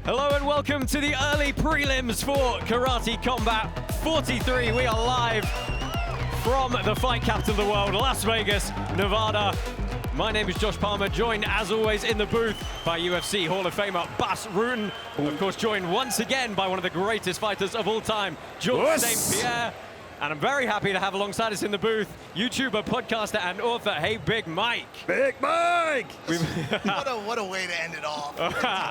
Hello and welcome to the early prelims for Karate Combat 43. We are live from the fight capital of the world, Las Vegas, Nevada. My name is Josh Palmer, joined as always in the booth by UFC Hall of Famer Bas Rutten. Of course, joined once again by one of the greatest fighters of all time, Georges St. Pierre. And I'm very happy to have alongside us in the booth, YouTuber, podcaster, and author, Hey Big Mike. Big Mike! what a way to end it off.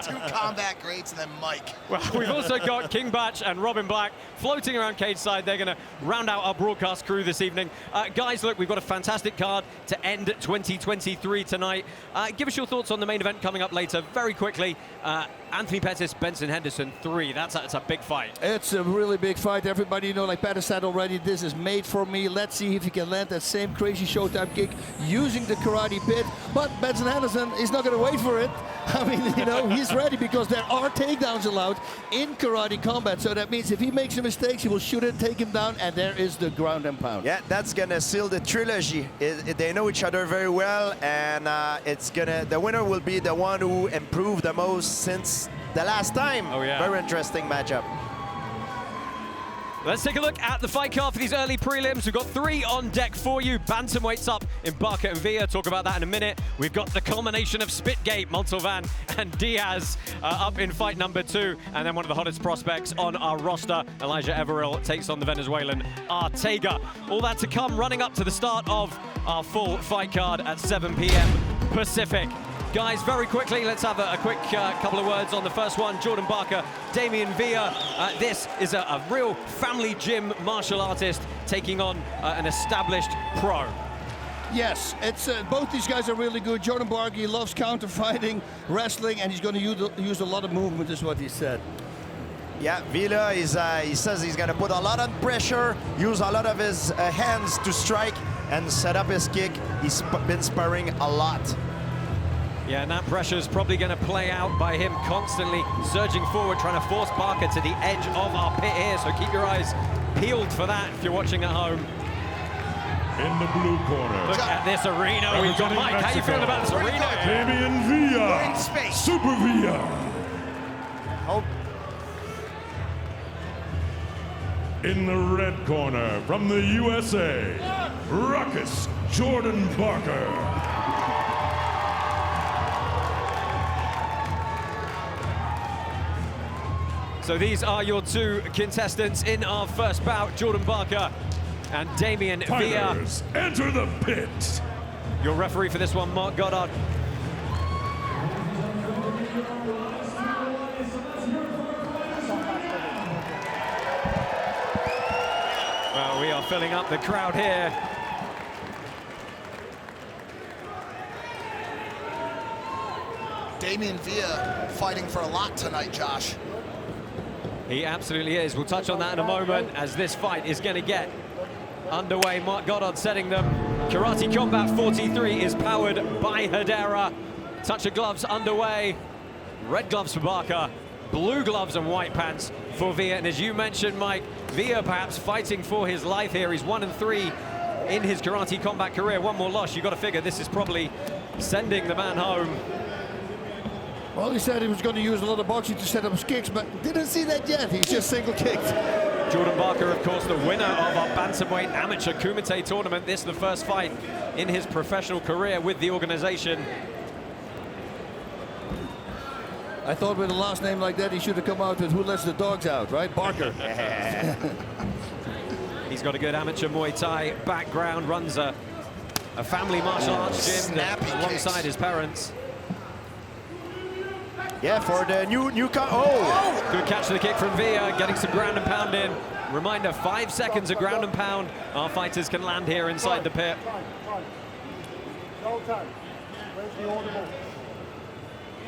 Two combat greats and then Mike. Well, we've also got King Batch and Robin Black floating around cage side. They're going to round out our broadcast crew this evening. Guys, look, we've got a fantastic card to end 2023 tonight. Give us your thoughts on the main event coming up later. Very quickly, Anthony Pettis, Benson Henderson, 3. That's a big fight. It's a really big fight. Everybody like Pettis said already, this is made for me. Let's see if he can land that same crazy Showtime kick using the karate pit. But Benson Henderson is not going to wait for it. I mean, he's ready because there are takedowns allowed in karate combat. So that means if he makes a mistake, he will shoot it, take him down, and there is the ground and pound. Yeah, that's gonna seal the trilogy. They know each other very well, and the winner will be the one who improved the most since the last time. Oh yeah. Very interesting matchup. Let's take a look at the fight card for these early prelims. We've got 3 on deck for you. Bantamweights up in Barker and Villa. Talk about that in a minute. We've got the culmination of Spitgate, Montalvan and Diaz up in fight number 2. And then one of the hottest prospects on our roster, Elijah Everill, takes on the Venezuelan Arteaga. All that to come, running up to the start of our full fight card at 7 p.m. Pacific. Guys, very quickly, let's have a quick couple of words on the first one. Jordan Barker, Damian Villa. This is a real family gym martial artist taking on an established pro. Yes, it's both these guys are really good. Jordan Barker, he loves counter fighting, wrestling, and he's going to use a lot of movement, is what he said. Yeah, Villa he says he's gonna put a lot of pressure, use a lot of his hands to strike and set up his kick. He's been sparring a lot. Yeah, and that pressure's probably going to play out by him constantly surging forward, trying to force Barker to the edge of our pit here. So keep your eyes peeled for that if you're watching at home. In the blue corner. Look at this arena. We've got Mike. How you feeling about this arena? Damian Villa. Super Villa. Oh. In the red corner, from the USA, Ruckus Jordan Barker. So these are your 2 contestants in our first bout, Jordan Barker and Damian Villa. Enter the pit. Your referee for this one, Mark Goddard. Well, we are filling up the crowd here. Damian Villa fighting for a lot tonight, Josh. He absolutely is. We'll touch on that in a moment as this fight is going to get underway. Mark Goddard setting them. Karate Combat 43 is powered by Hadribeaj. Touch of gloves underway. Red gloves for Barker, blue gloves and white pants for Villa. And as you mentioned, Mike, Villa perhaps fighting for his life here. He's 1-3 in his Karate Combat career. One more loss. You've got to figure this is probably sending the man home. Well, he said he was going to use a lot of boxing to set up his kicks, but didn't see that yet. He's just single kicked. Jordan Barker, of course, the winner of our Bantamweight Amateur Kumite tournament. This is the first fight in his professional career with the organization. I thought with a last name like that, he should have come out with who lets the dogs out, right? Barker. He's got a good amateur Muay Thai background, runs a family martial arts gym alongside his parents. Yeah, for the new Good catch to the kick from Villa, getting some ground and pound in. Reminder, 5 seconds of ground and pound. Our fighters can land here inside the pit.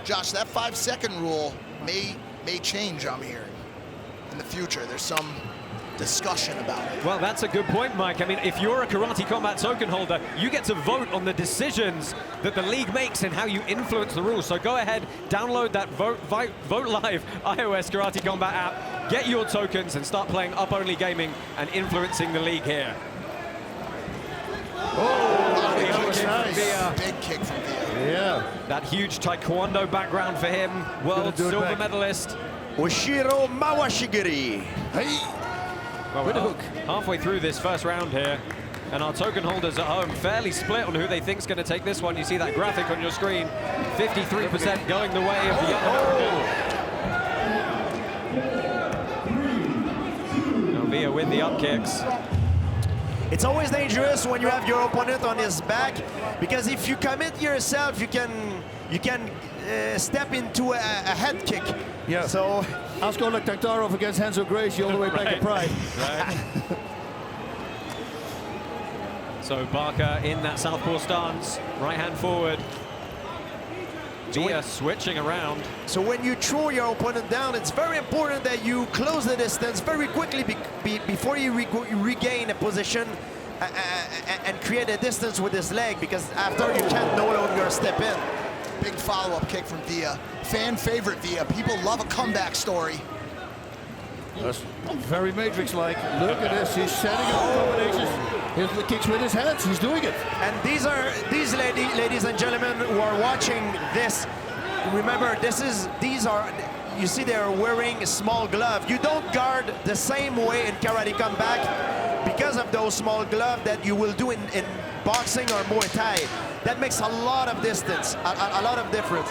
Josh, that 5-second rule may change, I'm hearing, in the future. There's some discussion about it. Well, that's a good point, Mike. I mean, if you're a Karate Combat token holder, you get to vote on the decisions that the league makes and how you influence the rules. So go ahead, download that Vote Live iOS Karate Combat app, get your tokens and start playing up-only gaming and influencing the league here. Oh, big kick from Villa. Yeah. That huge taekwondo background for him. World silver medalist. Oshiro Mawashigiri. Hey. Well, With a hook. Halfway through this first round here, and our token holders at home fairly split on who they think is going to take this one. You see that graphic on your screen. 53% going the way of the young American. Alvey with the up kicks. It's always dangerous when you have your opponent on his back, because if you commit yourself, you can step into a head kick. Yeah. So Asko like Taktarov against Renzo Gracie all the way back at Pride. Right. So Barker in that southpaw stance, right hand forward. Diaz switching around. So when you throw your opponent down, it's very important that you close the distance very quickly before you regain a position and create a distance with his leg, because after you can't no longer step in. Big follow-up kick from Villa. Fan favorite Villa. People love a comeback story. That's very Matrix-like. Look at this. He's setting up combinations. Here's the kicks with his hands. He's doing it. And these ladies and gentlemen who are watching this, remember, these are, you see they're wearing a small glove. You don't guard the same way in karate comeback because of those small gloves that you will do in boxing or Muay Thai. That makes a lot of distance, a lot of difference.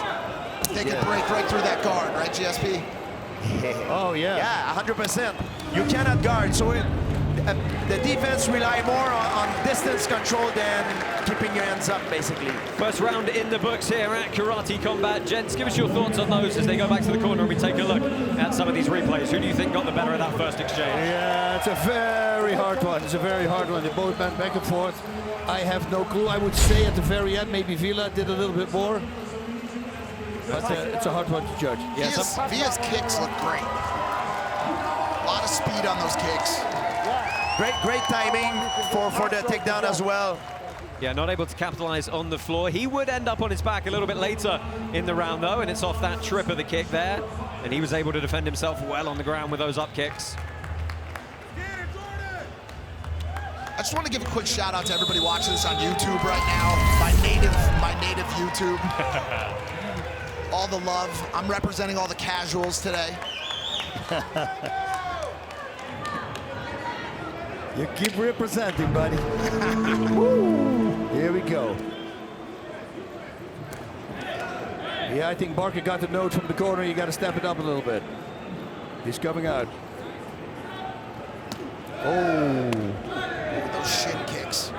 They can break right through that guard, right, GSP? Oh, yeah. Yeah, 100%. You cannot guard, so the defense rely more on distance control than keeping your hands up, basically. First round in the books here at Karate Combat. Gents, give us your thoughts on those as they go back to the corner and we take a look at some of these replays. Who do you think got the better of that first exchange? Yeah, it's a very hard one. It's a very hard one. They both went back and forth. I have no clue. I would say at the very end, maybe Villa did a little bit more. But it's a hard one to judge. Yeah, Villa's kicks look great. A lot of speed on those kicks. Great timing for the takedown as well. Yeah, not able to capitalize on the floor. He would end up on his back a little bit later in the round, though, and it's off that trip of the kick there. And he was able to defend himself well on the ground with those up kicks. I just want to give a quick shout out to everybody watching this on YouTube right now. My native YouTube. All the love. I'm representing all the casuals today. You keep representing, buddy. Woo. Here we go. Yeah, I think Barker got the note from the corner. You got to step it up a little bit. He's coming out. Oh. Those shin kicks.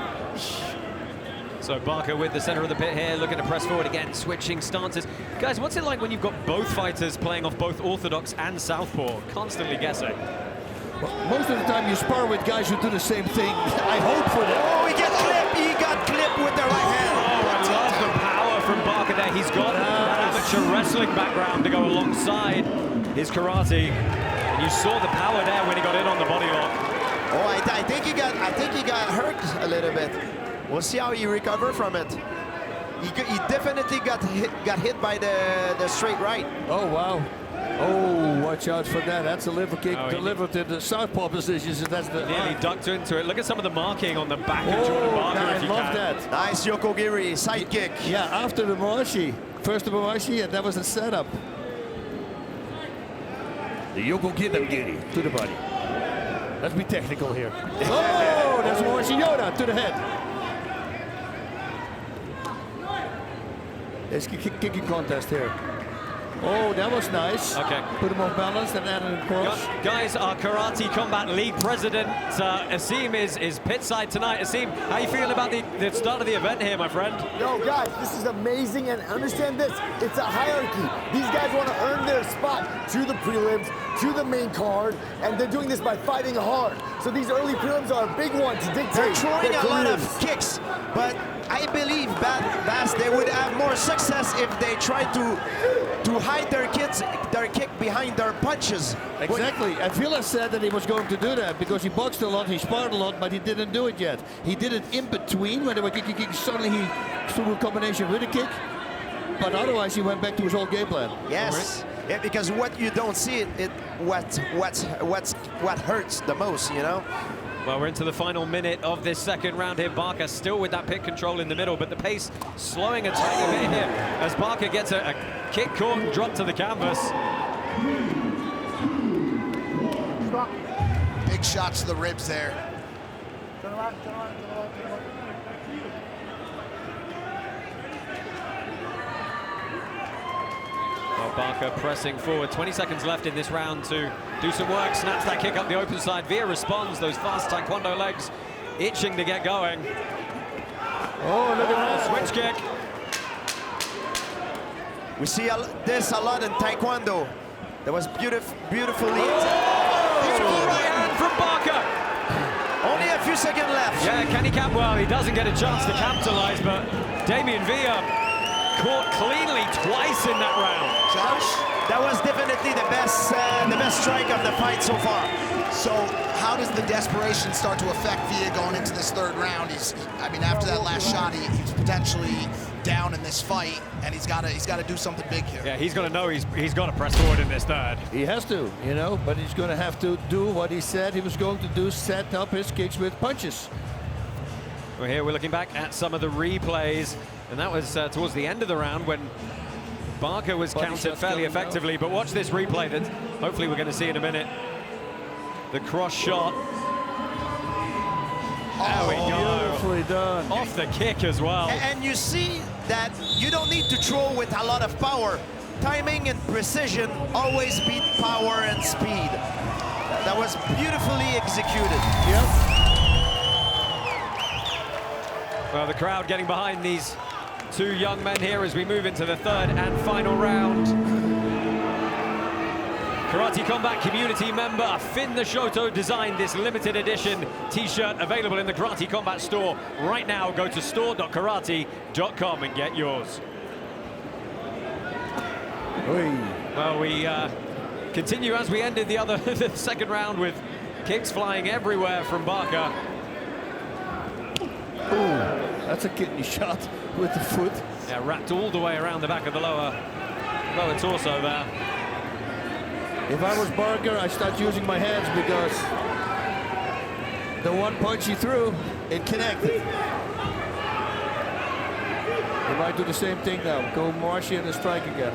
So Barker with the center of the pit here, looking to press forward again, switching stances. Guys, what's it like when you've got both fighters playing off both orthodox and southpaw, constantly guessing? Well, most of the time you spar with guys who do the same thing. I hope for that. Oh, he got clipped with the right hand. Oh, I love the power from Barker there. He's got that amateur wrestling background to go alongside his karate. And you saw the power there when he got in on the body lock. Oh, I think he got hurt a little bit. We'll see how he recovered from it. He definitely got hit by the straight right. Oh, wow. Oh, watch out for that. That's a liver kick delivered to the southpaw position. So that's the nearly ducked into it. Look at some of the marking on the back of Jordan Barker. I love that. Nice Yokogiri side kick. Yeah, after the Moashi. First the Moashi, and that was the setup. The Yokogiri to the body. Let's be technical here. Oh, that's Moashi Yoda to the head. It's a kicking contest here. Oh, that was nice. Okay. Put him off balance and added a cross. Guys, our Karate Combat League president, Asim, is pitside tonight. Asim, how are you feeling about the start of the event here, my friend? Yo, guys, this is amazing, and understand this, it's a hierarchy. These guys want to earn their spot to the prelims, to the main card, and they're doing this by fighting hard. So these early prelims are a big one to dictate. They're throwing their a lot of careers. kicks, but I believe that they would have more success if they try to hide their kick behind their punches. Exactly. And Villa said that he was going to do that because he boxed a lot, he sparred a lot, but he didn't do it yet. He did it in between when they were kicking. Suddenly he threw a combination with a kick, but otherwise he went back to his old game plan. Yes. Yeah, because what you don't see, what hurts the most, you know. Well, we're into the final minute of this second round here. Barker still with that pit control in the middle, but the pace slowing a tiny bit here as Barker gets a kick caught and dropped to the canvas. Big shots to the ribs there. Well, Barker pressing forward. 20 seconds left in this round to do some work. Snaps that kick up the open side. Villa responds. Those fast taekwondo legs itching to get going. Oh, look at that. Switch kick. We see this a lot in taekwondo. That was beautifully. Oh, right hand from Barker. Only a few seconds left. Yeah, can he cap? Well, he doesn't get a chance to capitalize, but Damien Villa caught cleanly twice in that round. Josh? That was definitely the best strike of the fight so far. So how does the desperation start to affect Villa going into this third round? I mean, after that last shot, he's potentially down in this fight, and he's got to do something big here. Yeah, he's got to know he's got to press forward in this third. He has to, you know, but he's going to have to do what he said he was going to do, set up his kicks with punches. Well, here we're looking back at some of the replays, and that was towards the end of the round when Barker was countered fairly effectively. But watch this replay that hopefully we're going to see in a minute. The cross shot. There we go. Beautifully done. Off the kick as well. And you see that you don't need to throw with a lot of power. Timing and precision always beat power and speed. That was beautifully executed. Yep. Well, the crowd getting behind these two young men here as we move into the third and final round. Karate Combat community member Finn the Shoto designed this limited edition t-shirt available in the Karate Combat store right now. Go to store.karate.com and get yours. Well, we continue as we ended the second round with kicks flying everywhere from Barker. Ooh, that's a kidney shot with the foot. Yeah, wrapped all the way around the back of the lower torso there. If I was Barker, I'd start using my hands because the one punch he threw, it connected. He might do the same thing now. Go Marcy and strike again.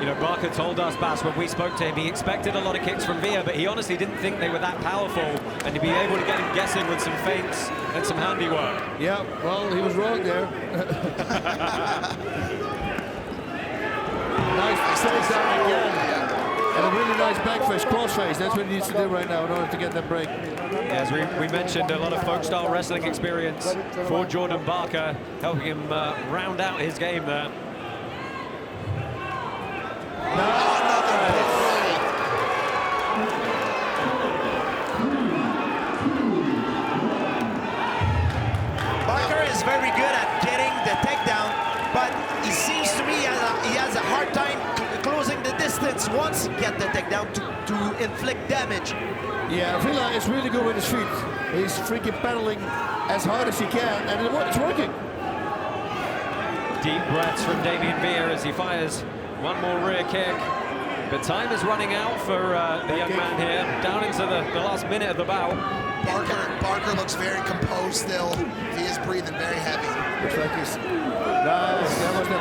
You know, Barker told us, Bas, when we spoke to him, he expected a lot of kicks from Villa, but he honestly didn't think they were that powerful, and to be able to get him guessing with some feints and some handiwork. Yeah, well, he was wrong there. Nice face down again. And a really nice back face, cross face. That's what he needs to do right now in order to get that break. As we mentioned, a lot of folk-style wrestling experience for Jordan Barker, helping him round out his game there. Barker is very good at getting the takedown, but it seems to me he has a hard time closing the distance once he gets the takedown to inflict damage. Yeah, Villa is really good with his feet. He's freaking pedaling as hard as he can, and it's working. Deep breaths from Damien Villa as he fires one more rear kick. But time is running out for the young man here, down into the last minute of the bout. Barker looks very composed still. He is breathing very heavy. Looks like he's nice. That was the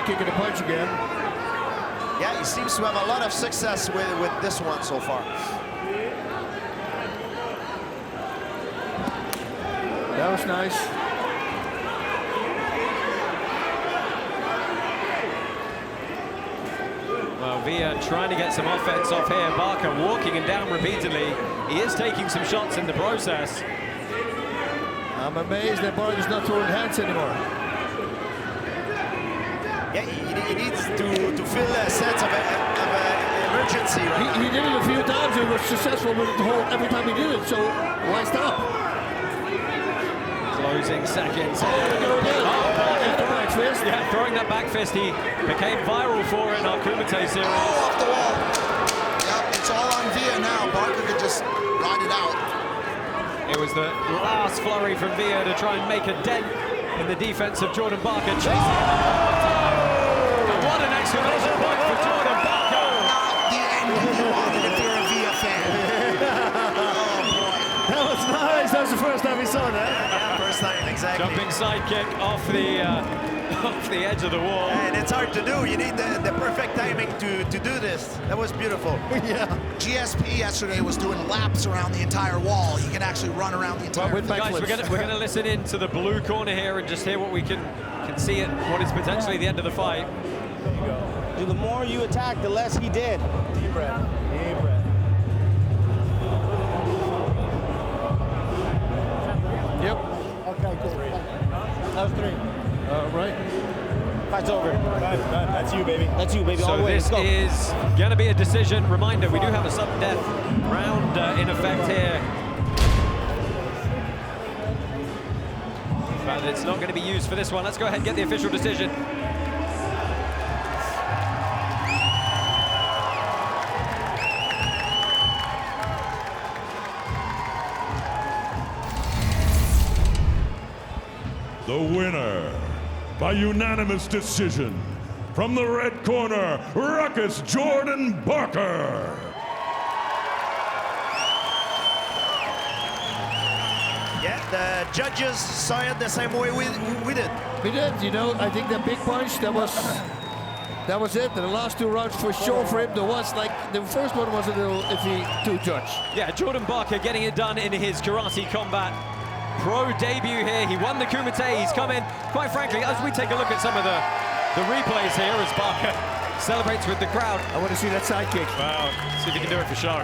kick of the punch again. Yeah, he seems to have a lot of success with this one so far. That was nice. Well, Villa trying to get some offense off here. Barker walking him down repeatedly. He is taking some shots in the process. I'm amazed that Barker's not throwing hands anymore. Yeah, he needs to feel a sense of emergency. Right? He did it a few times. He was successful with it every time he did it, so why stop? Closing seconds. The back fist. Yeah, throwing that back fist, he became viral for it in our Kumite series. Oh, off the wall. Yep, it's all on Villa now. Barker could just ride it out. It was the last flurry from Villa to try and make a dent in the defense of Jordan Barker. Chasing and what an exclamation point for Jordan Barker. Not the ending you wanted if you're a Villa fan. first time we saw that. Yeah, first time, exactly. Jumping side kick off the edge of the wall. And it's hard to do. You need the perfect timing to do this. That was beautiful. Yeah. GSP yesterday was doing laps around the entire wall. He can actually run around the entire with Guys, we're gonna listen in to the blue corner here and just hear what we can see it, what is potentially the end of the fight. Dude, the more you attack, the less he did. Deep breath. Deep breath. Yep. Okay, cool. That was 3. Right. Fight's over. That's you, baby. That's you, baby. All So the way. this is going to be a decision. Reminder, we do have a sudden death round in effect here. But it's not going to be used for this one. Let's go ahead and get the official decision. The winner, by unanimous decision, from the red corner, Ruckus Jordan Barker. Yeah, the judges saw it the same way we did. We did, you know, I think the big punch, that was it. The last 2 rounds for sure for him. There was like, the first one was a little iffy to judge. Yeah, Jordan Barker getting it done in his karate combat pro debut here. He won the Kumite. He's come in, quite frankly, as we take a look at some of the replays here as Barker celebrates with the crowd. I want to see that side kick. Wow, see if you can do it for show.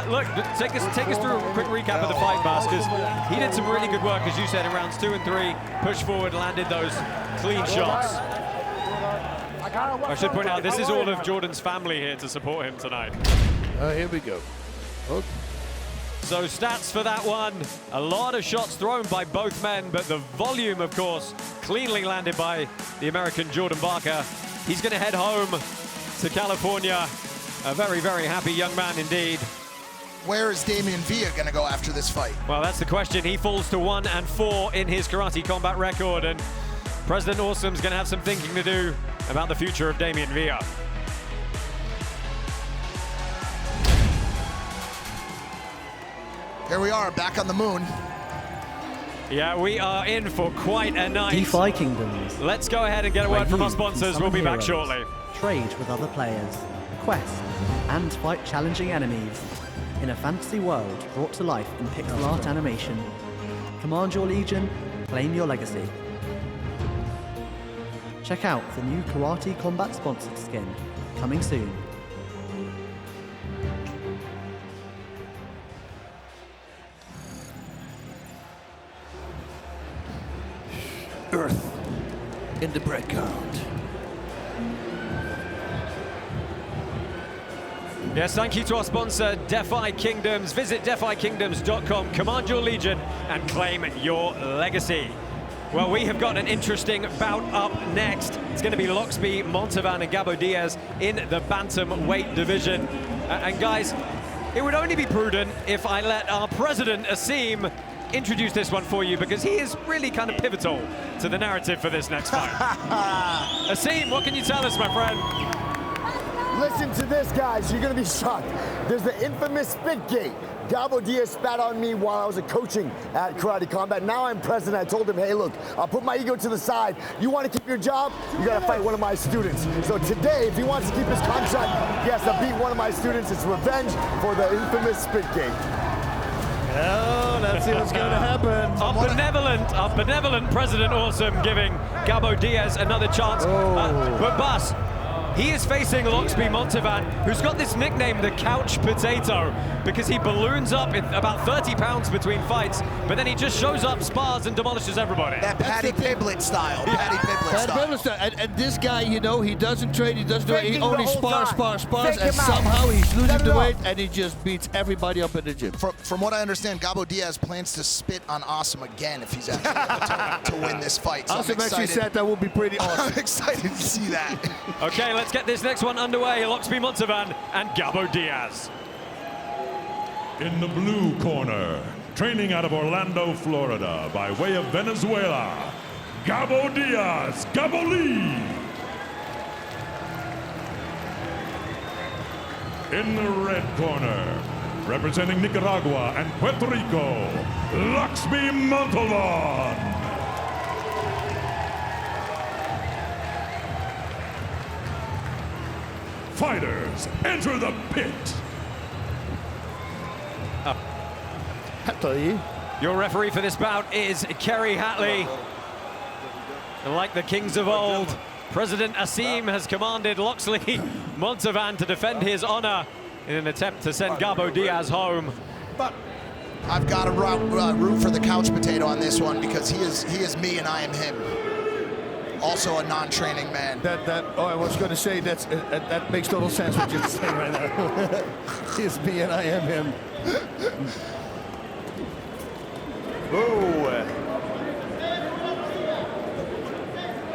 Look, take us through a quick recap of the fight, Bas, because he did some really good work, as you said, in rounds 2 and 3. Pushed forward, landed those clean shots. I should point out, this is all of Jordan's family here to support him tonight. Here we go. Okay. So stats for that one, a lot of shots thrown by both men, but the volume, of course, cleanly landed by the American Jordan Barker. He's going to head home to California. A very, very happy young man indeed. Where is Damian Villa going to go after this fight? Well, that's the question. He falls to 1-4 in his karate combat record, and President Awesome's going to have some thinking to do about the future of Damian Villa. Here we are, back on the moon. Yeah, we are in for quite a night. DeFi Kingdoms. Let's go ahead and get a word from our sponsors. We'll be back shortly. Trade with other players, quest, and fight challenging enemies in a fantasy world brought to life in pixel art animation. Command your legion, claim your legacy. Check out the new Karate Combat sponsored skin, coming soon. Earth in the background. Yes, thank you to our sponsor, DeFi Kingdoms. Visit defykingdoms.com, command your legion, and claim your legacy. Well, we have got an interesting bout up next. It's going to be Loxby, Montalvan, and Gabo Diaz in the bantamweight division. And guys, it would only be prudent if I let our president, Asim, introduce this one for you, because he is really kind of pivotal to the narrative for this next fight. Asim, what can you tell us, my friend? Listen to this, guys. You're going to be shocked. There's the infamous spit gate. Gabo Diaz spat on me while I was coaching at Karate Combat. Now I'm president. I told him, hey, look, I'll put my ego to the side. You want to keep your job? You got to fight one of my students. So today, if he wants to keep his contract, he has to beat one of my students. It's revenge for the infamous spit gate. Oh, let's see what's going to happen. Our benevolent President Awesome giving Gabo Diaz another chance. But Bas, he is facing Loxby Montalvan, who's got this nickname, the couch potato, because he balloons up in about 30 pounds between fights, but then he just shows up, spars, and demolishes everybody. That Paddy Piblet style. Paddy Piblet style. And this guy, you know, he doesn't train, he doesn't do it, he only spars, Fake and him out. somehow he's losing Set it the up. weight, and he just beats everybody up in the gym. From what I understand, Gabo Diaz plans to spit on Awesome again if he's actually able to win this fight. So Awesome I'm actually excited. said that would be pretty awesome. I'm excited to see that. Okay, let's get this next one underway. Loxby Montalvan and Gabo Diaz. In the blue corner, training out of Orlando, Florida, by way of Venezuela, Gabo Diaz, Gabo Lee. In the red corner, representing Nicaragua and Puerto Rico, Lakshmi Montalvan. Fighters, enter the pit. Your referee for this bout is Kerry Hatley. And like the kings of old, President Asim has commanded Loxley Montalvan to defend his honor in an attempt to send Gabo Diaz home. But I've got to root for the couch potato on this one because he is me and I am him. Also a non-training man. I was going to say that makes total sense what you're saying right now. He is me and I am him. Ooh.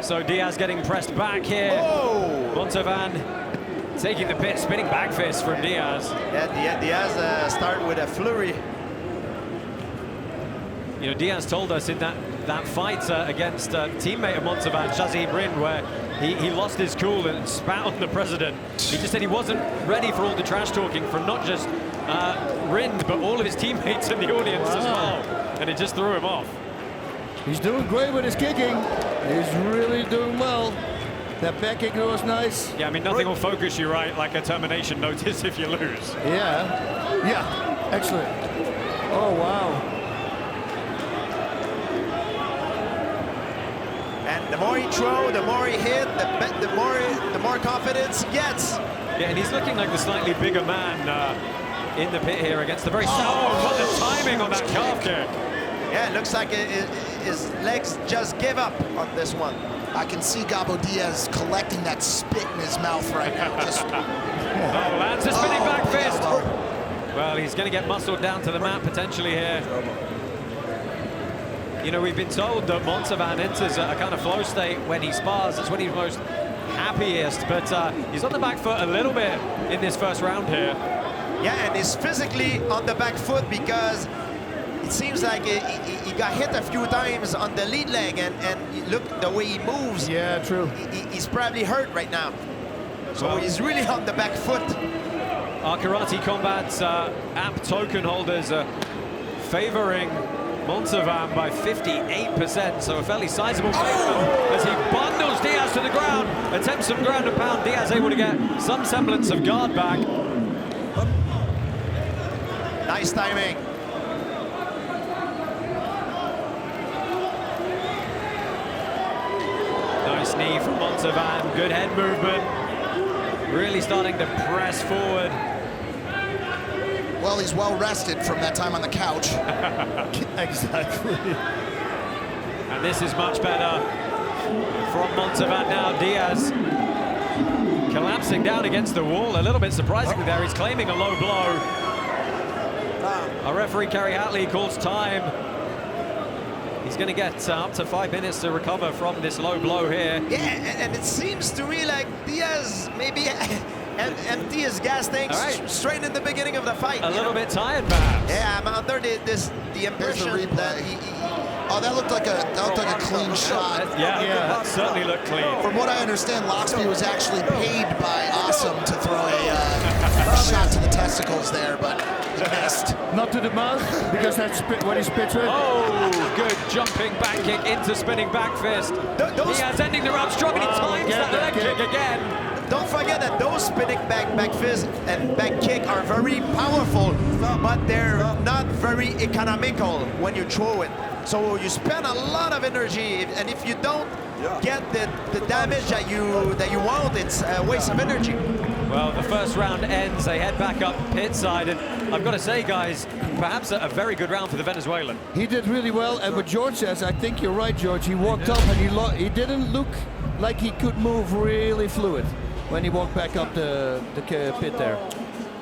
So Diaz getting pressed back here. Whoa. Montalvan taking the pit, spinning back fist from Diaz. Yeah, Diaz started with a flurry. You know, Diaz told us in that fight against teammate of Montalvan, Shazim Rind, where he lost his cool and spat on the president. He just said he wasn't ready for all the trash talking from not just Rind, but all of his teammates in the audience as well. And it just threw him off. He's doing great with his kicking. He's really doing well. That back kick was nice. Yeah, I mean, nothing will focus you, right, like a termination notice if you lose. Yeah, excellent. Oh, wow. And the more he throw, the more he hit, the more confidence he gets. Yeah, and he's looking like the slightly bigger man in the pit here against the very what the timing on that calf kick. Yeah, it looks like his legs just gave up on this one. I can see Gabo Diaz collecting that spit in his mouth right now. Just lands a spinning back fist. Well, he's going to get muscled down to the mat potentially here. You know, we've been told that Montalvan enters a kind of flow state when he spars. That's when he's most happiest, but he's on the back foot a little bit in this first round here. Yeah, and he's physically on the back foot because it seems like he got hit a few times on the lead leg, and look the way he moves. Yeah, true. He's probably hurt right now. So he's really on the back foot. Our Karate Combat's app token holders are favoring Montalvan by 58%, so a fairly sizable favor as he bundles Diaz to the ground, attempts some ground and pound. Diaz able to get some semblance of guard back. Nice timing. Nice knee from Montalvan, good head movement. Really starting to press forward. well, he's well rested from that time on the couch. Exactly. And this is much better from Montalvan now. Diaz collapsing down against the wall. A little bit surprisingly there. He's claiming a low blow. Our referee, Kerry Hatley, calls time. He's going to get up to 5 minutes to recover from this low blow here. Yeah, and it seems to me like Diaz maybe empty his gas tanks straight in the beginning of the fight. A little bit tired, perhaps. Yeah, I'm under the impression that he oh, that looked like a clean shot. Yeah, that certainly looked clean. From what I understand, Loxley was actually paid by Awesome to throw a shot to the testicles there, but he missed. Not to the mouth, because that's what he spits with. Oh, good jumping back kick into spinning back fist. Diaz ending the round strong, and he times that leg kick again. Don't forget that those spinning back fist and back kick are very powerful, but they're not very economical when you throw it. So you spend a lot of energy, and if you don't get the damage that you want, it's a waste of energy. Well, the first round ends. They head back up pit side, and I've got to say, guys, perhaps a very good round for the Venezuelan. He did really well, and what George says, I think you're right, George. He walked up and he didn't look like he could move really fluid when he walked back up the pit there.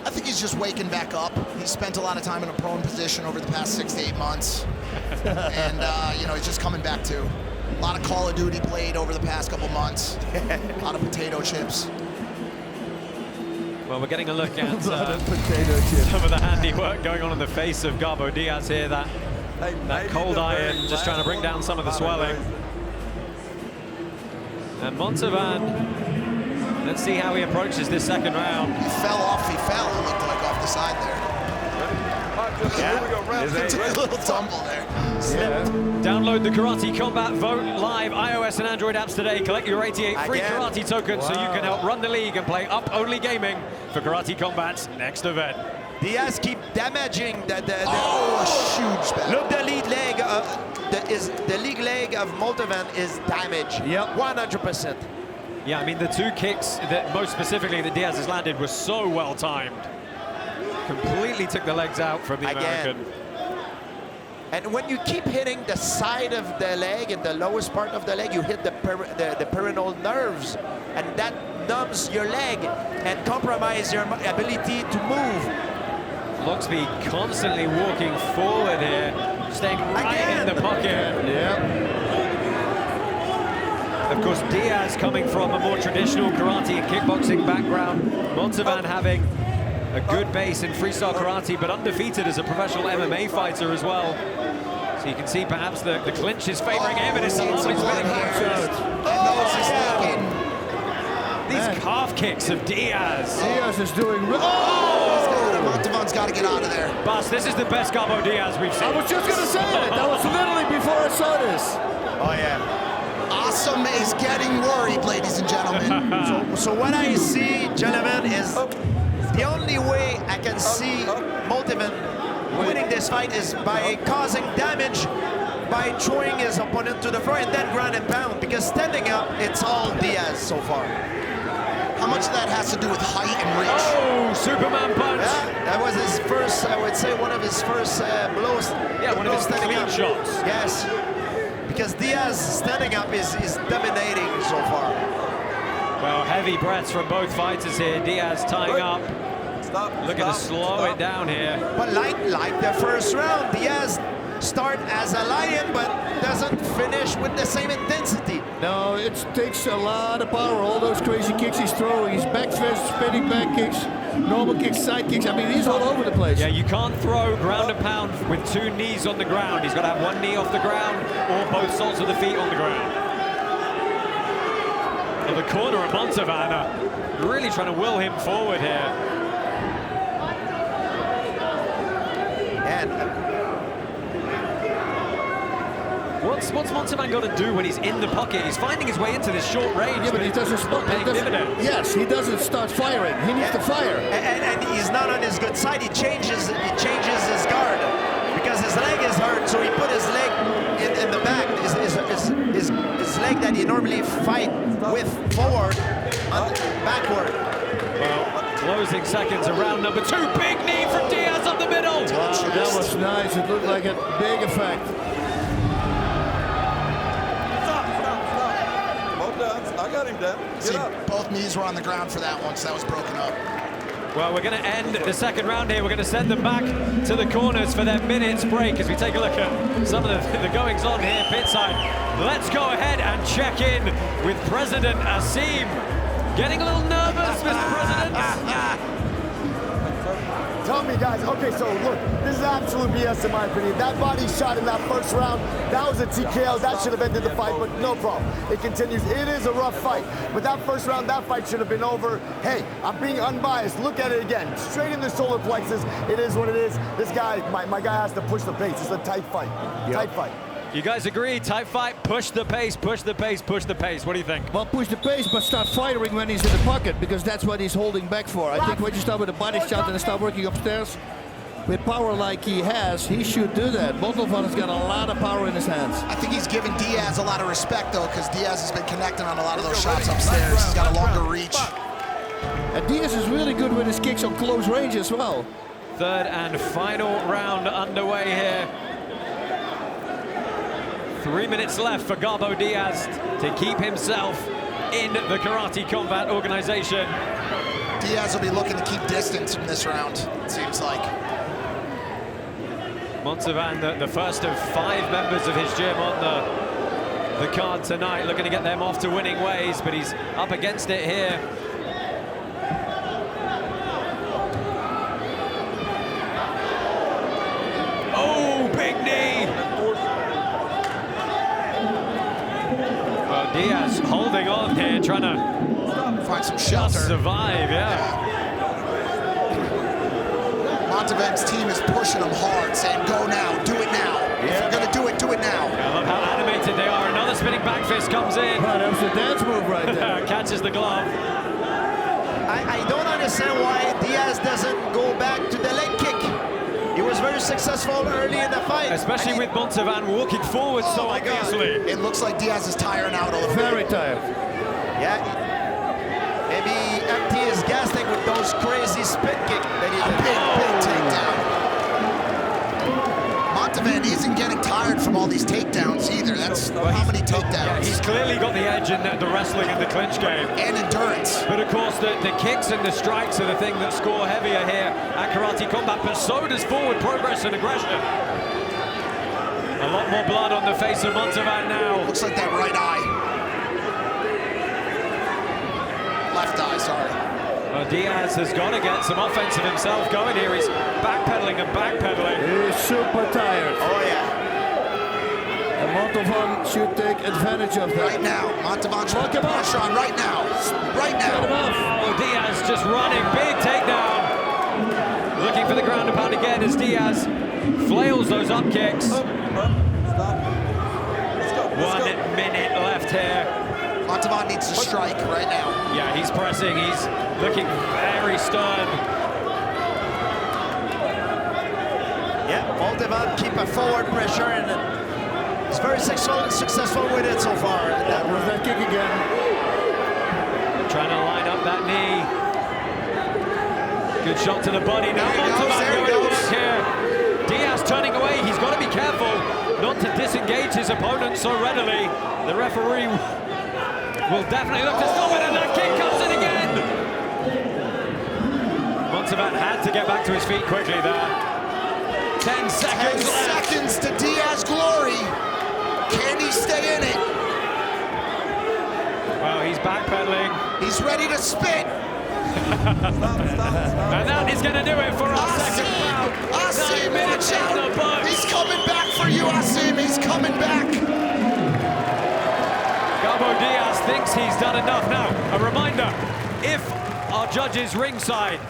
I think he's just waking back up. He spent a lot of time in a prone position over the past 6 to 8 months. And, you know, he's just coming back to. A lot of Call of Duty played over the past couple months. A lot of potato chips. Well, we're getting a look at some of the handiwork going on in the face of Gabo Diaz here. That cold iron just trying to bring down some of the swelling. And Montalvan, let's see how he approaches this second round. He fell off. He fell, it looked like, off the side there. Took a little tumble there. Download the Karate Combat Vote live iOS and Android apps today. Collect your 88 free karate tokens so you can help run the league and play up-only gaming for Karate Combat's next event. Diaz keep damaging the huge back. Look, the lead leg, the league leg of Montalvan is damaged. Yep. 100%. Yeah, I mean, the two kicks that most specifically that Diaz has landed were so well timed. Completely took the legs out from the American. And when you keep hitting the side of the leg and the lowest part of the leg, you hit the peroneal nerves, and that numbs your leg and compromise your ability to move. Luxby constantly walking forward here, staying right in the pocket. Of course, Diaz coming from a more traditional karate and kickboxing background. Montalvan having a good base in freestyle karate, but undefeated as a professional MMA fighter as well. So you can see perhaps the clinch is favoring him, and it's these calf kicks of Diaz. Diaz is doing... Montalvan's got to get out of there. Bas, this is the best Gabo Diaz we've seen. I was just going to say it. That was literally before I saw this. Oh, yeah. Awesome is getting worried, ladies and gentlemen. So what I see, gentlemen, is the only way I can see Montalvan winning this fight is by causing damage by throwing his opponent to the floor and then ground and pound, because standing up, it's all Diaz so far. How much of that has to do with height and reach? Oh, Superman punch. Yeah, that was his first, I would say, one of his first blows. Yeah, one of his clean shots. Yes, because Diaz standing up is dominating so far. Well, heavy breaths from both fighters here. Diaz tying up. Looking to slow it down here. But like the first round, Diaz start as a lion, but doesn't finish with the same intensity. No, it takes a lot of power. All those crazy kicks he's throwing. He's back fists, spinning back kicks, normal kicks, side kicks. I mean, he's all over the place. Yeah, you can't throw ground and pound with two knees on the ground. He's got to have one knee off the ground or both soles of the feet on the ground. Well, the corner of Montalvan really trying to will him forward here. And what's Montalvan got to do when he's in the pocket? He's finding his way into this short range. Yeah, but he doesn't start. Yes, he doesn't start firing. He needs to fire. And he's not on his good side. He changes his guard because his leg is hurt. So he put his leg in the back. His leg that he normally fight with forward, backward. Well, closing seconds of round number 2. Big knee from Diaz up the middle. Wow, that was nice. It looked like a big effect. I got him, Dan. See, both knees were on the ground for that one, so that was broken up. Well, we're going to end the second round here. We're going to send them back to the corners for their minutes break as we take a look at some of the goings-on here pittside. Let's go ahead and check in with President Asim. Getting a little nervous, Mr. President? Tell me, guys. Okay, so look, this is absolute BS in my opinion. That body shot in that first round, that was a TKO. That should have ended the fight, but no problem. It continues. It is a rough fight, but that first round, that fight should have been over. Hey, I'm being unbiased. Look at it again. Straight in the solar plexus. It is what it is. This guy, my guy has to push the pace. It's a tight fight. Tight fight. You guys agree? Tight fight, push the pace, push the pace, push the pace. What do you think? Well, push the pace, but start firing when he's in the pocket, because that's what he's holding back for. I think when you start with a body shot and start working upstairs, with power like he has, he should do that. Montalvan has got a lot of power in his hands. I think he's giving Diaz a lot of respect, though, because Diaz has been connecting on a lot of those shots upstairs. He's got a longer reach. And Diaz is really good with his kicks on close range as well. Third and final round underway here. 3 minutes left for Gabo Diaz to keep himself in the Karate Combat organization. Diaz will be looking to keep distance from this round, it seems like. Montalvan, the first of 5 members of his gym on the card tonight, looking to get them off to winning ways, but he's up against it here. Oh, big knee! Well, Diaz holding on here, trying to find some shelter. Survive, yeah. Montalvan's team is pushing him hard, saying, go now, do it now. If you're gonna do it now. I love how animated they are. Another spinning back fist comes in. Oh, that was a dance move right there. Catches the glove. I don't understand why Diaz doesn't go back to the leg kick. He was very successful early in the fight. Especially with Montalvan walking forward so obviously. It looks like Diaz is tiring out a little bit. Very tired. Yeah. Maybe empty his gas tank with those crazy spin kick that he did. Big takedown. Montalvan isn't getting tired from all these takedowns either. That's how many takedowns. Yeah, he's clearly got the edge in the wrestling and the clinch game. And endurance. But of course, the kicks and the strikes are the thing that score heavier here at Karate Combat, but so does forward progress and aggression. A lot more blood on the face of Montalvan now. Looks like that right eye. Left eye, sorry. Well, Diaz has got to get some offensive himself going here. He's backpedaling and backpedaling. He's super tired. Oh, yeah. And Montalvan should take advantage of that. Right now, Montalvan should put pressure on right now. Right now. Oh, Diaz just running, big takedown. Looking for the ground and pound again as Diaz flails those up kicks. Stop. Let's go. 1 minute left here. Montalvan needs to strike right now. Yeah, he's pressing. He's looking very stern. Yeah, Montalvan keep a forward pressure and he's very successful with it so far. That was that kick again. Trying to line up that knee. Good shot to the body. Now Montalvan going to work here. Diaz turning away. He's got to be careful not to disengage his opponent so readily. The referee will definitely look to stop it, and that kick comes in again. Montalvan had to get back to his feet quickly there. 10 seconds 10 left. seconds to Diaz glory. Can he stay in it? Well, he's backpedaling. He's ready to spit. And that is going to do it for our second round. 9 minutes in the books. He's coming back for you, Asim. He's coming back. Gabo Diaz thinks he's done enough. Now, a reminder, if our judges ringside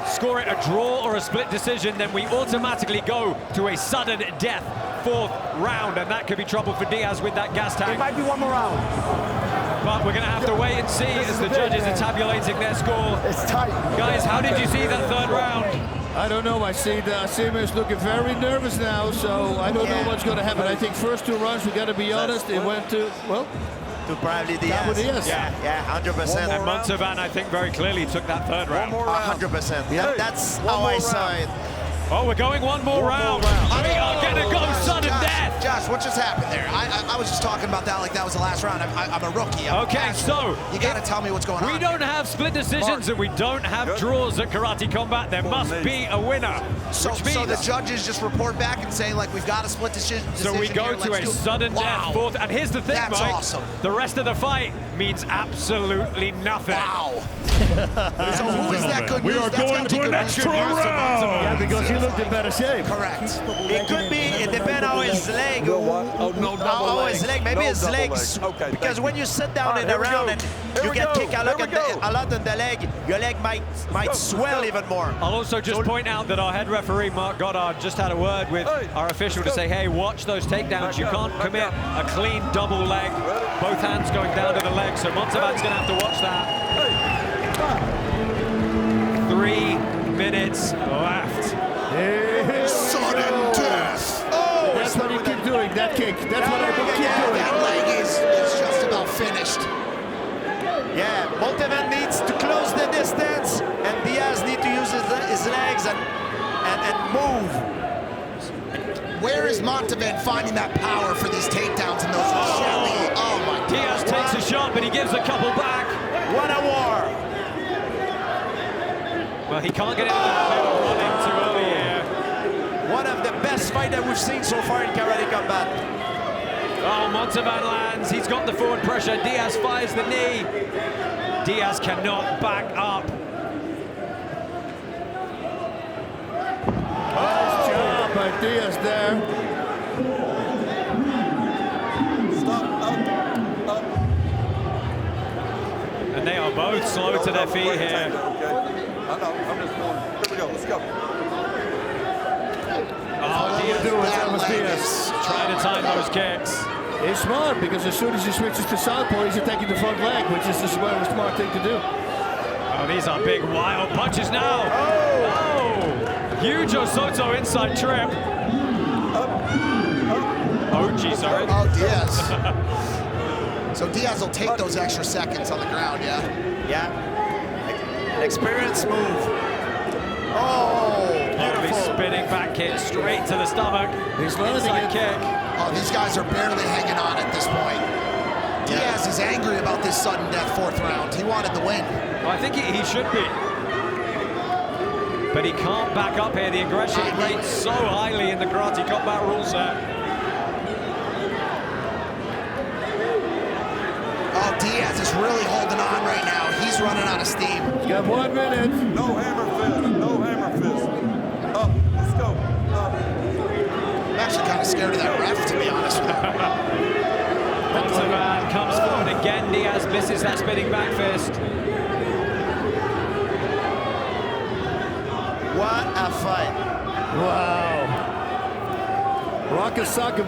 score it a draw or a split decision, then we automatically go to a sudden death 4th round, and that could be trouble for Diaz with that gas tank. It might be one more round. But we're going to have to wait and see as the judges are tabulating their score. It's tight. Guys, how did you see that 3rd round? I don't know. I see the Asim is looking very nervous now, so I don't know what's going to happen. I think first 2 rounds, we got to be honest, it went to, well, To probably Diaz. Gabo Diaz. Yeah, 100%. And Montalvan, I think, very clearly took that 3rd round. 100%. Yeah. That's how I saw it. Oh, we're going one more round. We are going to go sudden death. Josh, what just happened there? I was just talking about that like that was the last round. I'm a rookie. Okay, so you got to tell me what's going on. We don't have split decisions and we don't have draws at Karate Combat. There must be a winner. So the judges just report back and say, like, we've got a split decision. So we go to a sudden death 4th. And here's the thing, That's Mike. awesome. The rest of the fight means absolutely nothing. Wow. So who is that good We news? are That's going gotta be to an good news extra for Montalvan. round. Yeah, because he looked in better shape. Correct. It could be, it depends how his leg, how his leg, maybe his legs, because when you sit down in a round and you get kicked a lot in the leg, your leg might swell even more. I'll also just point out that our head referee, Mark Goddard, just had a word with our official to say, hey, watch those takedowns. You can't commit a clean double leg, both hands going down to the leg, so Montalvan's going to have to watch that. 3 minutes left. Sudden death. Oh, that's what you keep doing, that kick. That's what I keep doing. That leg is just about finished. Yeah, Montalvan needs to close the distance, and Diaz needs to use his legs and move. Where is Montalvan finding that power for these takedowns and those jelly? Oh my God. Diaz takes a shot, but he gives a couple back. What a war! Well, he can't get into the habit of running too early here. One of the best fights that we've seen so far in Karate Combat. Oh, Montalvan lands. He's got the forward pressure. Diaz fires the knee. Diaz cannot back up. Nice job by Diaz there. And they are both slow to their feet here. I know, I'm just going. Here we go, let's go. Diaz do it, that Thomas leg Diaz. is- trying to time those kicks. He's smart because as soon as he switches to southpaw, he's attacking the front leg, which is just a very smart thing to do. Oh, these are big, wild punches now. Oh! Huge Osoto inside trip. Oh, geez, sorry. Oh, Diaz. So Diaz will take those extra seconds on the ground, yeah? Yeah. An experienced move. Oh! Lovely spinning back kick straight to the stomach. He's learning Inside it. kick. Oh, these guys are barely hanging on at this point. Diaz is angry about this sudden death 4th round. He wanted the win. Well, I think he should be. But he can't back up here. The aggression rates so highly in the karate combat rule set. Oh, Diaz is really holding on right now. He's running out of steam. He's got 1 minute. No hammer fist. No hammer fist. Up. Let's go. Up. I'm actually kind of scared of that ref, to be honest with you. Montalvan comes forward again. Diaz misses that spinning back fist. What a fight. Wow. Rocket sock him.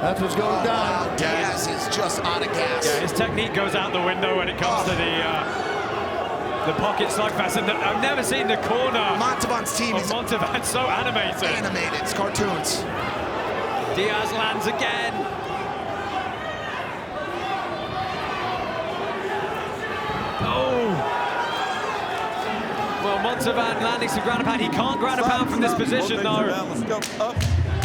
That's what's going down. Wow, Diaz is just out of gas. Yeah, his technique goes out the window when it comes to the pocket slugfest. And I've never seen the corner Montalvan's team of is Montalvan so animated. animated. It's cartoons. Diaz lands again. Oh! Well, Montalvan landing some ground and pound. He can't ground and pound from this position, though. Let's go. Up.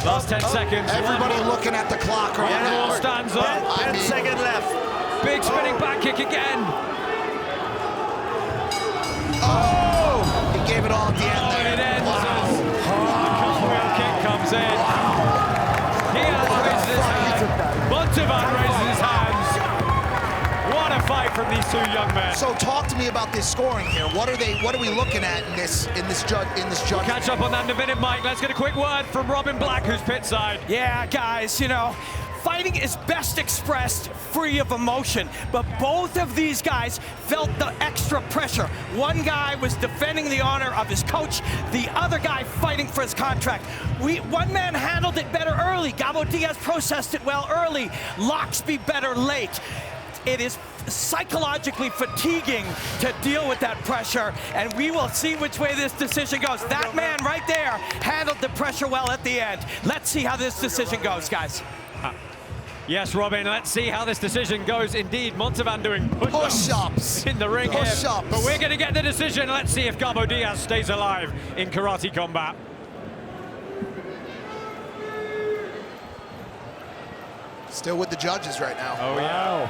Last 10 seconds. Everybody looking at the clock right One now. more stands up. 10 seconds left. Big spinning back kick again. Oh! He gave it all at the end Oh, there. and it ends Wow. as the cartwheel kick comes in. Diaz raises his hand. Montalvan raises his hands. What a fight from these two young men. So talk to me about this scoring here. What are we looking at in this judgment? Catch up on that in a minute, Mike. Let's get a quick word from Robin Black, who's pit side. Yeah, guys, you know, fighting is best expressed free of emotion, but both of these guys felt the extra pressure. One guy was defending the honor of his coach, the other guy fighting for his contract. One man handled it better early. Gabo Diaz processed it well early. Loxby better late. It is psychologically fatiguing to deal with that pressure, and we will see which way this decision goes. That man right there handled the pressure well at the end. Let's see how this decision goes, guys. Yes, Robin, let's see how this decision goes. Indeed, Montalvan doing push-ups in the ring here. But we're going to get the decision. Let's see if Gabo Diaz stays alive in karate combat. Still with the judges right now. Oh, yeah.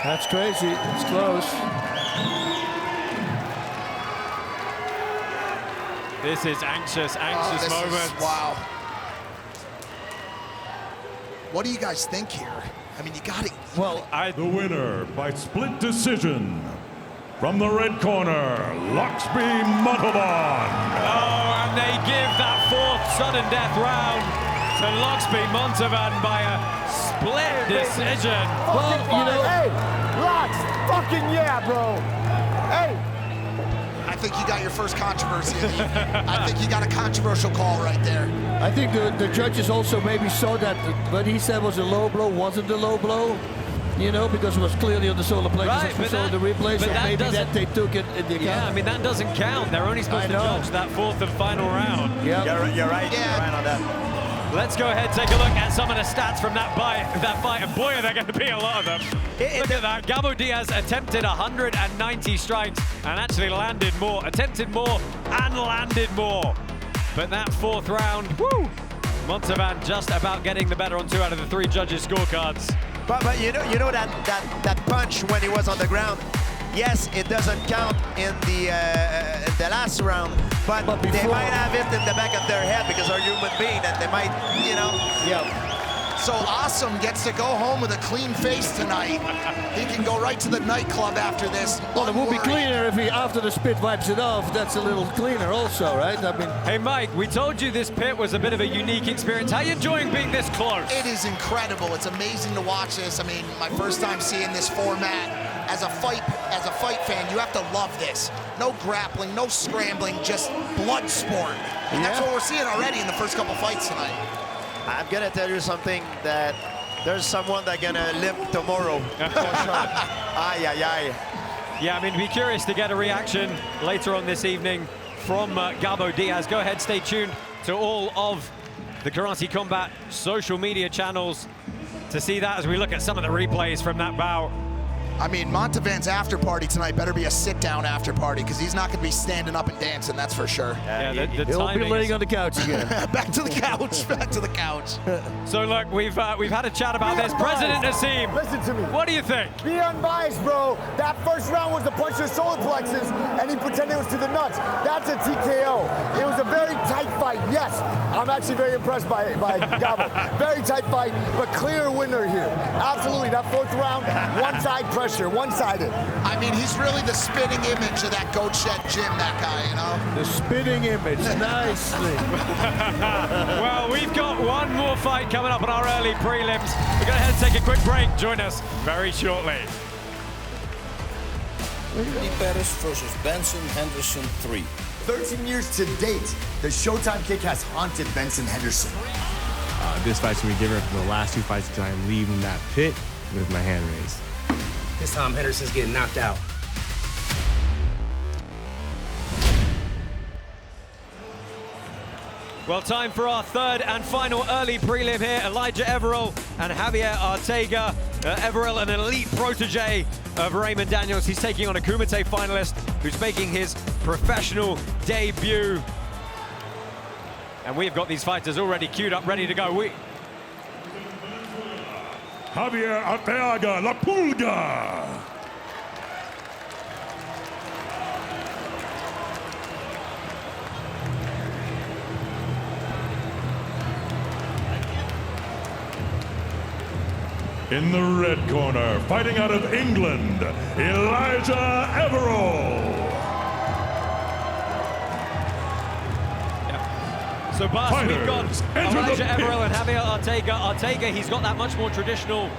That's crazy. It's close. This is anxious moment. Wow. What do you guys think here? I mean, you got it. Well, The winner by split decision from the red corner, Loxby Montalvan. Oh, and they give that 4th sudden death round to Loxby Montalvan by a split decision. Well, you know, Hey, Lox, fucking yeah, bro. Hey. I think you got your first controversy. I think you got a controversial call right there. I think the judges also maybe saw that what he said was a low blow wasn't a low blow, you know, because it was clearly on the solar plexus Right, as we but saw in the replay, so that maybe doesn't- that they took it in the account. Yeah, I mean, that doesn't count. They're only supposed I to know. judge that 4th and final round. Yeah. You're right. Yeah. You're right on that. Let's go ahead and take a look at some of the stats from that fight. And boy, are there going to be a lot of them. Look at that. Gabo Diaz attempted 190 strikes and actually landed more. Attempted more and landed more. But that 4th round, woo! Montalvan just about getting the better on 2 out of the 3 judges' scorecards. But you know that punch when he was on the ground. Yes, it doesn't count in the last round, but they might have it in the back of their head because they're human beings and they might, you know. Yeah. So Awesome gets to go home with a clean face tonight. He can go right to the nightclub after this. Well, it would be cleaner if he, after the spit, wipes it off. That's a little cleaner also, right? I mean, hey, Mike, we told you this pit was a bit of a unique experience. How are you enjoying being this close? It is incredible. It's amazing to watch this. I mean, my first time seeing this format. As a fight fan, you have to love this. No grappling, no scrambling, just blood sport. And that's what we're seeing already in the first couple fights tonight. I'm gonna tell you something, that there's someone that's gonna limp tomorrow. Ay, ay, ay. Yeah, I mean, be curious to get a reaction later on this evening from Gabo Diaz. Go ahead, stay tuned to all of the Karate Combat social media channels to see that as we look at some of the replays from that bout. I mean, Montalvan's after party tonight better be a sit-down after party, because he's not going to be standing up and dancing, that's for sure. Yeah, the he'll be laying on the couch again. Back to the couch, back to the couch. So look, we've had a chat about this. President Nassim, listen to me. What do you think? Be unbiased, bro. That first round was the punch to the solar plexus, and he pretended it was to the nuts. That's a TKO. It was a very tight fight. Yes, I'm actually very impressed by Gabo. Very tight fight, but clear winner here. Absolutely. That fourth round, one-side pressure. One-sided. I mean, he's really the spitting image of that Goat Shed Gym, that guy, you know? The spitting image, nicely. Well, we've got one more fight coming up on our early prelims. We're going to head and take a quick break. Join us very shortly. Anthony Pettis versus Benson Henderson 3. 13 years to date, the Showtime kick has haunted Benson Henderson. This fight's gonna be different from the last two fights because I'm leaving that pit with my hand raised. This time Henderson's getting knocked out. Well, time for our third and final early prelim here. Elijah Everill and Javier Arteaga. Everill, an elite protege of Raymond Daniels. He's taking on a Kumite finalist who's making his professional debut. And we've got these fighters already queued up, ready to go. Javier Arteaga, La Pulga. In the red corner, fighting out of England, Elijah Everill. So, Bas, we've got Elijah Everill and Javier Arteaga. Arteaga, he's got that much more traditional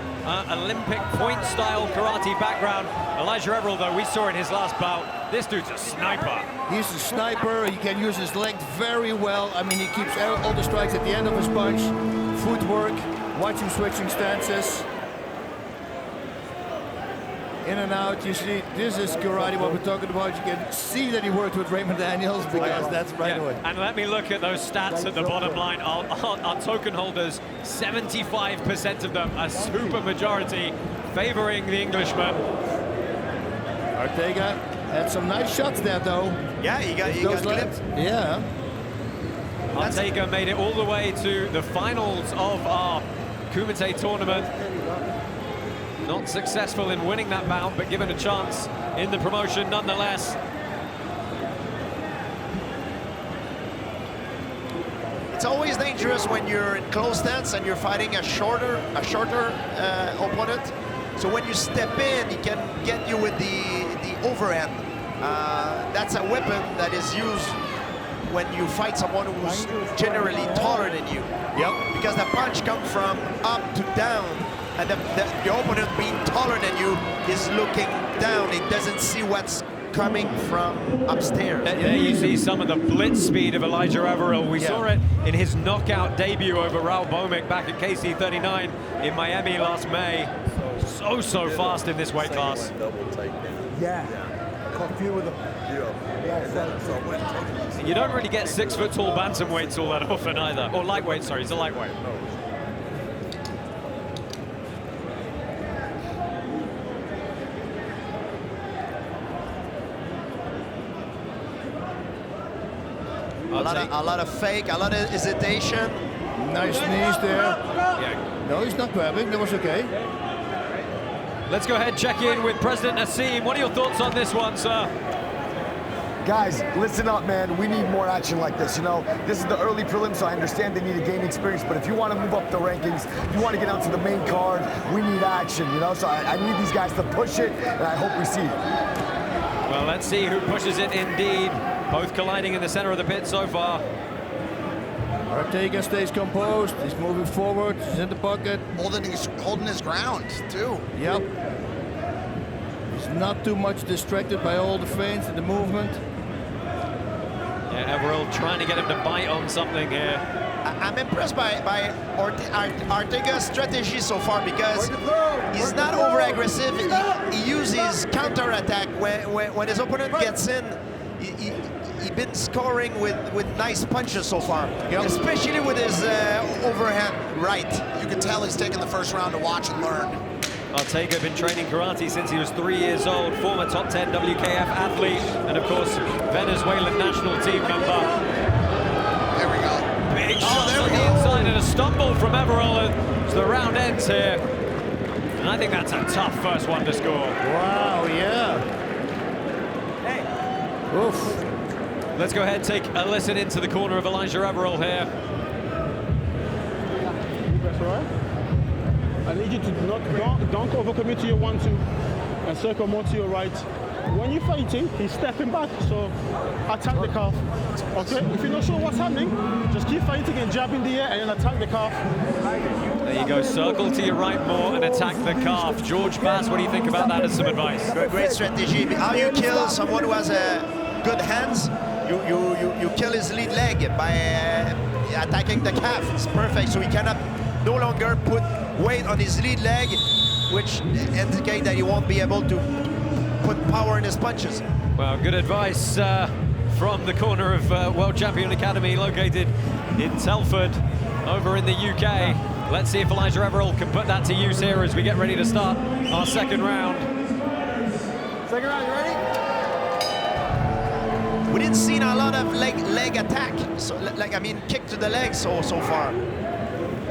Olympic point-style karate background. Elijah Everill, though, we saw in his last bout, this dude's a sniper. He's a sniper. He can use his length very well. I mean, he keeps all the strikes at the end of his punch. Footwork, watch him switching stances. In and out, you see, this is karate, what we're talking about. You can see that he worked with Raymond Daniels, because that's right away. And let me look at those stats at the bottom line. Our token holders, 75% of them, a super majority, favoring the Englishman. Arteaga had some nice shots there, though. Yeah, he got clipped. Yeah. Arteaga made it all the way to the finals of our Kumite tournament. Not successful in winning that bout, but given a chance in the promotion nonetheless. It's always dangerous when you're in close stance and you're fighting a shorter opponent. So when you step in, he can get you with the overhand. That's a weapon that is used when you fight someone who's generally taller than you. Yep. Because the punch comes from up to down. And the opponent being taller than you is looking down. It doesn't see what's coming from upstairs. There you see some of the blitz speed of Elijah Everill. We saw it in his knockout debut over Raul Bomic back at KC39 in Miami last May. So fast in this weight class. Yeah. You don't really get 6 foot tall bantamweights all that often either. Or lightweight, sorry, he's a lightweight. A lot of fake, a lot of hesitation. Nice knees there. Yeah. No, he's not grabbing. That was okay. Let's go ahead and check in with President Nassim. What are your thoughts on this one, sir? Guys, listen up, man. We need more action like this, you know? This is the early prelims, so I understand they need to gain experience, but if you want to move up the rankings, if you want to get onto the main card, we need action, you know? So I need these guys to push it, and I hope we see it. Well, let's see who pushes it indeed. Both colliding in the center of the pit so far. Arteaga stays composed. He's moving forward. He's in the pocket. Holding his ground, too. Yep. He's not too much distracted by all the feints and the movement. Yeah, Everill trying to get him to bite on something here. I'm impressed by Arteaga's strategy so far because he's not over-aggressive. He uses counter-attack when his opponent gets in. He's been scoring with nice punches so far, especially with his overhand right. You can tell he's taking the first round to watch and learn. Arteaga been training karate since he was 3 years old, former top 10 WKF athlete, and of course, Venezuelan national team member. There we go. Big shot on the inside and a stumble from Everill as the round ends here. And I think that's a tough first one to score. Wow, yeah. Hey. Oof. Let's go ahead and take a listen into the corner of Elijah Everill here. That's all right. I need you to don't overcommit to your 1-2 and circle more to your right. When you're fighting, he's stepping back, so attack the calf. Okay? If you're not sure what's happening, just keep fighting and jab in the air and then attack the calf. There you go, circle to your right more and attack the calf. George Bass, what do you think about that as some advice? Great strategy. How you kill someone who has good hands, you kill his lead leg by attacking the calf. It's perfect, so he cannot no longer put weight on his lead leg, which indicates that he won't be able to put power in his punches. Well, good advice from the corner of World Champion Academy located in Telford over in the UK. Let's see if Elijah Everill can put that to use here as we get ready to start our second round. Second round, you ready? We didn't see a lot of leg attack, so kick to the leg so far.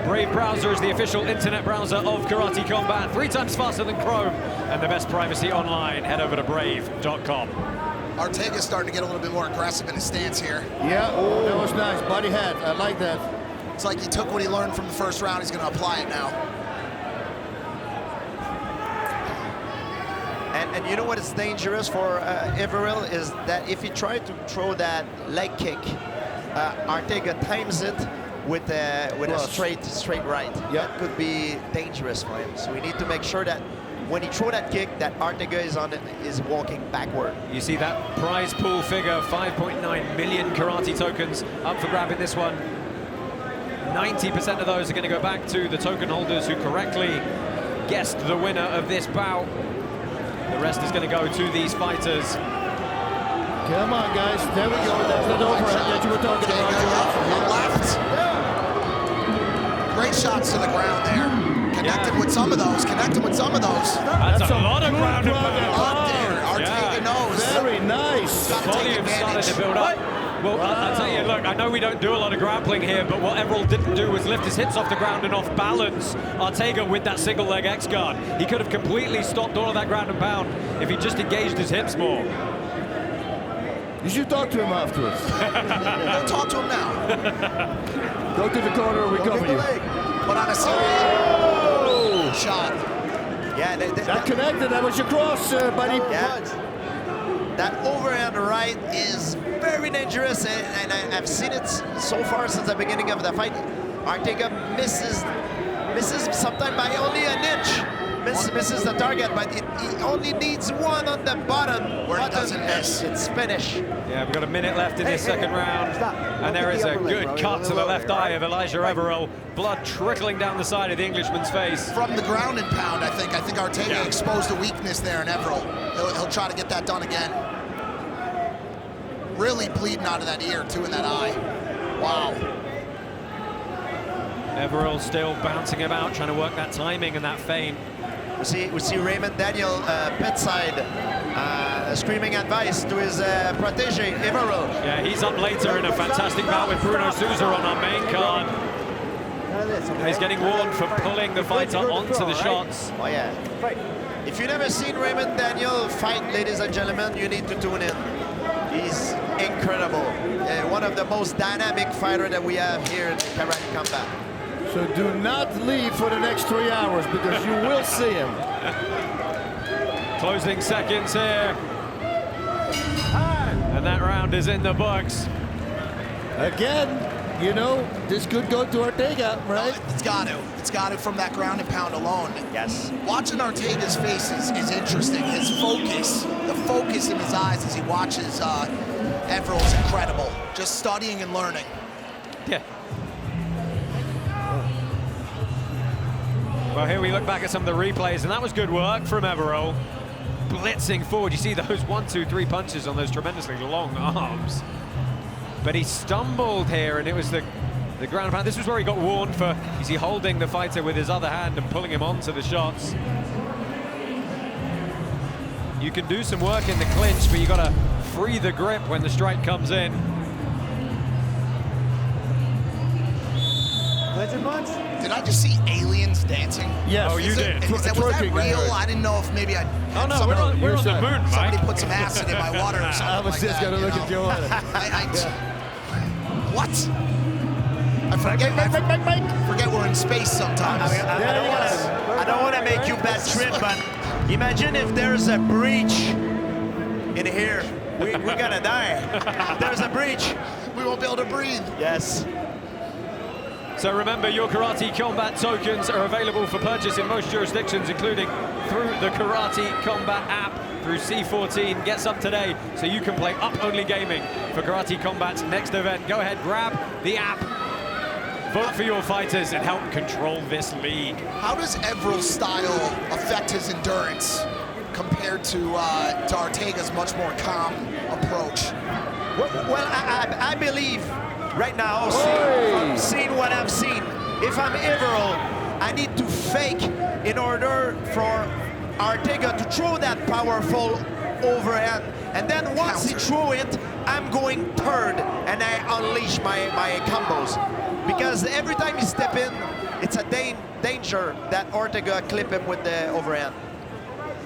Brave Browser is the official internet browser of Karate Combat, 3 times faster than Chrome, and the best privacy online. Head over to brave.com. Arteaga's starting to get a little bit more aggressive in his stance here. Yeah, that was nice. Body head, I like that. It's like he took what he learned from the first round, he's going to apply it now. And you know what is dangerous for Everill is that if he tried to throw that leg kick, Arteaga times it with a straight right. Yep. That could be dangerous for him. So we need to make sure that when he throw that kick, that Arteaga is walking backward. You see that prize pool figure, 5.9 million karate tokens up for grab in this one. 90% of those are going to go back to the token holders who correctly guessed the winner of this bout. The rest is going to go to these fighters. Come on, guys. There we go. That's that overhead that you were talking about. Left. Great shots to the ground there. Connected with some of those. Connected with some of those. That's a lot of ground and pound. Arteaga knows. Very nice. Volume started to build up. Well, I'll tell you, look, I know we don't do a lot of grappling here, but what Everill didn't do was lift his hips off the ground and off balance Arteaga with that single leg X guard. He could have completely stopped all of that ground and pound if he just engaged his hips more. You should talk to him afterwards. Don't talk to him now. Go to the corner, we cover you. Put on a serious shot. Yeah, that connected, that was your cross, buddy. Yeah. That overhand right is very dangerous, and I've seen it so far since the beginning of the fight. Arteaga misses sometimes by only an inch. Misses the target, but he only needs one on the bottom. Where he doesn't miss. It's finish. Yeah, we've got a minute left in this second round. And there is a good cut to the left eye of Elijah Everill. Blood trickling down the side of the Englishman's face. From the ground and pound, I think Arteaga exposed a weakness there in Everill. He'll try to get that done again. Really bleeding out of that ear, too, in that eye. Wow. Everill still bouncing about, trying to work that timing and that feint. We see Raymond Daniel pit side screaming advice to his protege, Everill. Yeah, he's up later in a fantastic bout with Bruno Souza on our main card. He's getting warned for pulling the fighter onto the shots. Oh yeah. If you've never seen Raymond Daniel fight, ladies and gentlemen, you need to tune in. He's incredible. One of the most dynamic fighters that we have here in karate combat. So do not leave for the next 3 hours because you will see him. Closing seconds here. And that round is in the books. Again, you know, this could go to Arteaga, right? It's got to. It's got to from that ground and pound alone. Yes. Watching Arteaga's face is interesting. His focus, the focus in his eyes as he watches Everill is incredible. Just studying and learning. Yeah. Well, here we look back at some of the replays, and that was good work from Everill. Blitzing forward. You see those 1, 2, 3 punches on those tremendously long arms. But he stumbled here, and it was the ground pound. This was where he got warned for, is he holding the fighter with his other hand and pulling him onto the shots. You can do some work in the clinch, but you got to free the grip when the strike comes in. Did I just see aliens dancing? Yes. Oh, you did. Was that real? I didn't know if maybe I. Oh no, we're on the moon, Somebody Mike. put some acid in my water or something. I was just going to look at your water. What? I forget we're in space sometimes. I don't want to make you bad trip, but imagine if there's a breach in here. We're gonna die. There's a breach. We won't be able to breathe. Yes. So remember, your Karate Combat tokens are available for purchase in most jurisdictions, including through the Karate Combat app through C14. Gets up today so you can play up-only gaming for Karate Combat's next event. Go ahead, grab the app, vote for your fighters, and help control this league. How does Everill's style affect his endurance compared to Arteaga's much more calm approach? Well, I believe right now, seeing what I've seen, if I'm Everill, I need to fake in order for Arteaga to throw that powerful overhand. And then once he throw it, I'm going third and I unleash my combos. Because every time you step in, it's a danger that Arteaga clip him with the overhand.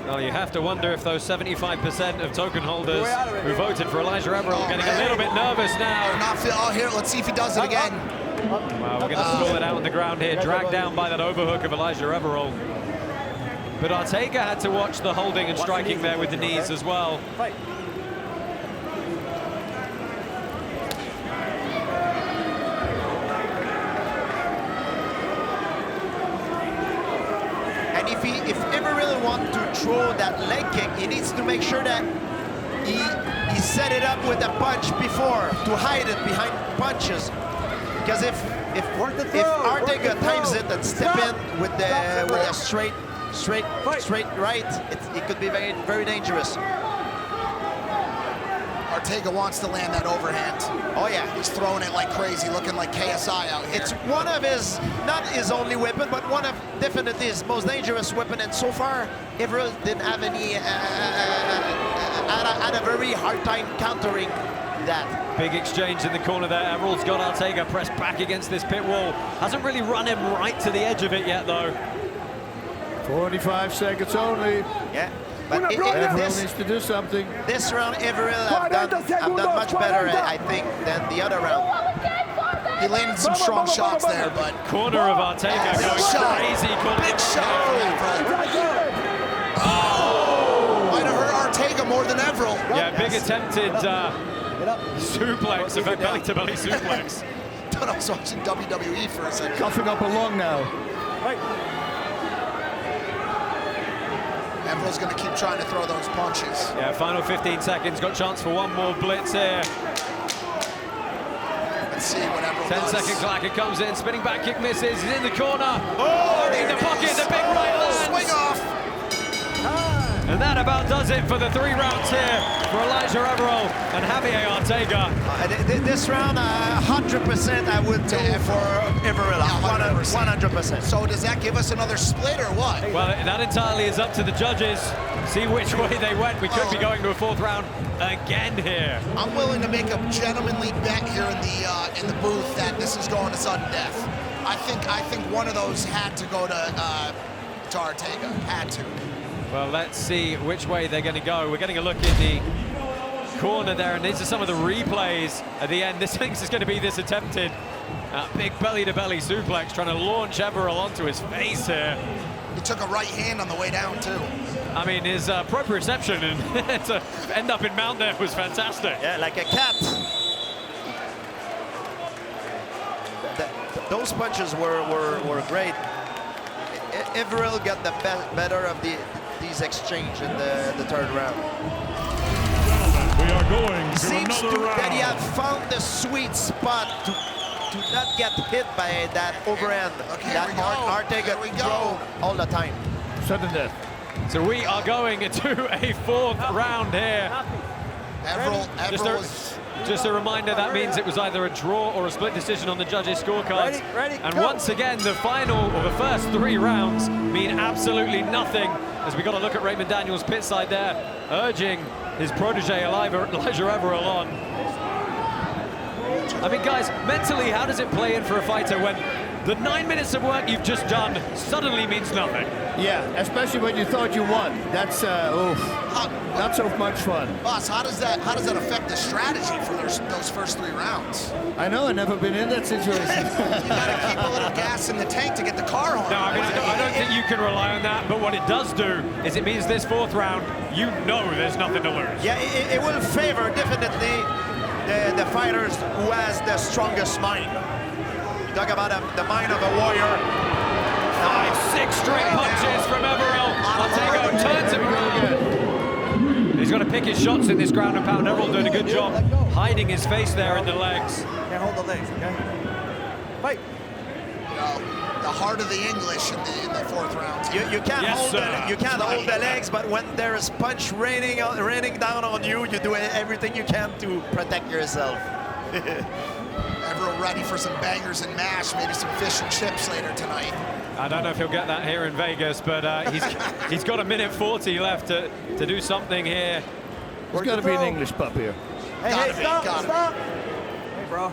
Well, you have to wonder if those 75% of token holders who voted for Elijah Everill are getting a little bit nervous now. Oh, here, let's see if he does it again. Well, we're going to stall it out on the ground here, dragged down by that overhook of Elijah Everill. But Arteaga had to watch the holding and striking there with the knees as well. And if Everill wants to throw that leg kick, he needs to make sure that he set it up with a punch before to hide it behind punches. Because if Arteaga times it and step in with a straight right, it could be very, very dangerous. Arteaga wants to land that overhand. Oh yeah. He's throwing it like crazy, looking like KSI out here. It's one of his, not his only weapon, but one of definitely his most dangerous weapon. And so far, Everill didn't have any, had a very hard time countering that. Big exchange in the corner there. Everill's got Arteaga pressed back against this pit wall. Hasn't really run him right to the edge of it yet, though. 45 seconds only. Yeah. But Everill needs to do something. This round, Everill have done much better, I think, than the other round. He landed some strong shots there, but... Corner of Arteaga going crazy. Big shot from Everill. Oh! Might have hurt Arteaga more than Everill. Yeah, big attempted suplex, in fact, belly-to-belly suplex. Thought I was watching WWE for a second. Coughing up a lung now. Everill's going to keep trying to throw those punches. Yeah, final 15 seconds. Got chance for one more blitz here. Let's see what Everill 10-second clock. It comes in. Spinning back kick misses. He's in the corner. Oh, in the pocket. The big right lands. Swing off. And that about does it for the 3 rounds here for Elijah Everill and Javier Arteaga. This round, 100% I would go for Everill, 100%. So does that give us another split or what? Well, that entirely is up to the judges. See which way they went. We could be going to a 4th round again here. I'm willing to make a gentlemanly bet here in the booth that this is going to sudden death. I think one of those had to go to Arteaga. Had to. Well, let's see which way they're going to go. We're getting a look in the corner there, and these are some of the replays at the end. This thinks is going to be this attempted big belly-to-belly suplex, trying to launch Everill onto his face here. He took a right hand on the way down, too. I mean, his proprioception and to end up in mount there was fantastic. Yeah, like a cat. Those punches were great. Everill got the better of these exchange in the third round. We are going to Seems another round. that he had found the sweet spot to not get hit by that overhand that Arteaga throw all the time. Sudden death. So we are going into a fourth round here. Just a reminder, that means it was either a draw or a split decision on the judges' scorecards. And once again, the final, or the first 3 rounds, mean absolutely nothing, as we got to look at Raymond Daniels' pit side there, urging his protege Elijah Everill on. I mean, guys, mentally, how does it play in for a fighter when the 9 minutes of work you've just done suddenly means nothing? Yeah, especially when you thought you won. That's not so much fun. Boss, how does that affect the strategy for those first 3 rounds? I know, I've never been in that situation. You gotta keep a little gas in the tank to get the car home. No, I mean, I don't think you can rely on that, but what it does do is it means this 4th round, you know there's nothing to lose. Yeah, it will favor definitely the fighters who has the strongest mind. You talk about the mind of a warrior. 5-6 straight punches from Everill. Arteaga turns him around. He's got to pick his shots in this ground and pound. Everill doing a good job hiding his face there in the legs. Can't hold the legs, okay? Fight. The heart of the English in the 4th round. You can't hold the legs, but when there is punch raining down on you, you do everything you can to protect yourself. Everill ready for some bangers and mash, maybe some fish and chips later tonight. I don't know if he'll get that here in Vegas, but he's got 1:40 left to do something here. There's got to be an English pup here. Hey, stop! Hey, bro.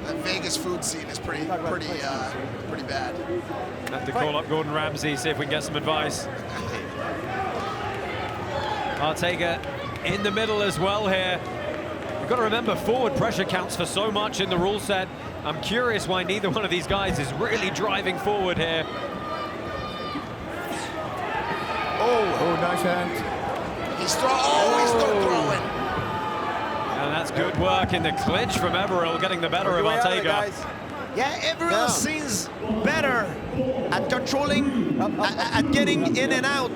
That Vegas food scene is pretty bad. Have to call up Gordon Ramsay, see if we can get some advice. Arteaga in the middle as well here. You've got to remember, forward pressure counts for so much in the rule set. I'm curious why neither one of these guys is really driving forward here. Oh, nice hand. He's throwing. And that's good work in the clinch from Everill, getting the better of Arteaga. Yeah, Everill seems better at controlling, at getting in and out.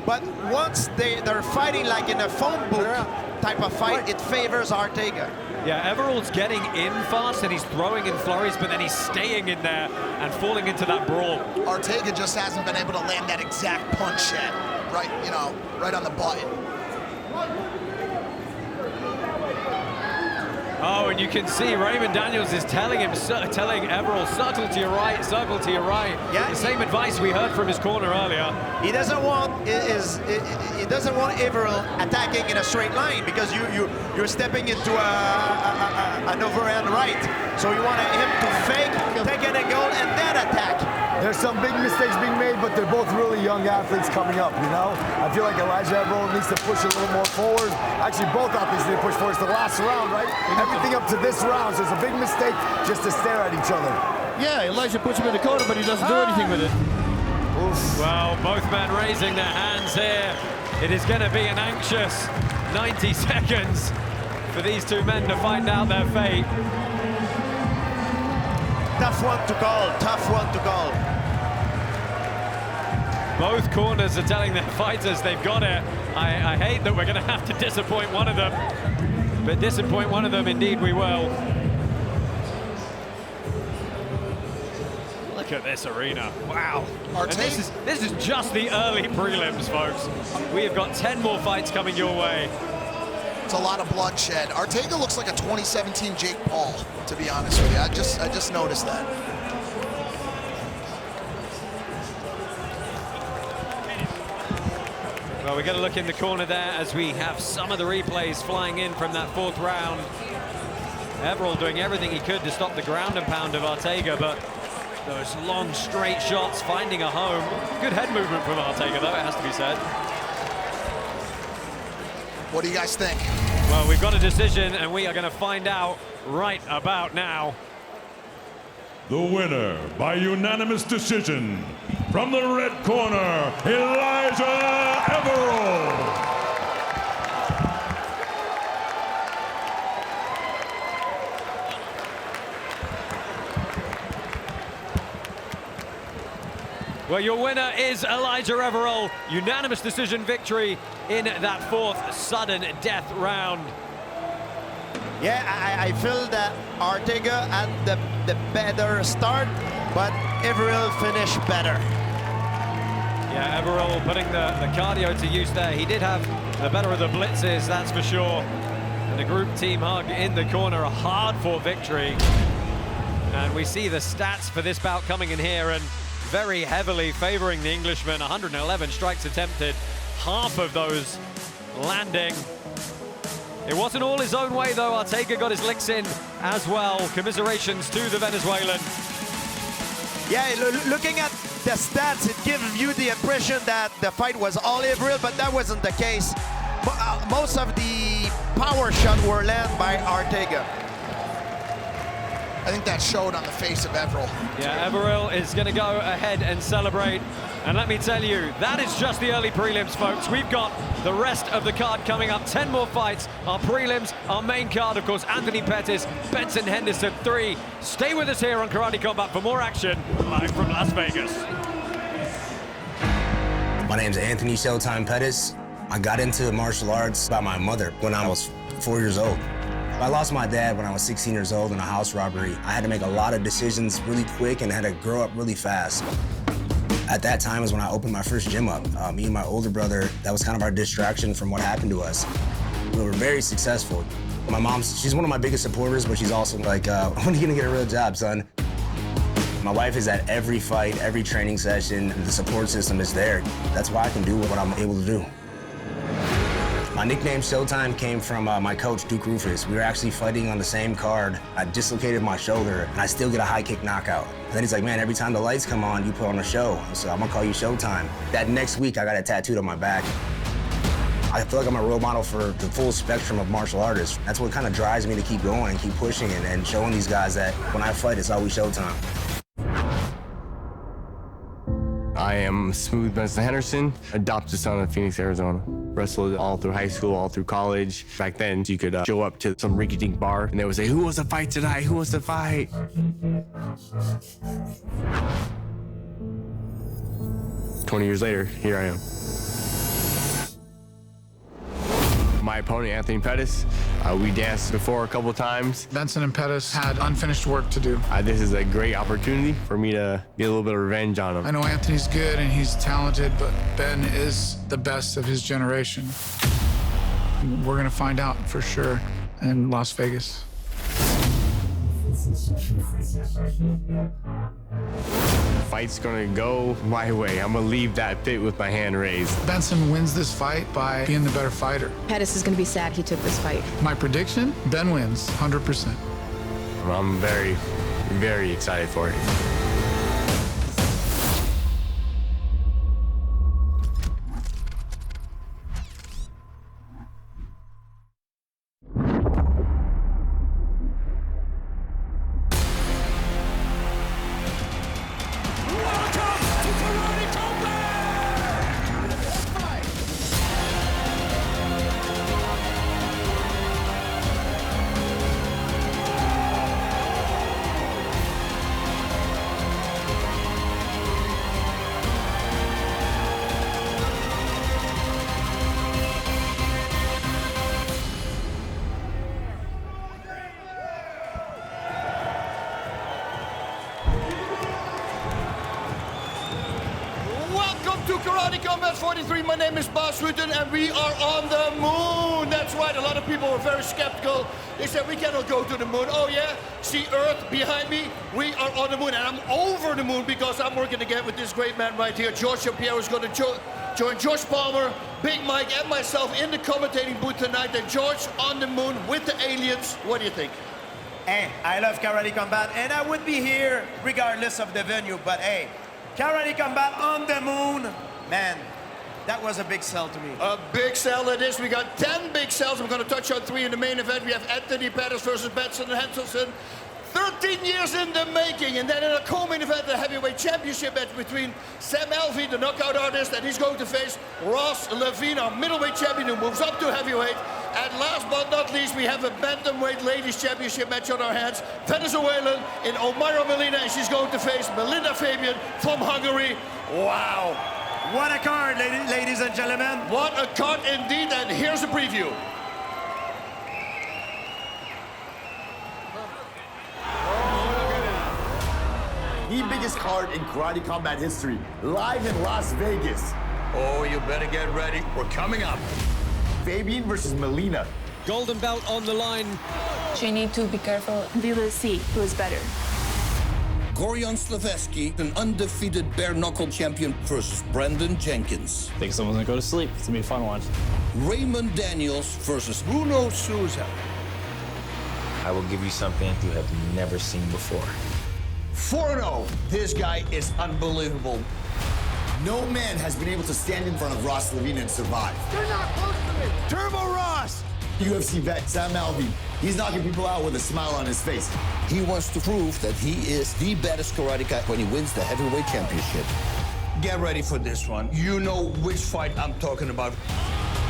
But once they're fighting like in a phone book type of fight, it favors Arteaga. Yeah, Everill's getting in fast and he's throwing in flurries, but then he's staying in there and falling into that brawl. Arteaga just hasn't been able to land that exact punch yet. Right, right on the button. Oh, and you can see Raymond Daniels is telling Everill, circle to your right, circle to your right. Yeah, the same advice we heard from his corner earlier. He doesn't want Everill attacking in a straight line because you're stepping into an overhand right. So you want him to fake, take an angle, and then attack. There's some big mistakes being made, but they're both really young athletes coming up, I feel like Elijah Everill needs to push a little more forward. Actually, both athletes need to push forward. It's the last round, right? Everything up to this round, so it's a big mistake just to stare at each other. Yeah, Elijah puts him in the corner, but he doesn't do anything with it. Oof. Well, both men raising their hands here. It is going to be an anxious 90 seconds for these two men to find out their fate. Tough one to call, tough one to call. Both corners are telling their fighters they've got it. I hate that we're going to have to disappoint one of them, but disappoint one of them indeed we will. Look at this arena, wow. And this is just the early prelims, folks. We have got 10 more fights coming your way. It's a lot of bloodshed. Arteaga looks like a 2017 Jake Paul, to be honest with you. I just noticed that. Well, we got to look in the corner there as we have some of the replays flying in from that 4th round. Everill doing everything he could to stop the ground and pound of Arteaga, but those long straight shots finding a home. Good head movement from Arteaga though, it has to be said. What do you guys think? Well, we've got a decision, and we are going to find out right about now. The winner by unanimous decision from the red corner, Elijah Everill. Well, your winner is Elijah Everill. Unanimous decision victory in that fourth sudden death round. Yeah, I feel that Arteaga had the better start, but Everill finished better. Yeah, Everill putting the cardio to use there. He did have the better of the blitzes, that's for sure. And the group team hug in the corner, a hard-fought victory. And we see the stats for this bout coming in here, and very heavily favoring the Englishman. 111 strikes attempted, half of those landing. It wasn't all his own way, though. Arteaga got his licks in as well. Commiserations to the Venezuelan. Yeah, looking at the stats, it gives you the impression that the fight was all Everill, but that wasn't the case. Most of the power shots were landed by Arteaga. I think that showed on the face of Everill. Yeah, Everill is going to go ahead and celebrate. And let me tell you, that is just the early prelims, folks. We've got the rest of the card coming up. 10 more fights, our prelims, our main card, of course, Anthony Pettis, Benson Henderson 3. Stay with us here on Karate Combat for more action live from Las Vegas. My name's Anthony Showtime Pettis. I got into martial arts by my mother when I was 4 years old. I lost my dad when I was 16 years old in a house robbery. I had to make a lot of decisions really quick and had to grow up really fast. At that time is when I opened my first gym up. Me and my older brother, that was kind of our distraction from what happened to us. We were very successful. My mom, she's one of my biggest supporters, but she's also like, when are you gonna get a real job, son? My wife is at every fight, every training session. The support system is there. That's why I can do what I'm able to do. My nickname Showtime came from my coach, Duke Rufus. We were actually fighting on the same card. I dislocated my shoulder, and I still get a high kick knockout. And then he's like, man, every time the lights come on, you put on a show. So I'm gonna call you Showtime. That next week, I got it tattooed on my back. I feel like I'm a role model for the full spectrum of martial artists. That's what kind of drives me to keep going and keep pushing and showing these guys that when I fight, it's always Showtime. I am Smooth Benson Henderson, adopted son of Phoenix, Arizona. Wrestled all through high school, all through college. Back then, you could show up to some rinky-dink bar and they would say, who wants to fight tonight? Who wants to fight? 20 years later, here I am. My opponent, Anthony Pettis, we danced before a couple times. Benson and Pettis had unfinished work to do. This is a great opportunity for me to get a little bit of revenge on him. I know Anthony's good and he's talented, but Ben is the best of his generation. We're gonna find out for sure in Las Vegas. Fight's gonna go my way. I'm gonna leave that pit with my hand raised. Benson wins this fight by being the better fighter. Pettis is gonna be sad he took this fight. My prediction, Ben wins, 100%. I'm very, very excited for it. Karate Combat 43, my name is Bas Rutten and we are on the moon. That's right, a lot of people were very skeptical. They said we cannot go to the moon. Oh yeah, see Earth behind me? We are on the moon and I'm over the moon because I'm working again with this great man right here. George Pierre is going to join Josh Palmer, Big Mike and myself in the commentating booth tonight. And George on the moon with the aliens. What do you think? Hey, I love Karate Combat and I would be here regardless of the venue, but hey, Karate Combat on the moon, man, That was a big sell to me. A big sell it is. We got 10 big sells. We're going to touch on 3 in the main event. We have Anthony Pettis versus Benson Henderson. 13 years in the making, and then in a co-main event, the heavyweight championship match between Sam Alvey, the knockout artist, and he's going to face Ross Levine, our middleweight champion who moves up to heavyweight. And last but not least, we have a bantamweight ladies championship match on our hands. Venezuelan in Omaira Molina, and she's going to face Melinda Fabian from Hungary. Wow. What a card, ladies and gentlemen. What a card indeed, and here's a preview. The biggest card in karate combat history, live in Las Vegas. Oh, you better get ready. We're coming up. Fabian versus Molina. Golden belt on the line. So you need to be careful. We will see who is better. Gorjan Slaveski, an undefeated bare knuckle champion versus Brandon Jenkins. I think someone's gonna go to sleep. It's gonna be a fun one. Raymond Daniels versus Bruno Souza. I will give you something you have never seen before. 4-0. This guy is unbelievable. No man has been able to stand in front of Ross Levine and survive. You're not close to me. Turbo Ross. UFC vet Sam Alvey. He's knocking people out with a smile on his face. He wants to prove that he is the baddest karate guy when he wins the heavyweight championship. Get ready for this one. You know which fight I'm talking about.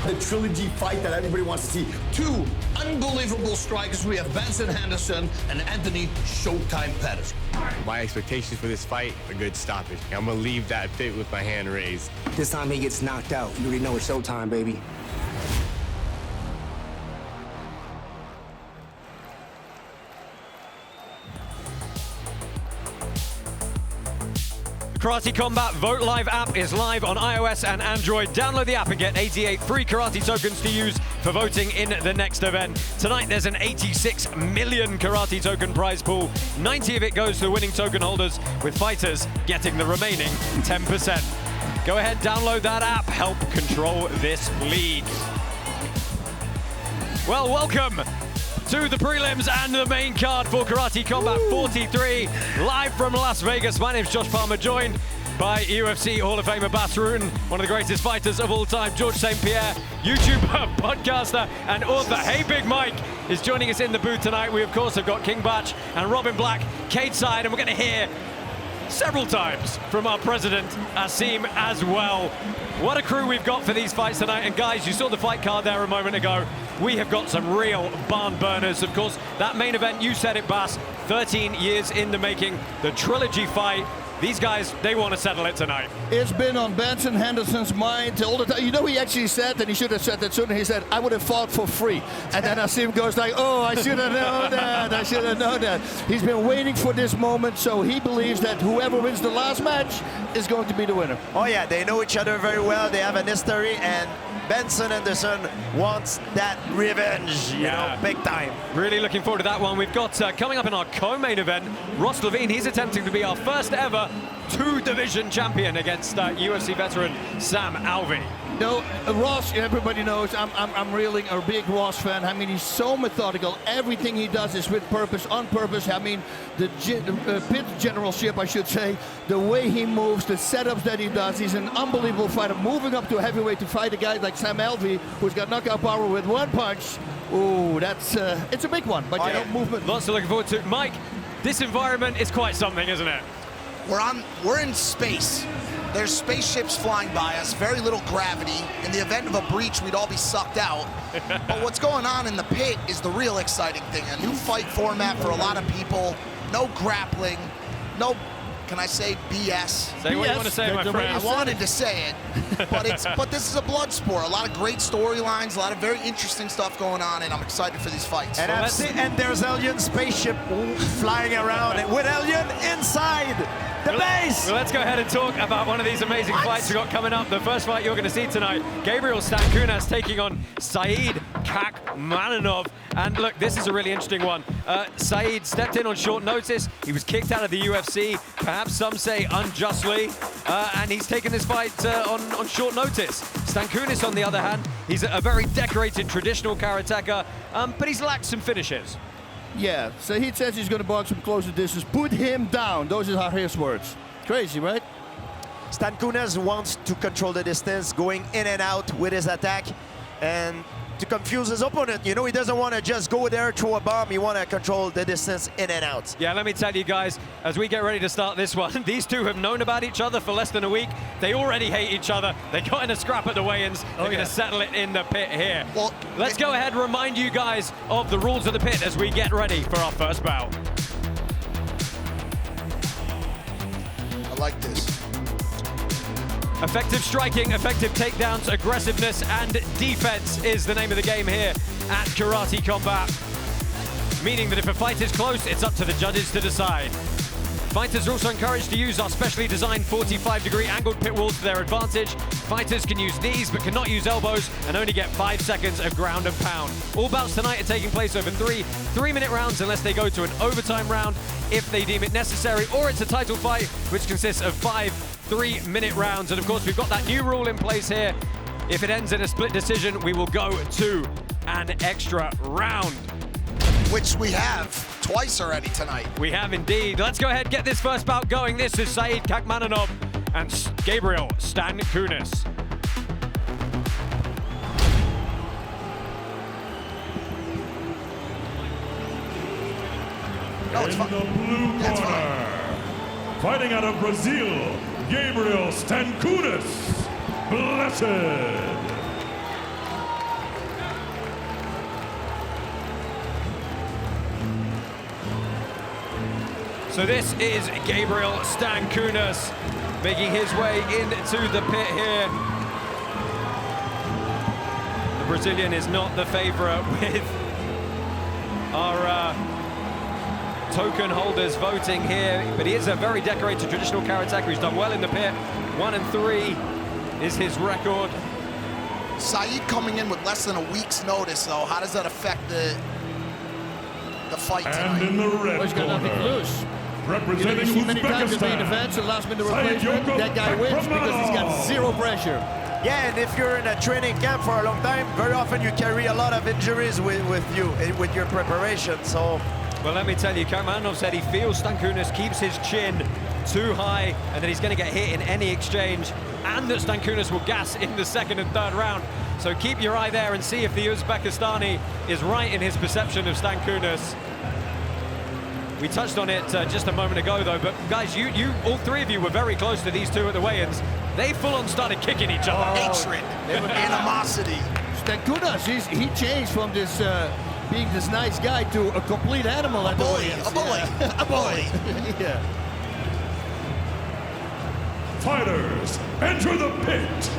The trilogy fight that everybody wants to see. 2 unbelievable strikers. We have Benson Henderson and Anthony Showtime Pettis. My expectations for this fight, a good stoppage. I'm gonna leave that pit with my hand raised. This time he gets knocked out. You already know it's showtime, baby. Karate Combat Vote Live app is live on iOS and Android. Download the app and get 88 free karate tokens to use for voting in the next event. Tonight there's an 86 million karate token prize pool. 90 of it goes to the winning token holders, with fighters getting the remaining 10%. Go ahead, download that app, help control this league. Well, welcome to the prelims and the main card for Karate Combat 43, live from Las Vegas. My name's Josh Palmer, joined by UFC Hall of Famer Bas Rutten, one of the greatest fighters of all time, George St. Pierre, YouTuber, podcaster, and author. Hey, Big Mike is joining us in the booth tonight. We, of course, have got King Batch and Robin Black, cage side, and we're going to hear several times from our president, Asim, as well. What a crew we've got for these fights tonight. And guys, you saw the fight card there a moment ago. We have got some real barn burners. Of course, that main event, you said it, Bas, 13 years in the making, the trilogy fight. These guys, they want to settle it tonight. It's been on Benson Henderson's mind all the time. You know, he actually said, and he should have said that sooner, he said, I would have fought for free. And then Asim goes like, oh, I should have known that, I should have known that. He's been waiting for this moment, so he believes that whoever wins the last match is going to be the winner. Oh yeah, they know each other very well. They have an history, and Benson Henderson wants that revenge, you know, big time. Really looking forward to that one. We've got coming up in our co-main event, Ross Levine. He's attempting to be our first ever 2-division champion against UFC veteran Sam Alvey. No, Ross, everybody knows I'm really a big Ross fan. I mean, he's so methodical. Everything he does is with purpose, on purpose. I mean, the pit generalship, I should say, the way he moves, the setups that he does. He's an unbelievable fighter. Moving up to heavyweight to fight a guy like Sam Alvey, who's got knockout power with one punch. Ooh, that's it's a big one. But you know, movement. Lots to look forward to. Mike, this environment is quite something, isn't it? We're in space. There's spaceships flying by us, very little gravity. In the event of a breach, we'd all be sucked out. But what's going on in the pit is the real exciting thing. A new fight format for a lot of people. No grappling, no, can I say BS? Say what you want to say, my friend. I wanted to say it, but this is a blood sport. A lot of great storylines, a lot of very interesting stuff going on, and I'm excited for these fights. And there's Alien spaceship flying around with Alien inside the base. Well, let's go ahead and talk about one of these amazing fights we've got coming up. The first fight you're going to see tonight, Gabriel Stankunas taking on Said Kamanov. And look, this is a really interesting one. Said stepped in on short notice. He was kicked out of the UFC, perhaps some say unjustly, and he's taken this fight on short notice. Stankunas, on the other hand, he's a very decorated traditional karateka, but he's lacked some finishes. Yeah, so he says he's going to box from closer distance. Put him down. Those are his words. Crazy, right? Stankunas wants to control the distance, going in and out with his attack, and to confuse his opponent. You know, he doesn't want to just go there, throw a bomb. He want to control the distance in and out. Yeah, let me tell you guys, as we get ready to start this one, these two have known about each other for less than a week. They already hate each other. They got in a scrap at the weigh-ins. They're going to settle it in the pit here. Well, let's go ahead and remind you guys of the rules of the pit as we get ready for our first bout. I like this. Effective striking, effective takedowns, aggressiveness, and defense is the name of the game here at Karate Combat. Meaning that if a fight is close, it's up to the judges to decide. Fighters are also encouraged to use our specially designed 45-degree angled pit walls to their advantage. Fighters can use knees but cannot use elbows and only get 5 seconds of ground and pound. All bouts tonight are taking place over three-minute rounds unless they go to an overtime round if they deem it necessary, or it's a title fight which consists of 5 3-minute rounds. And of course, we've got that new rule in place here. If it ends in a split decision, we will go to an extra round. Which we have twice already tonight. We have indeed. Let's go ahead and get this first bout going. This is Said Kamanov and Gabriel Stankunas. In the blue corner, fighting out of Brazil, Gabriel Stankunas, Blessed. So this is Gabriel Stankunas making his way into the pit here. The Brazilian is not the favorite with our token holders voting here, but he is a very decorated traditional karateka. He's done well in the pit. 1-3 is his record. Said coming in with less than a week's notice, though. How does that affect the fight tonight? And in the red he's got nothing to lose. Representing you know, many times in main Uzbekistan, events and last-minute replacement, that guy wins because he's got zero pressure. Yeah, and if you're in a training camp for a long time, very often you carry a lot of injuries with your preparation. So. Well, let me tell you, Kamanov said he feels Stankunas keeps his chin too high and that he's going to get hit in any exchange, and that Stankunas will gas in the second and third round. So keep your eye there and see if the Uzbekistani is right in his perception of Stankunas. We touched on it just a moment ago, though, but guys, you all three of you were very close to these two at the weigh-ins. They full-on started kicking each other. Hatred, animosity. Stankunas, he changed from this being this nice guy to a complete animal at the weigh-ins. A bully, a bully. Yeah. Fighters, enter the pit.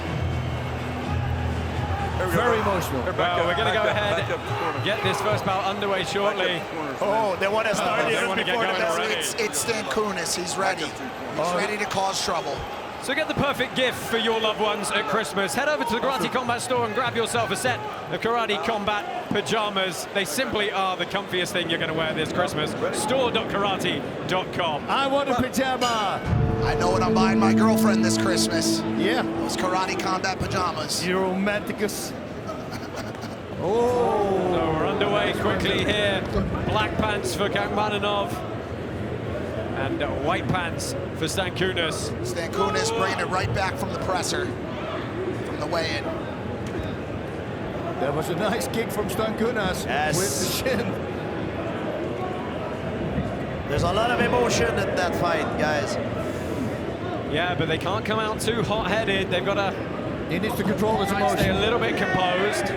Very emotional. Well, we're going to go ahead and get this first bout underway shortly. Oh, they want to start they want to get going already. It's Stankunas. He's ready. He's ready to cause trouble. So get the perfect gift for your loved ones at Christmas. Head over to the Karate Combat store and grab yourself a set of Karate Combat pajamas. They simply are the comfiest thing you're going to wear this Christmas. Store.karate.com. I want a pajama. I know what I'm buying my girlfriend this Christmas. Yeah. Those Karate Combat pajamas. You romanticus. Oh. So we're underway quickly here. Black pants for Kamanov. And white pants for Stankunas. Stankunas bringing it right back from the presser, from the weigh-in. That was a nice kick from Stankunas with the shin. There's a lot of emotion in that fight, guys. Yeah, but they can't come out too hot-headed. They've got to... He needs to control his emotion. Stay a little bit composed.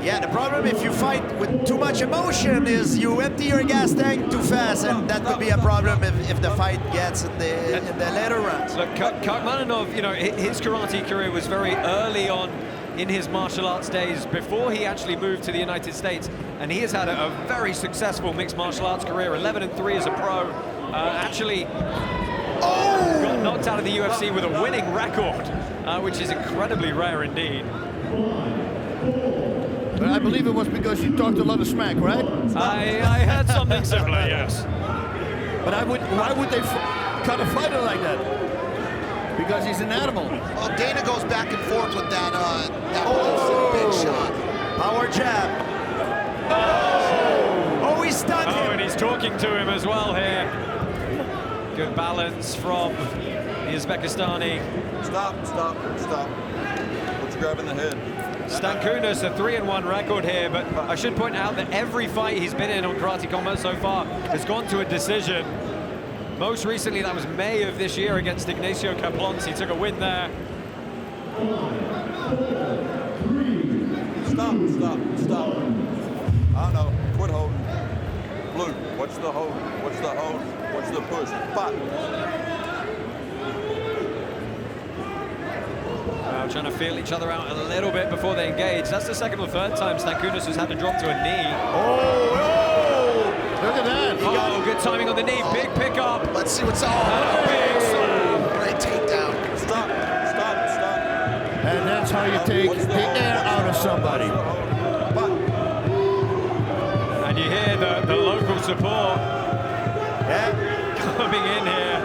Yeah, the problem if you fight with too much emotion is you empty your gas tank too fast, and that could be a problem if the fight gets in the later rounds. Look, Kamanov, you know, his karate career was very early on in his martial arts days before he actually moved to the United States, and he has had a very successful mixed martial arts career, 11-3 as a pro. Actually got knocked out of the UFC with a winning record, which is incredibly rare indeed. But I believe it was because you talked a lot of smack, right? I heard something similar, yes. But why would they cut a fighter like that? Because he's an animal. Well, Dana goes back and forth with that big shot. Power jab. Oh, he stunned him. And he's talking to him as well here. Good balance from Uzbekistani. Stop. Put your grab in the head. Stankunas, a 3-1 record here, but I should point out that every fight he's been in on Karate Combat so far has gone to a decision. Most recently, that was May of this year against Ignacio Caplons. He took a win there. Stop. I know. Quit holding. Blue, what's the hold? What's the hold? What's the push? Fight. Trying to feel each other out a little bit before they engage. That's the second or third time Stankunas has had to drop to a knee. Oh! Look at that. Oh, good timing on the knee. Big pickup. Let's see what's on. Great takedown. Stop. And that's how you take the air out of somebody. And you hear the local support coming in here.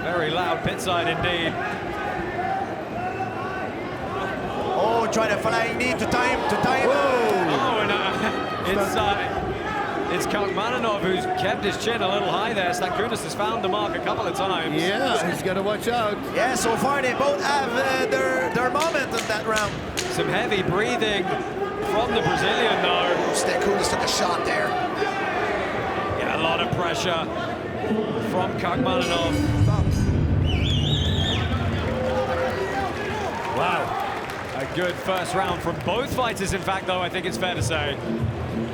Very loud pit side indeed. Oh, try the flying knee to time. Oh, and it's Kamanov who's kept his chin a little high there. Stankunas has found the mark a couple of times. Yeah, he's got to watch out. Yeah, so far they both have their moment in that round. Some heavy breathing from the Brazilian though. Stankunas took a shot there. Yeah, a lot of pressure from Kamanov. Wow. A good first round from both fighters, in fact, though, I think it's fair to say.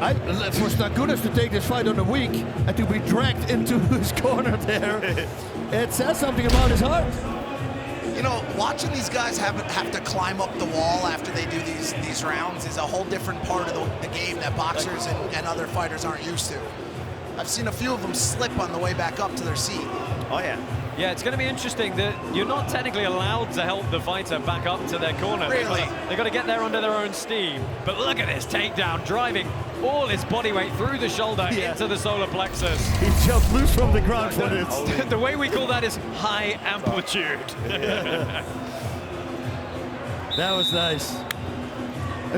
For Stankunas to take this fight on the week and to be dragged into his corner there, it says something about his heart. You know, watching these guys have to climb up the wall after they do these rounds is a whole different part of the game that boxers and other fighters aren't used to. I've seen a few of them slip on the way back up to their seat. Oh, yeah. Yeah, it's going to be interesting that you're not technically allowed to help the fighter back up to their corner. Really? They've got to get there under their own steam. But look at this takedown, driving all his body weight through the shoulder into the solar plexus. He jumped loose from the ground for this. The way we call that is high amplitude. That was nice.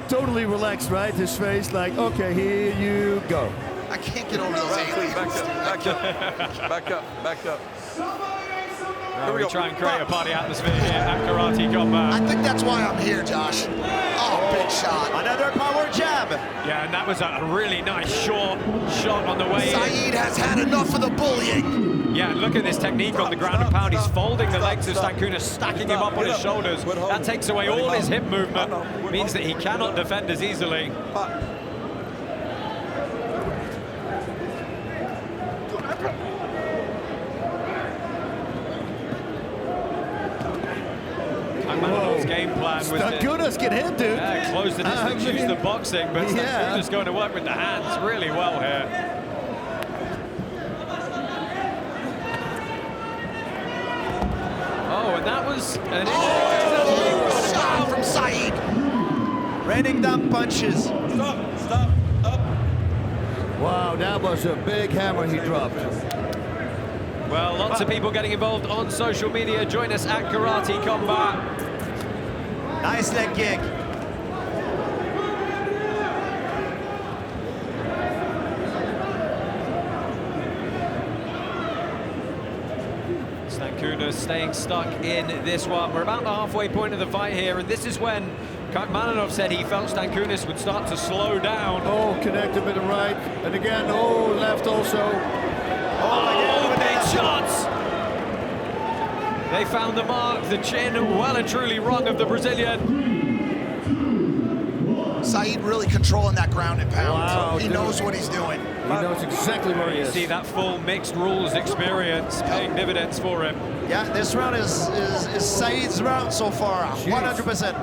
Totally relaxed, right? His face like, okay, here you go. I can't get over those aliens. Back up. We try and create a party atmosphere here at Karate Combat. I think that's why I'm here, Josh. Oh, big shot. Another power jab. Yeah, and that was a really nice short shot on the way Saeed has had enough of the bullying. Yeah, look at this technique on the ground and pound. He's folding the legs of Stankunas, stacking him up on his shoulders. That takes away all his hip movement, means that he cannot defend as easily. Kamanov's game plan was Stankunas get hit, dude. Yeah, close the distance, use the boxing, but Stankunas going to work with the hands really well here. Oh, and that was an shot from Saeed. Raining down punches. Stop, up. Wow, that was a big hammer he dropped. Well, lots of people getting involved on social media. Join us at Karate Combat. Nice leg kick. Stankunas staying stuck in this one. We're about the halfway point of the fight here, and this is when Kamanov said he felt Stankunas would start to slow down. Oh, connected with the right, and again, oh, left also. Oh, big shots! They found the mark, the chin well and truly wrong of the Brazilian. Saeed really controlling that ground and pound. Wow, he knows what he's doing. He knows exactly where he is. You see that full mixed rules experience paying dividends for him. Yeah, this round is Saeed's round so far, 100%.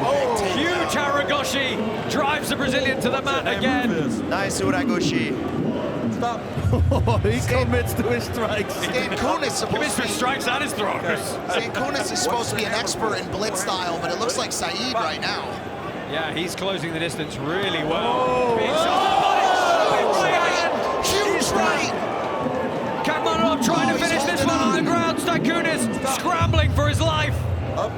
Oh, huge Haragoshi drives the Brazilian to the mat again. Nice Uragoshi. Stop. He commits to his strikes. Stankunas commits to his strikes and his throws. Stankunas is supposed to be an expert in blitz style, but it looks like Saeed right now. Yeah, he's closing the distance really well. Oh, big shot. Huge right. Kamanov trying to finish this one on the ground. Stankunas scrambling for his life. Up.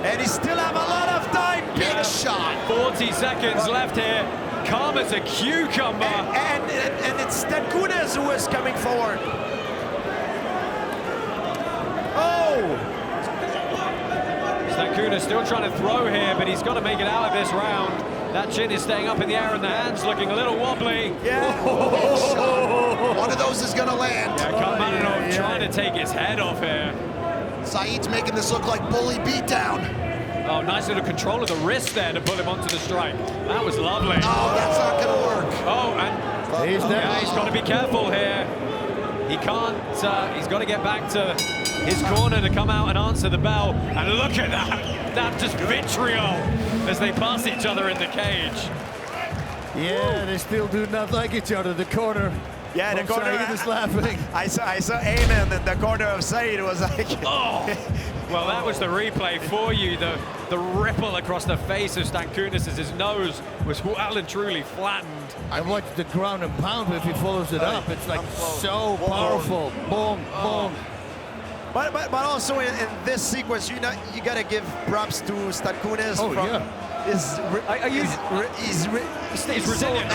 And he still have a lot of time. Big shot. 40 seconds left here. Calm as a cucumber. And it's Stankunas who is coming forward. Stankunas still trying to throw here, but he's got to make it out of this round. That chin is staying up in the air and the hand's looking a little wobbly. Yeah. One of those is going to land. Yeah, Kamanov trying to take his head off here. Saeed's making this look like bully beatdown. Oh, nice little control of the wrist there to pull him onto the strike. That was lovely. Oh, that's not going to work. Oh, and he's got to be careful here. He can't, he's got to get back to his corner to come out and answer the bell. And look at that, that just vitriol as they pass each other in the cage. Yeah, they still do not like each other, the corner. Yeah, the corner is laughing. I saw Amen in the corner of Saeed. It was like... Oh! Well, that was the replay for you. The ripple across the face of Stankunas as his nose was well and truly flattened. I watched the ground and pound if he follows it up. It's like so powerful. Boom, boom. But also in this sequence, you got to give props to Stankunas. Oh, yeah. He's resilient.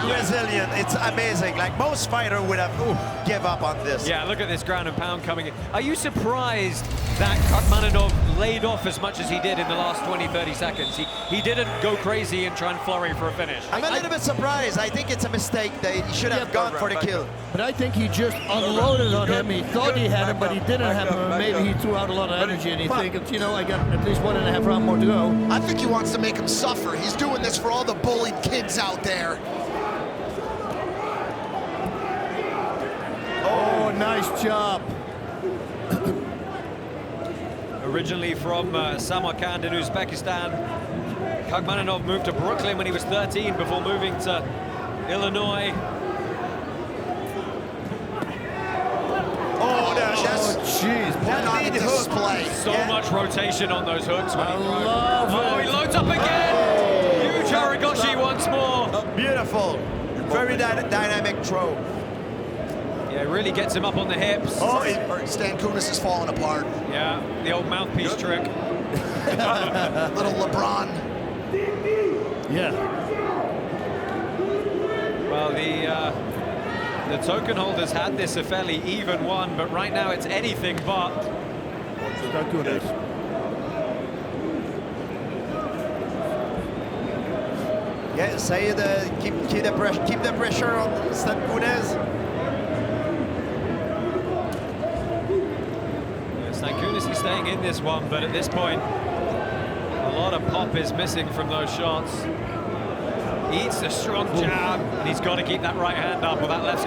Resilient. It's amazing. Like most fighter would have give up on this. Yeah, look at this ground and pound coming in. Are you surprised that Kamanov laid off as much as he did in the last 20-30 seconds? He didn't go crazy and try and flurry for a finish. I'm a little bit surprised. I think it's a mistake. He should have gone for the kill. But I think he just unloaded on him. He thought he had him, but he didn't have him. Maybe he threw out a lot of energy and he thinks, you know, I got at least 1.5 rounds more to go. I think he wants to make him suffer. He's doing this for all the bullied kids out there. Oh, nice job. Originally from Samarkand in Uzbekistan, Kamanov moved to Brooklyn when he was 13 before moving to Illinois. Jeez, what on display. So much rotation on those hooks. I love it. Oh, he loads up again. Huge Haragoshi once more. Beautiful. Very dynamic throw. Yeah, it really gets him up on the hips. Oh, Stankunas is falling apart. Yeah, the old mouthpiece trick. Little LeBron. Yeah. Well, the token holders had this a fairly even one, but right now it's anything but. Stankunas. Yeah, Saeed, keep the pressure on Stankunas. Stankunas is staying in this one, but at this point, a lot of pop is missing from those shots. Eats a strong jab, and he's got to keep that right hand up, or that left.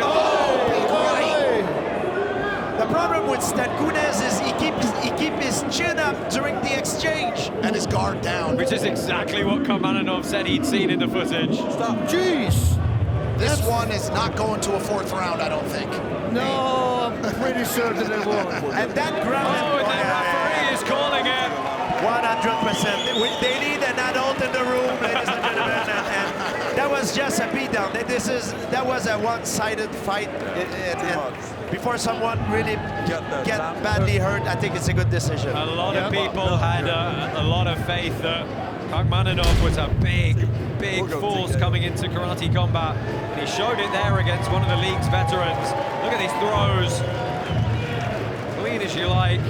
The problem with Stankunas is he keeps his chin up during the exchange. And his guard down. Which is exactly what Kamanov said he'd seen in the footage. Stop. Jeez. This one is not going to a 4th round, I don't think. No, I'm pretty certain it won't. And that ground... Oh, and the referee is calling it. 100%. They need an adult in the room, ladies and gentlemen, and that was just a beatdown. That was a one-sided fight. And before someone really get badly hurt, I think it's a good decision. A lot of people had a lot of faith that Kamanov was a big force coming into karate combat. And he showed it there against one of the league's veterans. Look at these throws. Clean as you like.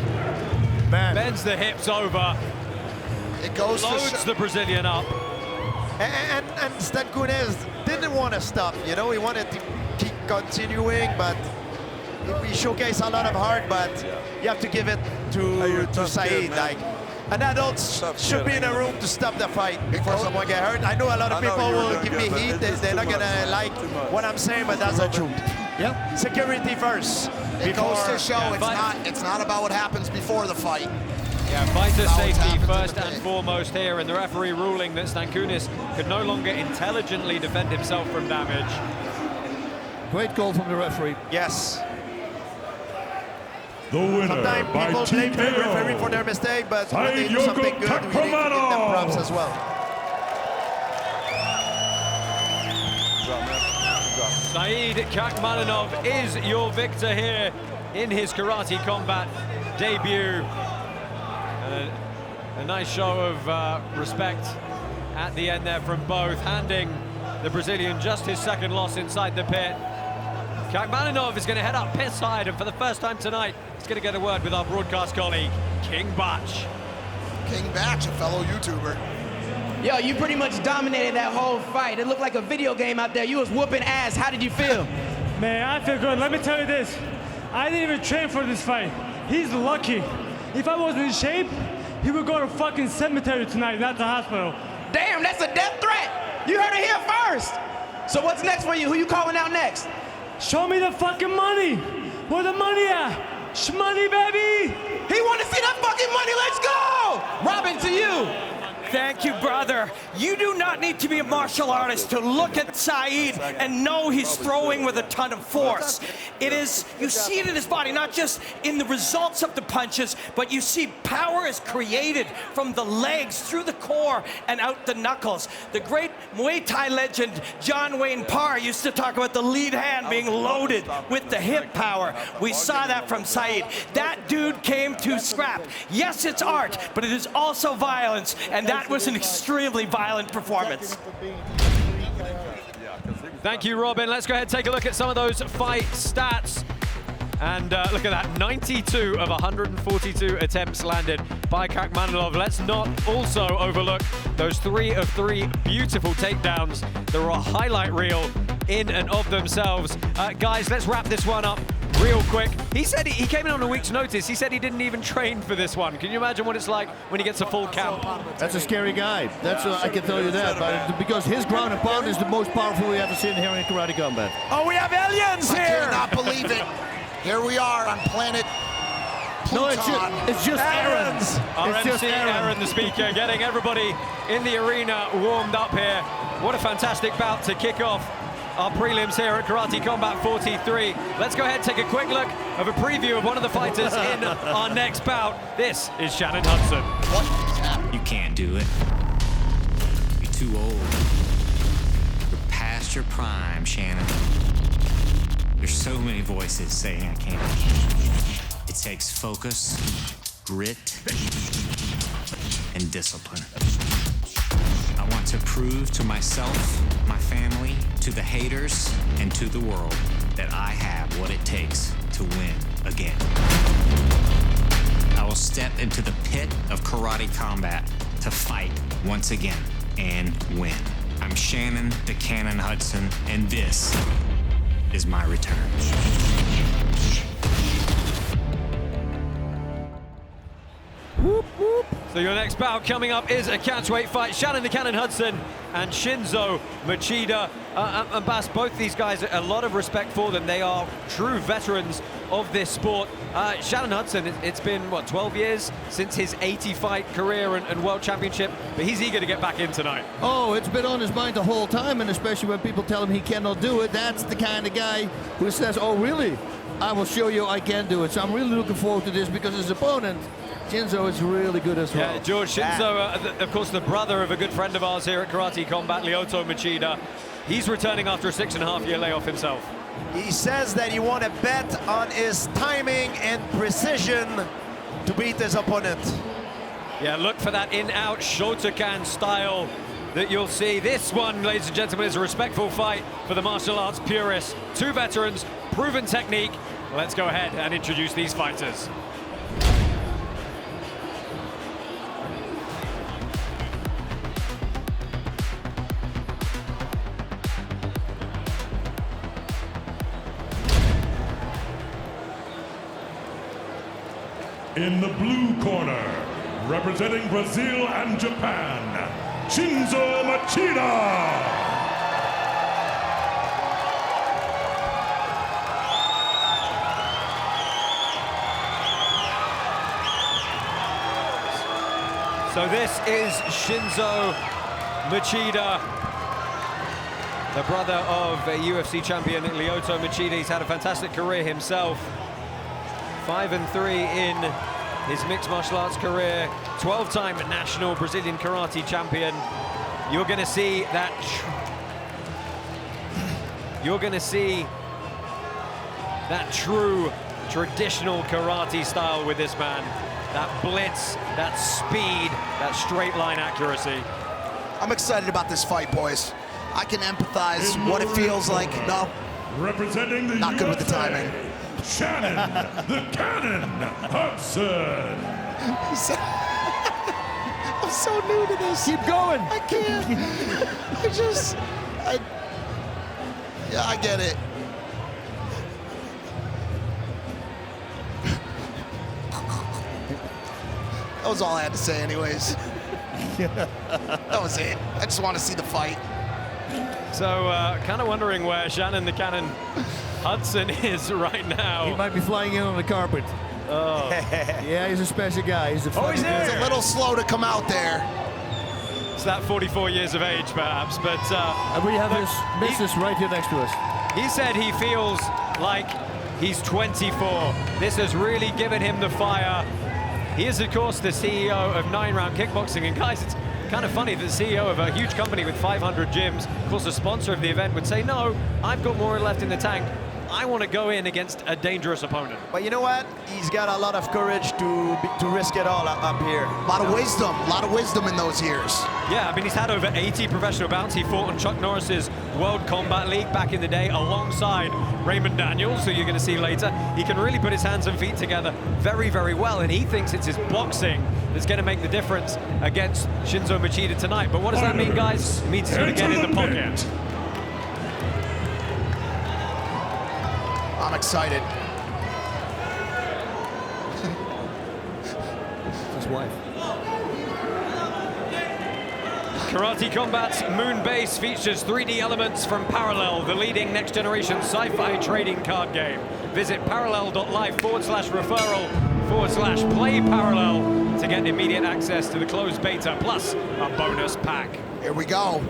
Man. Bends the hips over. It goes loads the Brazilian up. And Stankunas didn't want to stop, you know, he wanted to keep continuing, but he showcased a lot of heart, but you have to give it to Saeed. Like, an adult should be in a room to stop the fight before someone get hurt. I know a lot of people will give me heat, they're not gonna like what I'm saying, but that's the truth. Yep. Security first. It goes to show it's not about what happens before the fight. Yeah, fighter safety first and foremost here, and the referee ruling that Stankunas could no longer intelligently defend himself from damage. Great call from the referee. Yes. The winner Sometimes by people blame the referee for their mistake, but when they do something good, we need to give them props as well. Saeed Kamanov is your victor here in his karate combat debut. A nice show of respect at the end there from both, handing the Brazilian just his 2nd loss inside the pit. Kamanov is going to head up piss side, and for the first time tonight, he's going to get a word with our broadcast colleague, King Batch. King Batch, a fellow YouTuber. Yo, you pretty much dominated that whole fight. It looked like a video game out there. You was whooping ass. How did you feel? Man, I feel good. Let me tell you this. I didn't even train for this fight. He's lucky. If I was in shape, he would go to fucking cemetery tonight, not the hospital. Damn, that's a death threat. You heard it here first. So what's next for you? Who you calling out next? Show me the fucking money. Where the money at? Shmoney, baby. He want to see that fucking money. Let's go. Robin, to you. Thank you, brother. You do not need to be a martial artist to look at Saeed and know he's throwing with a ton of force. It is, you see it in his body, not just in the results of the punches, but you see power is created from the legs, through the core, and out the knuckles. The great Muay Thai legend, John Wayne Parr, used to talk about the lead hand being loaded with the hip power. We saw that from Saeed. That dude came to scrap. Yes, it's art, but it is also violence, and that was an extremely violent performance. Thank you, Robin. Let's go ahead and take a look at some of those fight stats. And look at that, 92 of 142 attempts landed by Kamanov. Let's not also overlook those 3 of 3 beautiful takedowns that were a highlight reel in and of themselves. Guys, let's wrap this one up real quick. He said he came in on a week's notice. He said he didn't even train for this one. Can you imagine what it's like when he gets a full camp? That's a scary guy. That's I can tell you that. But because his ground and pound is the most powerful we ever seen here in karate combat. Oh, we have aliens here! I cannot believe it. Here we are on planet Pluton. No, it's just Aaron. Our MC Aaron, the speaker, getting everybody in the arena warmed up here. What a fantastic bout to kick off our prelims here at Karate Combat 43. Let's go ahead and take a quick look of a preview of one of the fighters in our next bout. This is Shannon Hudson. What is happening? You can't do it. You're too old. You're past your prime, Shannon. There's so many voices saying I can't. It takes focus, grit, and discipline. I want to prove to myself, my family, to the haters, and to the world that I have what it takes to win again. I will step into the pit of karate combat to fight once again and win. I'm Shannon the Cannon Hudson, and this is my return. Whoop, whoop. So your next bout coming up is a catchweight fight. Shannon the Cannon Hudson and Shinzo Machida. And Bas, both these guys, a lot of respect for them. They are true veterans of this sport. Shannon Hudson, it's been, what, 12 years since his 80-fight career and world championship, but he's eager to get back in tonight. Oh, it's been on his mind the whole time, and especially when people tell him he cannot do it. That's the kind of guy who says, oh, really? I will show you I can do it. So I'm really looking forward to this because his opponent, Shinzo, is really good as well. Yeah, George Shinzo, of course, the brother of a good friend of ours here at Karate Combat, Lyoto Machida. He's returning after a 6.5-year layoff himself. He says that he want to bet on his timing and precision to beat his opponent. Yeah, look for that in-out Shotokan style that you'll see. This one, ladies and gentlemen, is a respectful fight for the martial arts purists. Two veterans, proven technique. Let's go ahead and introduce these fighters. In the blue corner, representing Brazil and Japan, Shinzo Machida. So this is Shinzo Machida, the brother of UFC champion Lyoto Machida. He's had a fantastic career himself. 5-3 in his mixed martial arts career, 12-time national Brazilian karate champion. You're going to see that. You're going to see that true traditional karate style with this man. That blitz, that speed, that straight line accuracy. I'm excited about this fight, boys. I can empathize what it feels like. No, Representing the Not USA, good with the timing. Shannon, the Cannon Hudson. I'm so new to this. Keep going. I can't. Yeah, I get it. That was all I had to say anyways. That was it. I just want to see the fight. So, kind of wondering where Shannon the Cannon Hudson is right now. He might be flying in on the carpet. Oh. Yeah, he's a special guy. He's a He's a little slow to come out there. It's that 44 years of age, perhaps, but... and we have his missus right here next to us. He said he feels like he's 24. This has really given him the fire. He is, of course, the CEO of 9 Round Kickboxing. And guys, it's kind of funny that the CEO of a huge company with 500 gyms, of course, the sponsor of the event, would say, no, I've got more left in the tank. I want to go in against a dangerous opponent. But you know what? He's got a lot of courage to risk it all up here. A lot of wisdom in those years. Yeah, I mean, he's had over 80 professional bouts. He fought on Chuck Norris's World Combat League back in the day alongside Raymond Daniels, who you're going to see later. He can really put his hands and feet together very, very well, and he thinks it's his boxing that's going to make the difference against Shinzo Machida tonight. But what does that mean, guys? It means he's going to get in the pocket. I'm excited. His wife. Karate Combat's Moon Base features 3D elements from Parallel, the leading next-generation sci-fi trading card game. Visit parallel.life/referral/play Parallel to get immediate access to the closed beta, plus a bonus pack. Here we go.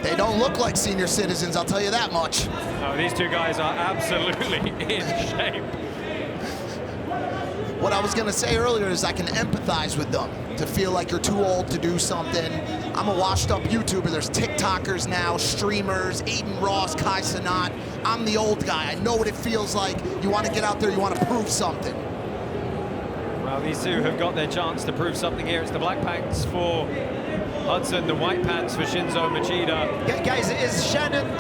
They don't look like senior citizens, I'll tell you that much. No, these two guys are absolutely in shape. What I was gonna say earlier is I can empathize with them, to feel like you're too old to do something. I'm a washed up YouTuber. There's TikTokers now, streamers, Aiden Ross, Kai Cenat. I'm the old guy. I know what it feels like. You want to get out there, you want to prove something. Well, these two have got their chance to prove something here. It's the black pants for Hudson, the white pants for Shinzo Machida. Guys, is Shannon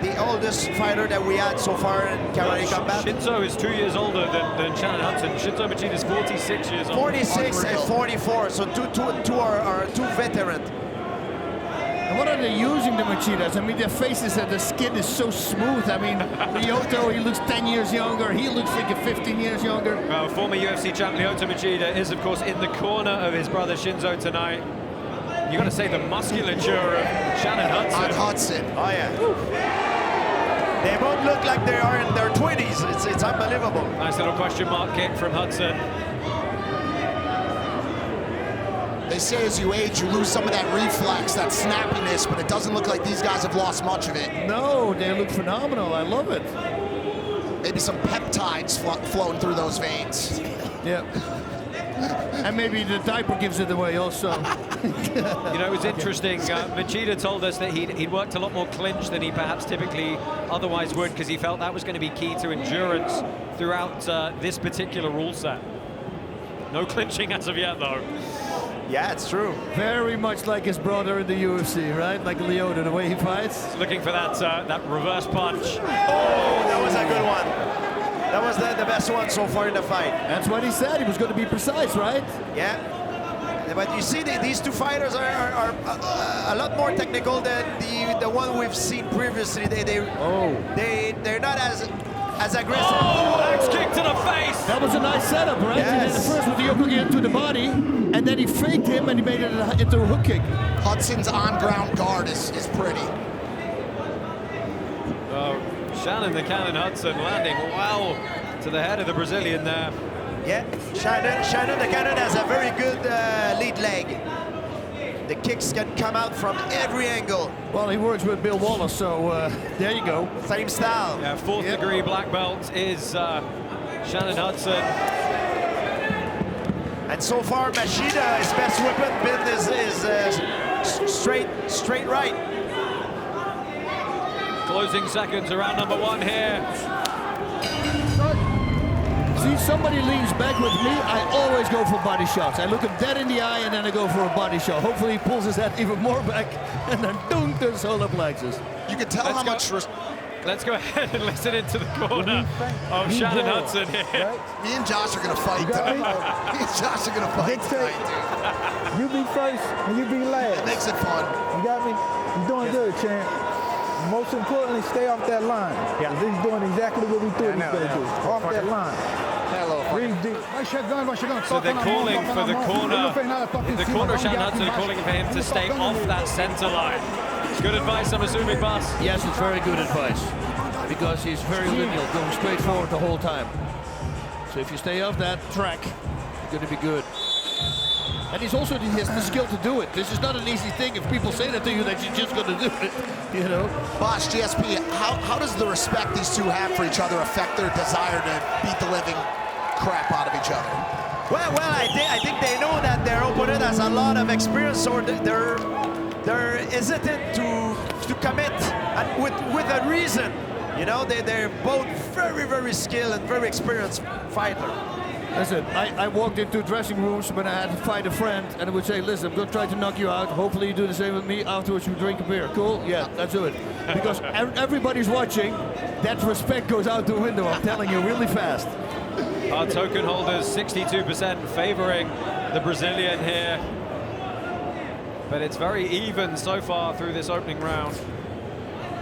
the oldest fighter that we had so far in Karate Combat? Shinzo is 2 years older than Shannon Hudson. Shinzo Machida is 46 years old. 46 and 44, so two are two veterans. And what are they using, the Machidas? I mean, their faces and the skin is so smooth. I mean, Lyoto, he looks 10 years younger. He looks like 15 years younger. Well, former UFC champ Lyoto Machida is, of course, in the corner of his brother Shinzo tonight. You got to say the musculature of Shannon Hudson. Oh, yeah. They both look like they are in their 20s. It's unbelievable. Nice little question mark kick from Hudson. They say as you age, you lose some of that reflex, that snappiness, but it doesn't look like these guys have lost much of it. No, they look phenomenal. I love it. Maybe some peptides flowing through those veins. Yeah. And maybe the diaper gives it away also. You know, it was interesting. Machida told us that he'd worked a lot more clinch than he perhaps typically otherwise would, because he felt that was going to be key to endurance throughout this particular rule set. No clinching as of yet, though. Yeah, it's true. Very much like his brother in the UFC, right? Like Lyoto, the way he fights. Looking for that that reverse punch. Oh, that was a good one. That was the best one so far in the fight. That's what he said. He was going to be precise, right? Yeah. But you see, these two fighters are a lot more technical than the one we've seen previously. They're not as aggressive. Oh, axe kick to the face! That was a nice setup, right? Yes. He did the first with the uppercut to the body, and then he faked him and he made it into a hook kick. Hudson's on-ground guard is pretty. Oh, Shannon the Cannon Hudson landing well to the head of the Brazilian there. Yeah, Shannon the Cannon has a very good lead leg. The kicks can come out from every angle. Well, he works with Bill Wallace, so there you go. Same style. Yeah, fourth degree black belt is Shannon Hudson. And so far, Machida, his best weapon is straight right. Closing seconds around number one here. See, somebody leans back with me, I always go for body shots. I look him dead in the eye and then I go for a body shot. Hopefully he pulls his head even more back and then dunk to the solar plexus. You can tell how much... Let's go ahead and listen into the corner of Shannon Hudson here. Right? Me and Josh are going to fight tonight. Me and Josh are going to fight tonight, dude. You be first and you be last. It makes it fun. You got me? You're doing good, champ. Most importantly, stay off that line. Yeah. He's doing exactly what we thought he was going to do. Off that line. Breathe deep. So they're calling for the corner. The corner of Shannon Hudson calling for him to stay off that center line. Good advice, I'm assuming, boss. Yes, it's very good advice. Because he's very lineal, going straight forward the whole time. So if you stay off that track, you're going to be good. And he has the skill to do it. This is not an easy thing. If people say that to you, that you're just going to do it, you know. Boss, GSP, how does the respect these two have for each other affect their desire to beat the living crap out of each other? Well, I think they know that their opponent has a lot of experience, so they're hesitant to commit with a reason. You know, they're both very, very skilled and very experienced fighters. Listen, I walked into dressing rooms when I had to fight a friend, and I would say, listen, I'm going to try to knock you out. Hopefully you do the same with me. Afterwards, we drink a beer. Cool? Yeah, let's do it. Because everybody's watching. That respect goes out the window, I'm telling you, really fast. Our token holders, 62% favoring the Brazilian here. But it's very even so far through this opening round.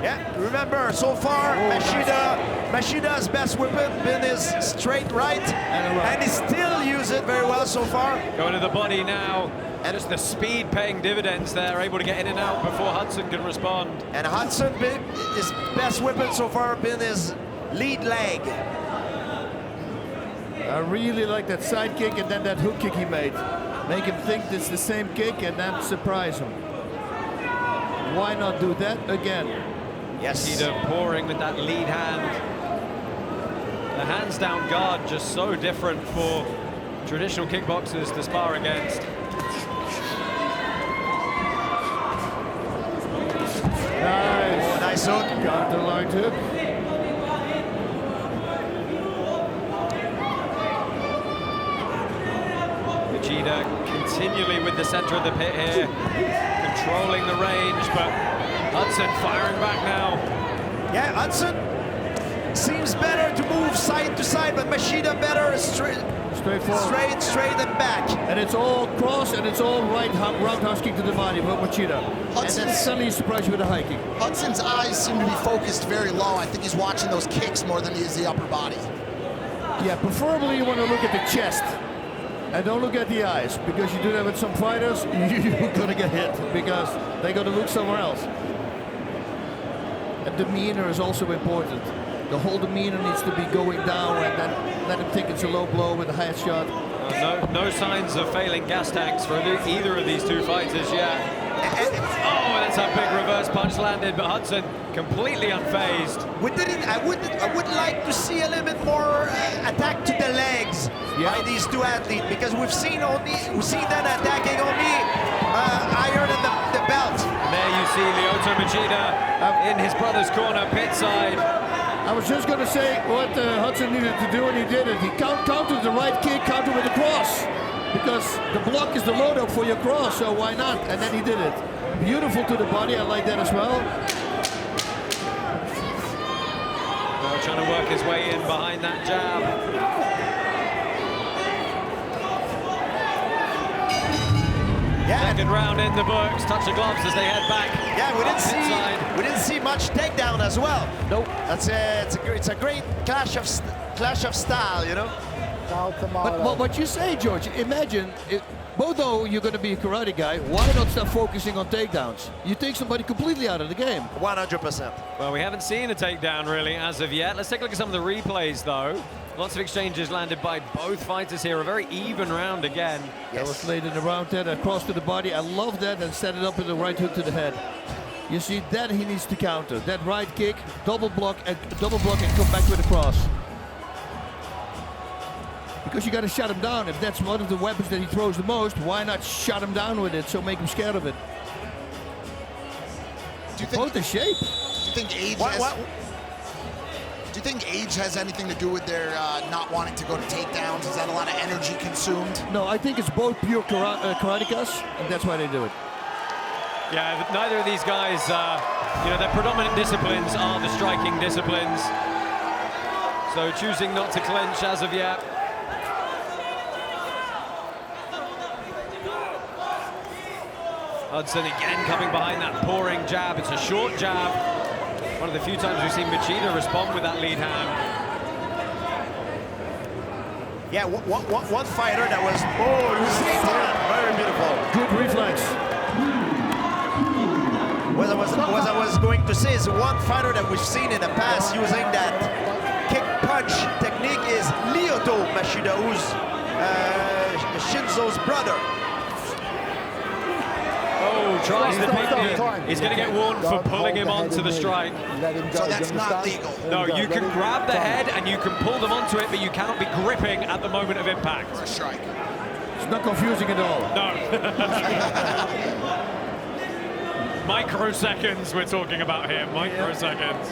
Yeah, remember, so far, Machida's best weapon been his straight right, and he still uses it very well so far. Going to the body now, and just the speed paying dividends there, able to get in and out before Hudson can respond. And Hudson, his best weapon so far been his lead leg. I really like that side kick and then that hook kick he made. Make him think it's the same kick and then surprise him. Why not do that again? Yes. Machida pouring with that lead hand. The hands down guard just so different for traditional kickboxers to spar against. Nice. Oh, nice hook. Got the line hook. Machida continually with the center of the pit here, controlling the range, but Hudson firing back now. Yeah, Hudson seems better to move side to side, but Machida better straight and back. And it's all cross and it's all roundhouse kick to the body with Machida. And then suddenly he's surprised with a high kick. Hudson's eyes seem to be focused very low. I think he's watching those kicks more than he is the upper body. Yeah, preferably you want to look at the chest. And don't look at the eyes, because you do that with some fighters, you're going to get hit, because they're going to look somewhere else. And demeanor is also important. The whole demeanor needs to be going down, and then let him think it's a low blow with a high shot. No signs of failing gas tanks for either of these two fighters yet. Oh, that's a big reverse punch landed, but Hudson completely unfazed. I would like to see a little bit more attack to the legs by these two athletes, because we've seen them attacking only iron in the belt. And there you see Lyoto Machida in his brother's corner, pit side. I was just going to say what Hudson needed to do, and he did it. He countered the right kick, countered with a cross, because the block is the load-up for your cross, so why not? And then he did it. Beautiful to the body, I like that as well. Trying to work his way in behind that jab. Yeah. Second round in the books. Touch the gloves as they head back. Yeah, we didn't see much takedown as well. Nope. It's a great clash of style, you know. But what you say, George, imagine, although you're going to be a karate guy, why not start focusing on takedowns? You take somebody completely out of the game. 100%. Well, we haven't seen a takedown really as of yet. Let's take a look at some of the replays though. Lots of exchanges landed by both fighters here. A very even round again. That was late in the round there, that cross to the body. I love that, and set it up with the right hook to the head. You see, that he needs to counter. That right kick, double block and come back with a cross. Because you got to shut him down. If that's one of the weapons that he throws the most, why not shut him down with it, so make him scared of it? Do you think both the shape? Do you think age think age has anything to do with their not wanting to go to takedowns? Is that a lot of energy consumed? No, I think it's both pure karatekas, and that's why they do it. Yeah, neither of these guys, you know, their predominant disciplines are the striking disciplines. So choosing not to clinch as of yet. Hudson again coming behind that pouring jab. It's a short jab. One of the few times we've seen Machida respond with that lead hand. Yeah, one fighter that was very beautiful. Good reflex. What I was going to say is one fighter that we've seen in the past using that kick punch technique is Lyoto Machida, who's Shinzo's brother. Oh, tries the pin. He's going to get warned for pulling him onto the strike. So that's not legal. No, you can grab the head and you can pull them onto it, but you cannot be gripping at the moment of impact. For a strike. It's not confusing at all. No. Microseconds we're talking about here. Microseconds.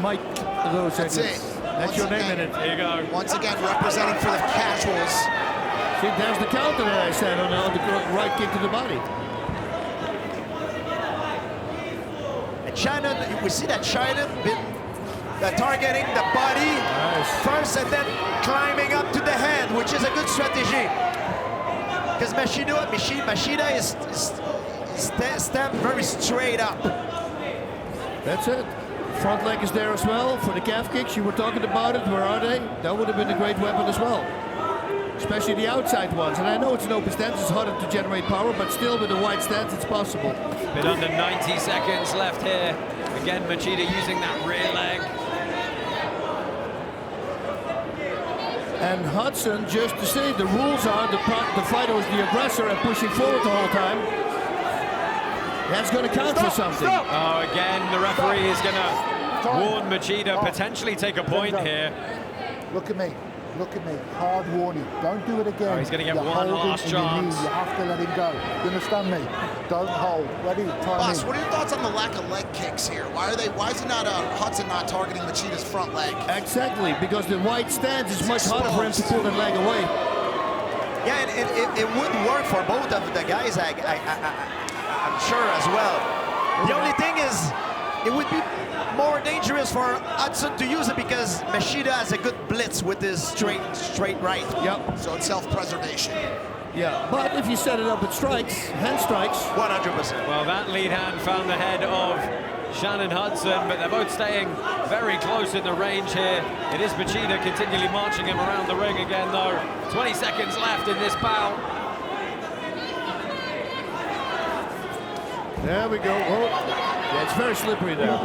Microseconds. That's it. That's your name in it. Here you go. Once again, representing for the casuals. See, there's the counter that I said on the right kick to the body. Shannon, we see that Shannon been targeting the body first and then climbing up to the head, which is a good strategy. Because Machida is stamped very straight up. That's it. Front leg is there as well for the calf kicks. You were talking about it. Where are they? That would have been a great weapon as well. Especially the outside ones. And I know it's an open stance, it's harder to generate power, but still with a wide stance, it's possible. Bit under 90 seconds left here. Again, Machida using that rear leg. And Hudson, just to say, the rules are the fighter is the aggressor and pushing forward the whole time. That's going to count for something. Oh, again, the referee is going to warn Machida, potentially take a point here. Look at me. Look at me. Hard warning. Don't do it again. Oh, he's going to get one last chance. You have to let him go. You understand me? Don't hold. Ready? Time Boss, in. what are your thoughts on the lack of leg kicks here? Why is he not Hudson not targeting Machida's front leg? Exactly, because the wide stance is much harder for him to pull that leg away. Yeah, and it would work for both of the guys, I'm sure as well. The only thing is, it would be more dangerous for Hudson to use it because Machida has a good blitz with his straight right. Yep. So it's self-preservation. Yeah, but if you set it up with strikes, hand strikes. 100%. Well, that lead hand found the head of Shannon Hudson, but they're both staying very close in the range here. It is Machida continually marching him around the ring again, though. 20 seconds left in this bout. There we go. Oh, yeah, it's very slippery there.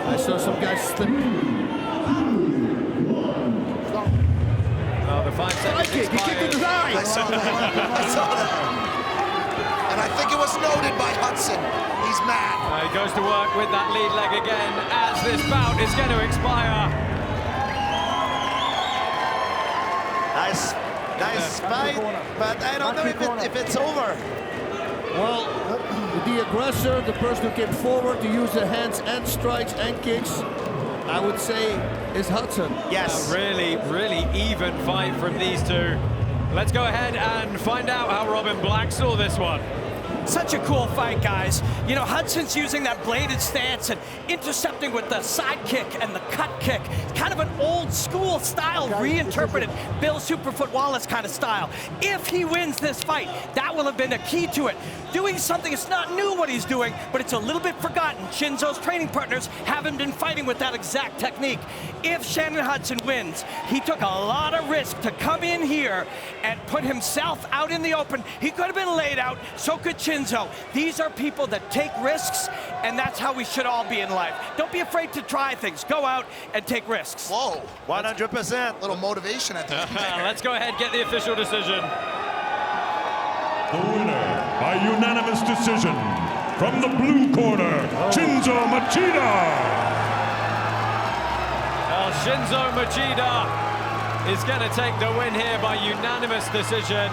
I saw some guys slip. Oh, the 5 seconds He kicked in his eye. I saw that. And I think it was noted by Hudson. He's mad. He goes to work with that lead leg again as this bout is going to expire. Nice fight, but I don't know if it's over. Well, the aggressor, the person who came forward to use the hands and strikes and kicks, I would say, is Hudson. Yes. Really even fight from these two. Let's go ahead and find out how Robin Black saw this one. Such a cool fight, guys. You know, Hudson's using that bladed stance and intercepting with the side kick and the cut kick. Kind of an old school style, reinterpreted Bill Superfoot Wallace kind of style. If he wins this fight, that will have been a key to it. Doing something, it's not new what he's doing, but it's a little bit forgotten. Shinzo's training partners haven't been fighting with that exact technique. If Shannon Hudson wins, he took a lot of risk to come in here and put himself out in the open. He could have been laid out, so could Shinzo. These are people that take risks, and that's how we should all be in life. Don't be afraid to try things. Go out and take risks. Whoa. 100%. Little motivation at the end there. Let's go ahead and get the official decision. The winner by unanimous decision from the blue corner, Shinzo Machida. Well, Shinzo Machida is going to take the win here by unanimous decision.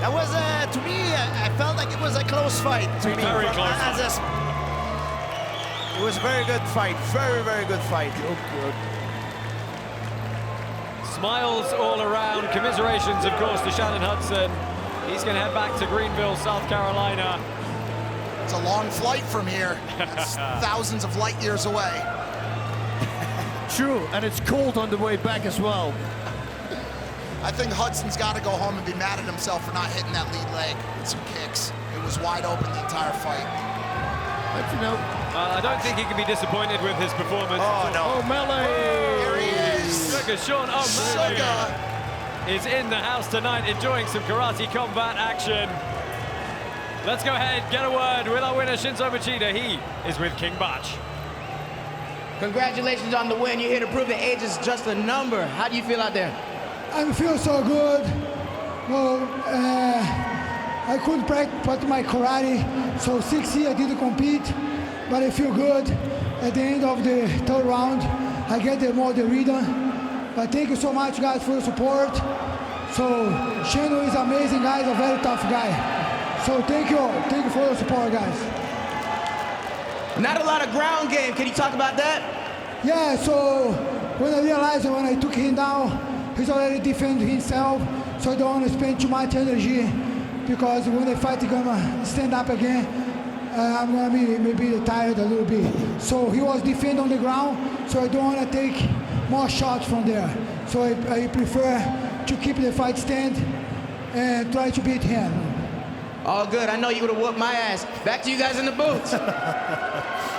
That was, to me, I felt like it was a close fight. To me. Very close. It was a very good fight. Very, very good fight. Oh, good. Smiles all around. Commiserations, of course, to Shannon Hudson. He's going to head back to Greenville, South Carolina. It's a long flight from here. That's thousands of light years away. True, and it's cold on the way back as well. I think Hudson's got to go home and be mad at himself for not hitting that lead leg with some kicks. It was wide open the entire fight. But you know, I don't think he can be disappointed with his performance. Oh, no. oh, Melee! Here he is. Look at Sean O'Malley is in the house tonight, enjoying some karate combat action. Let's go ahead, get a word with our winner, Shinzo Machida. He is with King Bach. Congratulations on the win. You're here to prove that age is just a number. How do you feel out there? I feel so good. No, I couldn't practice my karate, so 6 years I didn't compete, but I feel good. At the end of the third round, I get the rhythm. But thank you so much, guys, for your support. So Shannon is amazing, guys, a very tough guy. So thank you for your support, guys. Not a lot of ground game. Can you talk about that? Yeah, so when I realized when I took him down, he's already defending himself, so I don't want to spend too much energy, because when the fight is gonna stand up again, I'm gonna be maybe tired a little bit. So he was defending on the ground, so I don't want to take more shots from there. So I prefer to keep the fight stand and try to beat him. All good. I know you would have whooped my ass. Back to you guys in the booth.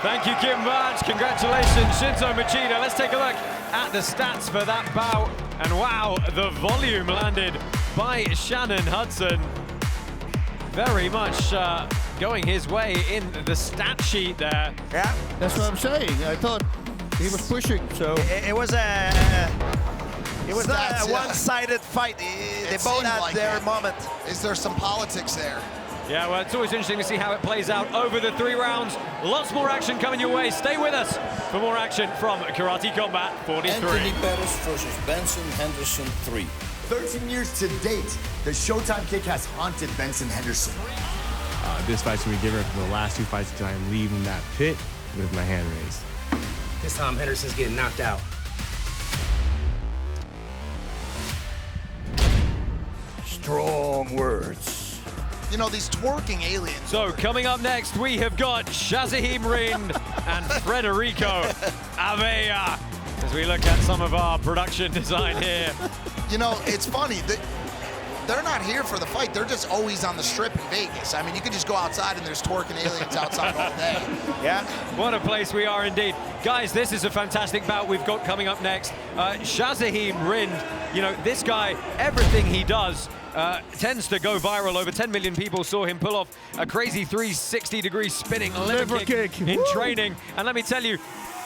Thank you, Kim Bach. Congratulations, Shinzo Machida. Let's take a look at the stats for that bout. And wow, the volume landed by Shannon Hudson. Very much going his way in the stat sheet there. Yeah, that's what I'm saying. I thought he was pushing, so. It was a one-sided fight. They both had their moment. Is there some politics there? Yeah, well, it's always interesting to see how it plays out over the 3 rounds. Lots more action coming your way. Stay with us for more action from Karate Combat 43. Anthony Pettis versus Benson Henderson 3. 13 years to date, the Showtime kick has haunted Benson Henderson. This fight's gonna be different from the last 2 fights because I'm leaving that pit with my hand raised. This time Henderson's getting knocked out. Strong words. You know, these twerking aliens. So coming up next, we have got Shazahim Rind and Federico Avella as we look at some of our production design here. You know, it's funny. They're not here for the fight. They're just always on the strip in Vegas. I mean, you could just go outside and there's twerking aliens outside all day. Yeah. What a place we are indeed. Guys, this is a fantastic bout we've got coming up next. Shazahim Rind, you know, this guy, everything he does tends to go viral. Over 10 million people saw him pull off a crazy 360-degree spinning liver kick in training. And let me tell you,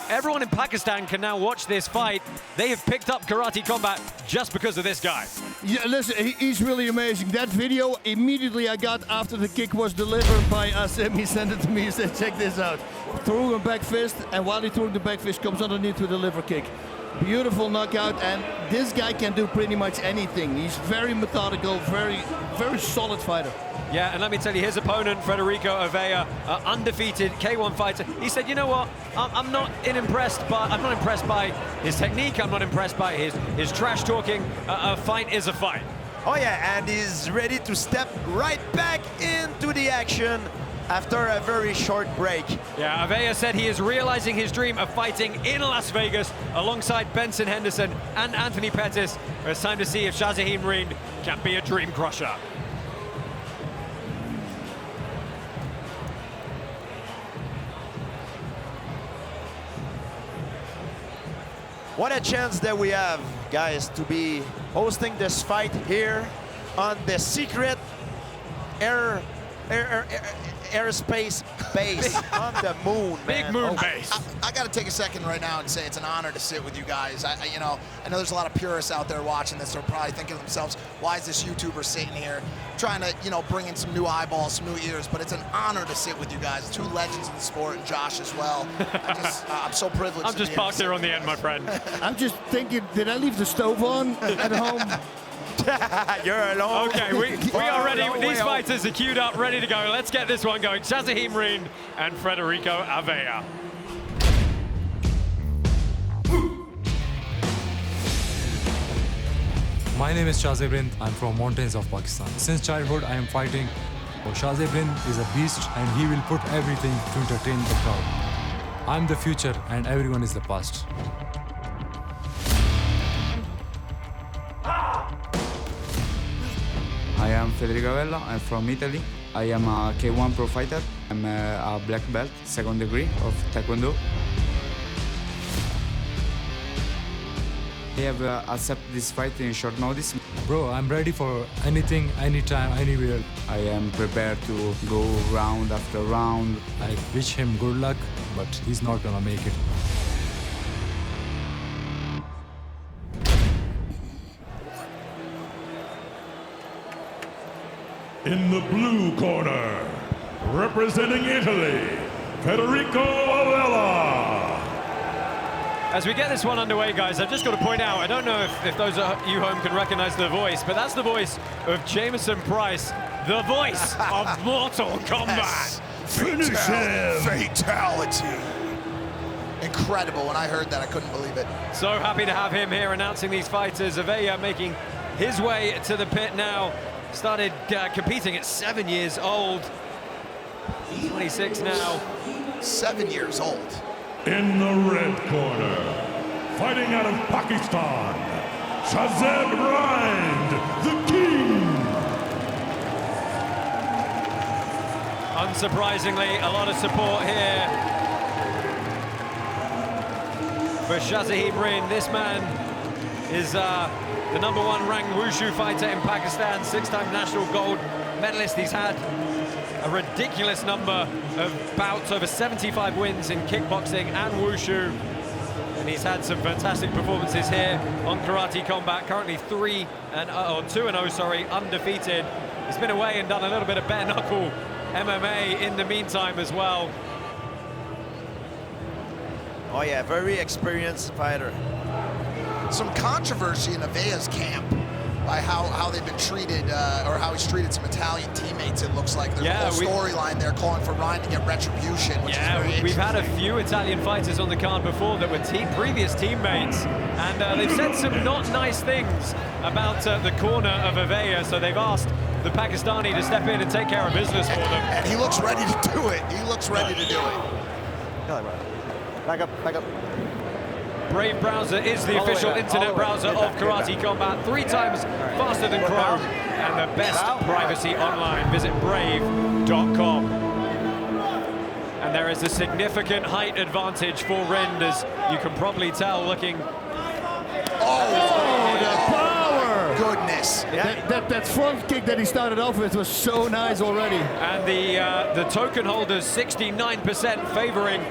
everyone in Pakistan can now watch this fight. They have picked up Karate Combat just because of this guy. Yeah, listen, he's really amazing. That video immediately I got after the kick was delivered by Asim. He sent it to me. He said, check this out. Threw a back fist, and while he threw the back fist, comes underneath with a liver kick. Beautiful knockout, and this guy can do pretty much anything. He's very methodical, very solid fighter. Yeah, and let me tell you, his opponent, Federico Avella, undefeated K1 fighter. He said, you know what, I'm not impressed by his technique. I'm not impressed by his trash talking. A fight is a fight. Oh yeah, and he's ready to step right back into the action after a very short break. Yeah, Avella said he is realizing his dream of fighting in Las Vegas alongside Benson Henderson and Anthony Pettis. It's time to see if Shazahim Rind can be a dream crusher. What a chance that we have, guys, to be hosting this fight here on the secret airspace base on the moon, man. Big moon base. I got to take a second right now and say it's an honor to sit with you guys. I know there's a lot of purists out there watching this. They're probably thinking to themselves, why is this YouTuber sitting here trying to, bring in some new eyeballs, some new ears? But it's an honor to sit with you guys. 2 legends in the sport, and Josh as well. I'm so privileged. I'm just parked there on the end, my friend. I'm just thinking, did I leave the stove on at home? You're alone. Okay, we are ready. These fighters are queued up, ready to go. Let's get this one going. Shazahim Rind and Federico Avella. My name is Rind. I'm from mountains of Pakistan. Since childhood, I am fighting. Rind is a beast and he will put everything to entertain the crowd. I'm the future and everyone is the past. I am Federico Avella. I'm from Italy. I am a K1 pro fighter. I'm a black belt, 2nd degree of Taekwondo. I have accepted this fight in short notice. Bro, I'm ready for anything, anytime, anywhere. I am prepared to go round after round. I wish him good luck, but he's not gonna make it. In the blue corner, representing Italy, Federico Avella. As we get this one underway, guys, I've just got to point out, I don't know if those of you home can recognize the voice, but that's the voice of Jamison Price, the voice of Mortal Kombat. Finish him! Fatality! Incredible. When I heard that, I couldn't believe it. So happy to have him here announcing these fighters. Avella making his way to the pit now. Started competing at 7 years old. 26 now. 7 years old. In the red corner, fighting out of Pakistan, Rind, the king. Unsurprisingly, a lot of support here for Rind. This man is the #1 ranked wushu fighter in Pakistan, 6-time national gold medalist. He's had a ridiculous number of bouts, over 75 wins in kickboxing and wushu. And he's had some fantastic performances here on Karate Combat. Currently 2-0, undefeated. He's been away and done a little bit of bare knuckle MMA in the meantime as well. Oh yeah, very experienced fighter. Some controversy in Avella's camp by how they've been treated, or how he's treated some Italian teammates, it looks like. There's a whole storyline there calling for Rind to get retribution, which is very interesting. We've had a few Italian fighters on the card before that were previous teammates, and they've said some not nice things about the corner of Avella, so they've asked the Pakistani to step in and take care of business for them. And he looks ready to do it. He looks ready to do it. Back up. Brave Browser is the official internet browser of Karate Combat, 3 times faster than Chrome, and the best privacy online. Visit brave.com. And there is a significant height advantage for Rind, as you can probably tell looking. Oh, the power! Goodness. That front kick that he started off with was so nice already. And the token holders, 69% favoring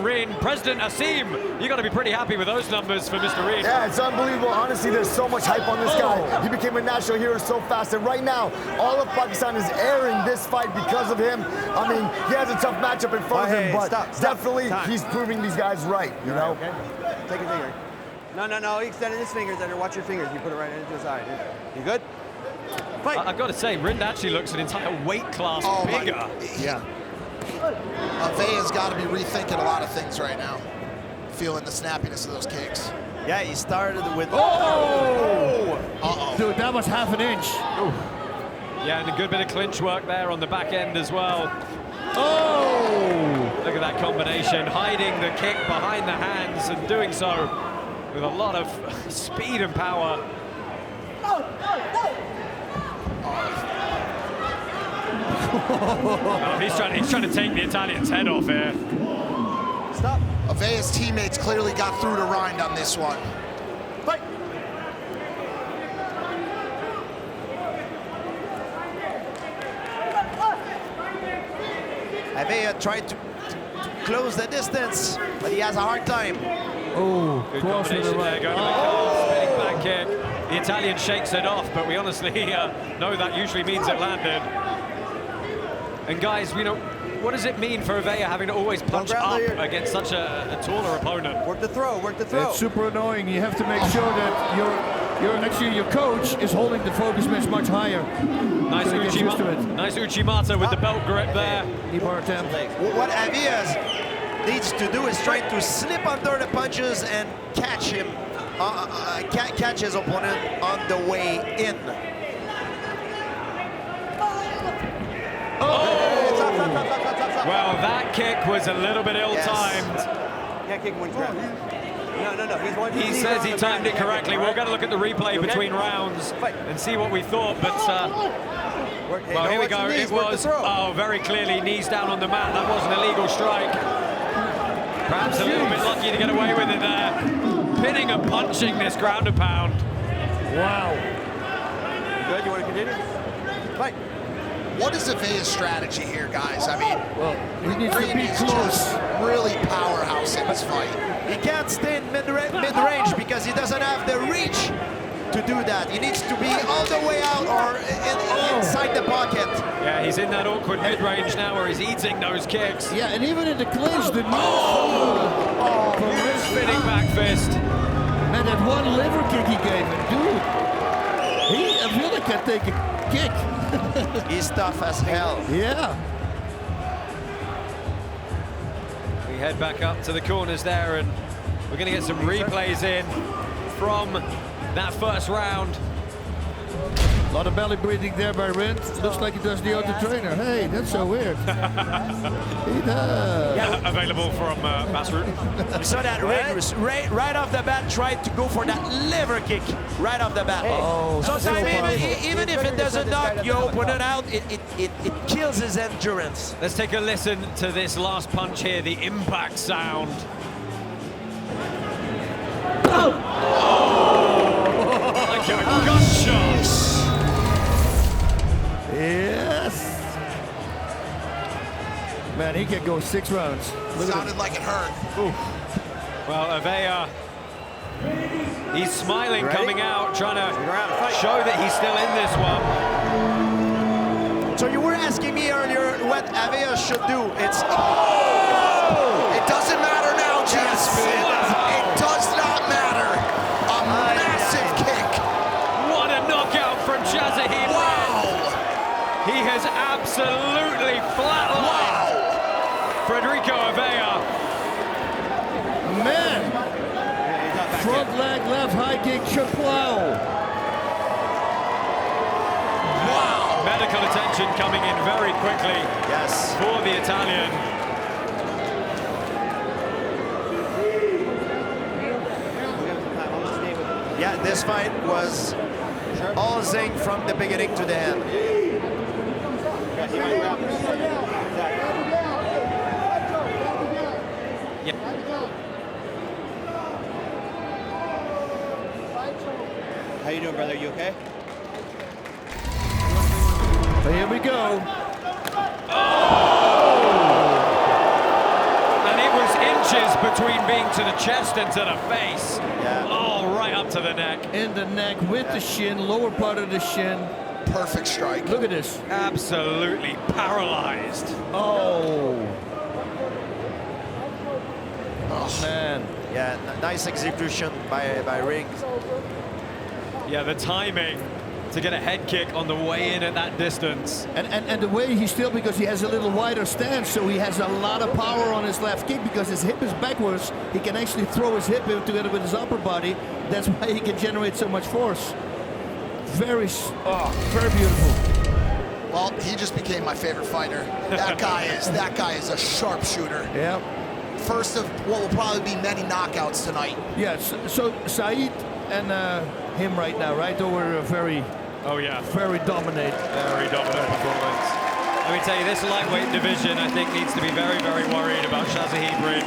Rind. President Asim, you got to be pretty happy with those numbers for Mr. Rind. Yeah, it's unbelievable. Honestly, there's so much hype on this guy. He became a national hero so fast, and right now, all of Pakistan is airing this fight because of him. I mean, he has a tough matchup in front of him, but definitely he's proving these guys right, you know? Okay. Take your finger. No, he extended his fingers under. Watch your fingers. You put it right into his eye. You good? Fight. I've got to say, Rind actually looks an entire weight class bigger. Yeah. Avella's got to be rethinking a lot of things right now. Feeling the snappiness of those kicks. Yeah, he started with... Oh! Uh-oh. Dude, that was half an inch. Ooh. Yeah, and a good bit of clinch work there on the back end as well. Oh! Look at that combination, hiding the kick behind the hands and doing so with a lot of speed and power. Oh, he's trying to take the Italian's head off here. Stop. Avella's teammates clearly got through to Rind on this one. Fight. Avella tried to close the distance, but he has a hard time. Oh, good combination there, going to the calf, spinning back kick. The Italian shakes it off, but we honestly know that usually means it landed. And guys, you know, what does it mean for Avella having to always punch up against such a taller opponent? Work the throw, work the throw. It's super annoying. You have to make sure that your coach is holding the focus much higher. Nice Uchimata with the belt grip there. Knee bar attempt. What Avella needs to do is try to slip under the punches and catch him catch his opponent on the way in. Well, that kick was a little bit ill-timed. Can't kick when trapped. No. He says he timed it correctly. We're going to look at the replay between rounds and see what we thought. But, well, here we go. It was, very clearly knees down on the mat. That was an illegal strike. Perhaps a little bit lucky to get away with it there. Pinning and punching this ground and pound. Wow. Good, you want to continue? Fight. What is Avea's strategy here, guys? I mean, he needs to be close. Really powerhouse in this fight. He can't stay in mid-range because he doesn't have the reach to do that. He needs to be all the way out or inside the pocket. Yeah, he's in that awkward mid-range now where he's eating those kicks. Yeah, and even in the clinch, the spinning back fist. Man, that one liver kick he gave him, dude. I feel like can take a kick. He's tough as hell. Yeah. We head back up to the corners there, and we're going to get some replays in from that first round. A lot of belly breathing there by Rind. Looks like he does the auto trainer. Hey, that's so weird. He does. Yeah. Available from Bassroot. We saw that Rind right off the bat tried to go for that liver kick right off the bat. Sometimes even if it doesn't knock your opponent out, it kills his endurance. Let's take a listen to this last punch here, the impact sound. Like a gunshot. Yes. Man, he can go 6 rounds. Sounded like it hurt. Oof. Well, Avea, he's smiling coming out, trying to show that he's still in this one. So you were asking me earlier what Avea should do. It's it doesn't matter now, Jasmine. It does not matter. A massive kick. What a knockout from Hadribeaj. Wow. He has absolutely flatlined Federico Avea. Man. Front leg, left high kick, chaplow. Wow. Medical attention coming in very quickly. Yes. For the Italian. Yeah, this fight was all zing from the beginning to the end. How you doing, brother? You okay? Here we go. And it was inches between being to the chest and to the face. Yeah. Oh, right up to the neck. In the neck with the shin, lower part of the shin. Perfect strike. Look at this. Absolutely paralyzed. Oh, man. Yeah, nice execution by Ring. Yeah, the timing to get a head kick on the way in at that distance. And the way he still, because he has a little wider stance, so he has a lot of power on his left kick because his hip is backwards. He can actually throw his hip in together with his upper body. That's why he can generate so much force. Very beautiful. Well, he just became my favorite fighter. That guy is a sharpshooter. Yeah. First of what will probably be many knockouts tonight. Yes. So Said and him right now, right? They were very dominant. Very dominant performance. Let me tell you, this lightweight division, I think, needs to be very, very worried about Hadribeaj.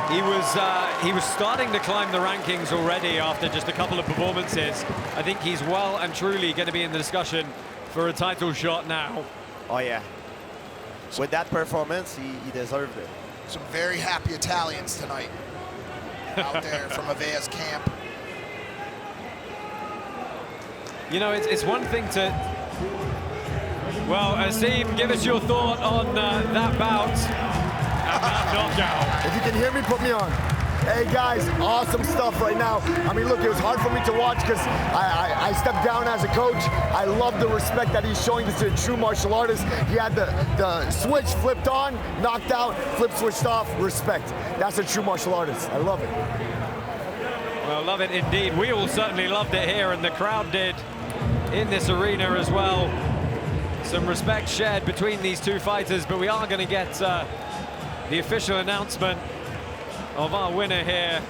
He was starting to climb the rankings already after just a couple of performances. I think he's well and truly going to be in the discussion for a title shot now. Oh yeah. With that performance, he deserved it. Some very happy Italians tonight out there from Avea's camp. You know, it's one thing to... Well, Asim, give us your thought on that bout and that knockout. If you can hear me, put me on. Hey guys, awesome stuff right now. I mean, look, it was hard for me to watch because I stepped down as a coach. I love the respect that he's showing to a true martial artist. He had the switch flipped on, knocked out, flip switched off, respect. That's a true martial artist. I love it. Well, love it indeed. We all certainly loved it here, and the crowd did in this arena as well. Some respect shared between these two fighters, but we are going to get the official announcement of our winner here.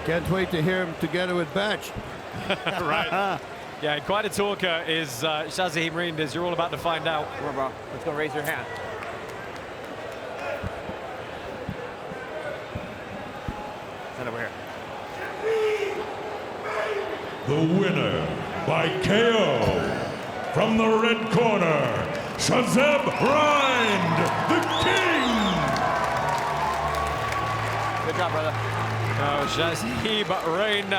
Can't wait to hear him together with Batch. Right. Yeah, quite a talker is Shazahim Rind, as you're all about to find out. Come on, bro. Let's go raise your hand. Stand over here. The winner by KO from the red corner, Shazeb Rind, the king. Good job, brother. Oh, Shazahim Rind.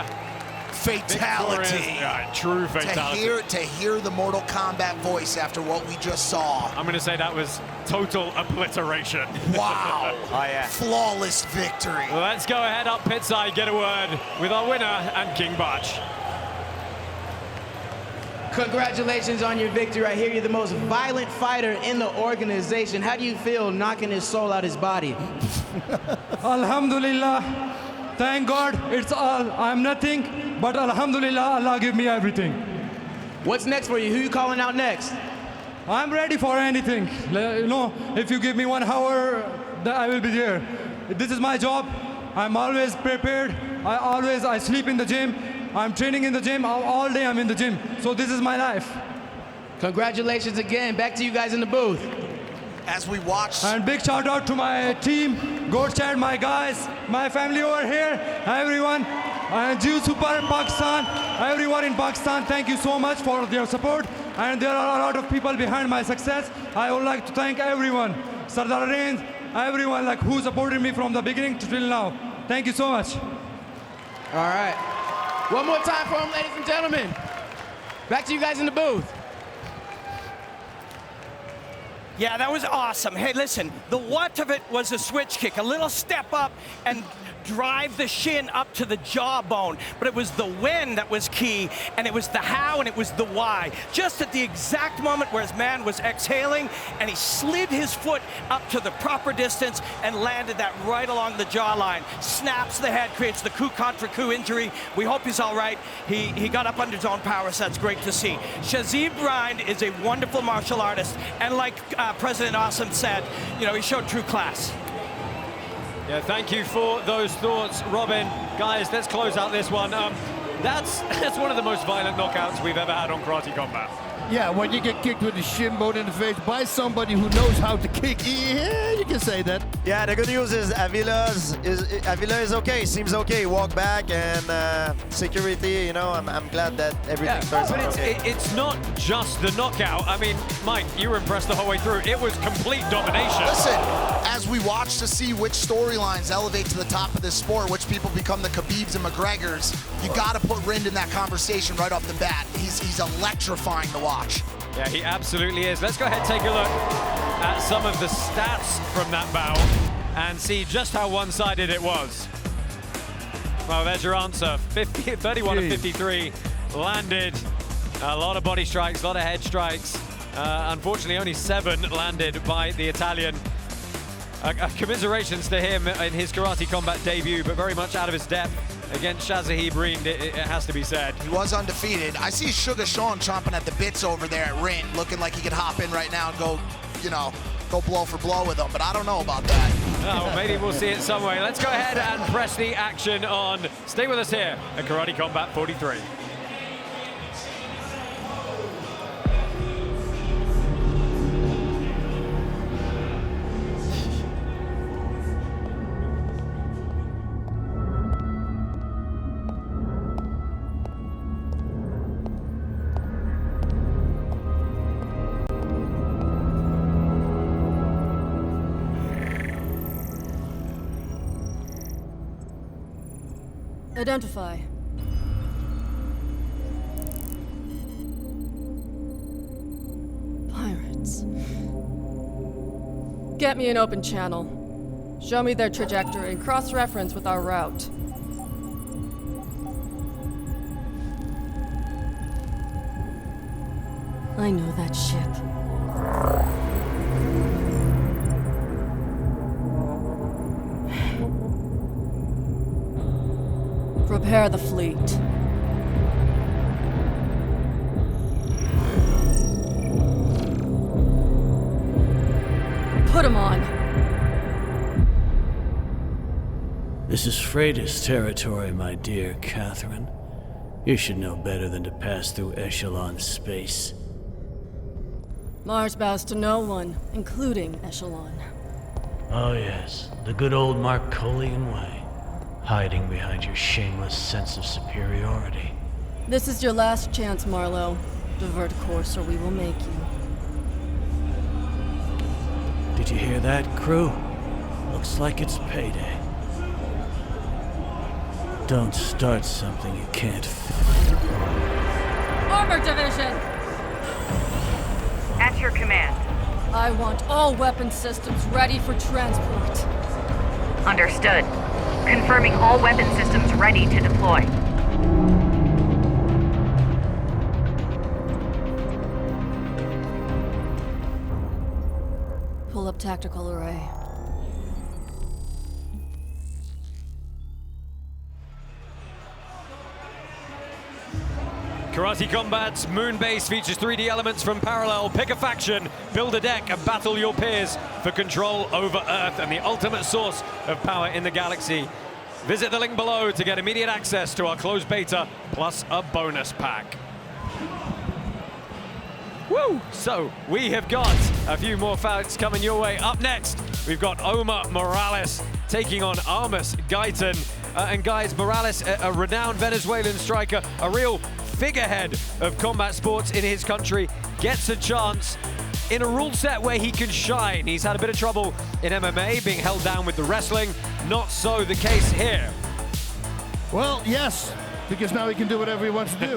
Fatality. True fatality. To hear the Mortal Kombat voice after what we just saw. I'm going to say that was total obliteration. Wow. Oh, yeah. Flawless victory. Let's go ahead up pit side, get a word with our winner and King Batch. Congratulations on your victory. I hear you're the most violent fighter in the organization. How do you feel knocking his soul out his body? Alhamdulillah. Thank God, it's all. I'm nothing, but Alhamdulillah, Allah give me everything. What's next for you? Who you calling out next? I'm ready for anything. You know, if you give me 1 hour, I will be there. This is my job. I'm always prepared. I sleep in the gym. I'm training in the gym. All day I'm in the gym. So this is my life. Congratulations again. Back to you guys in the booth. As we watch. And big shout out to my team, Gorjan, my guys, my family over here, everyone, and Jiu-Jitsu Pakistan, everyone in Pakistan, thank you so much for their support. And there are a lot of people behind my success. I would like to thank everyone, Sardar Raymond, everyone like who supported me from the beginning to till now. Thank you so much. All right. One more time for him, ladies and gentlemen. Back to you guys in the booth. Yeah, that was awesome. Hey, listen, the what of it was a switch kick, a little step up and drive the shin up to the jawbone. But it was the when that was key, and it was the how, and it was the why. Just at the exact moment where his man was exhaling, and he slid his foot up to the proper distance and landed that right along the jawline. Snaps the head, creates the coup contre coup injury. We hope he's all right. He got up under his own power, so that's great to see. Shazib Rind is a wonderful martial artist, and like President Awesome said, you know, he showed true class. Yeah, thank you for those thoughts, Robin. Guys, let's close out this one. That's one of the most violent knockouts we've ever had on Karate Combat. Yeah, when you get kicked with the shin bone in the face by somebody who knows how to kick, yeah, you can say that. Yeah, the good news is Avila is okay, seems okay. Walk back and security, you know, I'm glad that everything turns out okay. It's not just the knockout. I mean, Mike, you were impressed the whole way through. It was complete domination. Listen, as we watch to see which storylines elevate to the top of this sport, which people become the Khabibs and McGregors, you got to put Rind in that conversation right off the bat. He's electrifying to watch. Yeah, he absolutely is. Let's go ahead and take a look at some of the stats from that bout and see just how one-sided it was. Well, there's your answer. 31 of 53 landed. A lot of body strikes, a lot of head strikes. Unfortunately, only 7 landed by the Italian. Commiserations to him in his Karate Combat debut, but very much out of his depth against Shazahib Rind, it has to be said. He was undefeated. I see Sugar Sean chomping at the bits over there at Rind, looking like he could hop in right now and go, you know, go blow for blow with him, but I don't know about that. Oh, well, maybe we'll see it some way. Let's go ahead and press the action on. Stay with us here at Karate Combat 43. Identify. Pirates. Get me an open channel. Show me their trajectory and cross-reference with our route. I know that ship. Prepare the fleet. Put him on. This is Freighter's territory, my dear Catherine. You should know better than to pass through Echelon space. Mars bows to no one, including Echelon. Oh yes, the good old Markolian way. Hiding behind your shameless sense of superiority. This is your last chance, Marlowe. Divert course or we will make you. Did you hear that, crew? Looks like it's payday. Don't start something you can't finish. Armor Division! At your command. I want all weapon systems ready for transport. Understood. Confirming all weapon systems ready to deploy. Pull up tactical array. Karate Combat's Moonbase features 3D elements from Parallel. Pick a faction, build a deck, and battle your peers for control over Earth and the ultimate source of power in the galaxy. Visit the link below to get immediate access to our closed beta, plus a bonus pack. Woo! So, we have got a few more fights coming your way. Up next, we've got Omar Morales taking on Amos Guyton. And guys, Morales, a renowned Venezuelan striker, a real figurehead of combat sports in his country, gets a chance in a rule set where he can shine. He's had a bit of trouble in MMA, being held down with the wrestling. Not so the case here. Well, yes, because now he can do whatever he wants to do.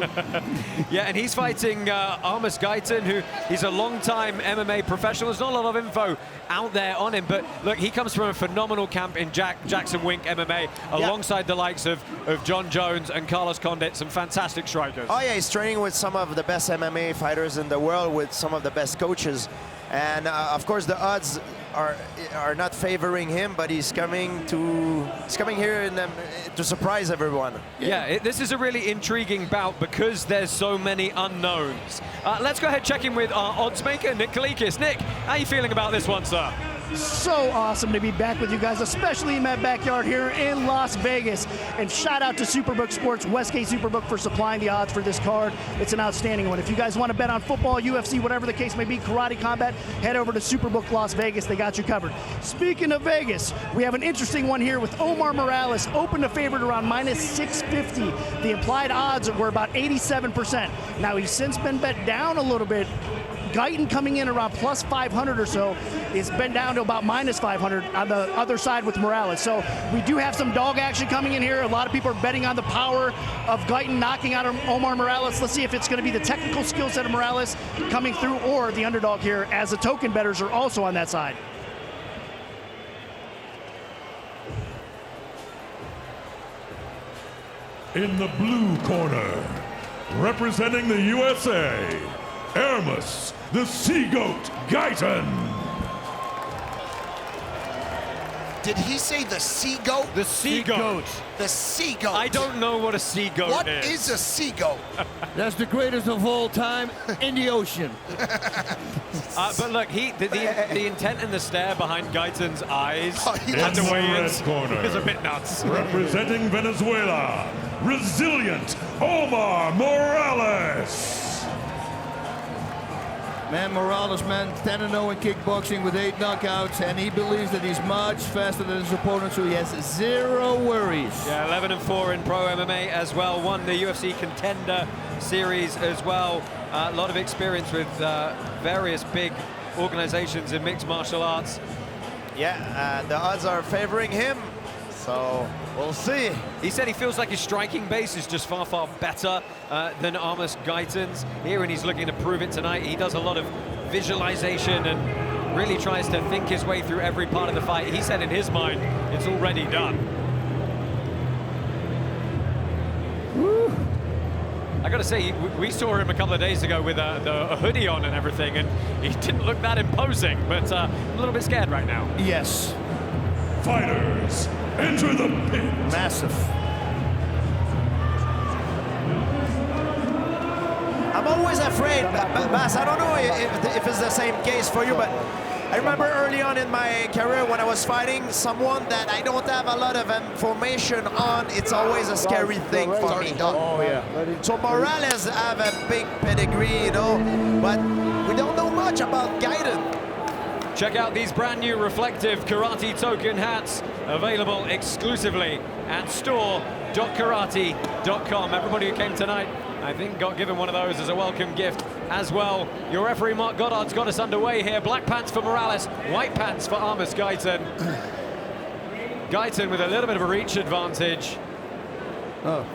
Yeah, and he's fighting Amos Guyton, who he's a long-time MMA professional. There's not a lot of info out there on him, but look, he comes from a phenomenal camp in Jackson Wink MMA, alongside the likes of John Jones and Carlos Condit, some fantastic strikers. Oh yeah, he's training with some of the best MMA fighters in the world, with some of the best coaches. And of course the odds are not favoring him, but he's coming here to surprise everyone. Yeah, this is a really intriguing bout because there's so many unknowns. Let's go ahead check in with our odds maker, Nick Kalikis. Nick, how are you feeling about this one, sir? So awesome to be back with you guys, especially in my backyard here in Las Vegas. And shout out to Superbook Sports, Westgate Superbook, for supplying the odds for this card. It's an outstanding one. If you guys want to bet on football, UFC, whatever the case may be, karate combat, head over to Superbook Las Vegas. They got you covered. Speaking of Vegas, we have an interesting one here with Omar Morales, open to favorite around -650. The implied odds were about 87%. Now he's since been bet down a little bit. Guyton coming in around +500 or so is been down to about -500 on the other side with Morales. So we do have some dog action coming in here. A lot of people are betting on the power of Guyton knocking out Omar Morales. Let's see if it's going to be the technical skill set of Morales coming through, or the underdog here, as the token bettors are also on that side. In the blue corner, representing the USA, Amos, the Sea Goat Guyton. Did he say the sea goat? The sea goat. The sea goat. I don't know what a sea goat is. What is a sea goat? That's the greatest of all time in the ocean. But look, the intent and the stare behind Guyton's eyes at the In the weigh-ins red corner, is a bit nuts. representing Venezuela, resilient Omar Morales. Man, Morales, man, 10-0 in kickboxing with 8 knockouts, and he believes that he's much faster than his opponent, so he has 0 worries. Yeah, 11-4 in pro MMA as well. Won the UFC Contender Series as well. A lot of experience with various big organizations in mixed martial arts. Yeah, the odds are favoring him, so we'll see. He said he feels like his striking base is just far, far better than Amos Guyton's here, and he's looking to prove it tonight. He does a lot of visualization and really tries to think his way through every part of the fight. He said in his mind, it's already done. Woo. I gotta say, we saw him a couple of days ago with a hoodie on and everything, and he didn't look that imposing, but a little bit scared right now. Yes. Fighters, enter the pit. Massive. I'm always afraid, Bas, I don't know if it's the same case for you, but I remember early on in my career when I was fighting someone that I don't have a lot of information on, it's always a scary thing for me. Oh, yeah. So Morales have a big pedigree, you know, but we don't know much about Guyton. Check out these brand new reflective karate token hats available exclusively at store.karate.com. Everybody who came tonight, I think, got given one of those as a welcome gift as well. Your referee, Mark Goddard's got us underway here. Black pants for Morales, white pants for Amos Guyton. Guyton with a little bit of a reach advantage. Oh.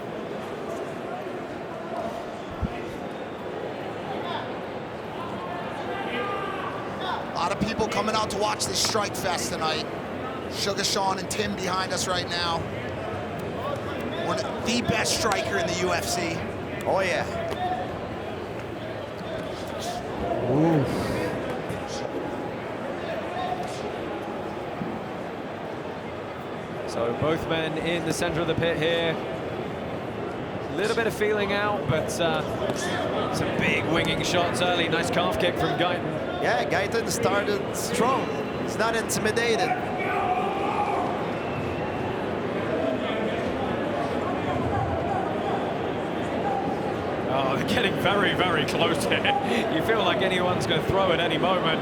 A lot of people coming out to watch this strike fest tonight. Sugar Sean and Tim behind us right now. One of the best striker in the UFC. Oh, yeah. Ooh. So both men in the center of the pit here. A little bit of feeling out, but some big winging shots early. Nice calf kick from Guyton. Yeah, Guyton started strong. He's not intimidated. Oh, they're getting very, very close here. You feel like anyone's going to throw at any moment.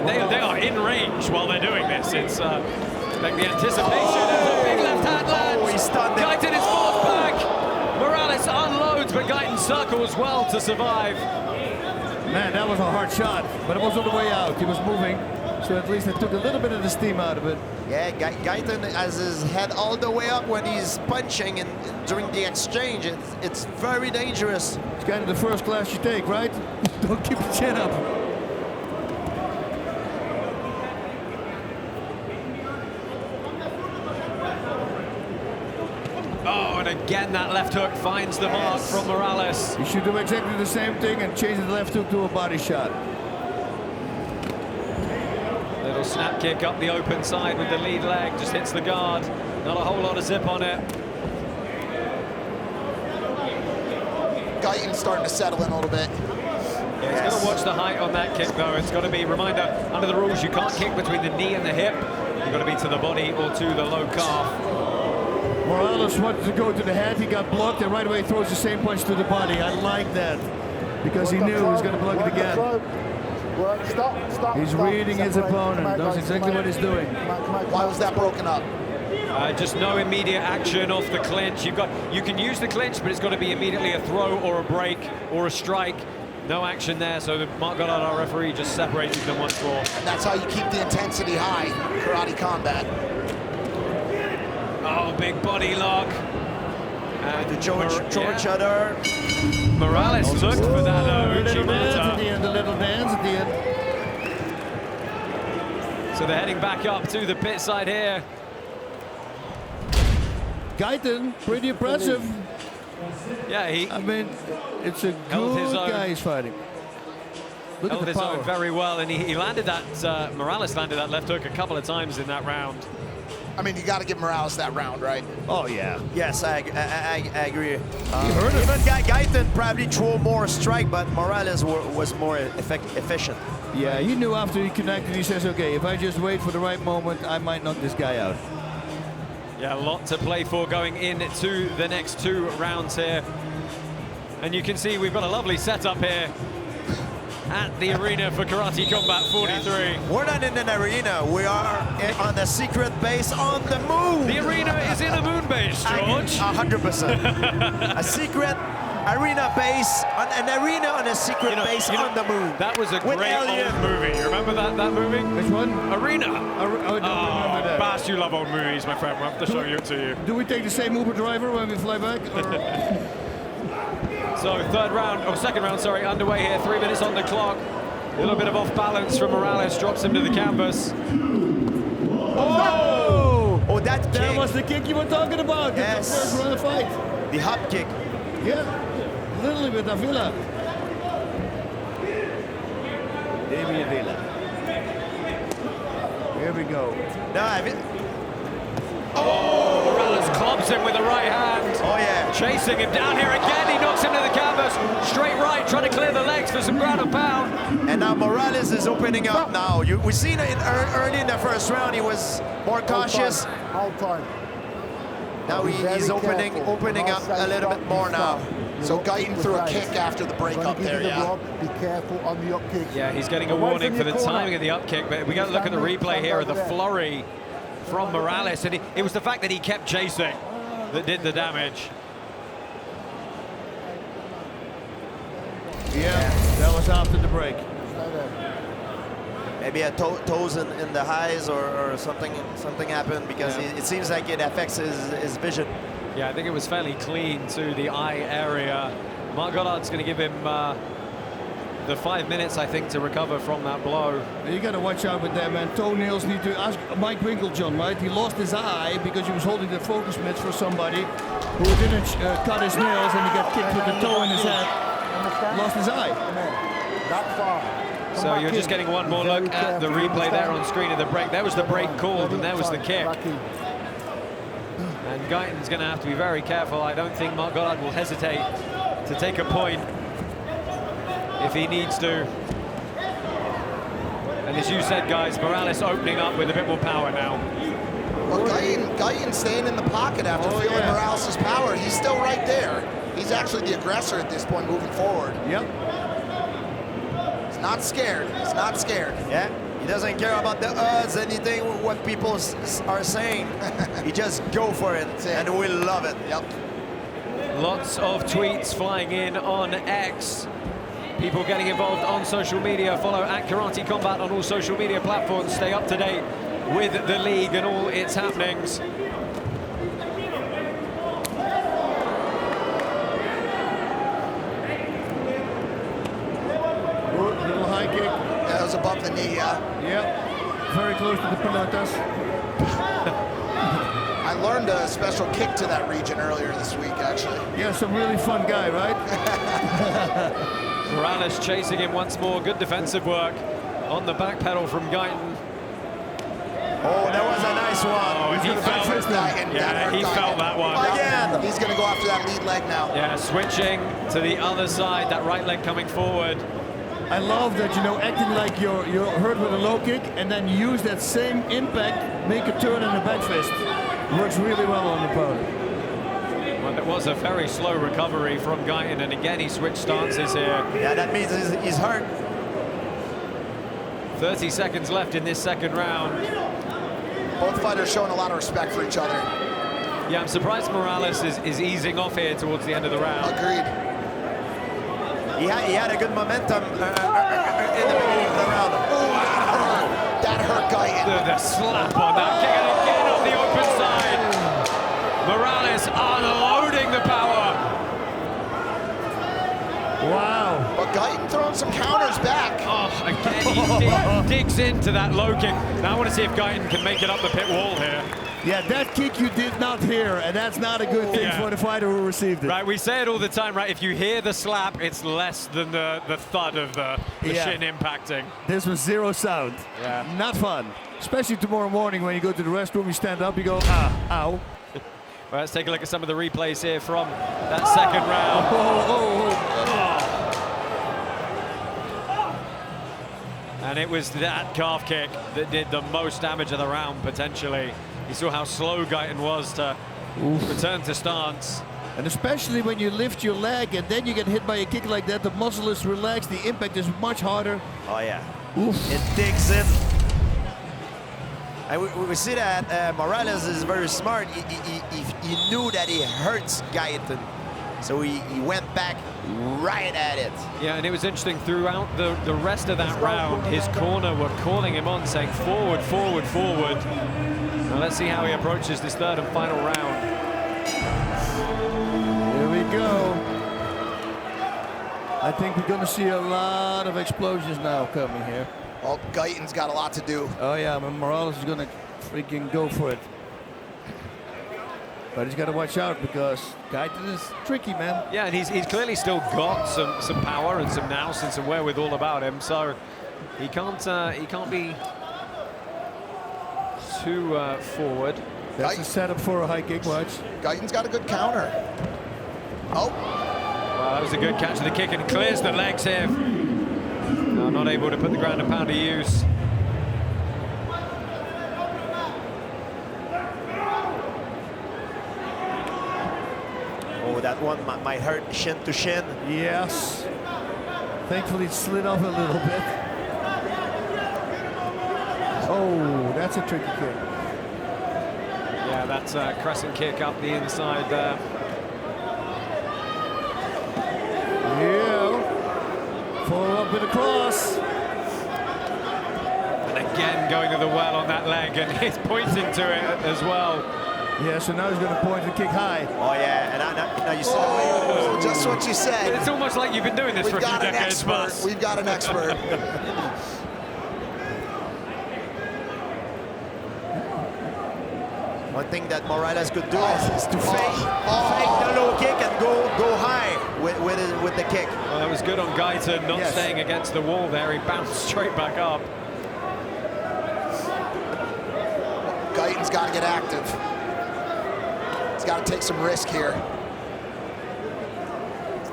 They are in range while they're doing this. It's like the anticipation of a big left hand lands. Oh, he stunned him. Guyton is forced back. Morales unloads, but Guyton circles well to survive. Man, that was a hard shot, but it was on the way out. He was moving, so at least it took a little bit of the steam out of it. Yeah, Guyton has his head all the way up when he's punching, and during the exchange, it's very dangerous. It's kind of the first class you take, right? Don't keep your chin up. Oh, and again that left hook finds the mark from Morales. You should do exactly the same thing and change the left hook to a body shot. Little snap kick up the open side with the lead leg, just hits the guard. Not a whole lot of zip on it. Guyton's starting to settle in a little bit. Yeah, he's got to watch the height on that kick though. It's got to be, reminder, under the rules you can't kick between the knee and the hip. You've got to be to the body or to the low calf. Morales wanted to go to the head, he got blocked, and right away throws the same punch to the body. I like that, because he knew he was going to block it again. He's reading his opponent, knows exactly what he's doing. Why was that broken up? Just no immediate action off the clinch. You can use the clinch, but it's got to be immediately a throw or a break or a strike. No action there, so Mark Goddard, our referee, just separated them once more. And that's how you keep the intensity high, karate combat. Oh, big body lock. And the George Other. Morales looked for that a little dance at the end, a little dance at the end. So they're heading back up to the pit side here. Guyton, pretty impressive. Yeah, I mean, it's a good guy he's fighting. Look at the power. Held his own very well, and he landed that, Morales landed that left hook a couple of times in that round. I mean, you got to give Morales that round, right? Oh, yeah. Yes, I agree. Even Guyton probably threw more strike, but Morales was more efficient. Yeah, he knew after he connected, he says, okay, if I just wait for the right moment, I might knock this guy out. Yeah, a lot to play for going into the next two rounds here. And you can see we've got a lovely setup here at the arena for Karate Combat 43. We're not in an arena, we are on a secret base on the moon. The arena is in a moon base, George. 100%. A secret arena base, an arena on a secret base on the moon. That was a great old movie. You remember that movie? Which one? Arena. I don't remember that. Bas, you love old movies, my friend. We'll have to show it to you. Do we take the same Uber driver when we fly back? So second round, sorry, underway here. 3 minutes on the clock. A little bit of off balance from Morales, drops him to the canvas. Oh! Oh, that kick. That was the kick you were talking about. Yes. The first round of fight. The hop kick. Yeah. Literally with Avila. Avila. Here we go. Oh, Morales clubs him with the right hand. Oh, yeah. Chasing him down here again. He knocks him to the canvas. Straight right, trying to clear the legs for some ground and pound. And now Morales is opening up now. We seen it early in the first round. He was more cautious. Hold time. Now he's opening up a little bit more now. So Guyton threw a kick after the break up there, yeah. Be careful on the up kick. Yeah, he's getting a warning for the timing of the up kick, but we got to look at the replay here of the flurry from Morales, and it was the fact that he kept chasing that did the damage. Yeah, that was after the break. Maybe a toes in the highs or something happened, because it seems like it affects his vision. Yeah, I think it was fairly clean to the eye area. Mark Gollard's going to give him the 5 minutes, I think, to recover from that blow. You got to watch out with that, man. Toenails need to ask Mike Winklejohn, right? He lost his eye because he was holding the focus mitts for somebody who didn't cut his nails, and he got kicked with the toe in his head. Lost his eye. That far. So you're just getting one more look at the replay there on screen of the break. There was the break called, and there was the kick. And Guyton's going to have to be very careful. I don't think Mark Gollard will hesitate to take a point if he needs to. And as you said, guys, Morales opening up with a bit more power now. Well, Guyton staying in the pocket after feeling Morales' power. He's still right there. He's actually the aggressor at this point moving forward. Yep. He's not scared. He's not scared. Yeah. He doesn't care about the odds, anything, what people are saying. He just go for it, and we love it. Yep. Lots of tweets flying in on X. People getting involved on social media. Follow @Karate Combat on all social media platforms. Stay up to date with the league and all its happenings. Good little high kick. That was above the knee, yeah. Yep. Very close to the pelotas. I learned a special kick to that region earlier this week, actually. Yeah, some really fun guy, right? Morales chasing him once more. Good defensive work on the back pedal from Guyton. Oh, that was a nice one. Oh, he felt it. Yeah, he felt that one. Again. He's going to go after that lead leg now. Yeah, switching to the other side, that right leg coming forward. I love that, you know, acting like you're hurt with a low kick and then use that same impact, make a turn in the back fist. Works really well on the opponent. Well, it was a very slow recovery from Guyton, and again he switched stances here. Yeah, that means he's hurt. 30 seconds left in this second round. Both fighters showing a lot of respect for each other. Yeah, I'm surprised Morales is easing off here towards the end of the round. Agreed. He had a good momentum in the beginning of the round. Wow. That hurt Guyton. The slap on that kick, and again on the open side. Morales unloading the power. Wow. But Guyton throwing some counters back. Oh, again he digs into that low kick. Now I want to see if Guyton can make it up the pit wall here. Yeah, that kick you did not hear, and that's not a good thing for the fighter who received it. Right, we say it all the time, right? If you hear the slap, it's less than the thud of the shin impacting. This was zero sound. Yeah. Not fun. Especially tomorrow morning when you go to the restroom, you stand up, you go, ah, ow. Well, let's take a look at some of the replays here from that second round. And it was that calf kick that did the most damage of the round, potentially. You saw how slow Guyton was to return to stance. And especially when you lift your leg and then you get hit by a kick like that, the muscle is relaxed, the impact is much harder. Oh, yeah. Oof. It digs in. And we see that Morales is very smart. He knew that he hurts Guyton. So he went back right at it. Yeah, and it was interesting throughout the rest of that round, his corner were calling him on, saying forward, forward, forward. Now let's see how he approaches this third and final round. Here we go. I I think we're going to see a lot of explosions now coming here. Well, Guyton's got a lot to do. Oh yeah, Morales is going to freaking go for it. But he's got to watch out because Guyton is tricky, man. Yeah, and he's clearly still got some power and some nous and some wherewithal about him, so he can't be too forward. That's a setup for a high kick, watch. Guyton's got a good counter. Oh. Well, that was a good catch of the kick and clears the legs here. No, not able to put the ground and pound to use. Oh, that one might hurt shin to shin. Yes. Thankfully, it slid off a little bit. Oh, that's a tricky kick. Yeah, that's a crescent kick up the inside there. Yeah. Follow up with a cross. And again, going to the well on that leg, and he's pointing to it as well. Yeah, so now he's going to point the kick high. Oh, yeah, and now you see oh, just what you said. It's almost like you've been doing this for a few decades. We've got an expert. One thing that Morales could do is to fake the low kick and go high with the kick. Well, that was good on Guyton, not staying against the wall there. He bounced straight back up. Guyton's got to get active. He's got to take some risk here.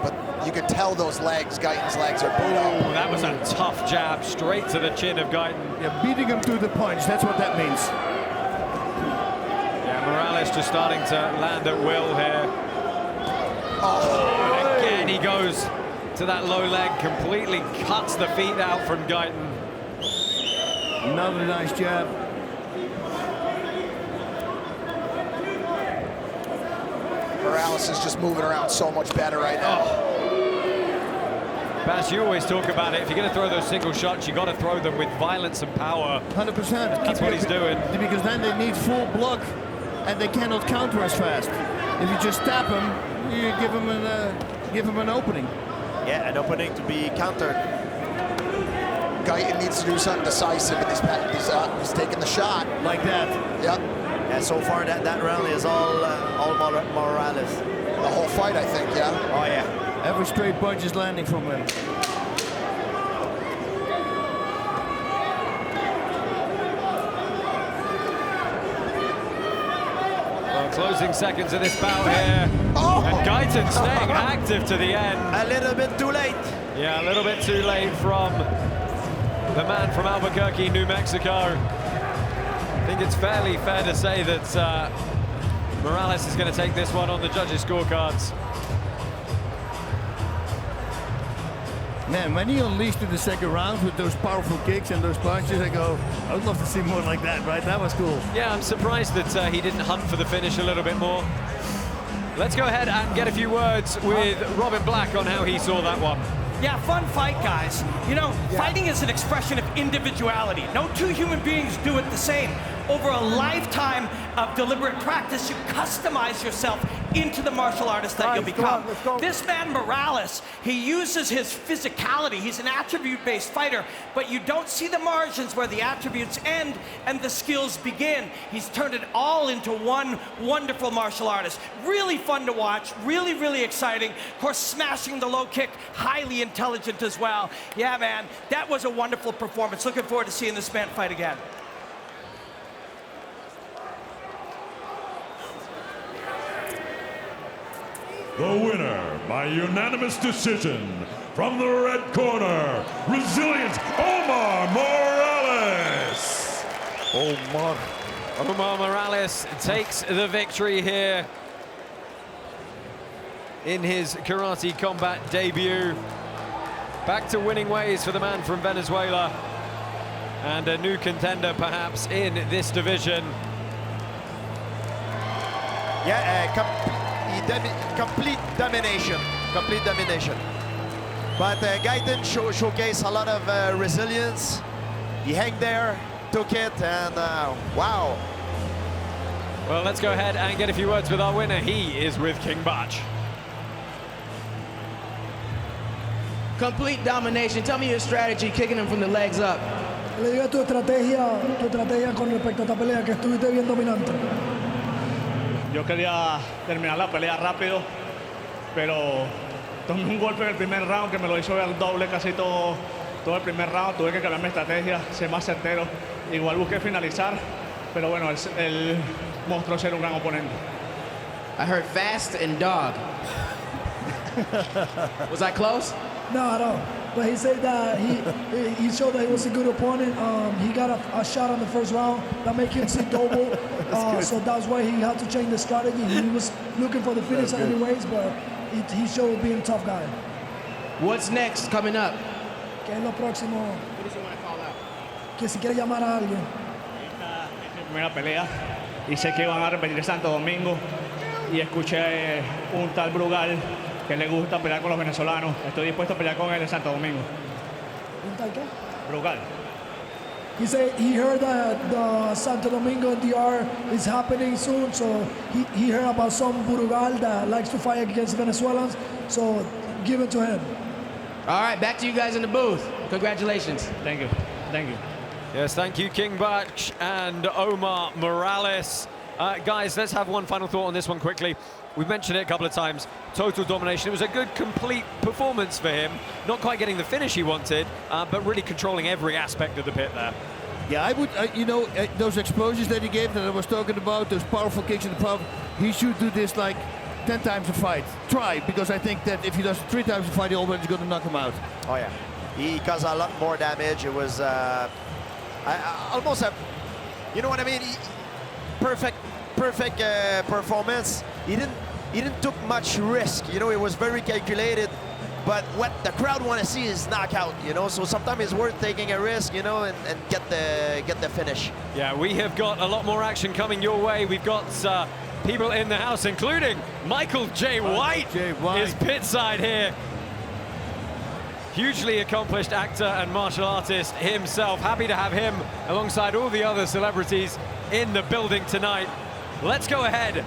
But you could tell those legs, Guyton's legs are booed up. Oh, that was a tough jab straight to the chin of Guyton. Yeah, beating him to the punch, that's what that means. Morales just starting to land at will here. Oh, and again he goes to that low leg, completely cuts the feet out from Guyton. Another nice jab. Morales is just moving around so much better right now. Bas, you always talk about it. If you're going to throw those single shots, you got to throw them with violence and power. 100%. That's what he's doing. Because then they need full block. And they cannot counter as fast. If you just tap him, you give him an opening. Yeah, an opening to be countered. Guyton needs to do something decisive, and he's taking the shot. Like that. Yep. And so far, that round is all Morales. The whole fight, I think, yeah? Oh, yeah. Every straight punch is landing from him. Closing seconds of this bout here. Oh. And Guyton staying active to the end. A little bit too late. Yeah, a little bit too late from the man from Albuquerque, New Mexico. I think it's fairly fair to say that Morales is going to take this one on the judges' scorecards. Man, when he unleashed in the second round with those powerful kicks and those punches, I go, I would love to see more like that, right? That was cool. Yeah, I'm surprised that he didn't hunt for the finish a little bit more. Let's go ahead and get a few words with Robin Black on how he saw that one. Yeah, fun fight, guys. You know, fighting is an expression of individuality. No two human beings do it the same. Over a lifetime of deliberate practice, you customize yourself into the martial artist that you'll become. This man, Morales, he uses his physicality. He's an attribute-based fighter, but you don't see the margins where the attributes end and the skills begin. He's turned it all into one wonderful martial artist. Really fun to watch, really, really exciting. Of course, smashing the low kick, highly intelligent as well. Yeah, man, that was a wonderful performance. Looking forward to seeing this man fight again. The winner by unanimous decision from the red corner, resilient Omar Morales. Omar Morales takes the victory here in his karate combat debut. Back to winning ways for the man from Venezuela, and a new contender perhaps in this division. Yeah, complete domination. But Guyton showcased a lot of resilience. He hung there, took it, and wow. Well, let's go ahead and get a few words with our winner. He is with King Bach. Complete domination. Tell me your strategy, kicking him from the legs up. Le digo tu estrategia con respecto a esta pelea que estuviste bien dominante. Yo quería terminar la pelea rápido, pero tomé un golpe en el primer round que me lo hizo ver doble casi todo el primer round. Tuve que cambiar mi estrategia, ser más certero. Igual busqué finalizar, pero bueno, él mostró ser un gran oponente. I heard fast and dog. Was I close? No. But he said that he showed that he was a good opponent. He got a shot on the first round that made him see double. So that's why he had to change the strategy. He was looking for the finish anyways, but he showed being a tough guy. What's next coming up? ¿Qué es lo próximo? What does he want to call out? Que si quiere llamar a alguien. Esta es mi primera pelea y sé que van a repetir Santo Domingo y escuché un tal Brugal que le gusta pelear con los venezolanos. Estoy dispuesto a pelear con él en Santo Domingo. Brugal. He said he heard that the Santo Domingo DR is happening soon, so he heard about some Brugal that likes to fight against Venezuelans, so give it to him. All right, back to you guys in the booth. Congratulations. Thank you. Thank you. Yes, thank you, King Bach and Omar Morales. Guys, let's have one final thought on this one quickly. We've mentioned it a couple of times. Total domination. It was a good, complete performance for him. Not quite getting the finish he wanted, but really controlling every aspect of the pit there. Yeah, I would, those explosions that he gave that I was talking about, those powerful kicks in the power, he should do this like 10 times a fight. Try, because I think that if he does it 3 times a fight, he already going to knock him out. Oh yeah, he caused a lot more damage. It was almost a, you know what I mean? Perfect performance. He didn't took much risk. You know, it was very calculated. But what the crowd want to see is knockout. You know, so sometimes it's worth taking a risk. You know, and get the finish. Yeah, we have got a lot more action coming your way. We've got people in the house, including Michael J. White, is pitside here. Hugely accomplished actor and martial artist himself. Happy to have him alongside all the other celebrities in the building tonight. Let's go ahead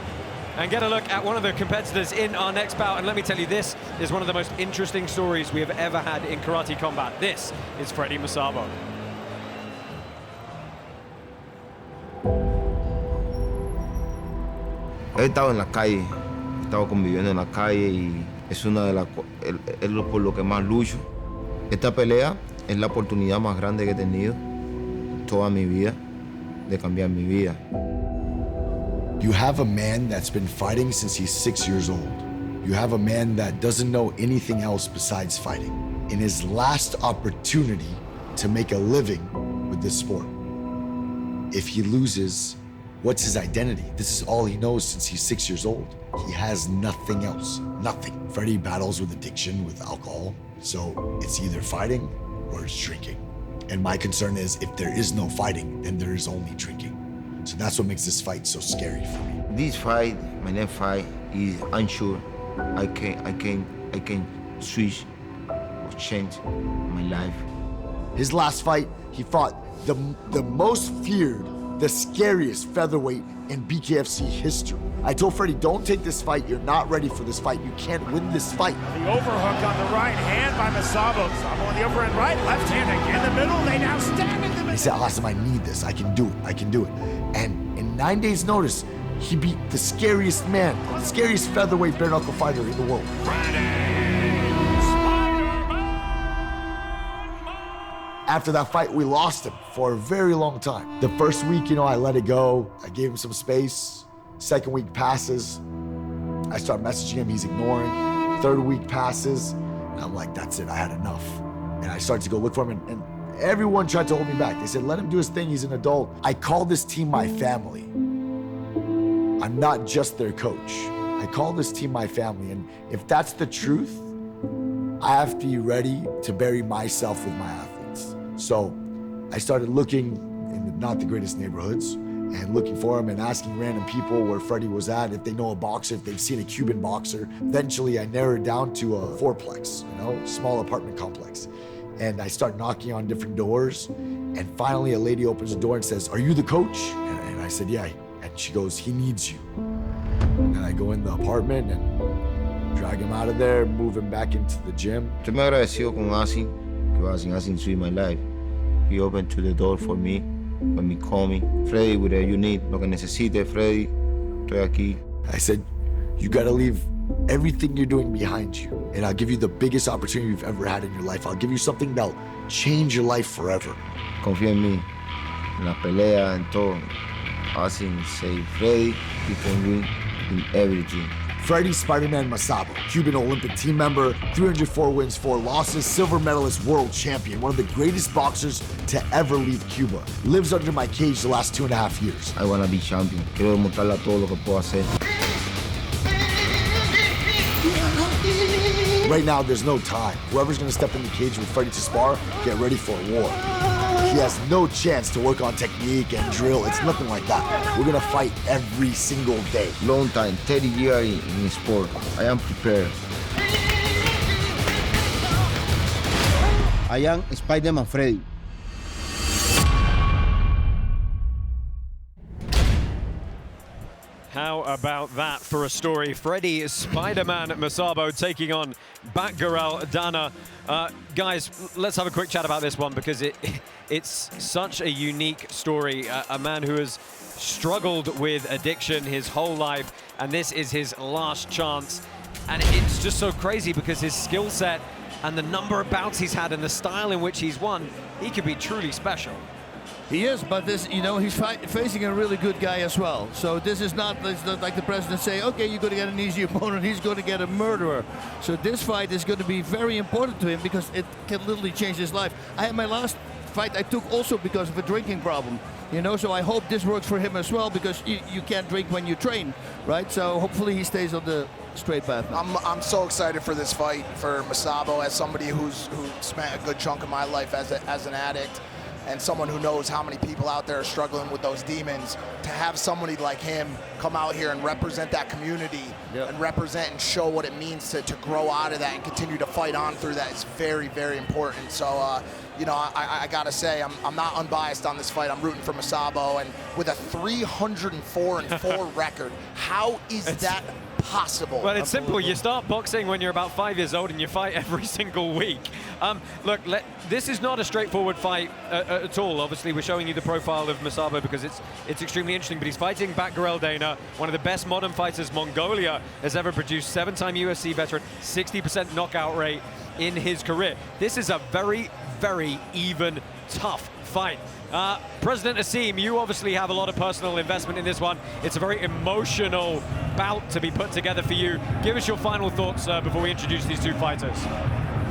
and get a look at one of the competitors in our next bout. And let me tell you, this is one of the most interesting stories we have ever had in karate combat. This is Freddie Masabo. He estado en la calle, he estado conviviendo en la calle y es una de las es por lo que más lucho. Esta pelea es la oportunidad más grande que he tenido toda mi vida de cambiar mi vida. You have a man that's been fighting since he's 6 years old. You have a man that doesn't know anything else besides fighting. In his last opportunity to make a living with this sport. If he loses, what's his identity? This is all he knows since he's 6 years old. He has nothing else, nothing. Freddie battles with addiction, with alcohol. So it's either fighting or it's drinking. And my concern is if there is no fighting, then there is only drinking. So that's what makes this fight so scary for me. This fight, my next fight, is unsure. I can switch or change my life. His last fight, he fought the most feared, the scariest featherweight in BKFC history. I told Freddie, don't take this fight. You're not ready for this fight. You can't win this fight. The overhook on the right hand by Masabo. Masabo on the overhand right, left hand again in the middle. They now stand in the middle. He said, Awesome, I need this. I can do it. I can do it. And in 9 days' notice, he beat the scariest man, the scariest featherweight bare knuckle fighter in the world. After that fight, we lost him for a very long time. The first week, I let it go. I gave him some space. Second week passes. I start messaging him, he's ignoring. Third week passes, and I'm like, that's it, I had enough. And I started to go look for him, and everyone tried to hold me back. They said, let him do his thing, he's an adult. I call this team my family. I'm not just their coach. I call this team my family, and if that's the truth, I have to be ready to bury myself with my athletes. So I started looking in not the greatest neighborhoods and looking for him and asking random people where Freddie was at, if they know a boxer, if they've seen a Cuban boxer. Eventually, I narrowed down to a fourplex, small apartment complex. And I start knocking on different doors. And finally, a lady opens the door and says, are you the coach? And I said, yeah. And she goes, he needs you. And then I go in the apartment and drag him out of there, move him back into the gym. Estoy muy agradecido con Asin, que Asin saved my life. He opened to the door for me when he called me. Freddy, whatever you need, lo que necesite, Freddy, estoy aquí. I said, you gotta leave everything you're doing behind you, and I'll give you the biggest opportunity you've ever had in your life. I'll give you something that'll change your life forever. Confía en mí, en la pelea, en todo. Asin saved Freddy, he can win in everything. Freddy Spider-Man Masabo, Cuban Olympic team member, 304 wins, 4 losses, silver medalist, world champion, one of the greatest boxers to ever leave Cuba. Lives under my cage the last 2.5 years. I wanna be champion. Quiero demostrarle a todo lo que puedo hacer. Right now, there's no time. Whoever's gonna step in the cage with Freddy to spar, get ready for a war. He has no chance to work on technique and drill. It's nothing like that. We're gonna fight every single day. Long time, 30 years in sport. I am prepared. I am Spider-Man Freddy. How about that for a story? Freddy Spider-Man Masabo taking on Batgarel Dana. Guys, let's have a quick chat about this one because it's such a unique story. A man who has struggled with addiction his whole life, and this is his last chance. And it's just so crazy because his skill set and the number of bouts he's had and the style in which he's won, he could be truly special. He is, but this, you know, he's facing a really good guy as well. So this is not like the president say, okay, you're going to get an easy opponent, he's going to get a murderer. So this fight is going to be very important to him because it can literally change his life. I had my last fight I took also because of a drinking problem, you know, so I hope this works for him as well because you can't drink when you train, right? So hopefully he stays on the straight path now. I'm so excited for this fight for Masabo as somebody who spent a good chunk of my life as an addict, and someone who knows how many people out there are struggling with those demons. To have somebody like him come out here and represent that community and represent and show what it means to grow out of that and continue to fight on through that is very, very important. So, you know, I gotta say, I'm not unbiased on this fight. I'm rooting for Masabo, and with a 304-4 record, how is that possible? Well, it's simple. You start boxing when you're about 5 years old and you fight every single week. Look, this is not a straightforward fight at all. Obviously, we're showing you the profile of Masabo because it's extremely interesting, but he's fighting Batgarel Dana, one of the best modern fighters Mongolia has ever produced, 7-time UFC veteran, 60% knockout rate in his career. This is a very, very even, tough fight. President Asim, you obviously have a lot of personal investment in this one. It's a very emotional bout to be put together for you. Give us your final thoughts before we introduce these two fighters.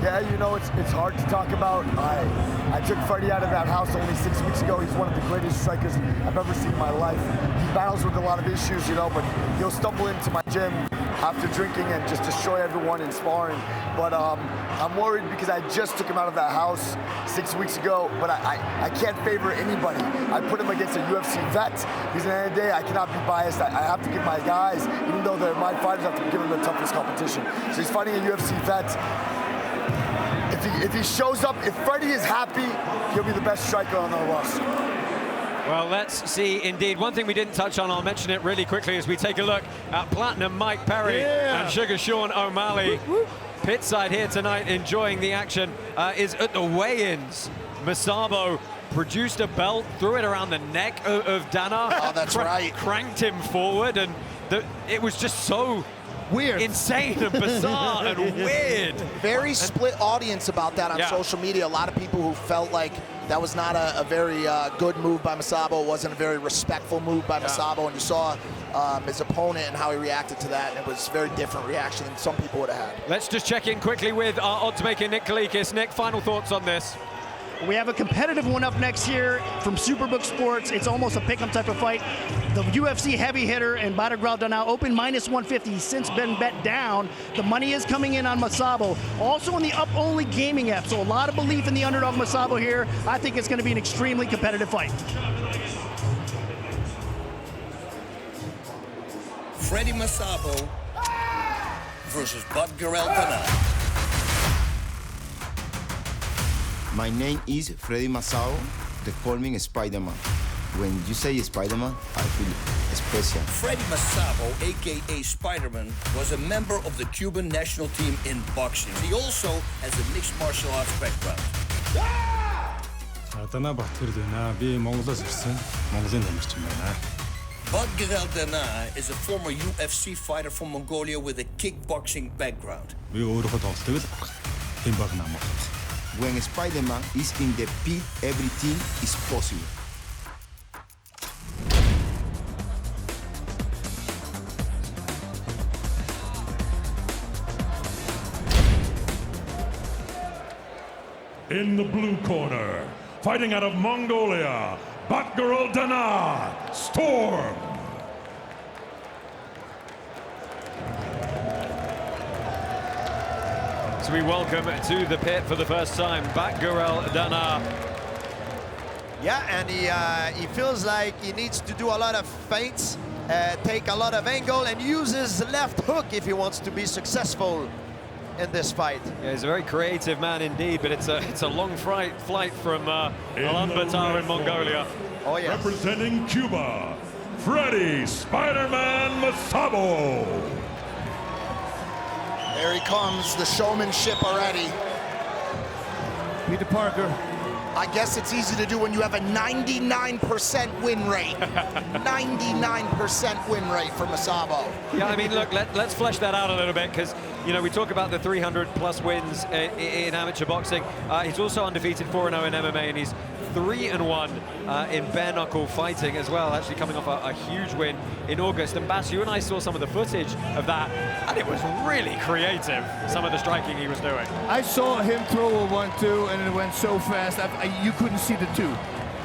Yeah, you know, it's hard to talk about. I took Freddy out of that house only 6 weeks ago. He's one of the greatest strikers I've ever seen in my life. He battles with a lot of issues, you know, but he'll stumble into my gym after drinking and just destroy everyone in sparring. But I'm worried because I just took him out of that house 6 weeks ago, but I can't favor anybody. I put him against a UFC vet because at the end of the day, I cannot be biased. I have to give my guys, even though they're my fighters, I have to give them the toughest competition. So he's fighting a UFC vet. If he shows up, if Freddy is happy, he'll be the best striker on the roster. Well, let's see indeed. One thing we didn't touch on, I'll mention it really quickly as we take a look at Platinum Mike Perry and Sugar Sean O'Malley. Pitside here tonight enjoying the action is at the weigh-ins. Masabo produced a belt, threw it around the neck of Dana. Oh, that's right. Cranked him forward, and it was just so weird, insane and bizarre and weird. Very split audience about that on social media. A lot of people who felt like that was not a very good move by Masabo. It wasn't a very respectful move by Masabo, and you saw his opponent and how he reacted to that, and it was a very different reaction than some people would have had. Let's just check in quickly with our odds maker, Nick Kalikis. Nick, final thoughts on this? We have a competitive one up next here from Superbook Sports. It's almost a pick'em type of fight. The UFC heavy hitter and Batgarel Dana open -150. He's since been bet down. The money is coming in on Masabo. Also in the up-only gaming app, so a lot of belief in the underdog Masabo here. I think it's going to be an extremely competitive fight. Freddy Masabo versus Batgarel Dana. My name is Freddy Masabo. They call me Spider-Man. When you say Spider-Man, I feel especial. Freddy Masabo, aka Spider-Man, was a member of the Cuban national team in boxing. He also has a mixed martial arts background. Badgerel Dandar is a former UFC fighter from Mongolia with a kickboxing background. When Spider-Man is in the pit, everything is possible. In the blue corner, fighting out of Mongolia, Badgerel Dandar, Storm. So we welcome to the pit for the first time, Badgerel Dandar. Yeah, and he feels like he needs to do a lot of feints, take a lot of angle, and use his left hook if he wants to be successful in this fight. Yeah, he's a very creative man indeed, but it's a long flight from Ulaanbaatar in Mongolia. Oh yeah. Representing Cuba, Freddy Spider-Man Masabo. There he comes, the showmanship already. Peter Parker. I guess it's easy to do when you have a 99% win rate. 99% win rate for Masabo. Yeah, I mean, look, let's flesh that out a little bit, because, you know, we talk about the 300+ wins in amateur boxing. He's also undefeated 4-0 in MMA, and he's 3-1 in bare knuckle fighting as well, actually coming off a huge win in August. And Bass, you and I saw some of the footage of that, and it was really creative, some of the striking he was doing. I saw him throw a 1-2, and it went so fast, you couldn't see the two.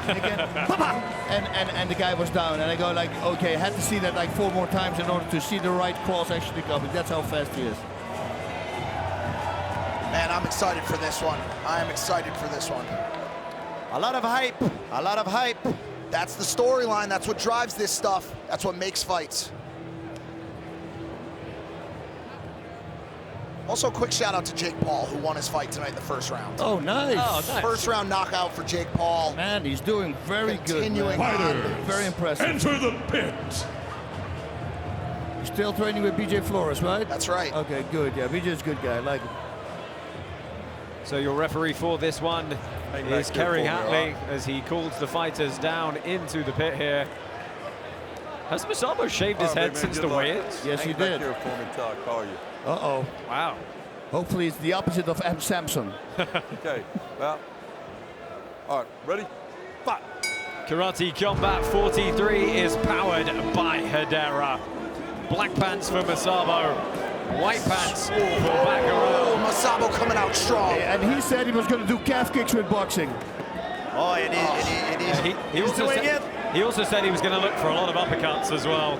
And again, and the guy was down, and I go like, okay, I had to see that like 4 more times in order to see the right cross actually coming. That's how fast he is. Man, I'm excited for this one. I am excited for this one. A lot of hype, a lot of hype. That's the storyline, that's what drives this stuff. That's what makes fights. Also, quick shout out to Jake Paul, who won his fight tonight in the first round. Oh, nice. Oh, nice. First round knockout for Jake Paul. Man, he's doing very good, man. Fighters, very impressive. enter the pit. You're still training with BJ Flores, right? That's right. Okay, good. Yeah, BJ's a good guy. I like him. So your referee for this one is Kerry Hatley, as he calls the fighters down into the pit here. Has Masabo shaved his head since the weigh-ins? Yes, he did. Uh-oh. Wow. Hopefully it's the opposite of M. Sampson. Okay, well, all right, ready? Fight. Karate Combat 43 is powered by Hedera. Black pants for Masabo, white pants for Badgerel. Oh, Masabo coming out strong. And he said he was going to do calf kicks with boxing. Oh, and he's doing it. He also said he was going to look for a lot of uppercuts as well.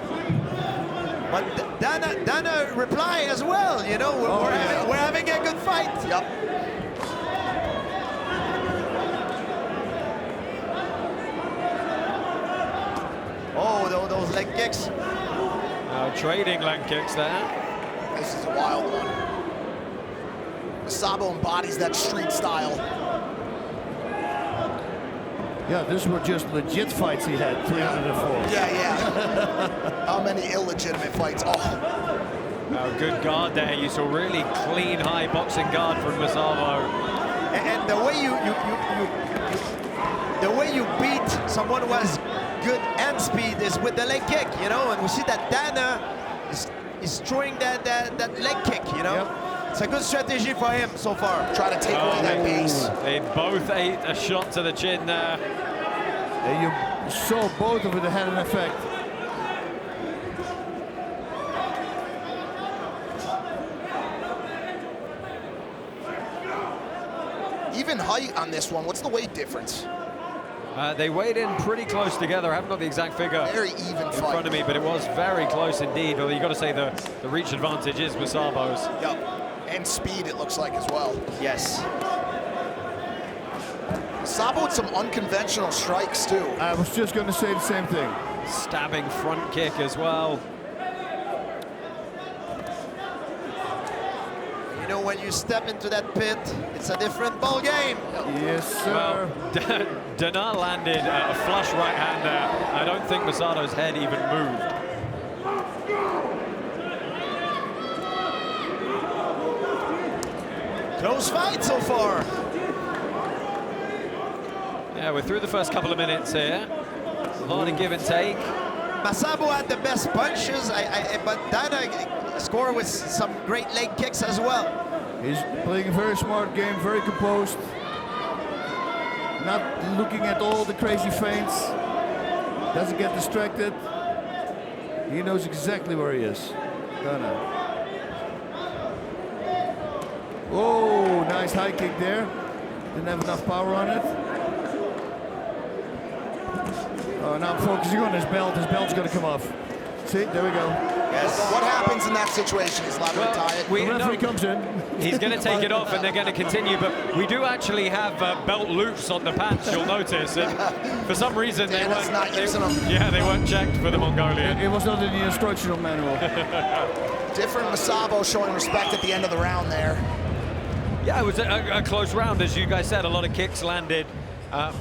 But Dana reply as well, you know, we're having a good fight. Yep. Oh, those leg kicks. Trading leg kicks there. This is a wild one. Masabo embodies that street style. Yeah, these were just legit fights he had, 304. Yeah. How many illegitimate fights? Oh. Good guard there. You saw really clean, high boxing guard from Masabo. And the way you beat someone who has good hand speed is with the leg kick, you know. And we see that Dana is throwing that leg kick, you know. Yep. It's a good strategy for him so far. Try to take away that base. They both ate a shot to the chin there. And you saw both of it had an effect. Even height on this one. What's the weight difference? They weighed in pretty close together. I haven't got the exact figure very even in front of me, but it was very close indeed. Although you got to say the reach advantage is Masabo's. Yep. And speed, it looks like, as well. Yes. Masabo with some unconventional strikes, too. I was just going to say the same thing. Stabbing front kick as well. You know, when you step into that pit, it's a different ball game. Yes, sir. Well, Dandar landed a flush right hand there. I don't think Masado's head even moved. Close fight so far. Yeah, we're through the first couple of minutes here. A lot of give and take. Masabo had the best punches, but Dana scored with some great leg kicks as well. He's playing a very smart game, very composed. Not looking at all the crazy feints. Doesn't get distracted. He knows exactly where he is. Dana. Oh, nice high kick there. Didn't have enough power on it. Oh, now I'm focusing on his belt. His belt's going to come off. See, there we go. Yes. What happens in that situation? He's allowed to retire it. The referee comes in. He's going to take it off and they're going to continue, but we do actually have belt loops on the pants, you'll notice. And for some reason, they weren't, not using them. Yeah, they weren't checked for the Mongolian. It was not in the instructional manual. Different Masabo showing respect at the end of the round there. Yeah, it was a close round, as you guys said. A lot of kicks landed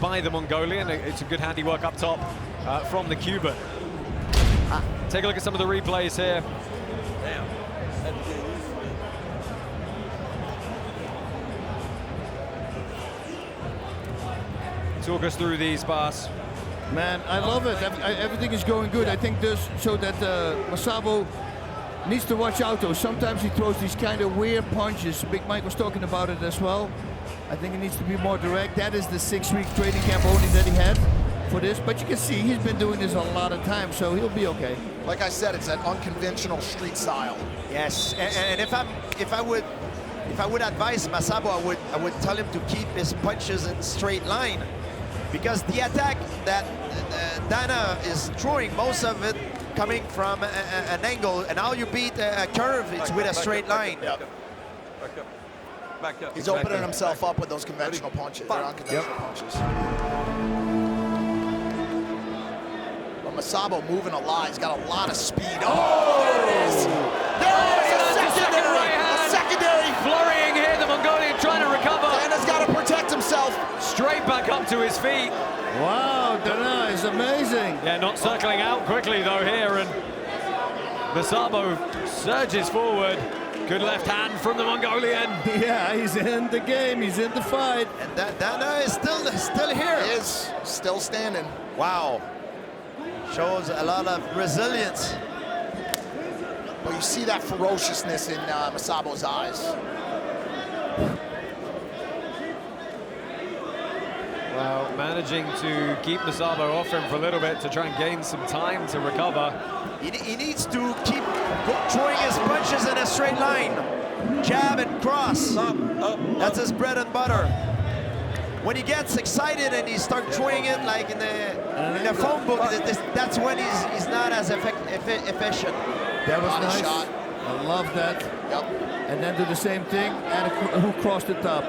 by the Mongolian. It's a good handiwork up top from the Cuban. Take a look at some of the replays here. Talk us through these, boss. Man, I love it. Everything is going good. I think this so that Masabo needs to watch out though. Sometimes he throws these kind of weird punches. Big Mike was talking about it as well. I think he needs to be more direct. That is the 6-week training camp only that he had for this. But you can see he's been doing this a lot of times, so he'll be okay. Like I said, it's that unconventional street style. Yes, and if I would advise Masabo, I would tell him to keep his punches in straight line, because the attack that Dana is throwing, most of it coming from an angle, and how you beat a curve, it's with a straight line. Yep. Back up. Back up. He's opening himself up with those conventional punches. They're unconventional punches. But Masabo moving a lot. He's got a lot of speed. Oh, there it is. There it is. A secondary. A secondary. Flurrying here, the Mongolian trying to recover. Dana's got to protect himself. Straight back up to his feet. Wow, Dana is amazing. Yeah, not circling out quickly though here, and Masabo surges forward. Good left hand from the Mongolian. Yeah, he's in the game. He's in the fight. And Dana is still here. He is still standing. Wow. Shows a lot of resilience. But you see that ferociousness in Masabo's eyes. Well, managing to keep Masabo off him for a little bit to try and gain some time to recover. He needs to keep throwing his punches in a straight line. Jab and cross. That's his bread and butter. When he gets excited and he starts throwing it like in the phone book, that's when he's not as efficient. That was nice. Shot. I love that. Yep. And then do the same thing and who crossed the top.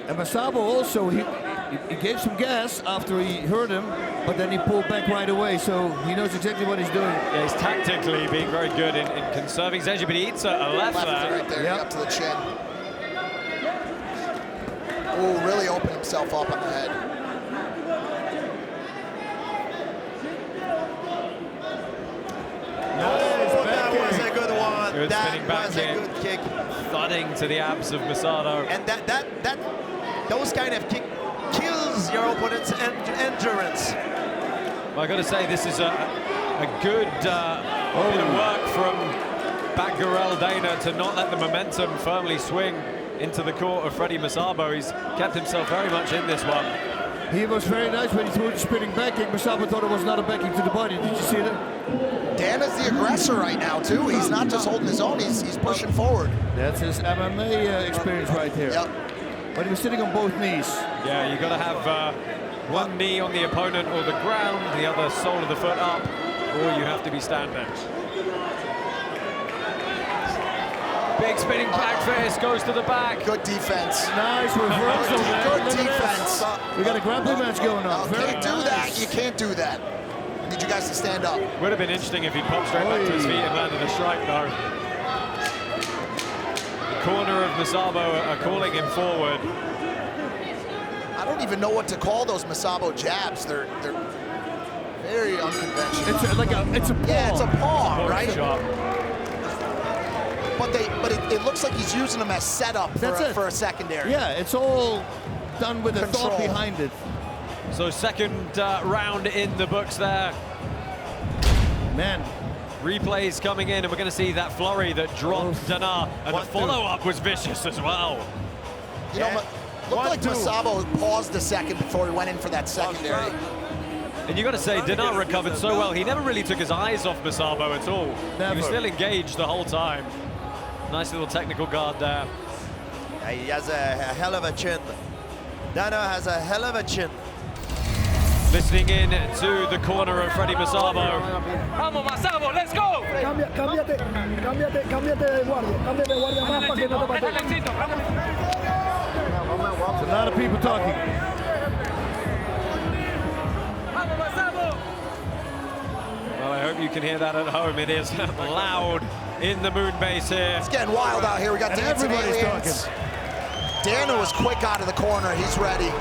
And Masabo also, he gave some gas after he hurt him, but then he pulled back right away, so he knows exactly what he's doing. Yeah, he's tactically being very good in conserving his edge, but he eats a left there. Right there, up to the chin. Oh, really opened himself up on the head. That was a good one. Good spinning back was a good kick. Thudding to the abs of Masado. And those kind of kick kills your opponent's endurance. Well, I got to say, this is a good bit of work from Batgarel Dana to not let the momentum firmly swing into the court of Freddie Masabo. He's kept himself very much in this one. He was very nice when he threw the spinning back kick. Masabo thought it was not a back kick to the body. Did you see that? Dana's the aggressor right now, too. He's not just holding his own, he's pushing forward. That's his MMA experience right here. Yep. But he was sitting on both knees. Yeah, you got to have one knee on the opponent or the ground, the other sole of the foot up, or you have to be standing. Big spinning back fist, goes to the back. Good defense. Nice reversal, man. Good defense. We got a grappling match going on. You can't do that. You can't do that. I need you guys to stand up. Would have been interesting if he'd popped straight back to his feet and landed a strike, though. The corner of Masabo are calling him forward. I don't even know what to call those Masabo jabs. They're very unconventional. It's a paw. Yeah, it's a paw, right? Shot. But it looks like he's using them as setup for a secondary. Yeah, it's all done with a Control. thought behind it. So second round in the books there. Man. Replays coming in, and we're going to see that flurry that dropped Dandar, and the follow-up was vicious as well. You know, looked like Masabo paused a second before he went in for that secondary. And you got to say, Dandar recovered so well. He never really took his eyes off Masabo at all. Never. He was still engaged the whole time. Nice little technical guard there. Yeah, he has a hell of a chin. Dandar has a hell of a chin. Listening in to the corner of Freddie Masabo. Vamos, Masabo, let's go! Cámbiate de guardia más para que no te patee. A lot of people talking. Well, I hope you can hear that at home. It is loud in the moon base here. It's getting wild out here. We got dancing aliens. Gano is quick out of the corner. He's ready.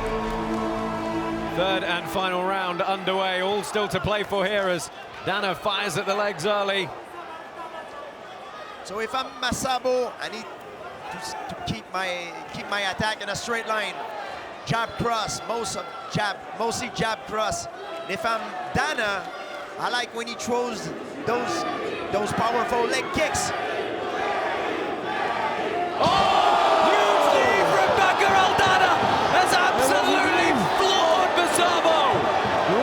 Third and final round underway. All still to play for here as Gano fires at the legs early. So if I'm Masabo, I need to keep my attack in a straight line. Jab cross, mostly jab cross. And if I'm Dandar, I like when he throws those powerful leg kicks. Huge knee from Gorjan has absolutely floored Masabo.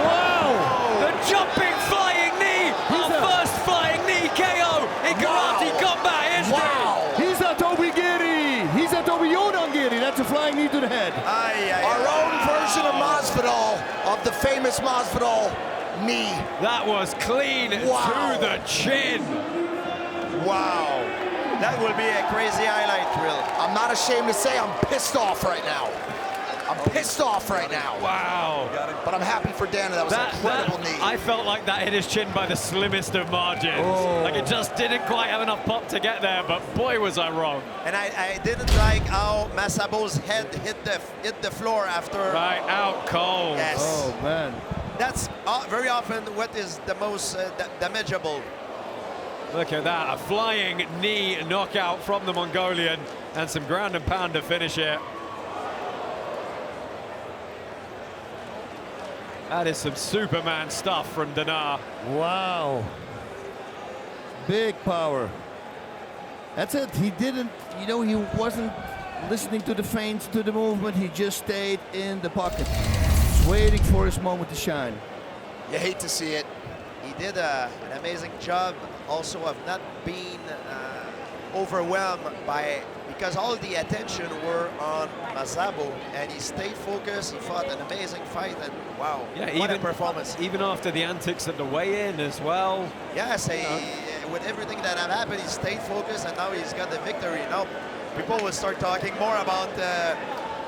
Wow! The jumping flying knee, our first flying knee KO in karate combat history. Wow! He's a Tobigiri. He's a Tobiyonangiri. That's a flying knee to the head. Our own version of Masvidal, of the famous Masvidal knee. That was clean to the chin. Wow. That will be a crazy highlight reel. I'm not ashamed to say I'm pissed off right now. I'm pissed off right now. Wow. But I'm happy for Dandar. That was an incredible knee. I felt like that hit his chin by the slimmest of margins. Like it just didn't quite have enough pop to get there, but boy was I wrong. And I didn't like how Masabo's head hit the floor after. Right, out cold. Yes. Oh, man. That's very often what is the most damageable. Look at that, a flying knee knockout from the Mongolian and some ground and pound to finish it. That is some Superman stuff from Dandar. Wow. Big power. That's it. He didn't, you know, he wasn't listening to the feints, to the movement. He just stayed in the pocket. Just waiting for his moment to shine. You hate to see it. He did an amazing job also of not being overwhelmed because all the attention were on Masabo, and he stayed focused. He fought an amazing fight, and wow, what a performance. Even after the antics at the weigh-in as well. Yes, with everything that had happened, he stayed focused, and now he's got the victory. Now people will start talking more about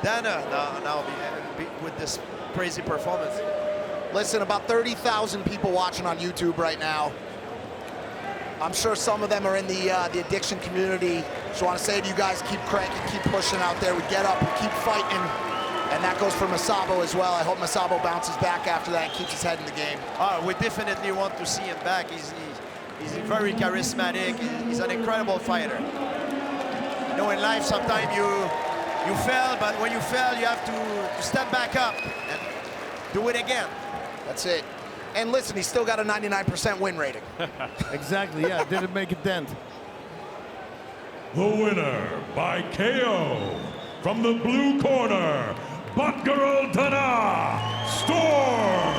Dandar now with this crazy performance. Listen, about 30,000 people watching on YouTube right now. I'm sure some of them are in the addiction community. Just want to say to you guys, keep cranking, keep pushing out there. We get up, we keep fighting, and that goes for Masabo as well. I hope Masabo bounces back after that and keeps his head in the game. We definitely want to see him back. He's very charismatic. He's an incredible fighter. You know, in life, sometimes you fail, but when you fail, you have to step back up and do it again. That's it. And listen, he's still got a 99% win rating. Exactly, yeah, didn't make a dent. The winner by KO from the blue corner, Gorjan Dandar, Storm.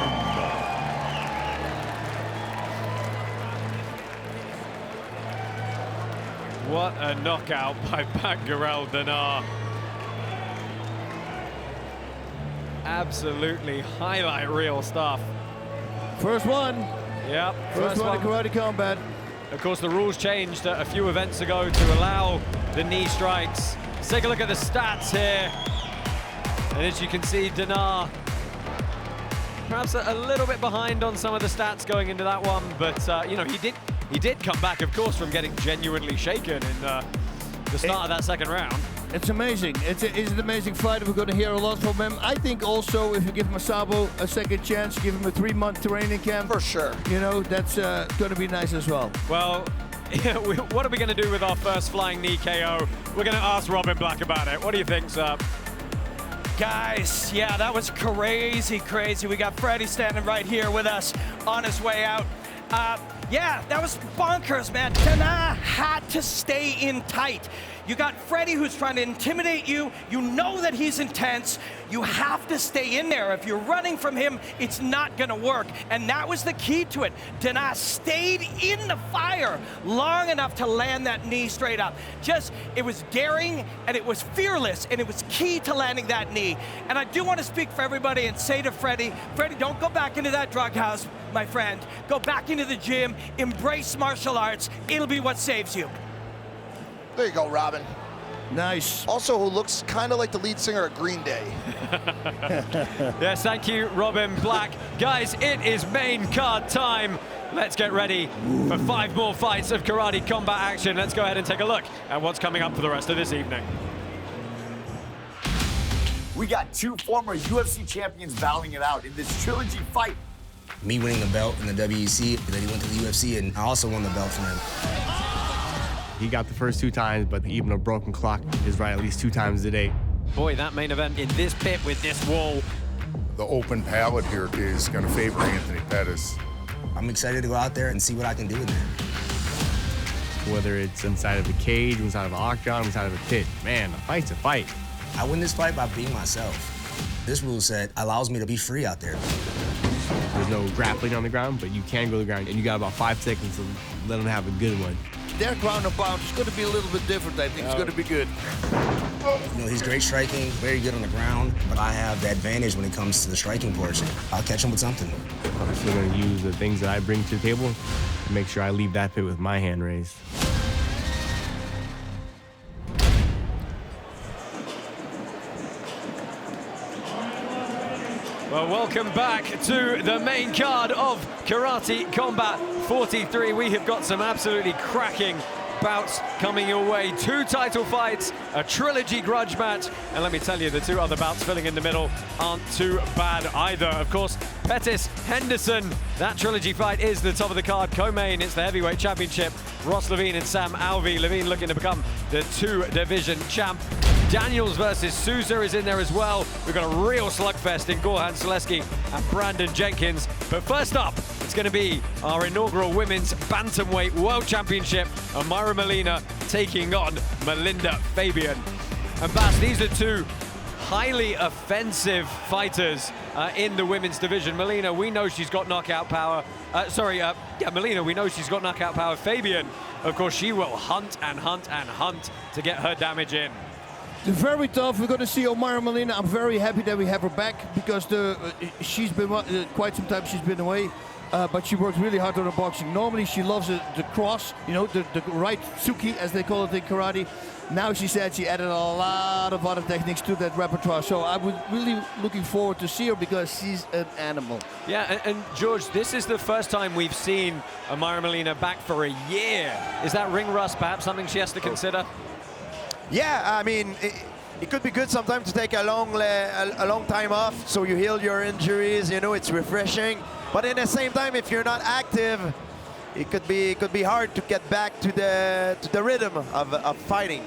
What a knockout by Gorjan Dandar. Absolutely highlight reel stuff. First one. Yep. First one in karate combat. Of course, the rules changed a few events ago to allow the knee strikes. Let's take a look at the stats here. And as you can see, Dandar perhaps a little bit behind on some of the stats going into that one, but you know, he did come back, of course, from getting genuinely shaken in the start of that second round. It's amazing. It's an amazing fight. We're going to hear a lot from him. I think also if you give Masabo a second chance, give him a 3-month training camp. For sure. You know, that's going to be nice as well. Well, what are we going to do with our first flying knee KO? We're going to ask Robin Black about it. What do you think, sir? Guys, yeah, that was crazy, crazy. We got Freddie standing right here with us on his way out. Yeah, that was bonkers, man. Dana had to stay in tight. You got Freddie who's trying to intimidate you. You know that he's intense. You have to stay in there. If you're running from him, it's not gonna work. And that was the key to it. Dana stayed in the fire long enough to land that knee straight up. It was daring and it was fearless and it was key to landing that knee. And I do want to speak for everybody and say to Freddie, don't go back into that drug house, my friend. Go back into the gym, embrace martial arts. It'll be what saves you. There you go, Robin. Nice. Also, who looks kind of like the lead singer of Green Day. Yes, thank you, Robin Black. Guys, it is main card time. Let's get ready for 5 more fights of karate combat action. Let's go ahead and take a look at what's coming up for the rest of this evening. We got 2 former UFC champions battling it out in this trilogy fight. Me winning the belt in the WEC, then he went to the UFC, and I also won the belt from him. He got the first 2 times, but even a broken clock is right at least 2 times a day. Boy, that main event in this pit with this wall. The open palette here is going to favor Anthony Pettis. I'm excited to go out there and see what I can do in there. Whether it's inside of a cage, inside of an octagon, inside of a pit, man, a fight's a fight. I win this fight by being myself. This rule set allows me to be free out there. There's no grappling on the ground, but you can go to the ground, and you got about 5 seconds to let them have a good one. Their ground and pound is going to be a little bit different. I think it's going to be good. You know, he's great striking, very good on the ground, but I have the advantage when it comes to the striking portion. I'll catch him with something. I'm still going to use the things that I bring to the table and make sure I leave that pit with my hand raised. Well, welcome back to the main card of Karate Combat 43. We have got some absolutely cracking bouts coming your way. 2 title fights, a trilogy grudge match, and let me tell you, the 2 other bouts filling in the middle aren't too bad either. Of course, Pettis, Henderson, that trilogy fight is the top of the card. Co-main, it's the heavyweight championship. Ross Levine and Sam Alvey. Levine looking to become the 2-division champ. Daniels versus Souza is in there as well. We've got a real slugfest in Gorjan, Slaveski and Brandon Jenkins. But first up, it's going to be our inaugural Women's Bantamweight World Championship. Myra Molina taking on Melinda Fabian. And Bas, these are 2 highly offensive fighters in the women's division. Molina, we know she's got knockout power. Molina, we know she's got knockout power. Fabian, of course, she will hunt and hunt and hunt to get her damage in. Very tough. We're going to see Myra Molina. I'm very happy that we have her back because she's been quite some time she's been away, but she works really hard on her boxing. Normally she loves the cross, you know, the right tsuki as they call it in karate. Now she said she added a lot of other techniques to that repertoire. So I was really looking forward to see her because she's an animal. Yeah, and George, this is the first time we've seen Myra Molina back for a year. Is that ring rust perhaps something she has to consider? Yeah, I mean, it could be good sometimes to take a long time off so you heal your injuries, you know, it's refreshing. But at the same time, if you're not active, it could be hard to get back to the rhythm of fighting.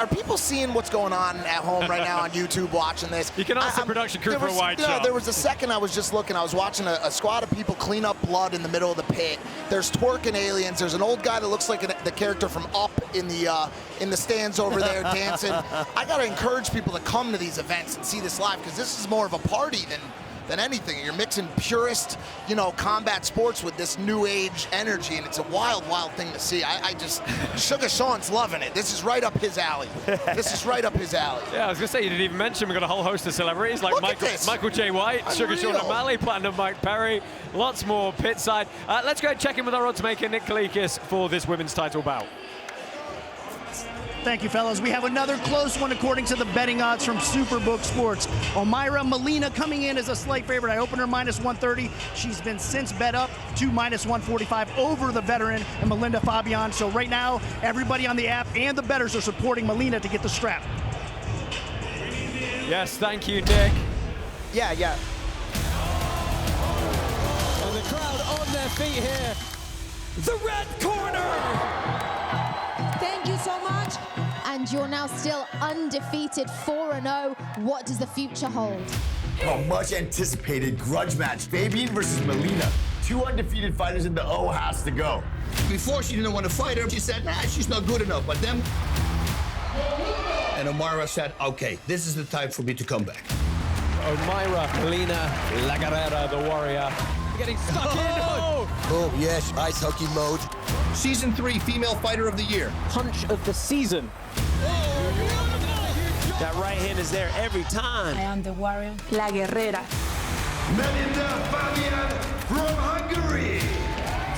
Are people seeing what's going on at home right now on YouTube watching this? You can ask the production crew for a wide shot. There was a second I was just looking. I was watching a squad of people clean up blood in the middle of the pit. There's twerking aliens. There's an old guy that looks like the character from Up in the stands over there dancing. I got to encourage people to come to these events and see this live because this is more of a party than anything. You're mixing purist, you know, combat sports with this new age energy, and it's a wild, wild thing to see. I just, Sugar Sean's loving it. This is right up his alley. This is right up his alley. Yeah, I was gonna say, you didn't even mention we've got a whole host of celebrities like Michael J. White, Unreal. Sugar Sean O'Malley, Platinum Mike Perry, lots more pit side. Let's go check in with our odds maker, Nick Kalikis, for this women's title bout. Thank you, fellas. We have another close one according to the betting odds from Superbook Sports. Omaira Molina coming in as a slight favorite. I opened her -130. She's been since bet up to -145 over the veteran and Melinda Fabian. So right now, everybody on the app and the bettors are supporting Molina to get the strap. Yes, thank you, Nick. Yeah. And the crowd on their feet here. The red corner! Thank you so much. And you're now still undefeated, 4-0. What does the future hold? A much anticipated grudge match. Fabian versus Molina. 2 undefeated fighters in the O has to go. Before she didn't want to fight her, she said, nah, she's not good enough. But then, and Omaira said, okay, this is the time for me to come back. Omaira Molina, La Guerrera, the warrior. Getting stuck in. Oh, yes, ice hockey mode. Season 3 Female Fighter of the Year. Punch of the season. That right hand is there every time. I am the warrior, La Guerrera. Melinda Fabian from Hungary.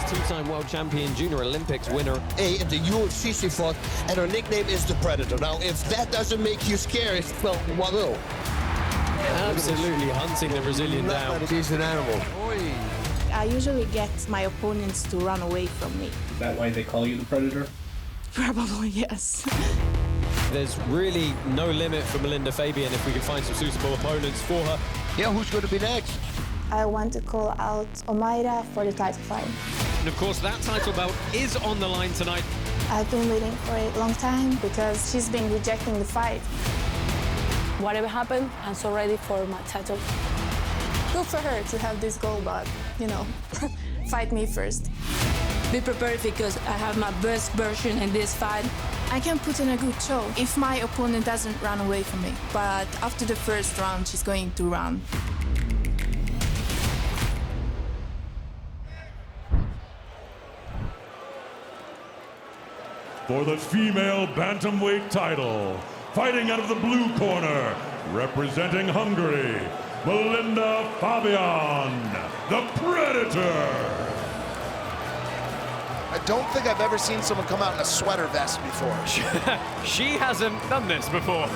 Two-time world champion, Junior Olympics winner. In the UFC she fought, and her nickname is the Predator. Now, if that doesn't make you scared, well, what will? Absolutely hunting the Brazilian down. She's an animal. I usually get my opponents to run away from me. Is that why they call you the Predator? Probably, yes. There's really no limit for Melinda Fabian if we can find some suitable opponents for her. Yeah, who's going to be next? I want to call out Omaira for the title fight. And of course, that title belt is on the line tonight. I've been waiting for a long time because she's been rejecting the fight. Whatever happened, I'm so ready for my title. Good for her to have this goal, but, you know, fight me first. Be prepared because I have my best version in this fight. I can put in a good show if my opponent doesn't run away from me. But after the first round, she's going to run. For the female bantamweight title, fighting out of the blue corner, representing Hungary, Melinda Fabian, the Predator. I don't think I've ever seen someone come out in a sweater vest before. She hasn't done this before,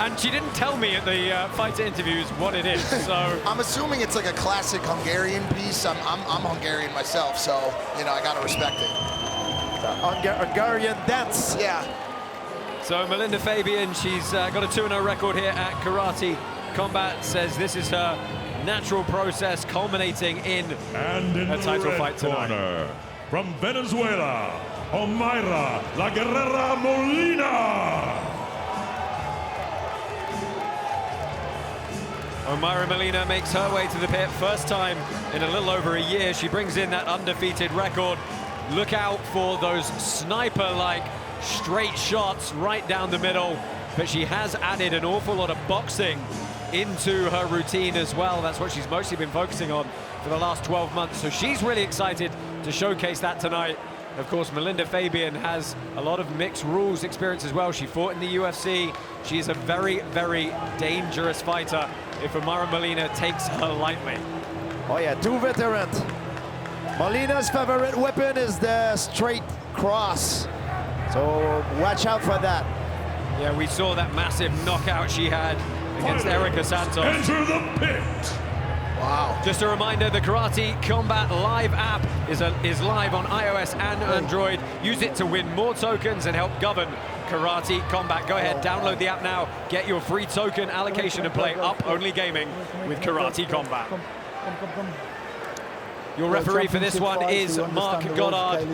and she didn't tell me at the fighter interviews what it is. So I'm assuming it's like a classic Hungarian piece. I'm Hungarian myself, so you know I gotta respect it. Hungarian dance. Yeah. So Melinda Fabian, she's got a 2-0 record here at Karate Combat. Says this is her natural process culminating in a title fight tonight. Corner, from Venezuela, Omaira La Guerrera Molina. Omaira Molina makes her way to the pit. First time in a little over a year. She brings in that undefeated record. Look out for those sniper-like straight shots right down the middle. But she has added an awful lot of boxing into her routine as well. That's what she's mostly been focusing on for the last 12 months. So she's really excited to showcase that tonight. Of course, Melinda Fabian has a lot of mixed rules experience as well. She fought in the UFC. She is a very, very dangerous fighter if Omaira Molina takes her lightly. Oh yeah, 2 veterans. Molina's favorite weapon is the straight cross. So watch out for that. Yeah, we saw that massive knockout she had against Erica Santos. Enter the pit. Wow. Just a reminder, the Karate Combat Live app is live on iOS and Android. Use it to win more tokens and help govern Karate Combat. Go ahead, download the app now. Get your free token allocation and play Up-Only Gaming with Karate Combat. Your referee for this one is Mark Goddard.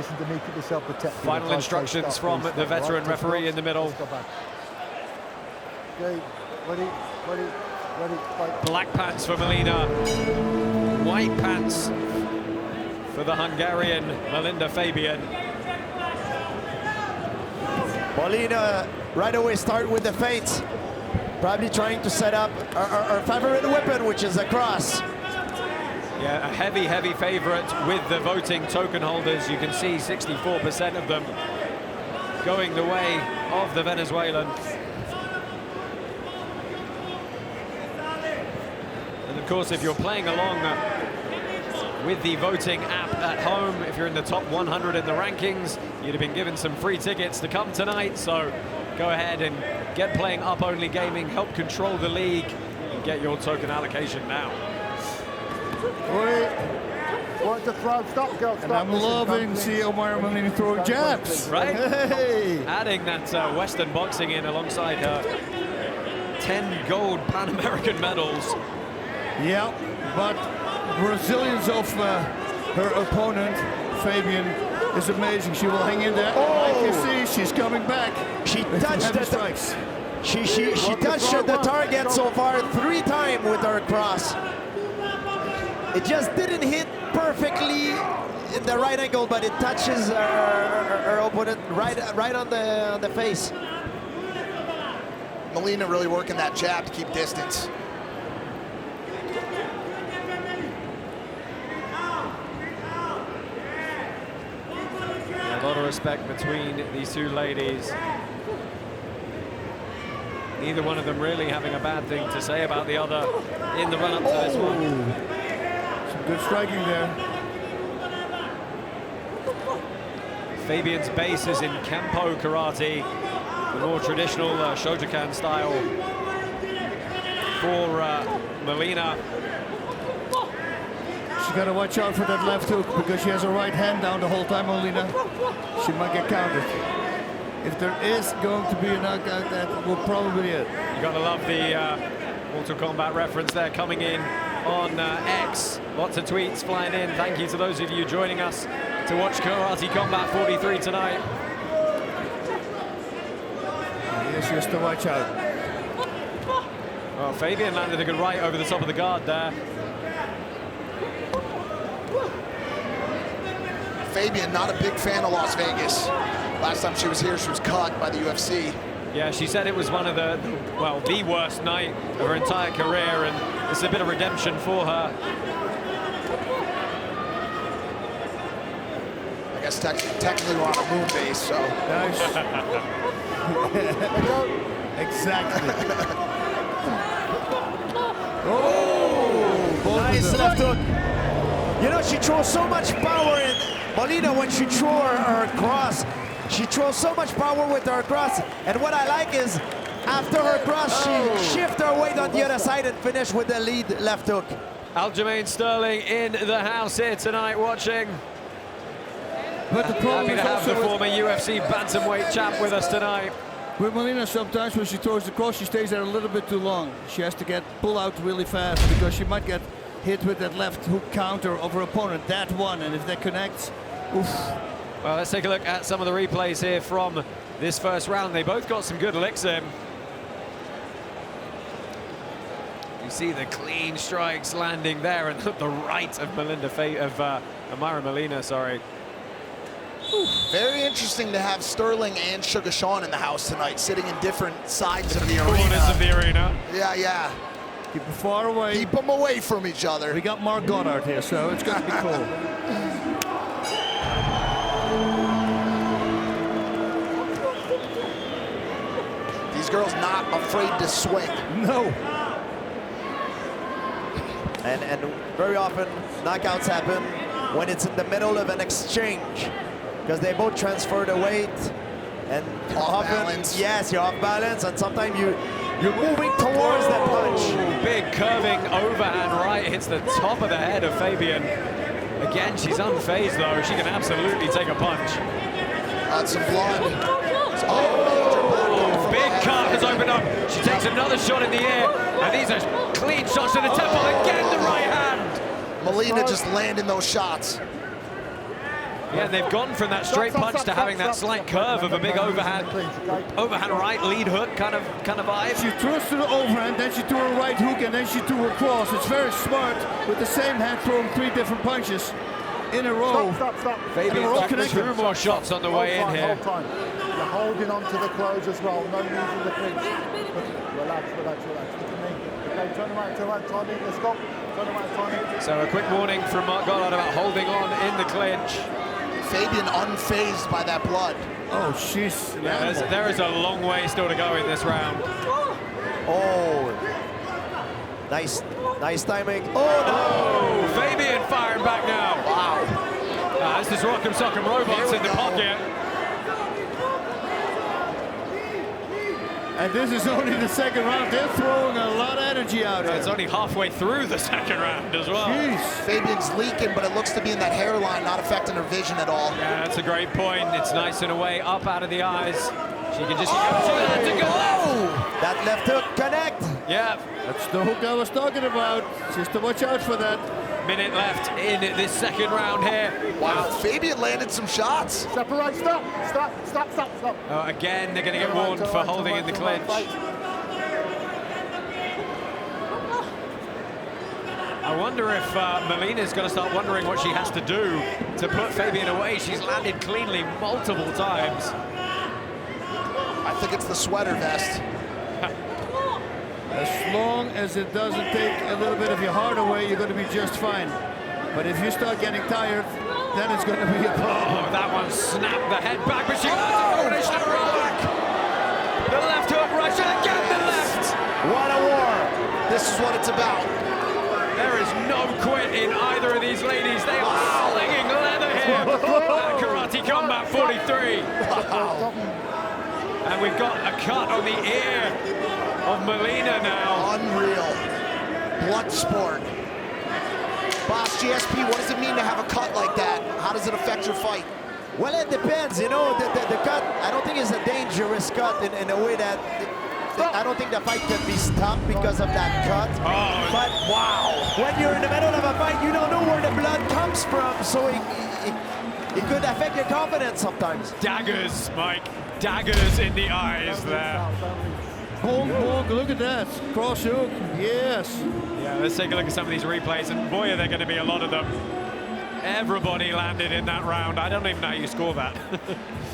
Final instructions from the veteran referee in the middle. Black pants for Molina, white pants for the Hungarian Melinda Fabian. Molina right away start with the feints. Probably trying to set up our favorite weapon, which is a cross. Yeah, a heavy, heavy favorite with the voting token holders. You can see 64% of them going the way of the Venezuelan. And of course, if you're playing along with the voting app at home. If you're in the top 100 in the rankings, you'd have been given some free tickets to come tonight. So go ahead and get playing Up Only Gaming, help control the league, and get your token allocation now. Want to throw, stop, girl, stop. And I'm loving seeing Omar Molina throw jabs. Right? Hey. Adding that Western boxing in alongside her 10 gold Pan American medals. Yeah, but resilience of her opponent, Fabian, is amazing. She will hang in there. Oh. I can see she's coming back. She touched the strikes. She touched the target so far 3 times with her cross. It just didn't hit perfectly in the right angle, but it touches her opponent right on the face. Molina really working that jab to keep distance. A lot of respect between these two ladies. Neither one of them really having a bad thing to say about the other in the run-up to this one. Some good striking there. Fabian's base is in Kempo Karate, the more traditional Shotokan style for Molina. She's got to watch out for that left hook because she has her right hand down the whole time, Molina. She might get countered. If there is going to be a knockout, that will probably be it. You gotta love the Mortal Kombat reference there coming in on X. Lots of tweets flying in. Thank you to those of you joining us to watch Karate Combat 43 tonight. Yes, just to watch out. Well, Fabian landed a good right over the top of the guard there. Fabian, not a big fan of Las Vegas. Last time she was here, she was cut by the UFC. Yeah, she said it was one of the worst night of her entire career, and it's a bit of redemption for her. I guess technically we're on a moon base, so. Nice. Exactly. Oh, nice left hook. You know, she throws so much power in Molina when she throws her cross. She throws so much power with her cross. And what I like is, after her cross, she shifts her weight on the other side and finish with the lead left hook. Aljamain Sterling in the house here tonight watching. But the problem Happy to is have the also former UFC bantamweight champ with us tonight. with Molina, sometimes when she throws the cross, she stays there a little bit too long. She has to pull out really fast because she might get hit with that left hook counter of her opponent, that one, and if that connects, oof. Well, let's take a look at some of the replays here from this first round. They both got some good licks in. You see the clean strikes landing there and the right of Amara Molina, sorry. Very interesting to have Sterling and Sugar Sean in the house tonight, sitting in different sides of the arena. Corners of the arena. Yeah, yeah. Keep them far away. Keep them away from each other. We got Mark Goddard here, so it's going to be cool. These girls not afraid to swing. No. And very often knockouts happen when it's in the middle of an exchange because they both transfer the weight and off often, balance. yes, you're off balance, and sometimes you're moving towards the punch. Big curving overhand right hits the top of the head of Fabian. Again, she's unfazed though. She can absolutely take a punch. Got some blood. Oh, big cut has opened up. She takes another shot in the air, and these are clean shots to the temple. Again, the right hand. Molina just landing those shots. Yeah, they've gone from that straight punch to having that slight curve of a big overhand right lead hook kind of vibe. She throws to the overhand, then she threw a right hook, and then she threw a cross. It's very smart with the same hand throwing 3 different punches in a row. Stop. Fabian's got 2 more shots on the way in here. Hold time. You're holding on to the close as well. No using the clinch. Relax. Look at me. Okay, turn around, Tony. Let's go. Turn around, Tony. So a quick warning from Mark Goddard about holding on in the clinch. Fabian unfazed by that blood. Oh, she's... Yeah, there is a long way still to go in this round. Oh. Nice timing. Oh, no! Fabian firing back now. Wow. This is Rock'em Sock'em Robots in the pocket. And this is only the second round. They're throwing a lot of energy out here. It's only halfway through the second round as well. Jeez. Fabian's leaking, but it looks to be in that hairline, not affecting her vision at all. Yeah, that's a great point. It's nice in a way, up out of the eyes. She can just to go left. That left hook connect. Yeah. That's the hook I was talking about. Just to watch out for that. Minute left in this second round here. Wow, Fabian landed some shots. Stop, right, stop. Oh, again, they're going to get warned for holding in the clinch. I wonder if Molina's going to start wondering what she has to do to put Fabian away. She's landed cleanly multiple times. I think it's the sweater vest. As long as it doesn't take a little bit of your heart away, you're going to be just fine. But if you start getting tired, then it's going to be a problem. Oh, that one snapped the head back, but she lands a combination of right. The left hook, right, and again the left. What a war. This is what it's about. There is no quit in either of these ladies. They are slinging leather here. Karate Combat 43. Wow. And we've got a cut on the ear of Molina now. Unreal. Blood sport. Boss GSP, what does it mean to have a cut like that? How does it affect your fight? Well, it depends. You know, the cut, I don't think it's a dangerous cut in a way that I don't think the fight can be stopped because of that cut. Oh, but wow, when you're in the middle of a fight, you don't know where the blood comes from, so it could affect your confidence sometimes. Daggers, Mike. Daggers in the eyes there. Bonk, bonk, look at that. Cross hook, yes. Yeah, let's take a look at some of these replays, and boy, are there going to be a lot of them. Everybody landed in that round. I don't even know how you score that.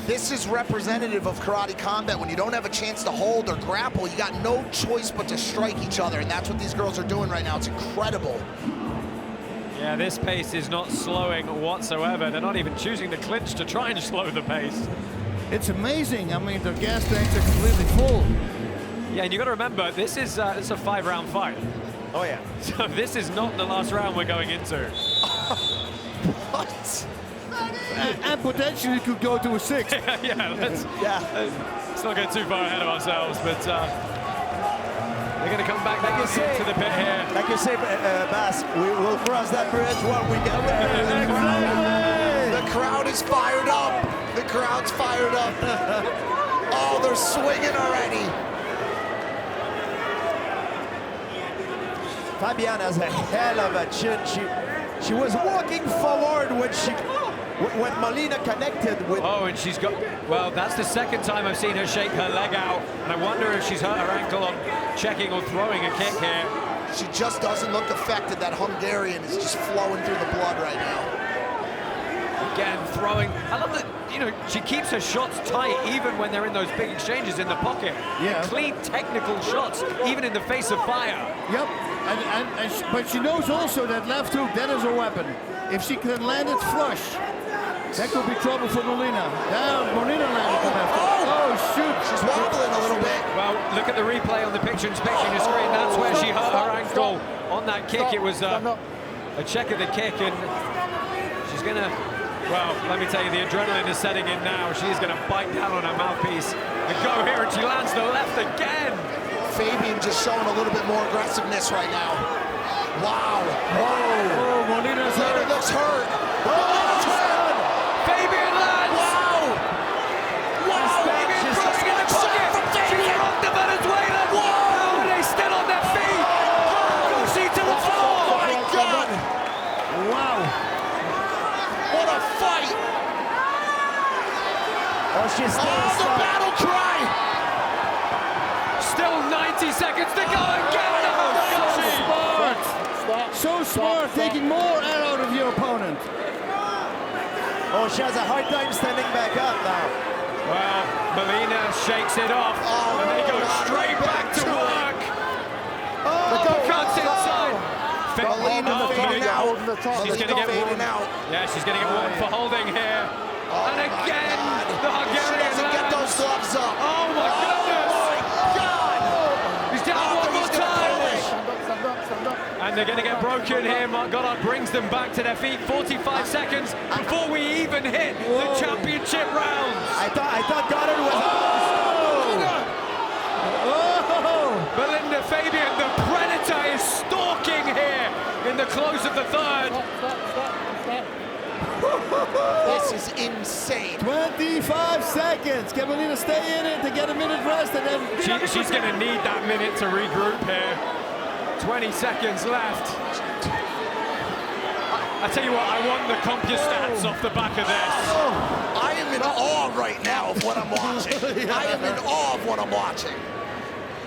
This is representative of karate combat. When you don't have a chance to hold or grapple, you got no choice but to strike each other, and that's what these girls are doing right now. It's incredible. Yeah, this pace is not slowing whatsoever. They're not even choosing to clinch to try and slow the pace. It's amazing. I mean, their gas tanks are completely full. Yeah, and you got to remember, this is a 5-round fight. Oh yeah. So this is not the last round we're going into. What? And potentially could go to a 6. Yeah, let's not get too far ahead of ourselves, but they're going to come back into the pit here. Like you say, Bass, we will cross that bridge when we get there. The crowd is fired up. The crowd's fired up. Oh, they're swinging already. Fabian has a hell of a chin. She was walking forward when Molina connected with... Oh, and she's got... Well, that's the second time I've seen her shake her leg out, and I wonder if she's hurt her ankle on checking or throwing a kick here. She just doesn't look affected. That Hungarian is just flowing through the blood right now. Again, throwing. I love that, you know, she keeps her shots tight even when they're in those big exchanges in the pocket. Yeah. Clean, technical shots, even in the face of fire. Yep. But she knows also that left hook, that is a weapon. If she can land it flush, that could be trouble for Molina. Now, Molina landed the left hook. Oh, shoot. She's wobbling a little bit. Well, look at the replay on the picture-in-picture screen. That's where she hurt her ankle on that kick. It was a check of the kick, and she's going to... Well, let me tell you, the adrenaline is setting in now. She's going to bite down on her mouthpiece and go here, and she lands the left again. Fabian just showing a little bit more aggressiveness right now. Wow. Oh, Molina's hurt. looks hurt. Molina's hurt. Fabian lands. Wow. Fabian throwing in the pocket. She's rocked the Venezuelan. How are they still on their feet? Goes she to the floor. Oh, my God. Wow. What a fight. Oh, she's still the battle cry. Still 90 seconds to go again. So smart, taking more air out of your opponent. Oh, she has a hard time standing back up now. Well, Molina shakes it off, and they go straight back to work. Cuts inside. Molina fading out. She's going to get warned. Yeah, she's going to get warned for holding here. And again, the Hungarian doesn't get those gloves up. Oh my goodness! Oh my God! He's down one more time. and they're going to get broken here. Goddard brings them back to their feet. 45 seconds before we even hit the championship rounds. I thought Goddard was... Melinda Fabian, the Predator, is stalking here in the close of the third. This is insane. 25 seconds. Can Molina stay in it to get a minute rest and then... She's going to need that minute to regroup here. 20 seconds left. I tell you what, I want the CompuStats off the back of this. I am in awe right now of what I'm watching. I am in awe of what I'm watching.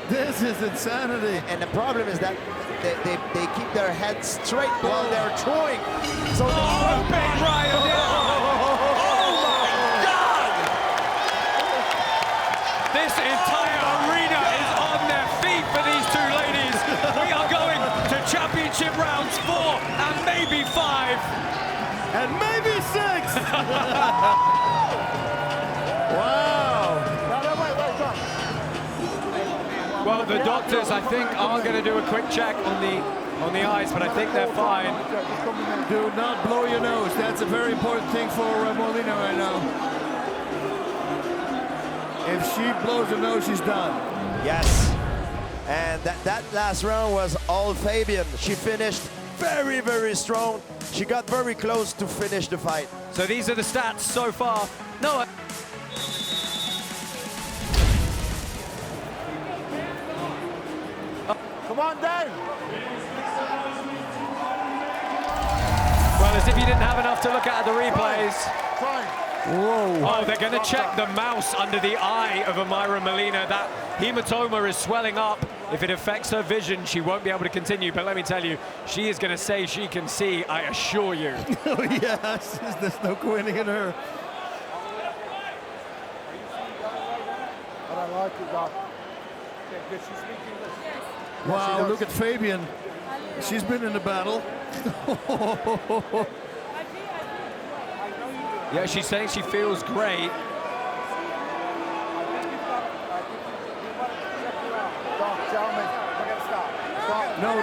This is insanity. And the problem is that they keep their heads straight while they're throwing. So big Ryan! Oh my God! This entire arena is on their feet for these two ladies. We are going to championship rounds 4 and maybe 5. And maybe 6. Wow. Well, the doctors, I think, are going to do a quick check on the eyes, but I think they're fine. Do not blow your nose. That's a very important thing for Molina right now. If she blows her nose, she's done. Yes. And that last round was all Fabian. She finished very, very strong. She got very close to finish the fight. So these are the stats so far. No. Come on, Dan. Well, as if you didn't have enough to look at the replays. Whoa. Oh, they're going to check the mouse under the eye of Amira Molina. That hematoma is swelling up. If it affects her vision, she won't be able to continue. But let me tell you, she is going to say she can see, I assure you. Oh, yes. There's no quitting in her. But I like you, Doc. Did she speak English? Wow, look at Fabian. She's been in the battle. Yeah, she's saying she feels great. No.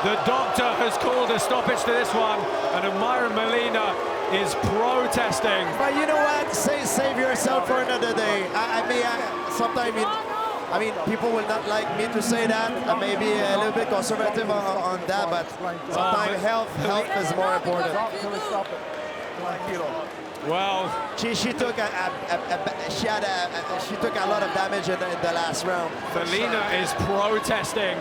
The doctor has called a stoppage to this one, and Amira Molina is protesting. But you know what? Save yourself for another day. Sometimes people will not like me to say that. I may be a little bit conservative on that, but sometimes health is more important. Well, she took a lot of damage in the last round. Molina is protesting,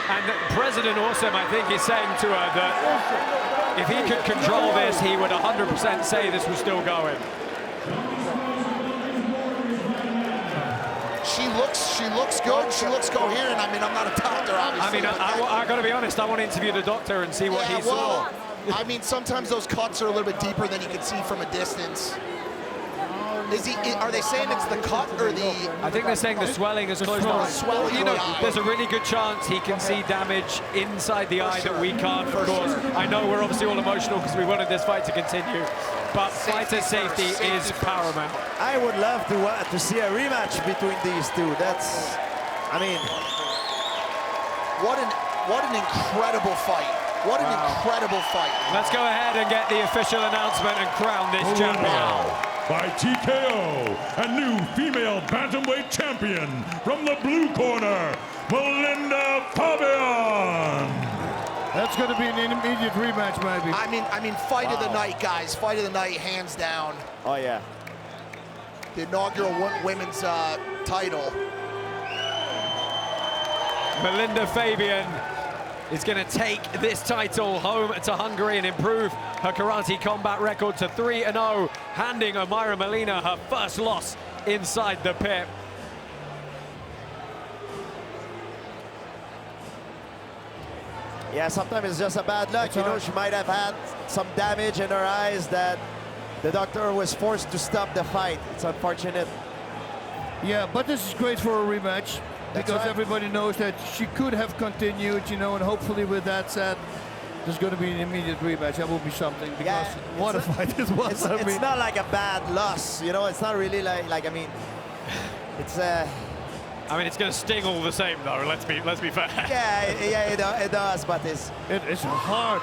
and President Awesome, I think, is saying to her that if he could control this, he would 100% say this was still going. She looks good. She looks coherent. I mean, I'm not a doctor, obviously. I got to be honest. I want to interview the doctor and see what he saw. I mean, sometimes those cuts are a little bit deeper than you can see from a distance. Are they saying it's the cut or the... I think they're saying the swelling is closed on. You know, there's a really good chance he can see damage inside the eye that we can't, of course. I know we're obviously all emotional because we wanted this fight to continue, but fighter safety is paramount. I would love to see a rematch between these two. That's, I mean... What an incredible fight. What an incredible fight. Let's go ahead and get the official announcement and crown this champion. By TKO, a new female bantamweight champion from the blue corner, Melinda Fabian. That's going to be an immediate rematch, maybe. I mean, fight of the night, guys. Fight of the night, hands down. Oh yeah. The inaugural women's title. Melinda Fabian is going to take this title home to Hungary and improve her karate combat record to 3-0, handing Amira Molina her first loss inside the pit. Yeah, sometimes it's just a bad luck. You know, she might have had some damage in her eyes that the doctor was forced to stop the fight. It's unfortunate. Yeah, but this is great for a rematch. Because everybody knows that she could have continued, you know, and hopefully with that said, there's going to be an immediate rematch. That will be something, because what a fight this was. It's not like a bad loss, you know, it's not really like I mean, it's I mean, it's going to sting all the same, though. Let's be fair. Yeah, it does, but it's hard.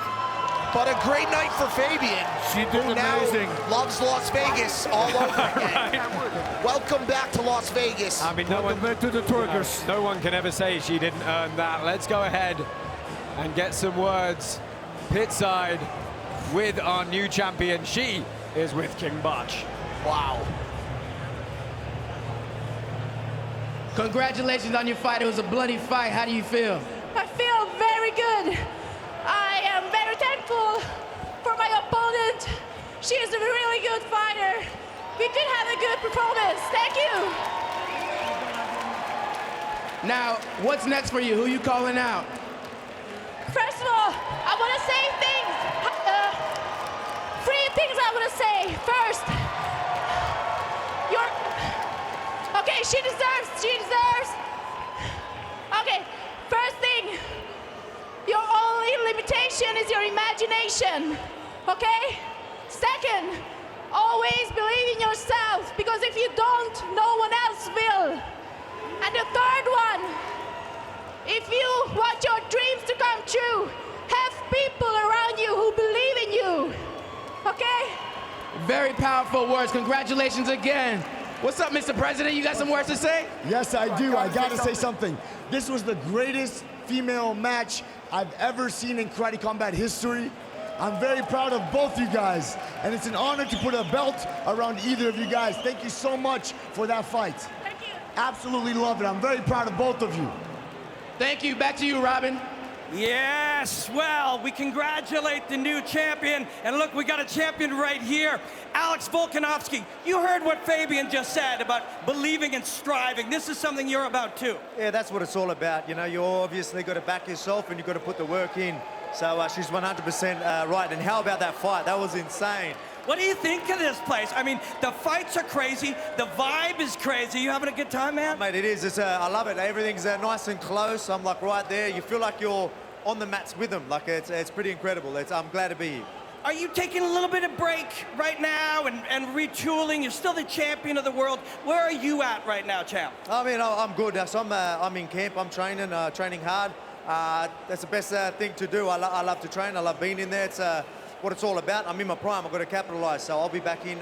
But a great night for Fabian. She did amazing. Now loves Las Vegas all over again. Welcome back to Las Vegas. I mean, back to the Turkers. No one can ever say she didn't earn that. Let's go ahead and get some words pitside with our new champion. She is with King Bach. Wow. Congratulations on your fight. It was a bloody fight. How do you feel? I feel very good. I am very thankful for my opponent. She is a really good fighter. We could have a good performance. Thank you. Now, what's next for you? Who you calling out? First of all, I want to say things. 3 things I want to say. First, okay, she deserves. Okay, first thing, your only limitation is your imagination, okay? Second, always believe in yourself, because if you don't, no one else will. And the third one, if you want your dreams to come true, have people around you who believe in you, okay? Very powerful words. Congratulations again. What's up, Mr. President? You got some words to say? Yes, I do. I gotta say something. This was the greatest female match I've ever seen in karate combat history. I'm very proud of both you guys, and it's an honor to put a belt around either of you guys. Thank you so much for that fight. Thank you. Absolutely love it. I'm very proud of both of you. Thank you. Back to you, Robin. Yes, well, we congratulate the new champion. And look, we got a champion right here. Alex Volkanovski, you heard what Fabian just said about believing and striving. This is something you're about too. Yeah, that's what it's all about. You know, you obviously got to back yourself and you've got to put the work in. So she's 100% right. And how about that fight? That was insane. What do you think of this place? I mean, the fights are crazy. The vibe is crazy. You having a good time, man? Mate, it is. I love it. Everything's nice and close. I'm like right there. You feel like you're on the mats with them. Like it's pretty incredible. I'm glad to be here. Are you taking a little bit of break right now and retooling? You're still the champion of the world. Where are you at right now, champ? I mean, I'm good. So I'm in camp. I'm training hard. That's the best thing to do. I love to train. I love being in there. It's what it's all about. I'm in my prime. I've got to capitalize. So I'll be back in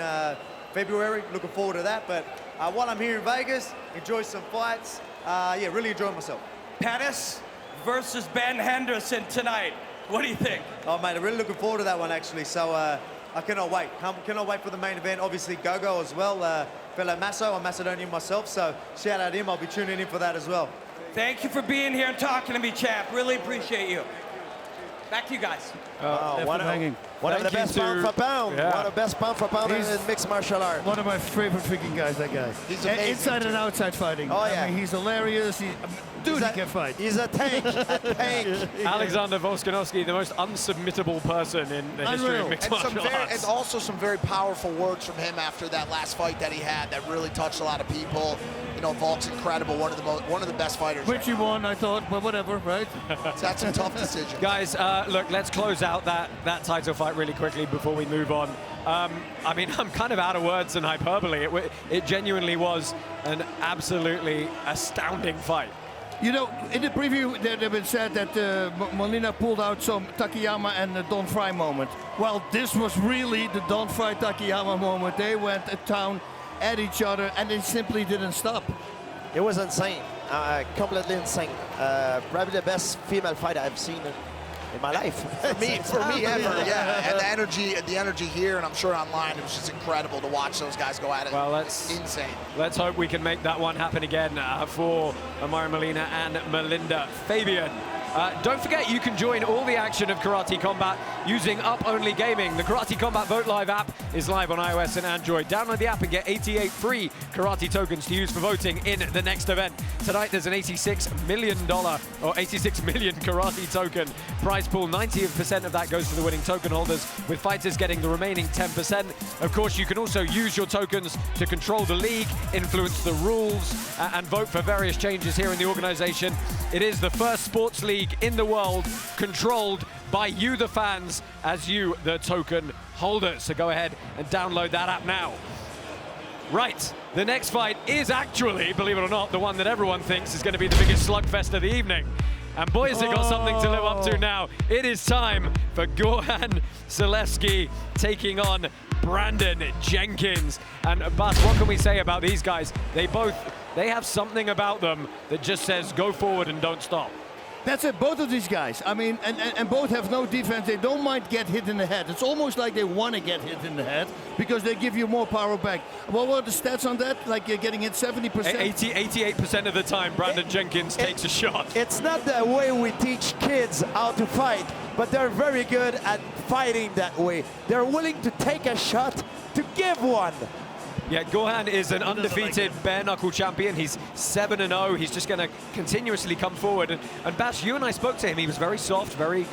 February. Looking forward to that. But while I'm here in Vegas, enjoy some fights. Yeah, really enjoying myself. Pettis versus Ben Henderson tonight. What do you think? Oh, mate, I'm really looking forward to that one, actually. So I cannot wait. Cannot wait for the main event. Obviously, Gogo as well. Fellow Masso. I'm Macedonian myself. So shout out to him. I'll be tuning in for that as well. Thank you for being here and talking to me, champ. Really appreciate you. Back to you guys. One of the best pound for pound. Yeah. One of the best pound for pound in mixed martial art. One of my favorite freaking guys, that guy. He's amazing. Inside and outside fighting. Oh, yeah. I mean, he's hilarious. Dude, he can fight. He's a tank. A tank. Alexander Volkanovski, the most unsubmittable person in the history of mixed martial arts. And also some very powerful words from him after that last fight that he had that really touched a lot of people. You know, Volk's incredible, one of the best fighters. Which he won, I thought, but whatever, right? That's a tough decision. Guys, look, let's close out that title fight really quickly before we move on. I mean, I'm kind of out of words and hyperbole. It genuinely was an absolutely astounding fight. You know, in the preview, there had been said that Molina pulled out some Takayama and the Don Fry moment. Well, this was really the Don Fry Takayama moment. They went to town at each other, and they simply didn't stop. It was insane, completely insane. Probably the best female fighter I've seen in my life. For me ever, yeah. And the energy here, and I'm sure online, it was just incredible to watch those guys go at it. Well, insane. Let's hope we can make that one happen again for Amara Molina and Melinda Fabian. Don't forget, you can join all the action of Karate Combat using Up Only Gaming. The Karate Combat Vote Live app is live on iOS and Android. Download the app and get 88 free karate tokens to use for voting in the next event. Tonight, there's an $86 million or 86 million karate token prize pool. 90% of that goes to the winning token holders, with fighters getting the remaining 10%. Of course, you can also use your tokens to control the league, influence the rules, and vote for various changes here in the organization. It is the first sports league in the world controlled by you, the fans, as you, the token holders. So go ahead and download that app now. Right, The next fight is actually, believe it or not, the one that everyone thinks is going to be the biggest slugfest of the evening. And boy, has it got something to live up to now. It is time for Gorjan Slaveski taking on Brandon Jenkins. And Bas, what can we say about these guys? They have something about them that just says go forward and don't stop. That's it, both of these guys. I mean, and both have no defense. They don't mind get hit in the head. It's almost like they want to get hit in the head because they give you more power back. What were the stats on that? Like you're getting hit 70%? 88% of the time, Brandon Jenkins takes a shot. It's not the way we teach kids how to fight, but they're very good at fighting that way. They're willing to take a shot to give one. Yeah, Gorjan is an undefeated bare-knuckle champion. He's 7-0. He's just going to continuously come forward. And Bas, you and I spoke to him. He was very soft, very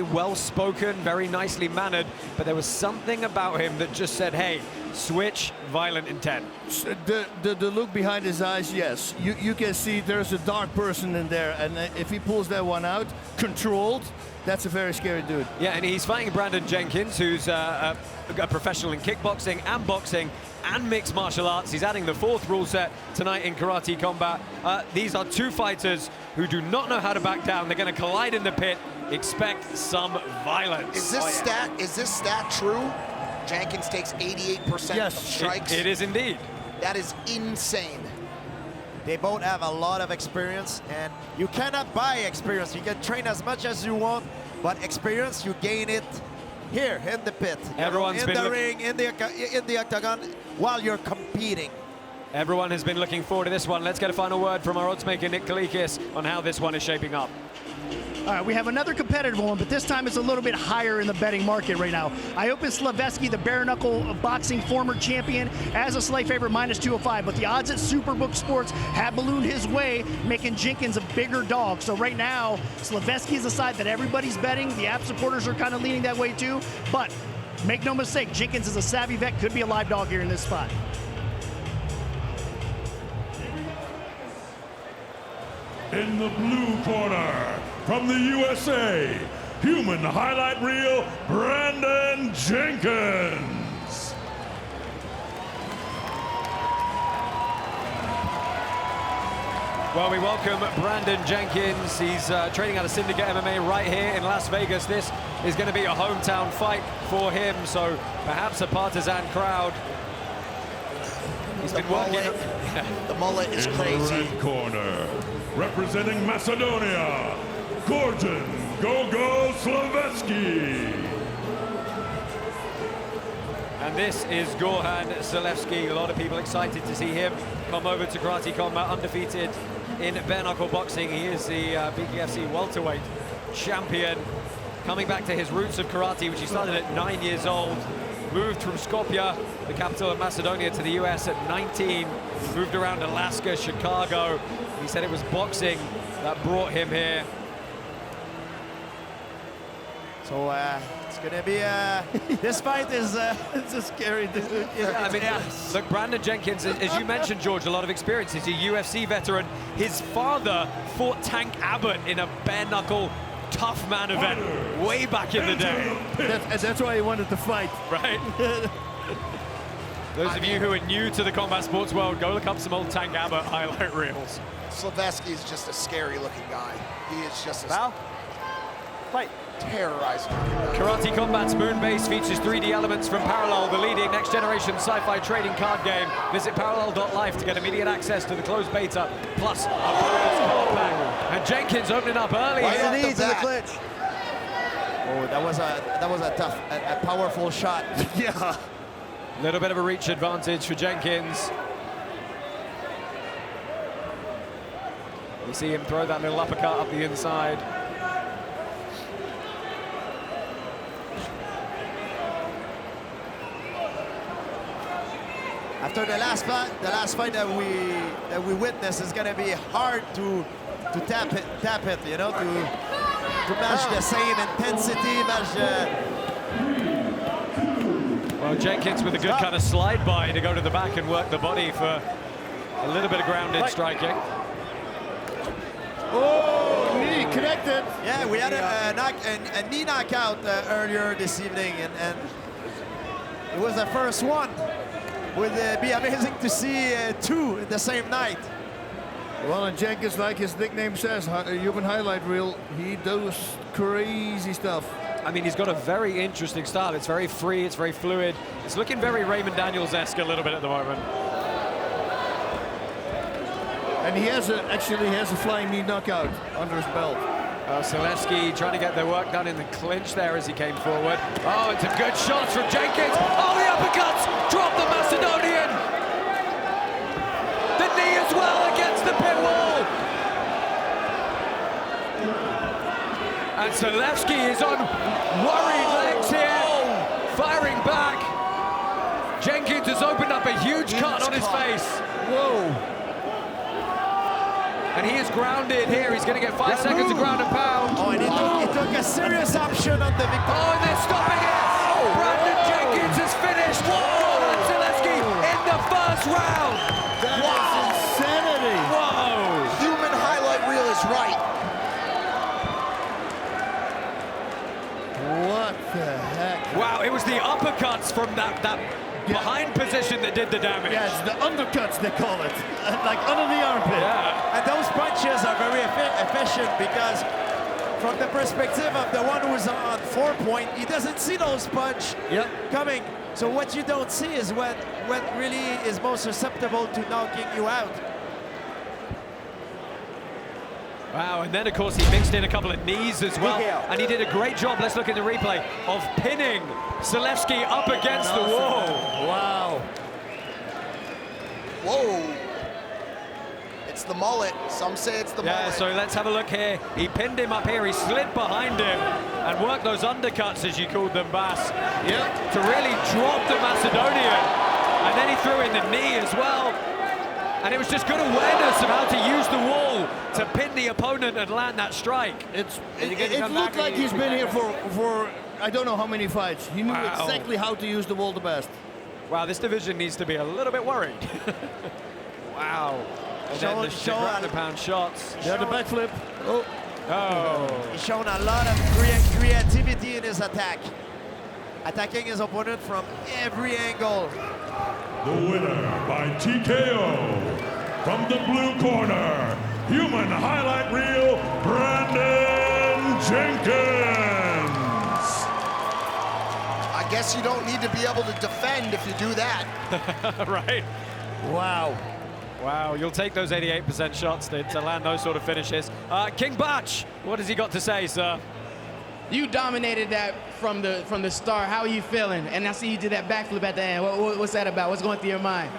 well-spoken, very nicely mannered. But there was something about him that just said, hey, switch, violent intent. The look behind his eyes, yes. You can see there's a dark person in there. And if he pulls that one out, controlled, that's a very scary dude. Yeah, and he's fighting Brandon Jenkins, who's a professional in kickboxing and boxing and mixed martial arts. He's adding the 4th rule set tonight in karate combat. These are two fighters who do not know how to back down. They're going to collide in the pit. Expect some violence. Is this stat true? Jenkins takes 88% of strikes. It is indeed. That is insane. They both have a lot of experience, and you cannot buy experience. You can train as much as you want, but experience, you gain it here in the pit. Everyone's in the ring, in the octagon, while you're competing. Everyone has been looking forward to this one. Let's get a final word from our odds maker, Nick Kalikis, on how this one is shaping up. All right, we have another competitive one, but this time it's a little bit higher in the betting market right now. I opened Slaveski, the bare-knuckle boxing former champion, as a slight favorite, -205, but the odds at Superbook Sports have ballooned his way, making Jenkins a bigger dog. So right now, Slaveski is the side that everybody's betting. The app supporters are kind of leaning that way too, but make no mistake, Jenkins is a savvy vet, could be a live dog here in this spot. In the blue corner, from the USA, human highlight reel, Brandon Jenkins. Well, we welcome Brandon Jenkins. He's training out of Syndicate MMA right here in Las Vegas. This is going to be a hometown fight for him, so perhaps a partisan crowd. He's been working. The mullet is crazy. In the red corner, representing Macedonia, Gorjan "Go-Go" Slaveski. And this is Gorjan Slaveski. A lot of people excited to see him come over to karate combat, undefeated in bare-knuckle boxing. He is the BKFC welterweight champion, coming back to his roots of karate, which he started at 9 years old. Moved from Skopje, the capital of Macedonia, to the US at 19. Moved around Alaska, Chicago. He said it was boxing that brought him here. So it's gonna be this fight is it's a scary. I mean, look, Brandon Jenkins, as you mentioned, George, a lot of experience. He's a UFC veteran. His father fought Tank Abbott in a bare-knuckle tough man event way back in the day. That's why he wanted to fight. Right. Those of you who are new to the combat sports world, go look up some old Tank Abbott highlight reels. Slaveski is just a scary-looking guy. He is just a terrorizing looking guy. Karate Combat's Moonbase features 3D elements from Parallel, the leading next-generation sci-fi trading card game. Visit parallel.life to get immediate access to the closed beta, plus a bonus card pack. And Jenkins opening up early. Right in the knees in the clinch. Oh, that was a tough, a powerful shot. Yeah. A little bit of a reach advantage for Jenkins. You see him throw that little uppercut up the inside. After the last fight that we witnessed, it's gonna be hard to tap it, you know, to match the same intensity, Well, Jenkins with a good kind of slide by to go to the back and work the body for a little bit of grounded striking. Oh, knee connected. Yeah, we had a knee knockout earlier this evening, and it was the first one. Would be amazing to see two the same night. Well, and Jenkins, like his nickname says, human highlight reel, he does crazy stuff. I mean, he's got a very interesting style. It's very free, it's very fluid. It's looking very Raymond Daniels-esque a little bit at the moment. And he actually has a flying knee knockout under his belt. Slaveski trying to get their work done in the clinch there as he came forward. Oh, and some good shots from Jenkins. Oh, the uppercuts! Drop the Macedonian! The knee as well against the pit wall! And Slaveski is on worried legs here, firing back. Jenkins has opened up a huge cut on his face. Whoa! And he is grounded here. He's going to get 5 seconds of ground and pound. Oh, and he took a serious option on the victory. Oh, and they're stopping it. Brandon Jenkins has finished. Roland Slaveski in the first round. That is insanity. Whoa. Human highlight reel is right. What the heck? Wow, it was the uppercuts from that behind position that did the damage. Yes, the undercuts they call it, like under the armpit. Yeah. And those punches are very efficient because from the perspective of the one who's on 4-point, he doesn't see those punches coming. So what you don't see is what really is most susceptible to knocking you out. Wow, and then of course he mixed in a couple of knees as well, and he did a great job, let's look at the replay, of pinning Slaveski up against the wall. Wow. Whoa. It's the mullet. Some say it's the mullet. Yeah, so let's have a look here. He pinned him up here, he slid behind him and worked those undercuts, as you called them, Bas. Yep. To really drop the Macedonian. And then he threw in the knee as well. And it was just good awareness of how to use the wall to pin the opponent and land that strike. It looked like he's been here for I don't know how many fights. He knew exactly how to use the wall the best. Wow, this division needs to be a little bit worried. Wow. And then the ground and pound shots. Yeah, the backflip. Oh. Oh. He's shown a lot of creativity in his attack. Attacking his opponent from every angle. The winner by TKO from the blue corner, human highlight reel, Brandon Jenkins. I guess you don't need to be able to defend if you do that. Right. Wow. Wow, you'll take those 88% shots to land those sort of finishes. King Batch, what has he got to say, sir? You dominated that from the start. How are you feeling? And I see you did that backflip at the end. What's that about? What's going through your mind?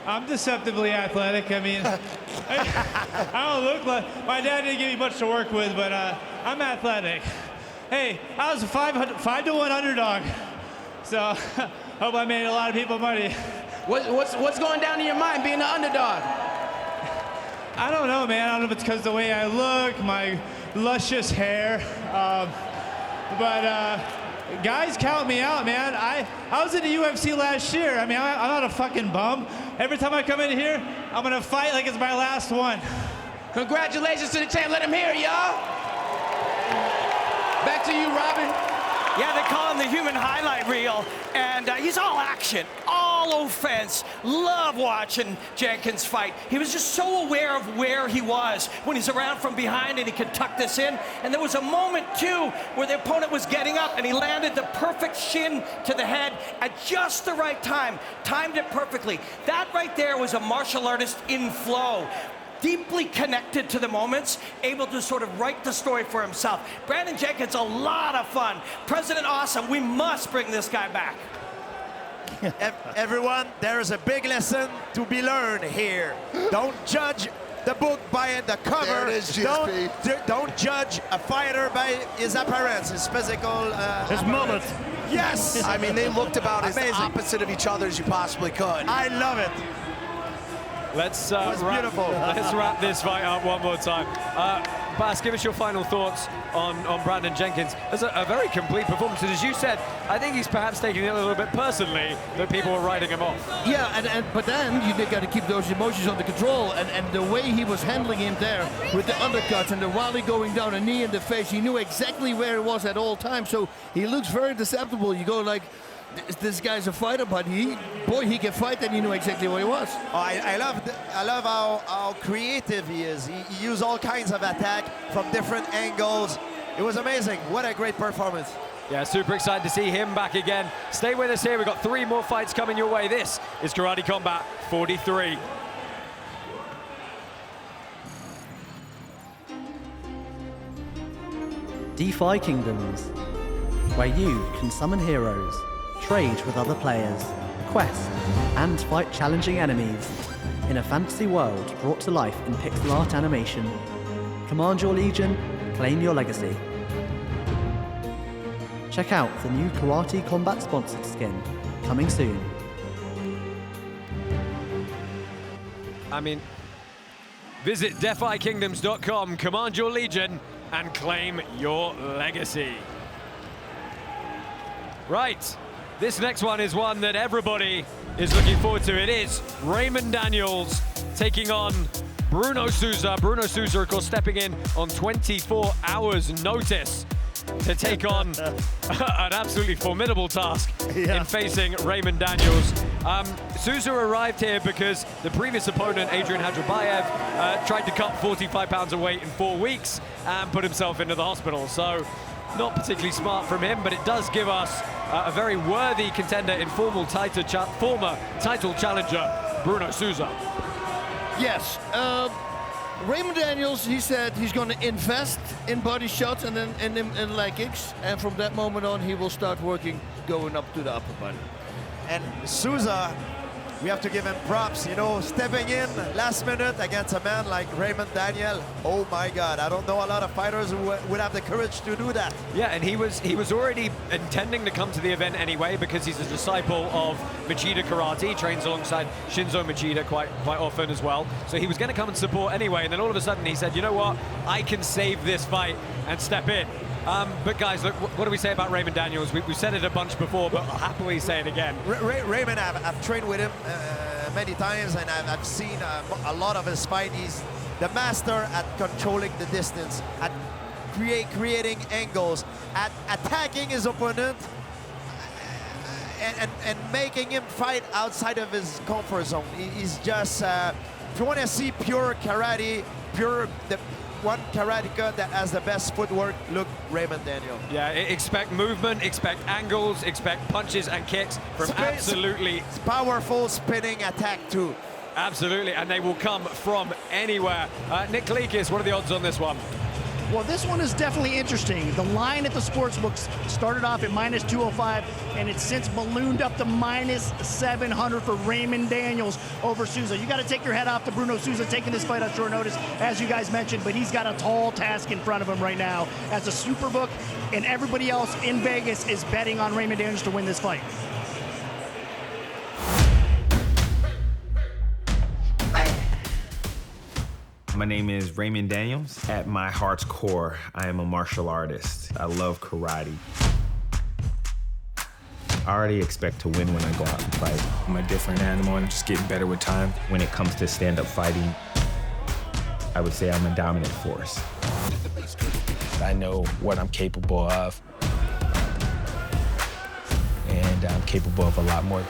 I'm deceptively athletic. I mean, I don't look like, my dad didn't give me much to work with, but I'm athletic. Hey, I was a 5-to-1 underdog, so hope I made a lot of people money. What's going down in your mind being the underdog? I don't know, man. I don't know if it's because of the way I look, my luscious hair. But guys count me out, man. I was in the UFC last year. I mean, I'm not a fucking bum. Every time I come in here, I'm gonna fight like it's my last one. Congratulations to the champ. Let him hear, y'all. Back to you, Robin. Yeah, they call him the human highlight reel, and he's all action, all offense. Love watching Jenkins fight. He was just so aware of where he was when he's around from behind and he could tuck this in. And there was a moment, too, where the opponent was getting up and he landed the perfect shin to the head at just the right time. Timed it perfectly. That right there was a martial artist in flow. Deeply connected to the moments, able to sort of write the story for himself. Brandon Jenkins, a lot of fun. President Awesome, we must bring this guy back. Everyone, there is a big lesson to be learned here. Don't judge the book by the cover. There it is, GSP. Don't judge a fighter by his appearance, his physical his mullet. Yes! I mean, they looked about as the opposite of each other as you possibly could. I love it. Let's wrap this fight up one more time. Bas, give us your final thoughts on Brandon Jenkins. It's a very complete performance, and as you said, I think he's perhaps taking it a little bit personally that people were writing him off. Yeah, but then you got to keep those emotions under control, and the way he was handling him there with the undercuts and the volley going down, a knee in the face, he knew exactly where it was at all times, so he looks very deceptible. You go like, this guy's a fighter, but he can fight, and he knew exactly what he was. Oh, I love how creative he is. He used all kinds of attack from different angles. It was amazing. What a great performance. Yeah, super excited to see him back again. Stay with us here. We've got 3 more fights coming your way. This is Karate Combat 43. DeFi Kingdoms, where you can summon heroes, trade with other players, quest, and fight challenging enemies in a fantasy world brought to life in pixel art animation. Command your legion, claim your legacy. Check out the new Karate Combat sponsored skin, coming soon. I mean, visit defykingdoms.com, command your legion, and claim your legacy. Right, this next one is one that everybody is looking forward to. It is Raymond Daniels taking on Bruno Souza. Bruno Souza, of course, stepping in on 24 hours notice to take on an absolutely formidable task in facing Raymond Daniels. Souza arrived here because the previous opponent, Adrian Hadribeaj, tried to cut 45 pounds of weight in 4 weeks and put himself into the hospital. So not particularly smart from him, but it does give us a very worthy contender in former title challenger, Bruno Souza. Yes. Raymond Daniels, he said he's going to invest in body shots and then in leg kicks, and from that moment on he will start working going up to the upper body. And Souza, we have to give him props, you know, stepping in last minute against a man like Raymond Daniel. Oh my God, I don't know a lot of fighters who would have the courage to do that. Yeah, and he was already intending to come to the event anyway because he's a disciple of Machida Karate. He trains alongside Shinzo Machida quite often as well. So he was going to come and support anyway, and then all of a sudden he said, you know what, I can save this fight and step in. But guys, look, what do we say about Raymond Daniels? We've said it a bunch before, but I'll happily say it again. Raymond, I've trained with him many times, and I've seen a lot of his fight. He's the master at controlling the distance, at creating angles, at attacking his opponent, and making him fight outside of his comfort zone. He's just, if you want to see pure karate, one karateka that has the best footwork, look, Raymond Daniel. Yeah, expect movement, expect angles, expect punches and kicks from absolutely powerful spinning attack too. Absolutely, and they will come from anywhere. Nick Kalekis, what are the odds on this one? Well, this one is definitely interesting. The line at the sportsbook started off at -205, and it's since ballooned up to -700 for Raymond Daniels over Souza. You got to take your head off to Bruno Souza taking this fight on short notice, as you guys mentioned, but he's got a tall task in front of him right now as a superbook, and everybody else in Vegas is betting on Raymond Daniels to win this fight. My name is Raymond Daniels. At my heart's core, I am a martial artist. I love karate. I already expect to win when I go out and fight. I'm a different animal and I'm just getting better with time. When it comes to stand-up fighting, I would say I'm a dominant force. I know what I'm capable of, and I'm capable of a lot more.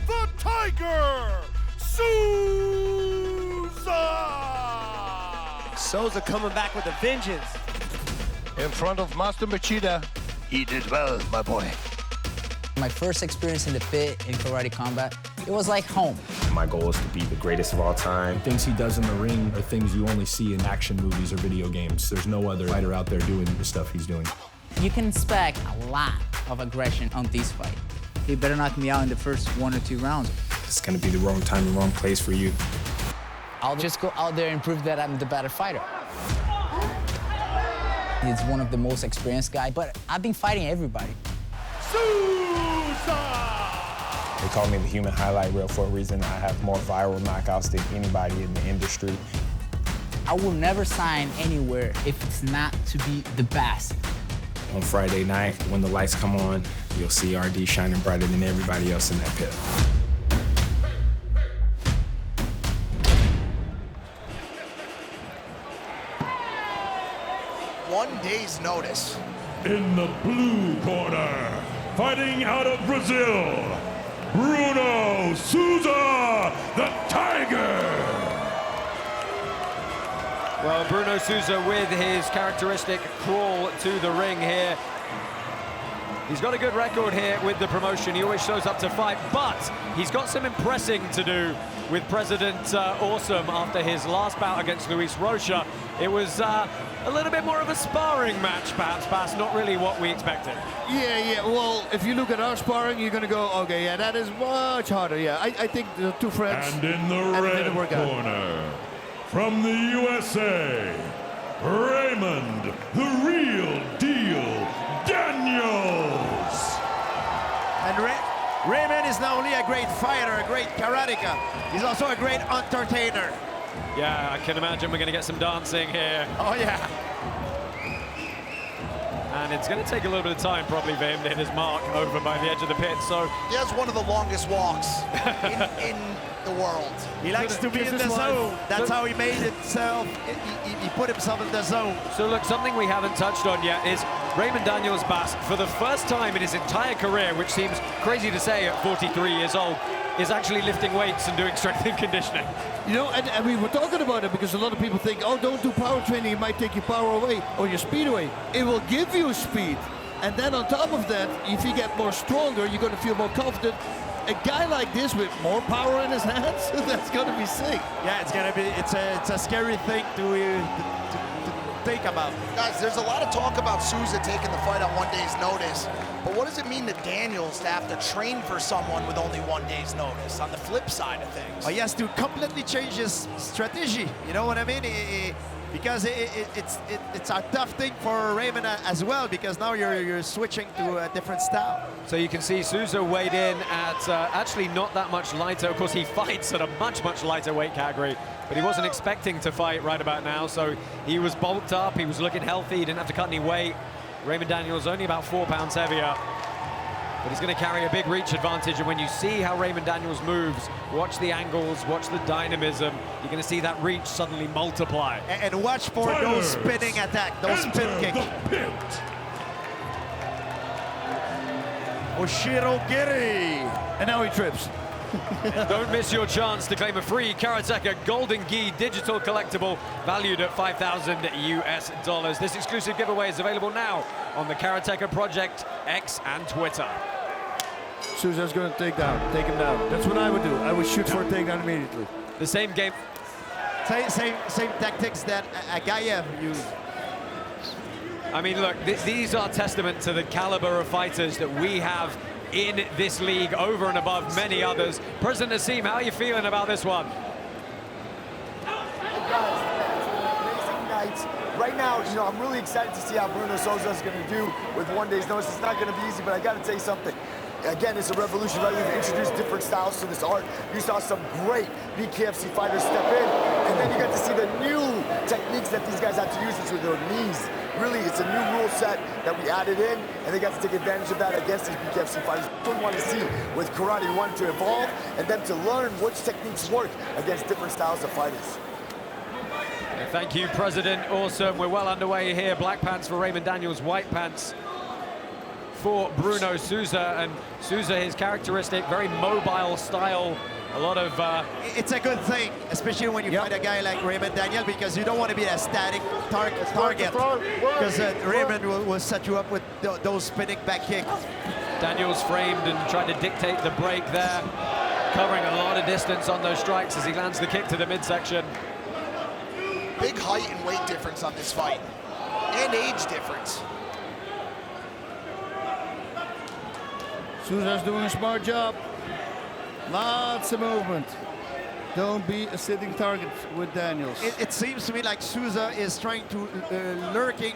The Tiger! Souza coming back with a vengeance. In front of Master Machida, he did well, my boy. My first experience in the pit in karate combat, it was like home. My goal is to be the greatest of all time. Things he does in the ring are things you only see in action movies or video games. There's no other fighter out there doing the stuff he's doing. You can expect a lot of aggression on this fight. He better knock me out in the first 1 or 2 rounds. It's gonna be the wrong time, the wrong place for you. I'll just go out there and prove that I'm the better fighter. He's one of the most experienced guys, but I've been fighting everybody. Souza! They call me the human highlight reel for a reason. I have more viral knockouts than anybody in the industry. I will never sign anywhere if it's not to be the best. On Friday night, when the lights come on, you'll see RD shining brighter than everybody else in that pit. One day's notice. In the blue corner, fighting out of Brazil, Bruno Souza, the Tiger. Well, Bruno Souza with his characteristic crawl to the ring here. He's got a good record here with the promotion. He always shows up to fight, but he's got some impressing to do with President Awesome after his last bout against Luis Rocha. It was a little bit more of a sparring match, perhaps, not really what we expected. Yeah, well, if you look at our sparring, you're going to go, okay, yeah, that is much harder. Yeah, I think the two friends... And in the red corner, from the USA, Raymond, the real deal, Daniels. And Raymond is not only a great fighter, a great karateka, he's also a great entertainer. Yeah, I can imagine we're going to get some dancing here. Oh, yeah. And it's going to take a little bit of time probably for him to hit his mark over by the edge of the pit. So he has one of the longest walks in the world. He likes to be in the zone. That's how he made himself. He put himself in the zone. So look, something we haven't touched on yet is Raymond Daniels Bass, for the first time in his entire career, which seems crazy to say at 43 years old, is actually lifting weights and doing strength and conditioning. You know, and we were talking about it because a lot of people think, oh, don't do power training, it might take your power away or your speed away. It will give you speed. And then on top of that, if you get more stronger, you're going to feel more confident. A guy like this with more power in his hands, that's going to be sick. Yeah, it's going to be, it's a scary thing to think about. Guys, there's a lot of talk about Souza taking the fight on 1 day's notice, but what does it mean to Daniels to have to train for someone with only 1 day's notice on the flip side of things? Oh, he has to completely change his strategy, you know what I mean? Because it's a tough thing for Raymond as well, because now you're switching to a different style. So you can see Souza weighed in at actually not that much lighter. Of course, he fights at a much lighter weight category, but he wasn't expecting to fight right about now, so he was bulked up, he was looking healthy, he didn't have to cut any weight. Raymond Daniels only about 4 pounds heavier, but he's going to carry a big reach advantage, and when you see how Raymond Daniels moves, watch the angles, watch the dynamism, you're going to see that reach suddenly multiply. And watch for those spinning attack, those spin kicks. Oshiro Giri. And now he trips. Don't miss your chance to claim a free Karateka Golden Gi digital collectible valued at $5,000 US. This exclusive giveaway is available now on the Karateka Project, X and Twitter. Souza's going to take him down. That's what I would do. I would shoot for a takedown immediately. The same game. Same tactics that Agayev used. I mean, look, these are testament to the caliber of fighters that we have in this league over and above many others. President Nassim, how are you feeling about this one? Hey guys, it's an amazing night. Right now, you know, I'm really excited to see how Bruno Souza is going to do with 1 day's notice. It's not going to be easy, but I got to tell you something. Again, it's a revolution, right? We've introduced different styles to this art. You saw some great BKFC fighters step in, and then you got to see the new techniques that these guys have to use, which are their knees. Really, it's a new rule set that we added in, and they got to take advantage of that against these BKFC fighters. What we want to see with Karate 1 to evolve, and then to learn which techniques work against different styles of fighters. Thank you, President. Awesome. We're well underway here. Black pants for Raymond Daniels, white pants for Bruno Souza. And Souza, his characteristic, very mobile style. A lot of... It's a good thing, especially when you fight a guy like Raymond Daniel, because you don't want to be a static target. Because Raymond will set you up with those spinning back kicks. Daniels framed and tried to dictate the break there, covering a lot of distance on those strikes as he lands the kick to the midsection. Big height and weight difference on this fight, and age difference. Souza's doing a smart job. Lots of movement. Don't be a sitting target with Daniels. It seems to me like Souza is trying to lurking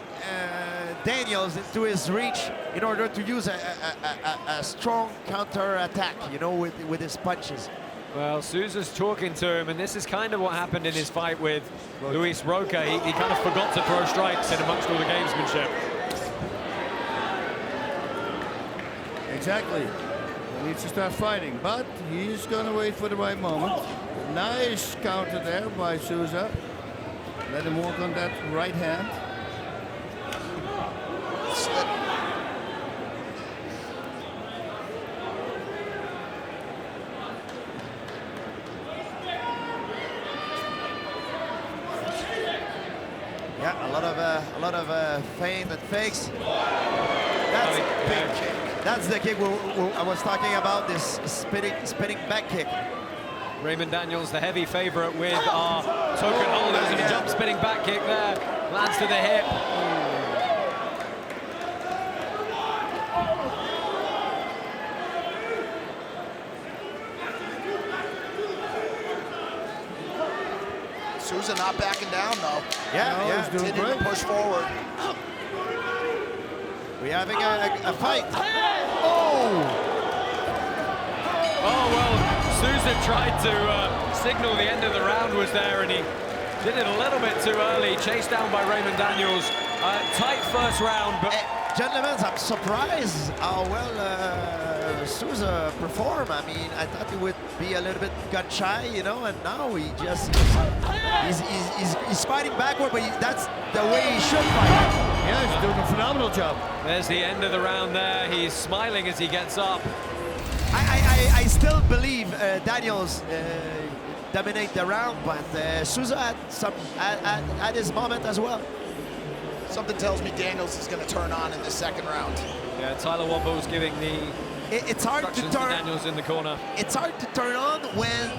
Daniels into his reach in order to use a strong counter attack, you know, with his punches. Well, Souza's talking to him, and this is kind of what happened in his fight with Luis Rocha. He kind of forgot to throw strikes in amongst all the gamesmanship. Exactly. He needs to start fighting, but he's going to wait for the right moment. Nice counter there by Souza. Let him work on that right hand. A lot of feint and fakes. That's the kick I was talking about. This spinning back kick. Raymond Daniels, the heavy favorite with our token holders, and a jump spinning back kick there. Lands to the hip. Souza not backing down though. Yeah, He's doing great. Push forward. We're having a fight. Oh, well, Souza tried to signal the end of the round was there, and he did it a little bit too early. Chased down by Raymond Daniels. Tight first round, but... Gentlemen, I'm surprised how well Souza performed. I mean, I thought he would be a little bit gun-shy, you know, and now he just... He's fighting backward, but that's the way he should fight. Yeah, he's doing a phenomenal job. There's the end of the round there. He's smiling as he gets up. I still believe Daniels dominate the round, but Souza had his moment as well. Something tells me Daniels is going to turn on in the second round. Yeah, Tyler Wombo's giving the it's hard to turn Daniels in the corner. It's hard to turn on when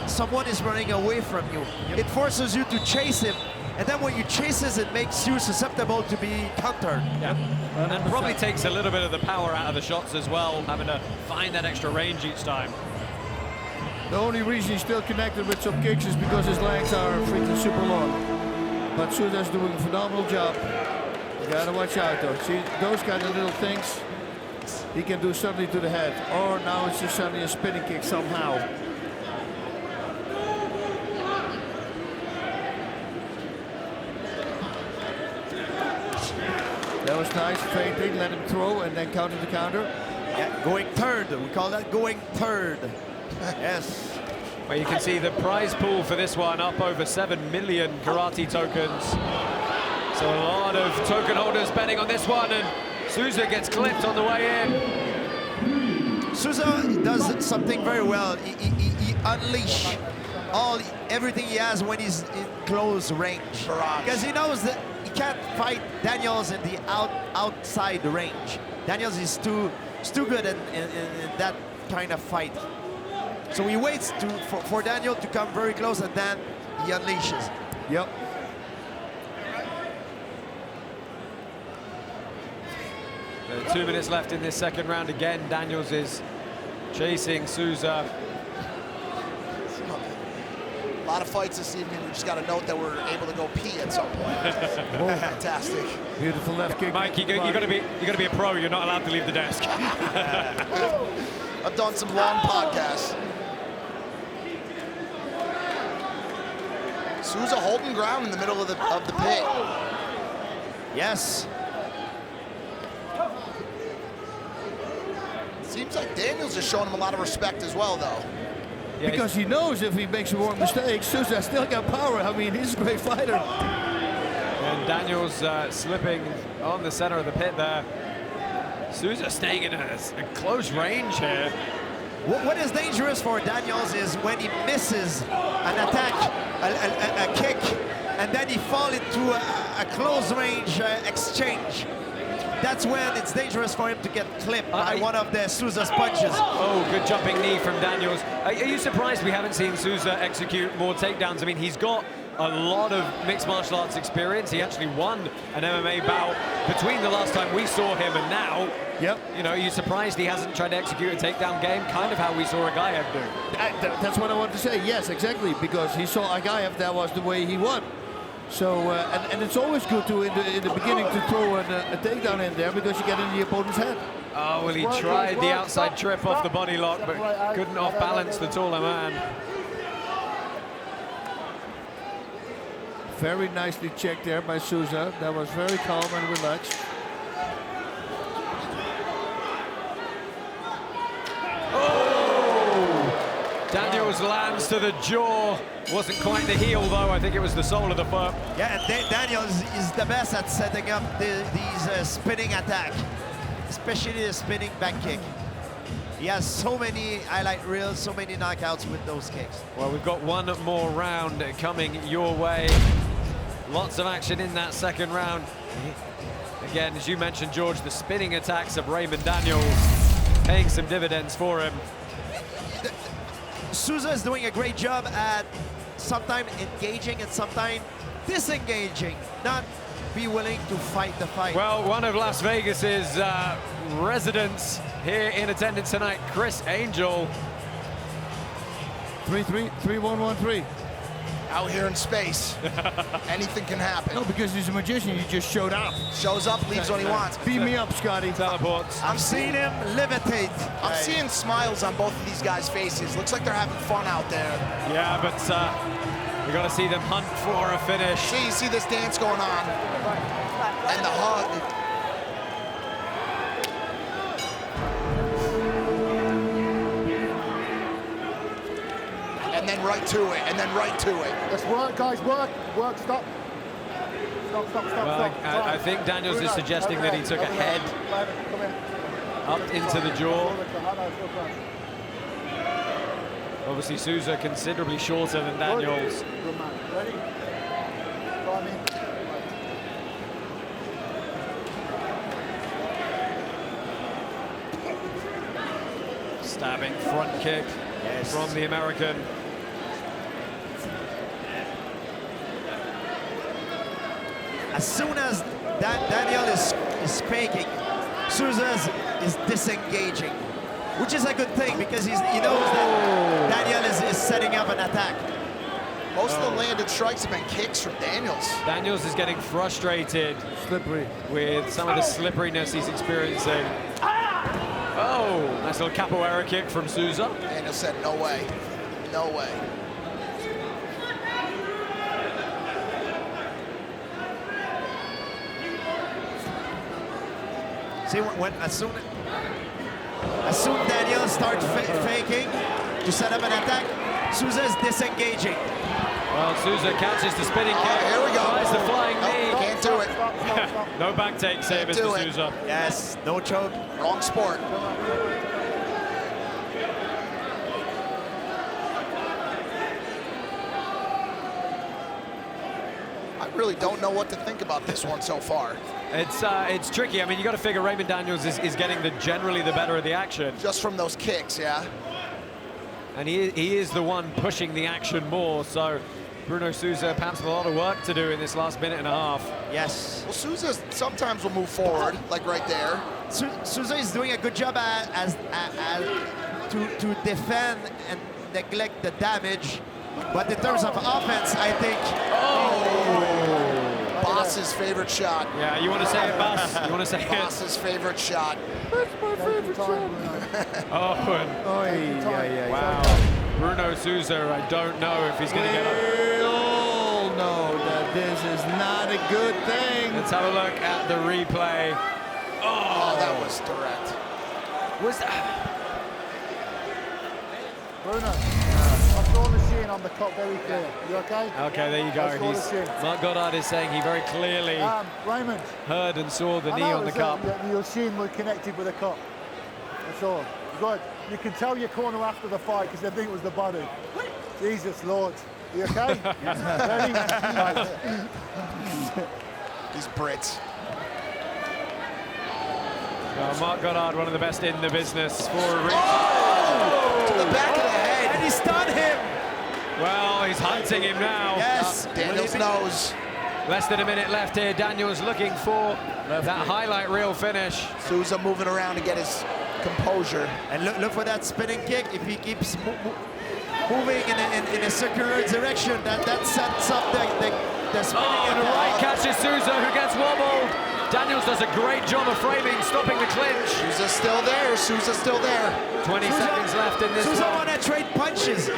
someone is running away from you. Yep. It forces you to chase him, and then when you chase it makes you susceptible to be countered. Yeah. And probably takes a little bit of the power out of the shots as well, having to find that extra range each time. The only reason he's still connected with some kicks is because his legs are freaking super long. But Souza's doing a phenomenal job. You gotta watch out though. See, those kind of little things he can do suddenly to the head. Or now it's just suddenly a spinning kick somehow. That was nice, feinting, let him throw and then counter the counter. Yeah, going third. We call that going third. Yes. Well, you can see the prize pool for this one up over 7 million karate tokens. So a lot of token holders betting on this one, and Souza gets clipped on the way in. Souza does something very well. He unleash everything he has when he's in close range. Because he knows that he can't fight Daniels in the outside range. Daniels is too good in that kind of fight. So he waits for Daniel to come very close, and then he unleashes. Yep. There are 2 minutes left in this second round. Again, Daniels is chasing Souza. A lot of fights this evening. We just got to note that we're able to go pee at some point. Fantastic. Beautiful left kick. Mike, you got to be a pro. You're not allowed to leave the desk. I've done some long podcasts. Souza holding ground in the middle of the pit. Yes. Seems like Daniels is showing him a lot of respect as well, though. Yeah, because he knows if he makes more mistakes, Souza still got power. I mean, he's a great fighter. And Daniels slipping on the center of the pit there. Souza staying in a close range here. What is dangerous for Daniels is when he misses an attack, a kick, and then he falls into a close range exchange. That's when it's dangerous for him to get clipped by one of the Souza's punches. Oh, good jumping knee from Daniels. Are you surprised we haven't seen Souza execute more takedowns? I mean, he's got a lot of mixed martial arts experience. He actually won an MMA bout between the last time we saw him and now. Yep. You know, are you surprised he hasn't tried to execute a takedown game? Kind of how we saw Agaev do. That's what I wanted to say. Yes, exactly. Because he saw Agaev, that was the way he won. So, and it's always good to, in the beginning, to throw a takedown in there because you get in the opponent's head. Oh, well, he tried the outside trip off the body lock, but couldn't off-balance the taller man. Very nicely checked there by Souza. That was very calm and relaxed. Oh! Daniels lands to the jaw. Wasn't quite the heel, though. I think it was the sole of the foot. Yeah, and Daniels is the best at setting up these spinning attack, especially the spinning back kick. He has so many highlight reels, so many knockouts with those kicks. Well, we've got one more round coming your way. Lots of action in that second round. Again, as you mentioned, George, the spinning attacks of Raymond Daniels paying some dividends for him. Souza is doing a great job at sometimes engaging and sometimes disengaging, not be willing to fight the fight. Well, one of Las Vegas's residents here in attendance tonight, Chris Angel. 3-3, 3-1-1-3. Out here in space, anything can happen. No, because he's a magician, he just showed up. Shows up, leaves when he wants. Beat me up, Scotty. Teleports. I'm seeing him levitate. I'm seeing smiles on both of these guys' faces. Looks like they're having fun out there. Yeah, but we got to see them hunt for a finish. See this dance going on. And the hug. And then right to it, and then right to it. Let's work, guys, work, stop. Well, I think Daniels is suggesting that he took a head up into the jaw. Obviously, Souza considerably shorter than Daniels. Good man. Ready? Time in. Stabbing front kick from the American. As soon as Daniel is faking, Souza is disengaging, which is a good thing because he knows that Daniel is setting up an attack. Most of the landed strikes have been kicks from Daniels. Daniels is getting frustrated with some of the slipperiness he's experiencing. Oh, nice little capoeira kick from Souza. Daniel said, no way, no way. See, as soon Daniel starts faking to set up an attack, Souza is disengaging. Well, Souza catches the spinning kick. Here we go. Tries the flying knee. Can't do it. No back take, say Mr. Souza. Yes, no choke. Wrong sport. I really don't know what to think about this one so far. It's tricky. I mean, you got to figure Raymond Daniels is getting generally the better of the action. Just from those kicks, yeah. And he is the one pushing the action more, so Bruno Souza perhaps a lot of work to do in this last minute and a half. Yes. Well, Souza sometimes will move forward, like right there. Souza is doing a good job to defend and neglect the damage. But in terms of offense, I think... Boss's favorite shot. Yeah, you want to say it, Boss? You want to say it? Boss's favorite shot. That's my favorite shot. Wow. Bruno Souza, I don't know if he's going to get up. We all know that this is not a good thing. Let's have a look at the replay. Oh, that was direct. Was that? Bruno, I saw the shin on the top very clear. You okay? Okay, there you go. Mark Goddard is saying he very clearly Raymond, heard and saw the knee on the cup. Your shin was connected with the cup. That's all. Good. You can tell your corner after the fight because they think it was the body. Jesus Lord. You okay? Ready? These Brits. Mark Goddard, one of the best in the business for a reason. To the back of the head. And he stunned him. Well, he's hunting him now. Yes. Daniels knows. Less than a minute left here. Daniels looking for that highlight reel finish. Souza moving around to get his composure. And look for that spinning kick. If he keeps moving in a circular direction, that sets up the spinning. Oh, and the right catches Souza, who gets wobbled. Daniels does a great job of framing, stopping the clinch. Souza's still there. Souza's still there. 20 seconds left in this Souza one. want to trade punches. He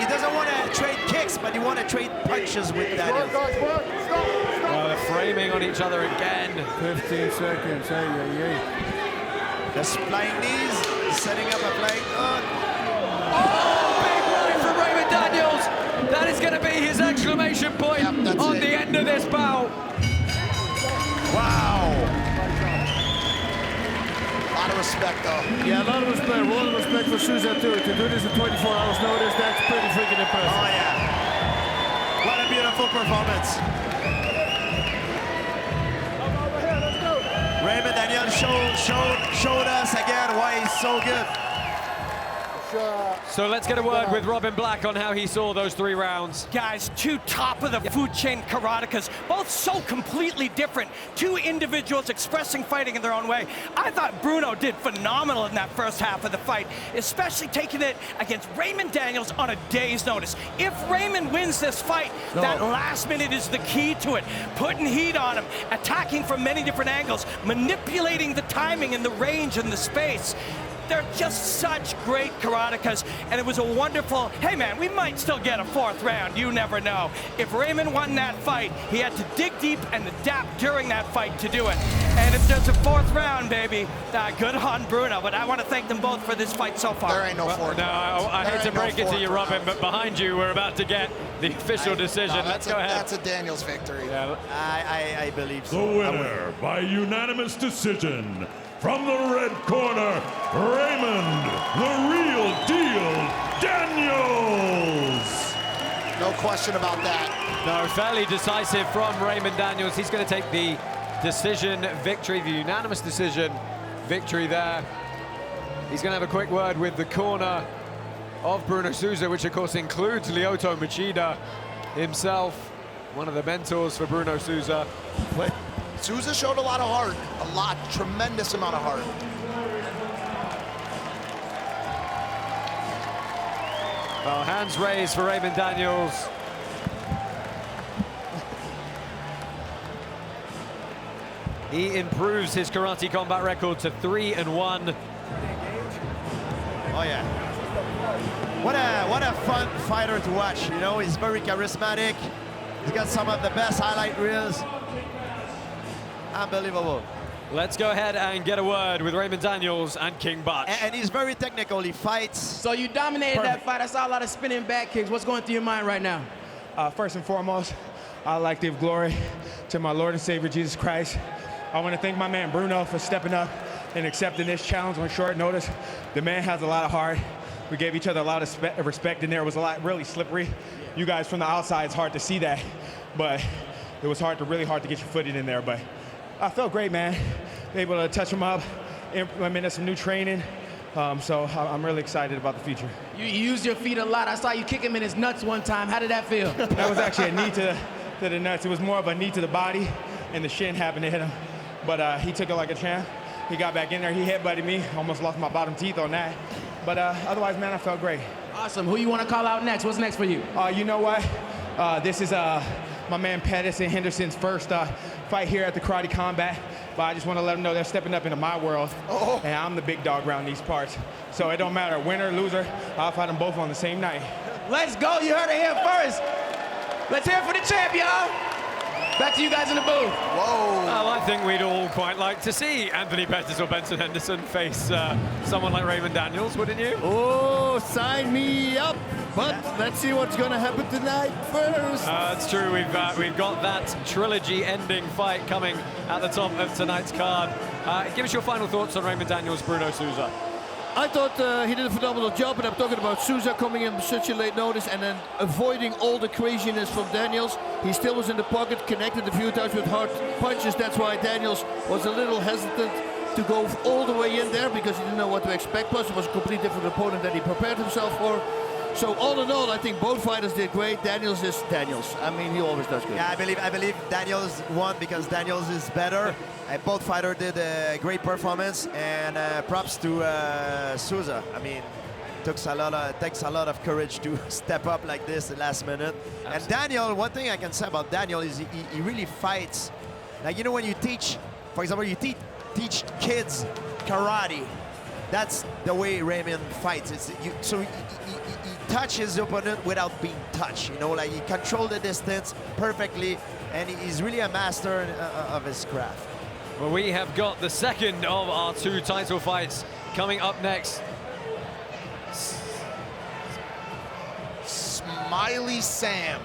doesn't want to trade kicks, but he want to trade punches with Daniels. Well, they're framing on each other again. 15 seconds. The flying knees, setting up a flying. Big right from Raymond Daniels. That is going to be his exclamation point on the end of this bout. Wow. A lot of respect, though. Yeah, a lot of respect. A lot of respect for Souza, too. To do this in 24 hours notice, that's pretty freaking impressive. Oh, yeah. What a beautiful performance. showed us again why he's so good. So let's get a word with Robin Black on how he saw those 3 rounds. Guys, 2 top of the food chain karatekas, both so completely different. 2 individuals expressing fighting in their own way. I thought Bruno did phenomenal in that first half of the fight, especially taking it against Raymond Daniels on a day's notice. If Raymond wins this fight, that last minute is the key to it. Putting heat on him, attacking from many different angles, manipulating the timing and the range and the space. They're just such great karatekas, and it was a wonderful, hey man, we might still get a 4th round, you never know. If Raymond won that fight, he had to dig deep and adapt during that fight to do it. And if there's a 4th round, baby, good on Bruno, but I want to thank them both for this fight so far. There ain't no 4th. No, I hate to break it to you, Robin, but behind you, we're about to get the official decision. Let's go ahead. That's a Daniels victory. Yeah. I believe so. The winner by unanimous decision, from the red corner, Raymond, the real deal, Daniels. No question about that. No, fairly decisive from Raymond Daniels. He's going to take the decision victory, the unanimous decision victory there. He's going to have a quick word with the corner of Bruno Souza, which of course includes Lyoto Machida himself, one of the mentors for Bruno Souza. Souza showed a lot of heart, tremendous amount of heart. Well, hands raised for Raymond Daniels. He improves his karate combat record to 3-1. Oh yeah. What a fun fighter to watch, you know, he's very charismatic. He's got some of the best highlight reels. Unbelievable. Let's go ahead and get a word with Raymond Daniels and King Butch. And he's very technical, he fights. So you dominated that fight. I saw a lot of spinning back kicks. What's going through your mind right now? First and foremost, I'd like to give glory to my Lord and Savior, Jesus Christ. I want to thank my man Bruno for stepping up and accepting this challenge on short notice. The man has a lot of heart. We gave each other a lot of respect in there. It was a lot really slippery. You guys from the outside, it's hard to see that, but it was really hard to get your footing in there. But I felt great, man. Able to touch him up, implemented some new training. So I'm really excited about the future. You used your feet a lot. I saw you kick him in his nuts one time. How did that feel? That was actually a knee to the nuts. It was more of a knee to the body, and the shin happened to hit him. But he took it like a champ. He got back in there. He headbutted me. Almost lost my bottom teeth on that. But otherwise, man, I felt great. Awesome. Who you want to call out next? What's next for you? You know what? This is my man Benson Henderson's first fight here at the Karate Combat. But I just want to let them know they're stepping up into my world. And I'm the big dog around these parts. So it don't matter, winner, loser, I'll fight them both on the same night. Let's go. You heard it here first. Let's hear it for the champ, y'all. Back to you guys in the booth. Whoa. Well, I think we'd all quite like to see Anthony Pettis or Benson Henderson face someone like Raymond Daniels, wouldn't you? Oh, sign me up. But let's see what's going to happen tonight first. That's true. We've got that trilogy-ending fight coming at the top of tonight's card. Give us your final thoughts on Raymond Daniels, Bruno Souza. I thought he did a phenomenal job, and I'm talking about Souza coming in such a late notice and then avoiding all the craziness from Daniels. He still was in the pocket, connected a few times with hard punches. That's why Daniels was a little hesitant to go all the way in there because he didn't know what to expect. Plus, it was a completely different opponent that he prepared himself for. So all in all, I think both fighters did great. Daniels is Daniels. I mean, he always does good. Yeah, I believe Daniels won because Daniels is better. Both fighters did a great performance, and props to Souza. I mean, takes a lot of courage to step up like this at the last minute. Absolutely. And Daniel, one thing I can say about Daniel is he really fights. Like, you know, when you teach, for example, you teach kids karate, that's the way Raymond fights. He touches the opponent without being touched. You know, like he controls the distance perfectly, and he's really a master of his craft. Well, we have got the second of our two title fights coming up next. Smiley Sam.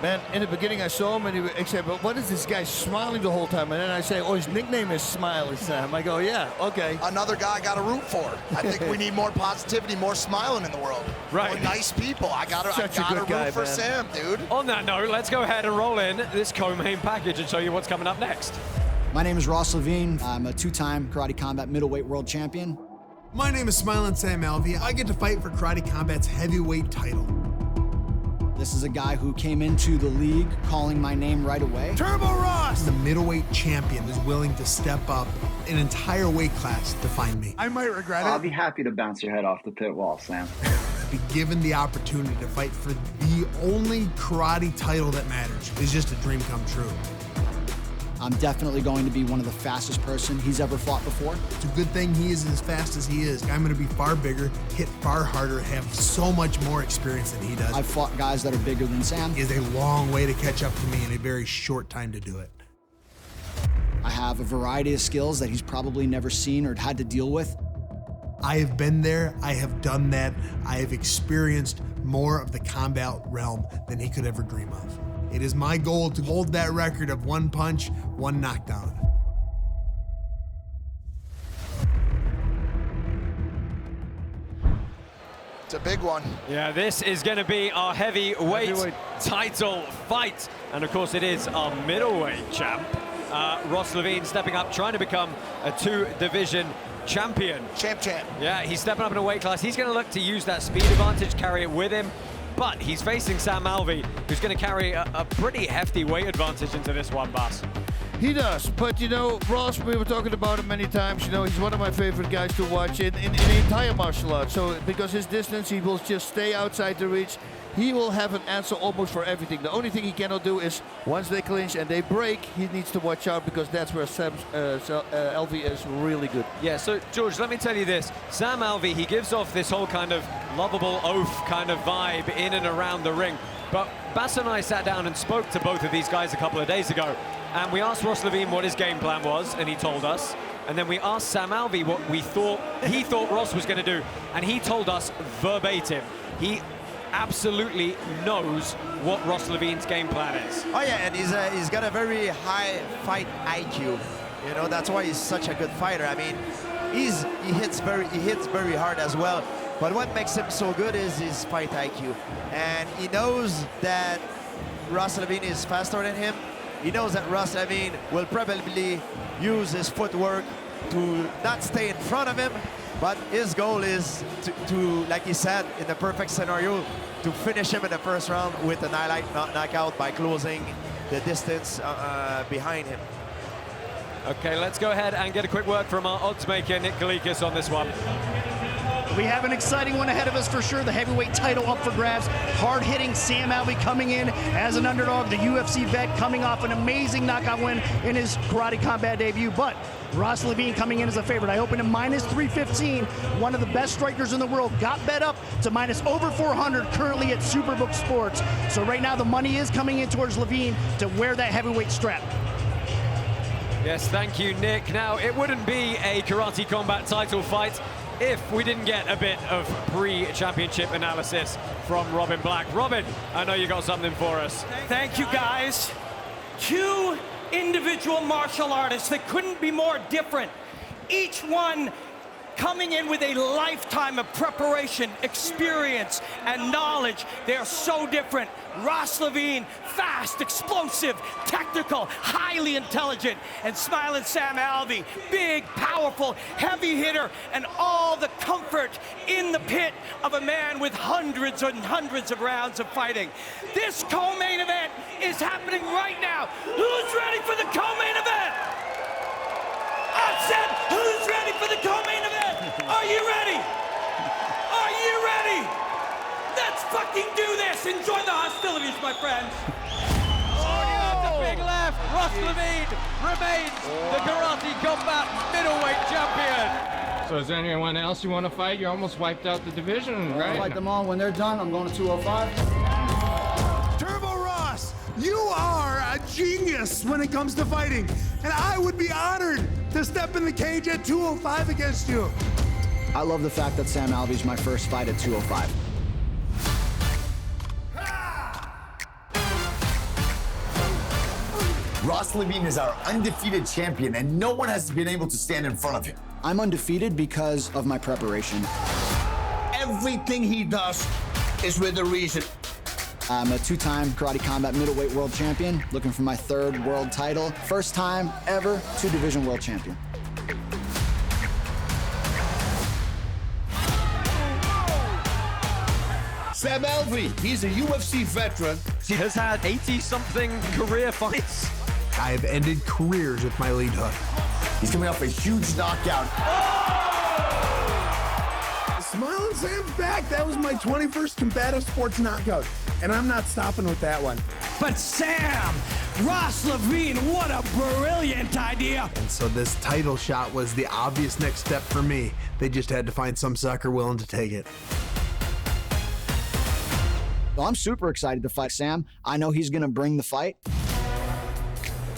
Man, in the beginning I saw him and I said, but what is this guy smiling the whole time? And then I say, oh, his nickname is Smiley Sam. I go, yeah, okay. Another guy I got to root for. I think we need more positivity, more smiling in the world. Right. More nice people. I gotta root for Sam, dude. On that note, let's go ahead and roll in this co-main package and show you what's coming up next. My name is Ross Levine. I'm a two-time Karate Combat middleweight world champion. My name is Smiling Sam Alvey. I get to fight for Karate Combat's heavyweight title. This is a guy who came into the league calling my name right away. Turbo Ross! The middleweight champion is willing to step up an entire weight class to find me. I might regret it. I'll be happy to bounce your head off the pit wall, Sam. Be given the opportunity to fight for the only karate title that matters is just a dream come true. I'm definitely going to be one of the fastest person he's ever fought before. It's a good thing he is as fast as he is. I'm going to be far bigger, hit far harder, have so much more experience than he does. I've fought guys that are bigger than Sam. He has a long way to catch up to me in a very short time to do it. I have a variety of skills that he's probably never seen or had to deal with. I have been there, I have done that, I have experienced more of the combat realm than he could ever dream of. It is my goal to hold that record of one punch, one knockdown. It's a big one. Yeah, this is going to be our heavyweight title fight. And of course it is our middleweight champ. Ross Levine stepping up, trying to become a two-division champion. Champ. Yeah, he's stepping up in a weight class. He's going to look to use that speed advantage, carry it with him. But he's facing Sam Alvey, who's going to carry a pretty hefty weight advantage into this one, Bas. He does, but you know, Ross, we were talking about him many times, you know, he's one of my favorite guys to watch in the entire martial arts. So, because his distance, he will just stay outside the reach. He will have an answer almost for everything. The only thing he cannot do is, once they clinch and they break, he needs to watch out, because that's where Alvey is really good. Yeah, so George, let me tell you this. Sam Alvey, he gives off this whole kind of lovable oaf kind of vibe in and around the ring. But Bas and I sat down and spoke to both of these guys a couple of days ago, and we asked Ross Levine what his game plan was, and he told us. And then we asked Sam Alvey what he thought Ross was going to do, and he told us verbatim. He absolutely knows what Ross Levine's game plan is. Oh yeah, and he's got a very high fight IQ. You know, that's why he's such a good fighter. I mean, he hits very hard as well. But what makes him so good is his fight IQ. And he knows that Ross Levine is faster than him. He knows that Ross Levine will probably use his footwork to not stay in front of him, but his goal is to, like he said, in the perfect scenario, to finish him in the first round with an highlight knockout by closing the distance behind him. Okay, let's go ahead and get a quick word from our odds maker, Nick Kalikis, on this one. We have an exciting one ahead of us for sure. The heavyweight title up for grabs. Hard-hitting Sam Alvey coming in as an underdog. The UFC vet coming off an amazing knockout win in his Karate Combat debut. But Ross Levine coming in as a favorite. I opened him minus 315. One of the best strikers in the world. Got bet up to minus over 400 currently at Superbook Sports. So right now the money is coming in towards Levine to wear that heavyweight strap. Yes, thank you, Nick. Now, it wouldn't be a Karate Combat title fight if we didn't get a bit of pre-championship analysis from Robin Black. Robin, I know you got something for us. Thank you, guys. Two individual martial artists that couldn't be more different. Each one coming in with a lifetime of preparation, experience, and knowledge. They're so different. Ross Levine, fast, explosive, technical, highly intelligent, and Smiling Sam Alvey, big, powerful, heavy hitter, and all the comfort in the pit of a man with hundreds and hundreds of rounds of fighting. This co-main event is happening right now. Who's ready for the co-main event? I said, who's ready for the co-main event? Are you ready? Are you ready? Let's fucking do this. Enjoy the hostilities, my friends. Oh, big left. Ross Levine remains the Karate Combat middleweight champion. So is there anyone else you want to fight? You almost wiped out the division, right? I'll fight them all. When they're done, I'm going to 205. Turbo Ross, you are a genius when it comes to fighting, and I would be honored to step in the cage at 205 against you. I love the fact that Sam Alvey's my first fight at 205. Ross Levine is our undefeated champion, and no one has been able to stand in front of him. I'm undefeated because of my preparation. Everything he does is with a reason. I'm a two-time karate combat middleweight world champion, looking for my third world title. First time ever two-division world champion. Sam Alvey, he's a UFC veteran. He has had 80-something career fights. I have ended careers with my lead hook. He's coming off a huge knockout. Smiling Sam's back. That was my 21st combative sports knockout. And I'm not stopping with that one. But Sam, Ross Levine, what a brilliant idea. And so this title shot was the obvious next step for me. They just had to find some sucker willing to take it. Well, I'm super excited to fight Sam. I know he's gonna bring the fight.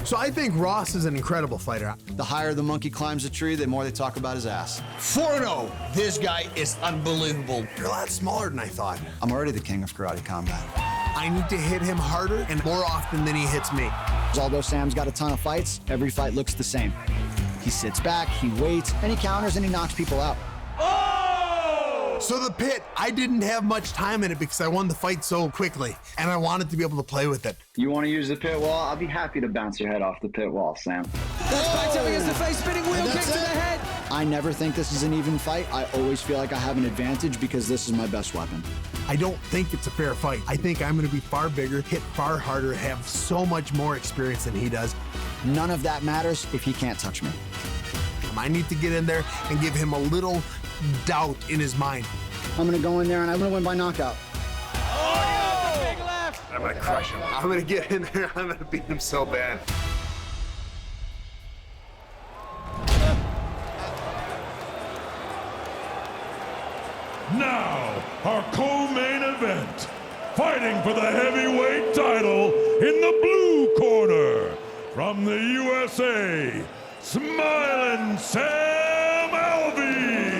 So I think Ross is an incredible fighter. The higher the monkey climbs a tree, the more they talk about his ass. 4-0. This guy is unbelievable. You're a lot smaller than I thought. I'm already the king of karate combat. I need to hit him harder and more often than he hits me. Although Sam's got a ton of fights, every fight looks the same. He sits back, he waits, and he counters and he knocks people out. So the pit, I didn't have much time in it because I won the fight so quickly, and I wanted to be able to play with it. You want to use the pit wall? I'll be happy to bounce your head off the pit wall, Sam. That's back against the face, spinning wheel kick to the head. I never think this is an even fight. I always feel like I have an advantage because this is my best weapon. I don't think it's a fair fight. I think I'm going to be far bigger, hit far harder, have so much more experience than he does. None of that matters if he can't touch me. I need to get in there and give him a little doubt in his mind. I'm gonna go in there and I'm gonna win by knockout. Oh, big left. I'm gonna crush him. I'm gonna get in there. I'm gonna beat him so bad. Now, our co-main event. Fighting for the heavyweight title in the blue corner. From the USA, Smiling Sam Alvey.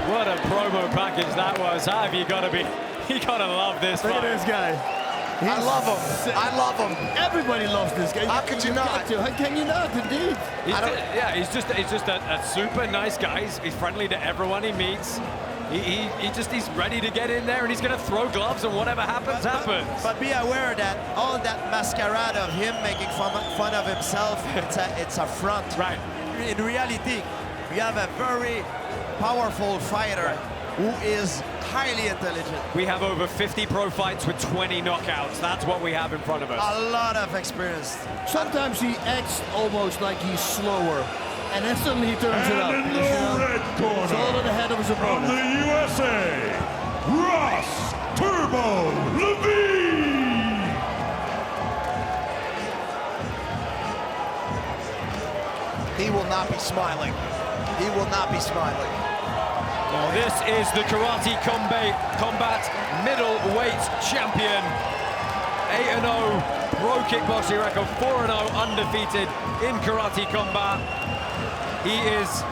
What a promo package that was. How have you got to be? You got to love this Look fight. at this guy. I love him. I love him. Everybody loves this guy. How could you not? How can you not, indeed? He's just a super nice guy. He's friendly to everyone he meets. He's ready to get in there and he's going to throw gloves and whatever happens, happens. But be aware that all that masquerade of him making fun of himself, it's a front. Right. In reality, we have a very powerful fighter who is highly intelligent. We have over 50 pro fights with 20 knockouts. That's what we have in front of us. A lot of experience. Sometimes he acts almost like he's slower, and then suddenly he turns it up. And in the red corner, it's all in the head of his from opponent. the USA, Ross Turbo Levine. He will not be smiling. He will not be smiling. Now this is the Karate Combat Middleweight Champion. 8-0 pro kickboxing record, 4-0 undefeated in Karate Combat. He is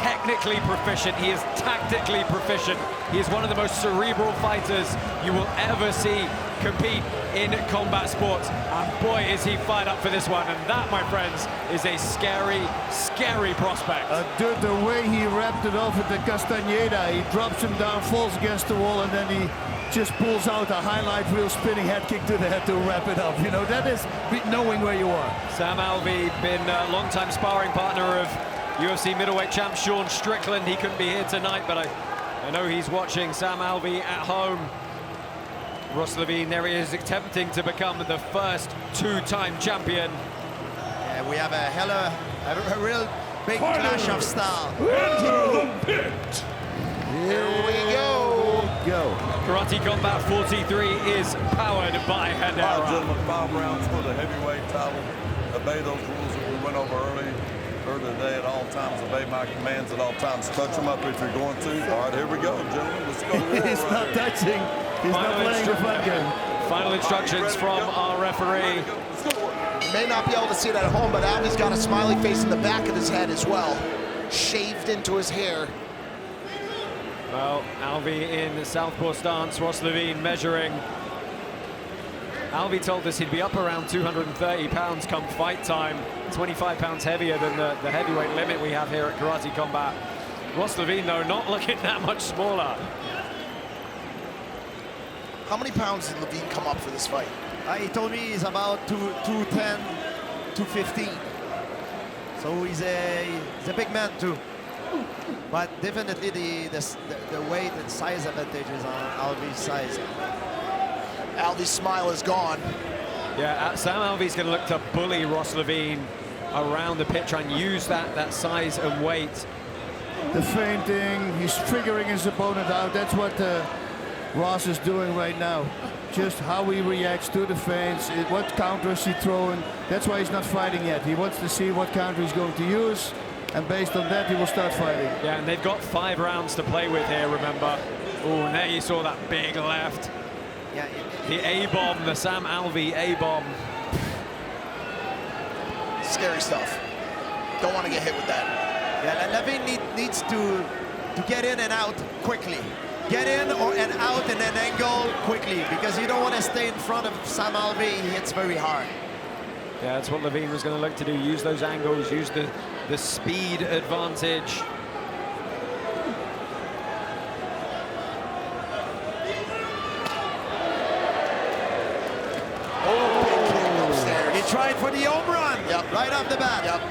technically proficient, he is tactically proficient. He is one of the most cerebral fighters you will ever see compete in combat sports. And boy, is he fired up for this one. And that, my friends, is a scary, scary prospect. Dude, the way he wrapped it off with the Castañeda, he drops him down, falls against the wall, and then he just pulls out a highlight reel spinning head kick to the head to wrap it up. You know, that is knowing where you are. Sam Alvey, been a long-time sparring partner of UFC middleweight champ Sean Strickland. He couldn't be here tonight, but I know he's watching. Sam Alvey at home. Ross Levine, there he is, attempting to become the first two-time champion. Yeah, we have a real big clash of style. Enter the pit. Here we go. Karate Combat 43 is powered by Hadribeaj. All right, gentlemen, 5 rounds for the heavyweight title. Obey those rules that we went over earlier today at all times. Obey my commands at all times. Touch them up if you're going to. All right, here we go, gentlemen. Let's go. He's not touching. He's not playing the fun game. Final instructions from our referee. You may not be able to see it at home, but Alvey's got a smiley face in the back of his head as well, shaved into his hair. Well, Alvey in the southpaw stance, Ross Levine measuring. Alvey told us he'd be up around 230 pounds come fight time, 25 pounds heavier than the heavyweight limit we have here at Karate Combat. Ross Levine, though, not looking that much smaller. How many pounds did Levine come up for this fight? He told me he's about 210, 215. So he's a big man too. But definitely the weight and size advantage is on Alvey's size. Alvey's smile is gone. Yeah, Sam Alvey's going to look to bully Ross Levine around the pit, try and use that size and weight. The feinting, he's triggering his opponent out. That's what Ross is doing right now. Just how he reacts to the feints, what counters he's throwing. That's why he's not fighting yet. He wants to see what counter he's going to use, and based on that, he will start fighting. Yeah, and they've got 5 rounds to play with here, remember. Oh, and there you saw that big left. Yeah, the A-bomb, the Sam Alvey A-bomb. Scary stuff. Don't want to get hit with that. Yeah, Levine needs to get in and out quickly. Get in and out in an angle quickly, because you don't want to stay in front of Sam Alvey. He hits very hard. Yeah, that's what Levine was going to look to do. Use those angles, use the speed advantage. He tried for the home run right off the bat.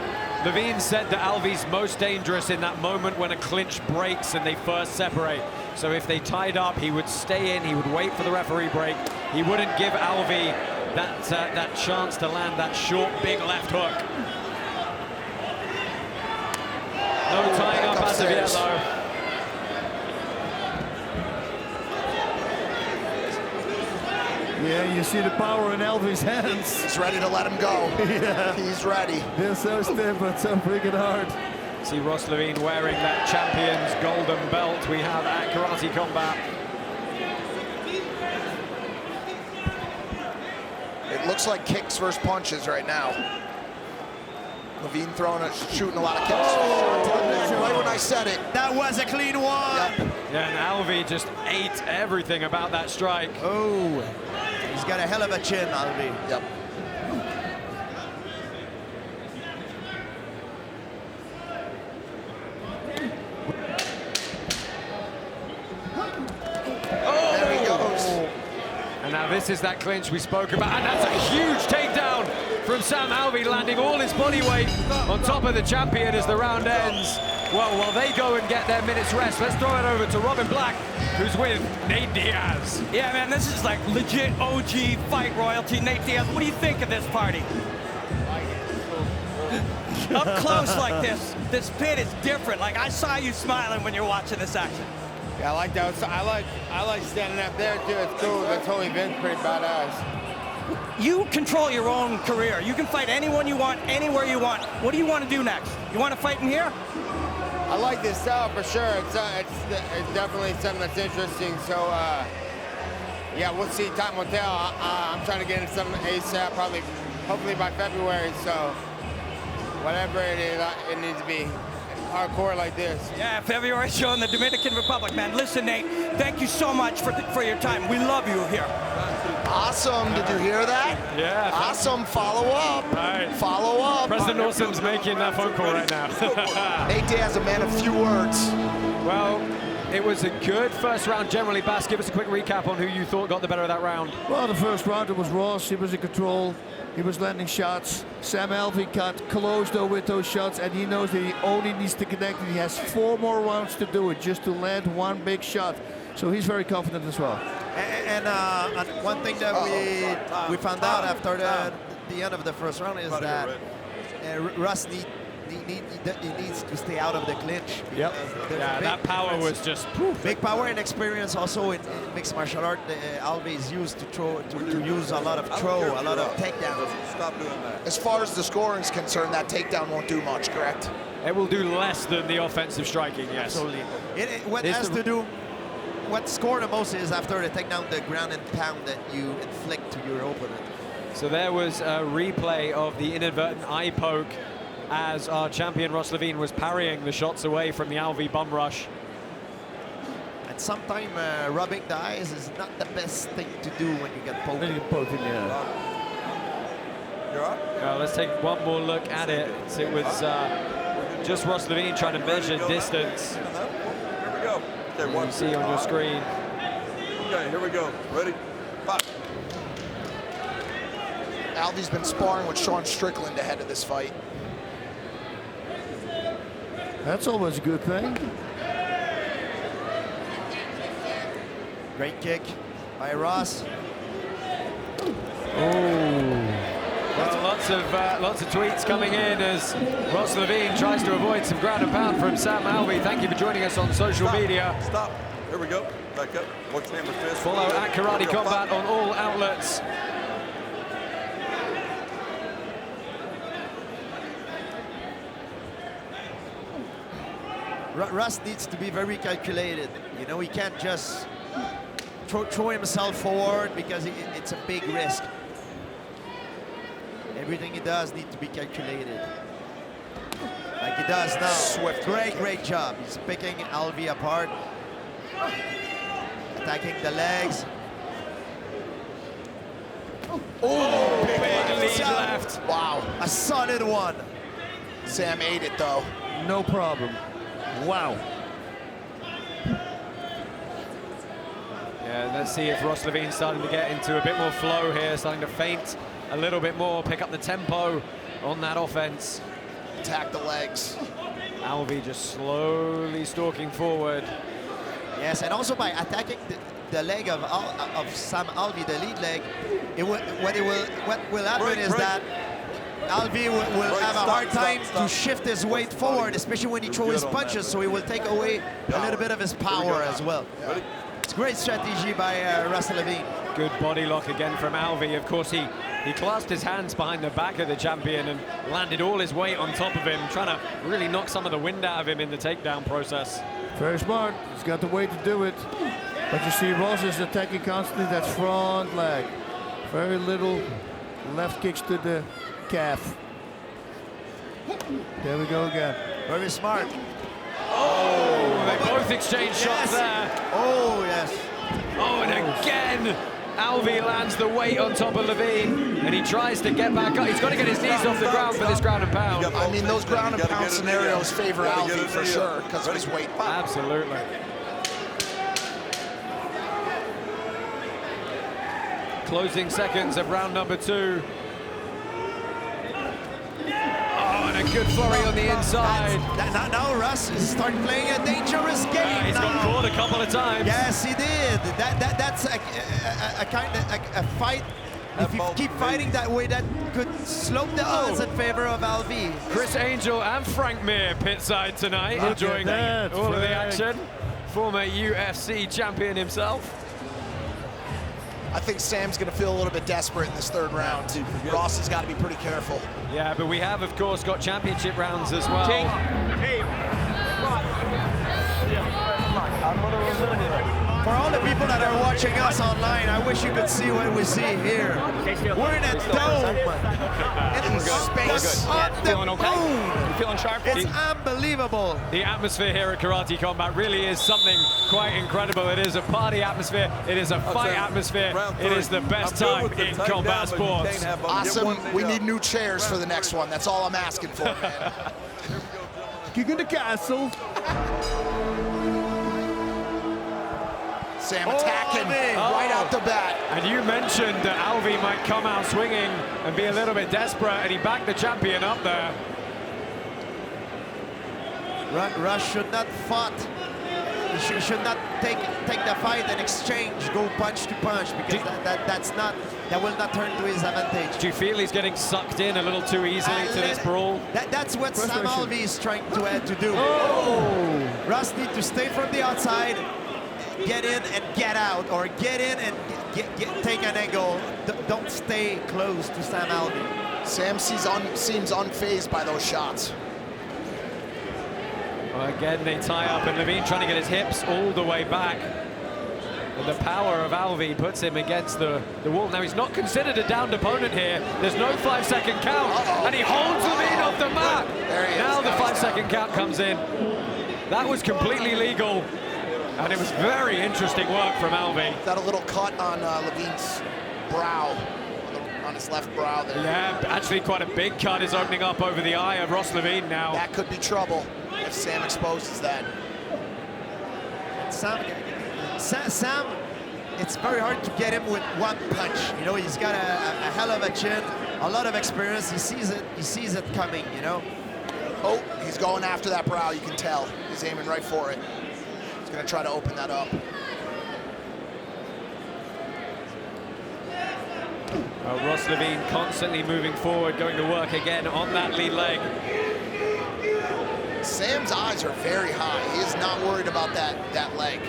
Levine said that Alvey's most dangerous in that moment when a clinch breaks and they first separate. So if they tied up, he would stay in, he would wait for the referee break. He wouldn't give Alvey that chance to land that short, big left hook. No tying up as of yet, though. Yeah, you see the power in Alvey's hands. He's ready to let him go. Yeah. He's ready. They're so stiff, but so freaking hard. See Ross Levine wearing that champion's golden belt we have at Karate Combat. It looks like kicks versus punches right now. Levine shooting a lot of kicks. Right when I said it. That was a clean one. Yep. Yeah, and Alvey just ate everything about that strike. Oh, he's got a hell of a chin, Alvey. Yep. Oh, there he goes. And now this is that clinch we spoke about, and that's a huge takedown from Sam Alvey, landing all his body weight on top of the champion as the round ends. Well, while they go and get their minute's rest, let's throw it over to Robin Black, who's with Nate Diaz. Yeah, man, this is like legit OG fight royalty. Nate Diaz, what do you think of this party? Up close like this pit is different. Like, I saw you smiling when you're watching this action. Yeah, I like that. I like standing up there too. It's cool. This whole event's pretty badass. You control your own career. You can fight anyone you want, anywhere you want. What do you want to do next? You want to fight in here? I like this style for sure. It's definitely something that's interesting. So, yeah, we'll see. Time will tell. I'm trying to get into something ASAP, hopefully by February. So, whatever it is, it needs to be hardcore like this. Yeah, February show in the Dominican Republic, man. Listen, Nate, thank you so much for your time. We love you here. Awesome. Did you hear that? Yeah. Awesome. Follow up. Right. Follow up. President Awesome's making that phone call right now. Nate Diaz, a man of few words. Well, it was a good first round generally. Bas, give us a quick recap on who you thought got the better of that round. Well, the first round, it was Ross. He was in control. He was landing shots. Sam Alvey got close, though, with those shots, and he knows that he only needs to connect. He has 4 more rounds to do it, just to land one big shot. So he's very confident as well. And one thing that we found out after the end of the first round is that Russ needs to stay out of the clinch. Yep. Yeah, that power was just big power and experience also in mixed martial art. Alvey is used to use a lot of a lot of takedowns. Stop doing that. As far as the scoring is concerned, that takedown won't do much, correct? It will do less than the offensive striking, yes. Absolutely. What scored the most is after the takedown, the ground and pound that you inflict to your opponent. So there was a replay of the inadvertent eye poke as our champion Ross Levine was parrying the shots away from the Alvey bum rush. And sometimes rubbing the eyes is not the best thing to do when you get poked. Let's take one more look at it. So it was just Ross Levine trying to measure distance. Here we go. Okay, you see on your screen. Okay, here we go. Ready? Fight. Alvey's been sparring with Sean Strickland ahead of this fight. That's always a good thing. Great kick by Ross. Well, lots of tweets coming in as Ross Levine tries to avoid some ground and pound from Sam Alvey. Thank you for joining us on social media. Stop. Here we go. Back up. Watch the hammer fist. Follow at Karate Combat on all outlets. Russ needs to be very calculated. You know, he can't just throw himself forward because it's a big risk. Everything he does needs to be calculated. Like he does now. Swift. Great job. He's picking Alvey apart. Attacking the legs. Oh, big lead left. Wow. A solid one. Sam ate it though. No problem. Wow. Yeah, let's see if Ross Levine's starting to get into a bit more flow here, starting to feint a little bit more, pick up the tempo on that offense. Attack the legs. Alvey just slowly stalking forward. Yes, and also by attacking the leg of Sam Alvey, the lead leg, what will happen is that Alvey will have a hard time to shift his weight forward, especially when he throws his punches, so he will take away a little bit of his power as well. It's great strategy by Russell Levine. Good body lock again from Alvey. Of course, he clasped his hands behind the back of the champion and landed all his weight on top of him, trying to really knock some of the wind out of him in the takedown process. Very smart. He's got the way to do it. But you see Ross is attacking constantly that front leg. Very little left kicks to the calf. There we go again. Very smart. Oh, they both exchange shots there. Oh, yes. Oh, and again, Alvey lands the weight on top of Levine, and he tries to get back up. He's got to get his knees off the ground for this ground and pound. I mean, those ground and pound scenarios favor Alvey for sure because of his weight. Absolutely. Closing seconds of round number 2. Oh, and a good flurry on the inside. Now Russ is starting playing a dangerous game. He's got caught a couple of times. Yes, he did. That's a kind of a fight. If you keep fighting that way, that could slope the odds in favor of Alvey. Chris Angel and Frank Mir pitside tonight, enjoying all of the action. Former UFC champion himself. I think Sam's going to feel a little bit desperate in this third round. Ross has got to be pretty careful. Yeah, but we have, of course, got championship rounds as well. For all the people that are watching us online, I wish you could see what we see here. We're in a dome, in space, on the moon. You feeling sharp? It's unbelievable. The atmosphere here at Karate Combat really is something quite incredible. It is a party atmosphere. It is a fight atmosphere. It is the best time in combat sports. Awesome. We need new chairs for the next one. That's all I'm asking for, man. Kick in the castle. Sam attacking right out the bat. And you mentioned that Alvey might come out swinging and be a little bit desperate, and he backed the champion up there. Rush should not fight. He should not take the fight and exchange, go punch to punch, because that will not turn to his advantage. Do you feel he's getting sucked in a little too easily to this brawl? That's what Sam Alvey is trying to do. Oh! Russ needs to stay from the outside, get in and get out, or get in and take an angle. Don't stay close to Sam Alvey. Sam seems unfazed by those shots. Well, again, they tie up, and Levine trying to get his hips all the way back. And the power of Alvey puts him against the wall. Now, he's not considered a downed opponent here. There's no 5-second count, and he holds Levine off the mat. There he is. Now the 5-second count comes in. That was completely legal. And it was very interesting work from Alvey. Got a little cut on Levine's brow, on his left brow there. Yeah, actually quite a big cut is opening up over the eye of Ross Levine now. That could be trouble if Sam exposes that. Sam, it's very hard to get him with one punch. You know, he's got a hell of a chin, a lot of experience. He sees it coming, you know. Oh, he's going after that brow, you can tell. He's aiming right for it. He's gonna try to open that up. Ross Levine constantly moving forward, going to work again on that lead leg. Sam's eyes are very high. He is not worried about that leg.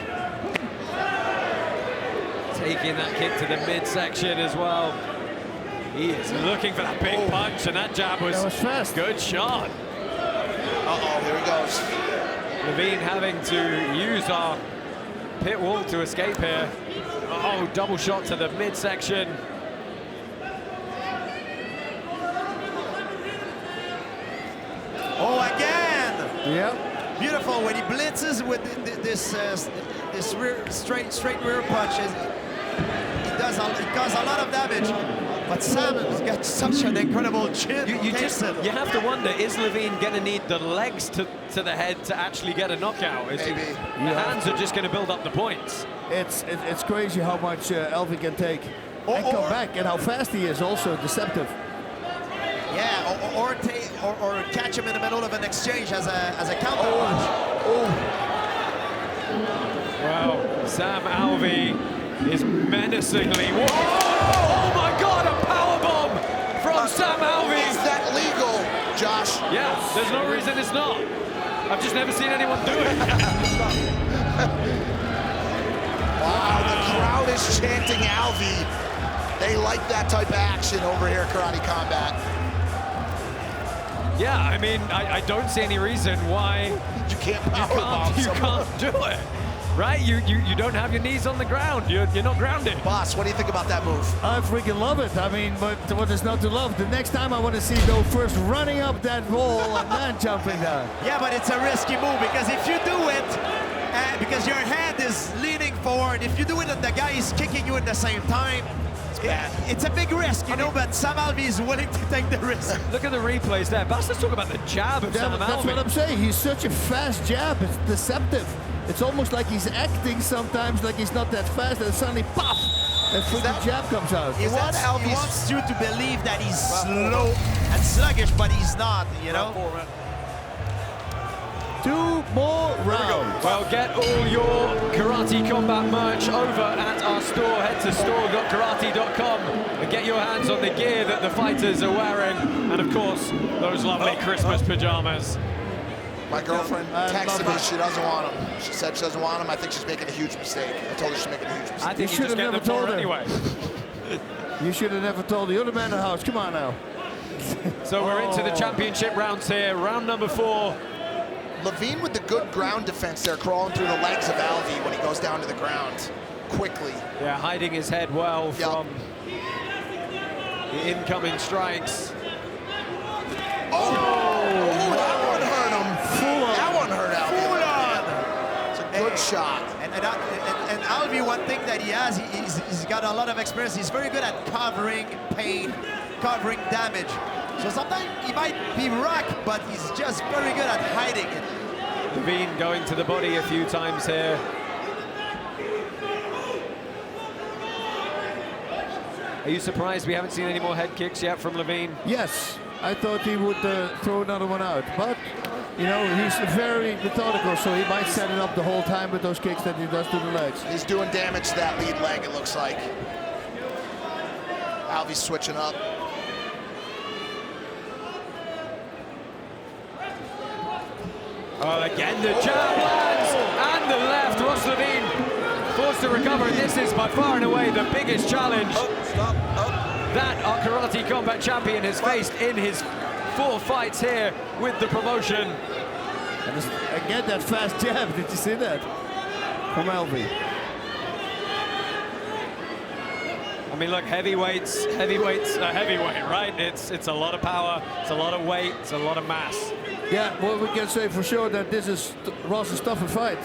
Taking that kick to the midsection as well. He is looking for that big punch, and that jab was fast. Good shot. Uh-oh, here he goes. Levine having to use our pit wall to escape here. Oh, double shot to the midsection. Oh, again! Yeah. Beautiful when he blitzes with this rear, straight rear punches. It does a lot of damage. But Sam has got such an incredible chin. You have to wonder, is Levine going to need the legs to the head to actually get a knockout? The hands are just going to build up the points. It's crazy how much Alvey can take and come back, and how fast he is also deceptive. Yeah, or catch him in the middle of an exchange as a counter punch. Well, Sam Alvey is menacingly walking. Oh my God, a powerbomb from Sam Alvey. Is that legal, Josh? Yeah, there's no reason it's not. I've just never seen anyone do it. Wow, the crowd is chanting Alvey. They like that type of action over here, Karate Combat. Yeah, I mean, I don't see any reason why you can't do it. Right? You don't have your knees on the ground. You're not grounded. Boss, what do you think about that move? I freaking love it. I mean, but what is not to love? The next time I want to see Go first running up that wall and then jumping down. Yeah, but it's a risky move because if you do it, because your head is leaning forward, if you do it and the guy is kicking you at the same time, it's a big risk, you know, but Sam Alvey is willing to take the risk. Look at the replays there. Bas, let's talk about the jab of Sam Alvey. That's what I'm saying. He's such a fast jab. It's deceptive. It's almost like he's acting sometimes like he's not that fast, and suddenly, pop, and freaking jab comes out. He wants you to believe that he's slow and sluggish, but he's not, you know? 2 more rounds. Well, get all your Karate Combat merch over at our store. Head to store.karate.com and get your hands on the gear that the fighters are wearing. And of course, those lovely Christmas pajamas. My girlfriend texted me she doesn't want them. She said she doesn't want them. I think she's making a huge mistake. I told her she's making a huge mistake. I think you should have never told her anyway. You should have never told the other man in the house. Come on now. So we're into the championship rounds here. Round number 4. Levine with the good ground defense there, crawling through the legs of Alvey when he goes down to the ground quickly. Yeah, hiding his head well from the incoming strikes. Oh, that one hurt him. That one hurt Alvey. It's a good shot. And Alvey, one thing that he has, he's got a lot of experience. He's very good at covering pain, covering damage. So sometimes he might be rocked, but he's just very good at hiding it. Levine going to the body a few times here. Are you surprised we haven't seen any more head kicks yet from Levine? Yes, I thought he would throw another one out, but you know, he's very methodical, so he might set it up the whole time with those kicks that he does to the legs. He's doing damage to that lead leg, it looks like. Alvey's switching up. Oh, again, the jab lands, and the left. Ross Levine forced to recover, and this is by far and away the biggest challenge that our Karate Combat champion has faced in his 4 fights here with the promotion. And again, that fast jab, did you see that? From Alvey. I mean, look, heavyweight's a heavyweight, right? It's a lot of power, it's a lot of weight, it's a lot of mass. Yeah, well, we can say for sure that this is Ross's toughest fight.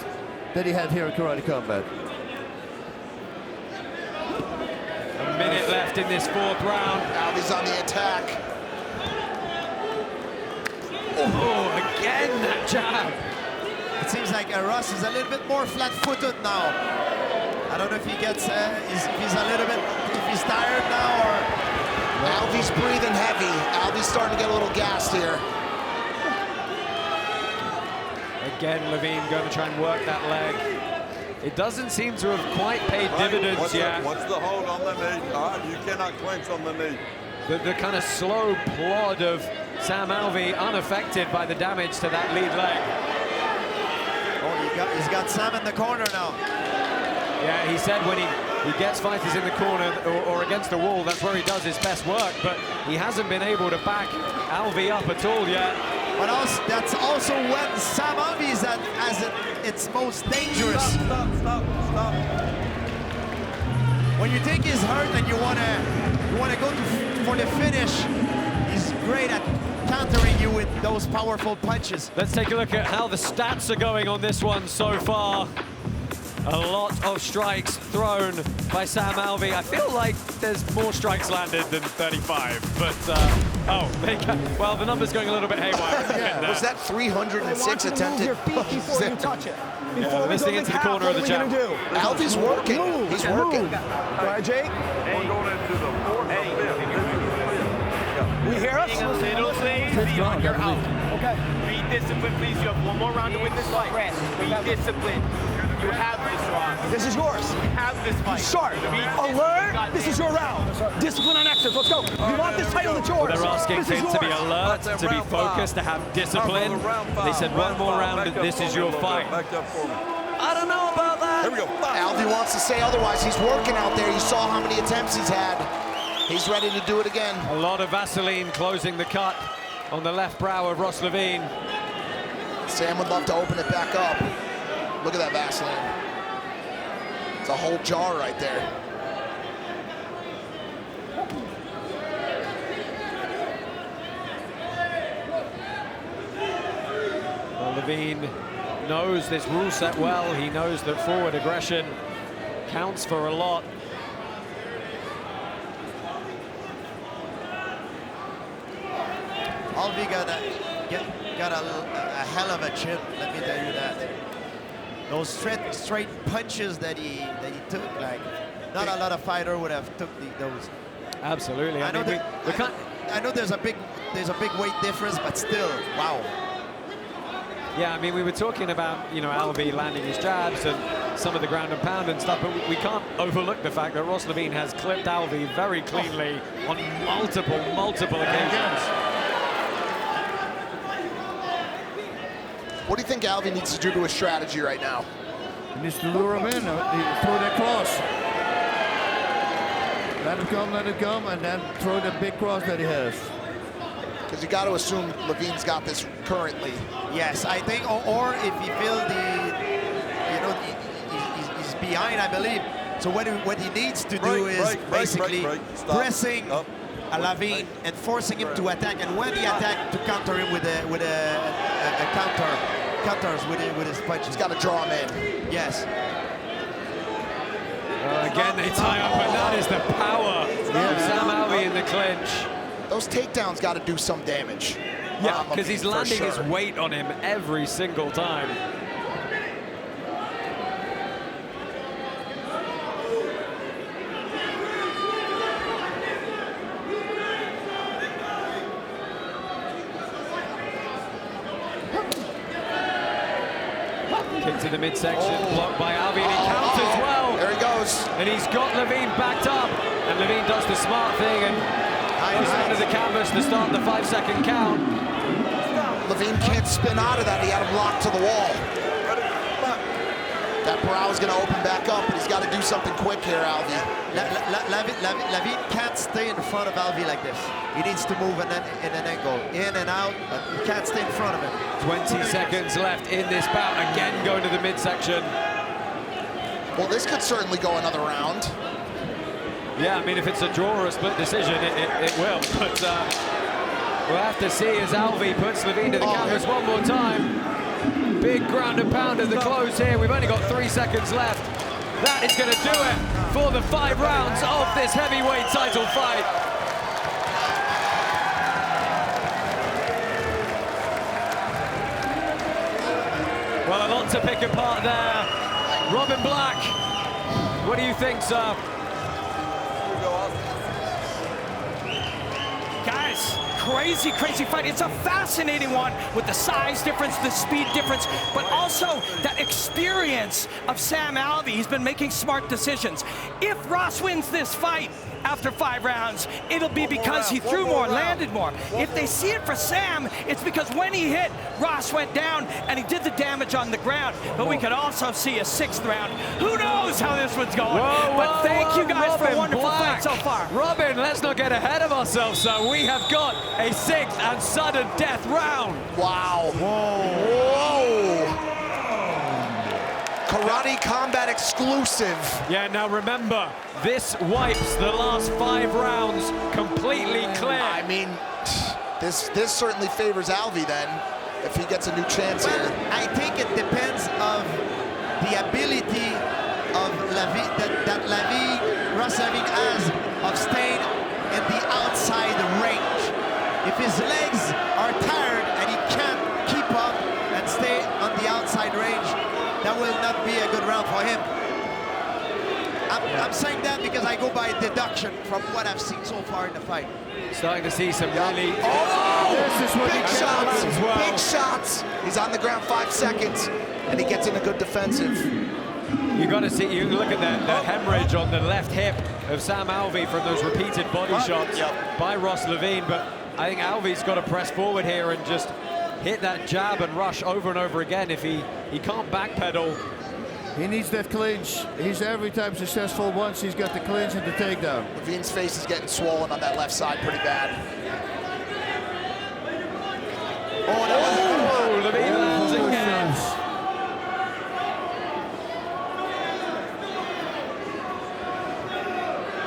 that he had here in Karate Combat. A minute left in this fourth round. Alvey's on the attack. Oh, again that jab. It seems like Ross is a little bit more flat-footed now. I don't know if he gets, if he's a little bit, if he's tired now or... Alvey's breathing heavy. Alvey's starting to get a little gassed here. Again, Levine going to try and work that leg. It doesn't seem to have quite paid dividends yet. What's the hold on the knee? All right, you cannot clinch on the knee. The kind of slow plod of Sam Alvey, unaffected by the damage to that lead leg. Oh, he's got Sam in the corner now. Yeah, he said when he gets fighters in the corner or against the wall, that's where he does his best work, but he hasn't been able to back Alvey up at all yet. But also, that's also when Sam Alvey is at its most dangerous. Stop. When you think he's hurt and you wanna go for the finish, he's great at countering you with those powerful punches. Let's take a look at how the stats are going on this one so far. A lot of strikes thrown by Sam Alvey. I feel like there's more strikes landed than 35, but well, the number's going a little bit haywire. Yeah, was that 306 attempted? Your feet before you touch it. Yeah, listening into the corner of the jab. Alvey's working. He's working. Go ahead, Jake. We're going into the fourth and fifth. We hear us? A little lazy on your out. Okay. Be disciplined, please. You have one more round to win this fight. Be disciplined. You have this round. This is yours. You have this fight. Sharp. Alert. This is your round. Discipline on extras. Let's go. You want this title, it's yours. They're asking him to be alert, to be focused, to have discipline. They said one more round and this is your fight. Back up for me. I don't know about that. Here we go. Alvey wants to say otherwise. He's working out there. You saw how many attempts he's had. He's ready to do it again. A lot of Vaseline closing the cut on the left brow of Ross Levine. Sam would love to open it back up. Look at that Vaseline. It's a whole jar right there. Well, Levine knows this rule set well. He knows that forward aggression counts for a lot. Alvey got a hell of a chin, let me tell you that. Those straight punches that he took, like, not a lot of fighter would have took those. Absolutely. I know there's a big weight difference, but still, wow. Yeah, I mean, we were talking about, you know, Alvey landing his jabs and some of the ground and pound and stuff, but we can't overlook the fact that Ross Levine has clipped Alvey very cleanly on multiple occasions. What do you think Alvey needs to do to his strategy right now? He needs to lure him in, throw that cross. Let it come, and then throw the big cross that he has. Because you got to assume Levine's got this currently. Yes, I think, or if he feels he's behind, I believe. So what he needs to do is basically pressing Levine and forcing him to attack, and when he attack, to counter him with a counters with his punches. He's got to draw him in. Yes. Again, they tie up, and that is the power of Sam Alvey in the clinch. Those takedowns got to do some damage. Yeah, because he's landing his weight on him every single time. Kick to the midsection, blocked by Alvey, and he counters well. There he goes. And he's got Levine backed up, and Levine does the smart thing and goes under the canvas to start the 5-second count. Levine can't spin out of that. He had him locked to the wall. That brow is going to open back up, and he's got to do something quick here, Alvey. Levine can't stay in front of Alvey like this. He needs to move in an angle, in and out, but he can't stay in front of him. 20 seconds left in this bout, again going to the midsection. Well, this could certainly go another round. Yeah, I mean, if it's a draw or a split decision, it will, but we'll have to see as Alvey puts Levine to the canvas one more time. Big ground and pound at the close here. We've only got 3 seconds left. That is going to do it for the 5 rounds of this heavyweight title fight. Well, a lot to pick apart there. Robin Black, what do you think, sir? Guys, crazy, crazy fight. It's a fascinating one with the size difference, the speed difference, but also that experience of Sam Alvey. He's been making smart decisions. If Ross wins this fight after 5 rounds, it'll be because he threw more, landed more. If they see it for Sam, it's because when he hit, Ross went down and he did the damage on the ground. But we could also see a 6th round. Who knows how this one's going? But thank you guys for a wonderful fight so far. Robin, let's not get ahead of ourselves, sir. We have got a 6th and sudden death round. Wow. Whoa. Karate Combat exclusive. Yeah, now remember, this wipes the last 5 rounds completely clear. I mean, this certainly favors Alvey then, if he gets a new chance here. I think it depends on the ability of Ross Levine has of staying in the outside range. If his legs are tired and he can't keep up and stay on the outside range, that will not be a good round for him. I'm saying that because I go by deduction from what I've seen so far in the fight. Starting to see some really... This is what big shots, big shots. He's on the ground 5 seconds, and he gets in a good defensive. You got to see, you look at the hemorrhage on the left hip of Sam Alvey from those repeated body shots by Ross Levine, but I think Alvey's got to press forward here and just hit that jab and rush over and over again. If he can't backpedal. He needs that clinch. He's every time successful once he's got the clinch and the takedown. Levine's face is getting swollen on that left side pretty bad. Oh, that was a good one. Levine lands again.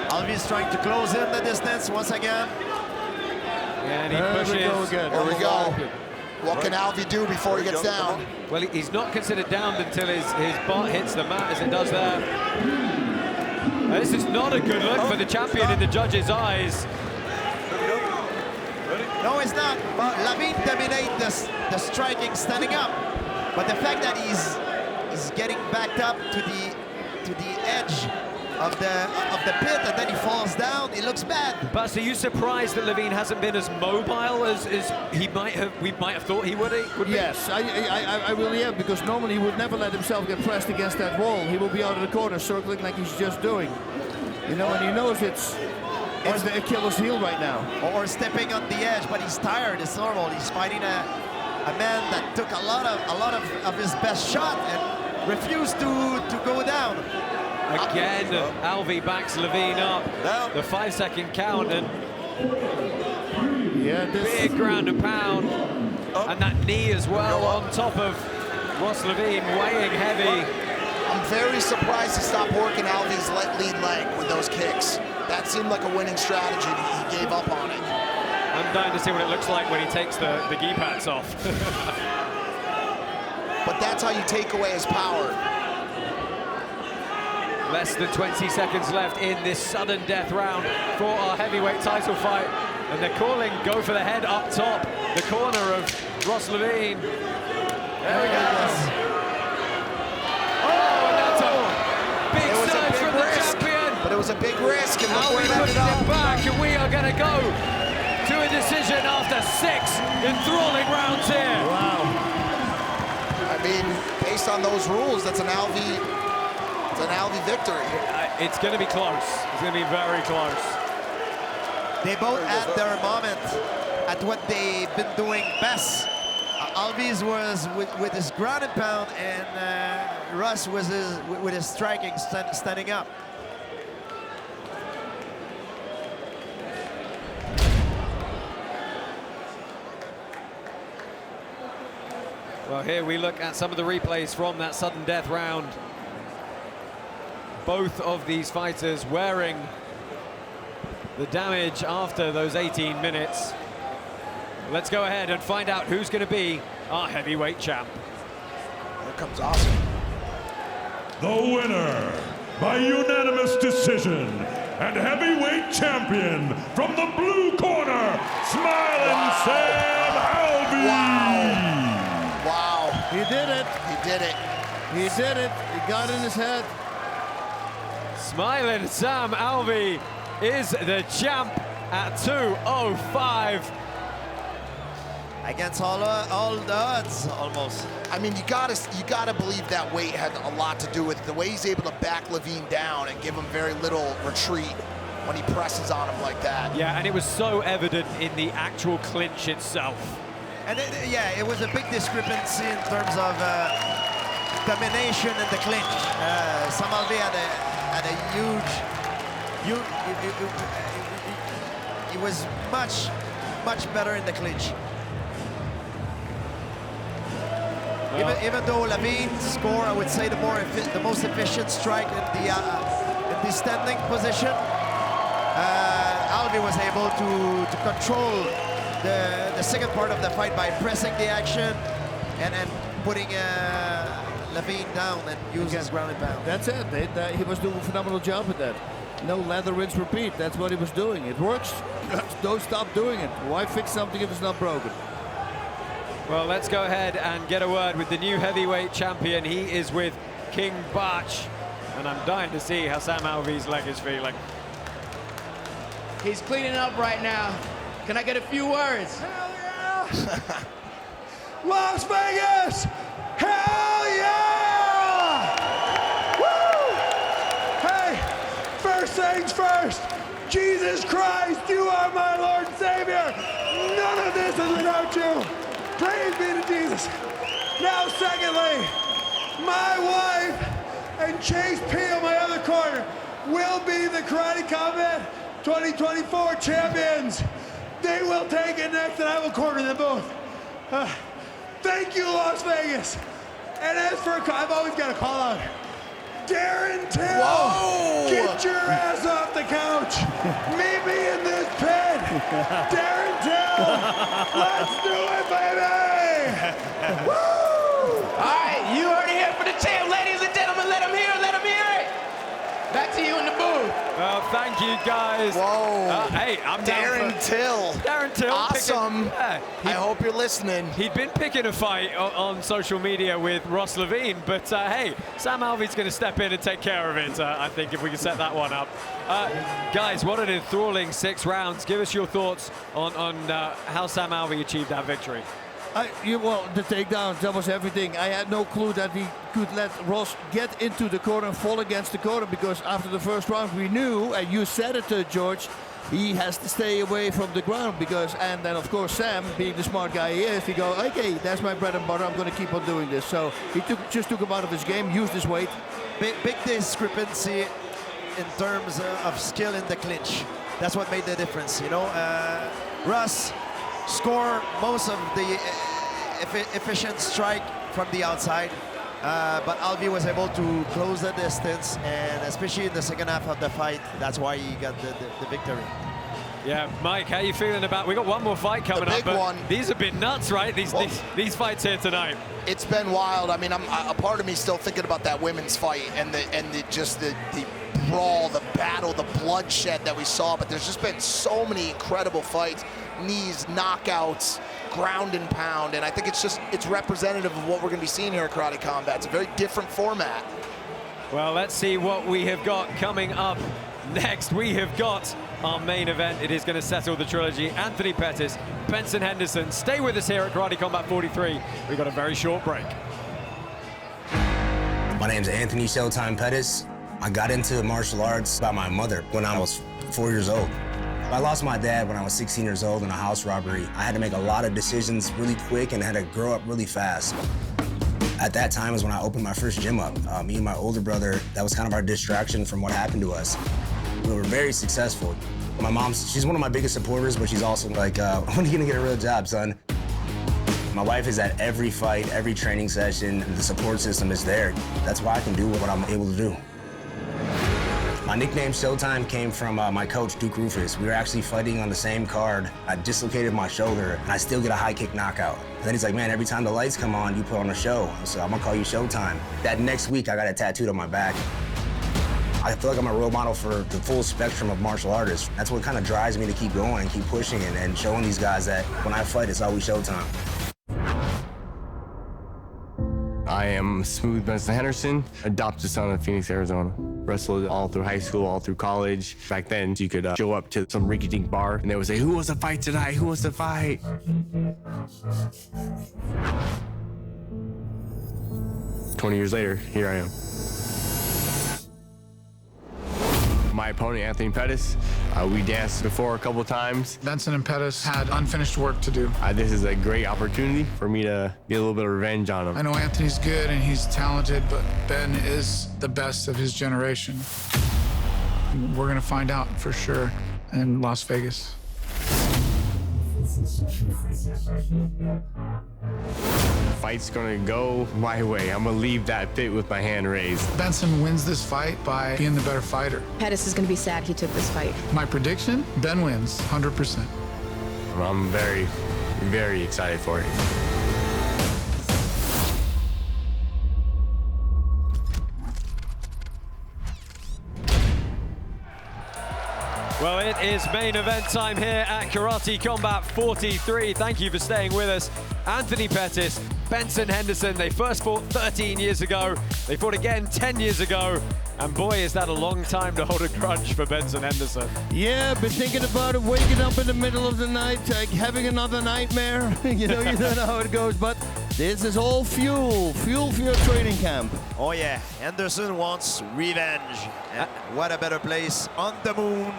Alvey's trying to close in the distance once again. Yeah, and he pushes. There we go again. There we go. What can Alvey do before he gets down? Well, he's not considered down until his butt hits the mat, as it does there. This is not a good look for the champion in the judges' eyes. No, it's not. Levine dominates the striking standing up, but the fact that he's getting backed up to the edge of the pit and then he falls down, it looks bad. But are you surprised that Levine hasn't been as mobile as we might have thought he would? Yes, I really am, because normally he would never let himself get pressed against that wall. He will be out of the corner circling like he's just doing. You know, and he knows it's the Achilles heel right now. Or stepping on the edge, but he's tired. It's normal. He's fighting a man that took a lot of his best shot and refused to go down. Again, Alvey backs Levine up. The 5-second count, and big ground and pound. And that knee as well on top of Ross Levine, weighing heavy. I'm very surprised he stopped working Alvey's lead leg with those kicks. That seemed like a winning strategy. He gave up on it. I'm dying to see what it looks like when he takes the gi pads off. But that's how you take away his power. Less than 20 seconds left in this sudden death round for our heavyweight title fight. And they're calling go for the head up top, the corner of Ross Levine. There we go. Oh, and that's a big surge from the champion. But it was a big risk, and look where it pushes ended up. it back, and we are going to go to a decision after 6 enthralling rounds here. Wow. I mean, based on those rules, that's an Alvey. It's an Alvey victory. It's going to be close. It's going to be very close. They both had their moment at what they've been doing best. Alvey's was with his ground and pound, and Russ was with his striking, standing up. Well, here we look at some of the replays from that sudden death round. Both of these fighters wearing the damage after those 18 minutes. Let's go ahead and find out who's going to be our heavyweight champ. Here comes awesome. The winner by unanimous decision and heavyweight champion from the blue corner, Smiling Sam Alvey. Wow. He did it. He did it. He did it. He got in his head. Smiling Sam Alvey is the champ at 205. Against all the odds, almost. I mean, you gotta believe that weight had a lot to do with it. The way he's able to back Levine down and give him very little retreat when he presses on him like that. Yeah, and it was so evident in the actual clinch itself. And it was a big discrepancy in terms of domination in the clinch. Sam Alvey had a huge, he was much better in the clinch. Even though Levine scored, I would say, the most efficient strike in the standing position, Alvey was able to control the second part of the fight by pressing the action and putting Levine down and use his ground and pound. That's it. He was doing a phenomenal job with that. No lather, rinse, repeat. That's what he was doing. It works. Don't stop doing it. Why fix something if it's not broken? Well, let's go ahead and get a word with the new heavyweight champion. He is with King Bach, and I'm dying to see how Sam Alvey's leg is feeling. He's cleaning up right now. Can I get a few words? Hell yeah! Las Vegas! Hell yeah! Woo! Hey, first things first. Jesus Christ, you are my Lord and Savior. None of this is without you. Praise be to Jesus. Now, secondly, my wife and Chase Peel, my other corner, will be the Karate Combat 2024 champions. They will take it next, and I will corner them both. Thank you, Las Vegas. And as for I've always got to call out Darren Till. Whoa. Get your ass off the couch. Meet me in this pit. Darren Till. Let's do it, baby. Woo! All right, you heard it here for the champ. Ladies and gentlemen, let him hear it. Let him hear it. Back to you in the booth. Well, thank you, guys. Whoa. Hey, I'm Darren Till. Darren Till. Awesome. I hope you're listening. He'd been picking a fight on social media with Ross Levine, but hey, Sam Alvey's going to step in and take care of it, I think, if we can set that one up. Guys, what an enthralling 6 rounds. Give us your thoughts on how Sam Alvey achieved that victory. Well, the takedowns, that was everything. I had no clue that he could let Ross get into the corner and fall against the corner, because after the first round we knew, and you said it, George, he has to stay away from the ground, because, and then of course Sam, being the smart guy he is, he go, okay, that's my bread and butter, I'm going to keep on doing this. So he just took him out of his game, used his weight. Big discrepancy in terms of skill in the clinch. That's what made the difference, you know. Russ score most of the efficient strike from the outside, but Alvey was able to close the distance, and especially in the second half of the fight, that's why he got the victory. Yeah, Mike, how you feeling about? We got one more fight coming up, but these have been nuts, right? These fights here tonight. It's been wild. I mean, a part of me still thinking about that women's fight and the brawl, the battle, the bloodshed that we saw. But there's just been so many incredible fights, knees, knockouts, ground and pound, and I think it's representative of what we're going to be seeing here at Karate Combat. It's a very different format. Well, let's see what we have got coming up next. We have got our main event. It is going to settle the trilogy. Anthony Pettis, Benson Henderson. Stay with us here at Karate Combat 43. We've got a very short break. My name's Anthony Showtime Pettis. I got into martial arts by my mother when I was 4 years old. I lost my dad when I was 16 years old in a house robbery. I had to make a lot of decisions really quick and had to grow up really fast. At that time is when I opened my first gym up. Me and my older brother, that was kind of our distraction from what happened to us. We were very successful. My mom, she's one of my biggest supporters, but she's also like, when are you gonna get a real job, son? My wife is at every fight, every training session. The support system is there. That's why I can do what I'm able to do. My nickname Showtime came from my coach, Duke Rufus. We were actually fighting on the same card. I dislocated my shoulder, and I still get a high kick knockout. And then he's like, man, every time the lights come on, you put on a show. So I'm gonna call you Showtime. That next week, I got it tattooed on my back. I feel like I'm a role model for the full spectrum of martial artists. That's what kind of drives me to keep going, keep pushing, and showing these guys that when I fight, it's always Showtime. I am Smooth Benson Henderson, adopted son of Phoenix, Arizona. Wrestled all through high school, all through college. Back then, you could show up to some rinky-dink bar, and they would say, who wants to fight tonight? Who wants to fight? 20 years later, here I am. My opponent, Anthony Pettis, we danced before a couple times. Benson and Pettis had unfinished work to do. This is a great opportunity for me to get a little bit of revenge on him. I know Anthony's good and he's talented, but Ben is the best of his generation. We're gonna find out for sure in Las Vegas. Fight's gonna go my way. I'm gonna leave that pit with my hand raised. Benson wins this fight by being the better fighter. Pettis is gonna be sad he took this fight. My prediction, Ben wins, 100%. I'm very, very excited for it. Well, it is main event time here at Karate Combat 43. Thank you for staying with us. Anthony Pettis, Benson Henderson, they first fought 13 years ago. They fought again 10 years ago. And boy, is that a long time to hold a grudge for Benson Henderson. Yeah, been thinking about it, waking up in the middle of the night, like having another nightmare. you know how it goes, but this is all fuel for your training camp. Oh yeah, Henderson wants revenge. And what a better place on the moon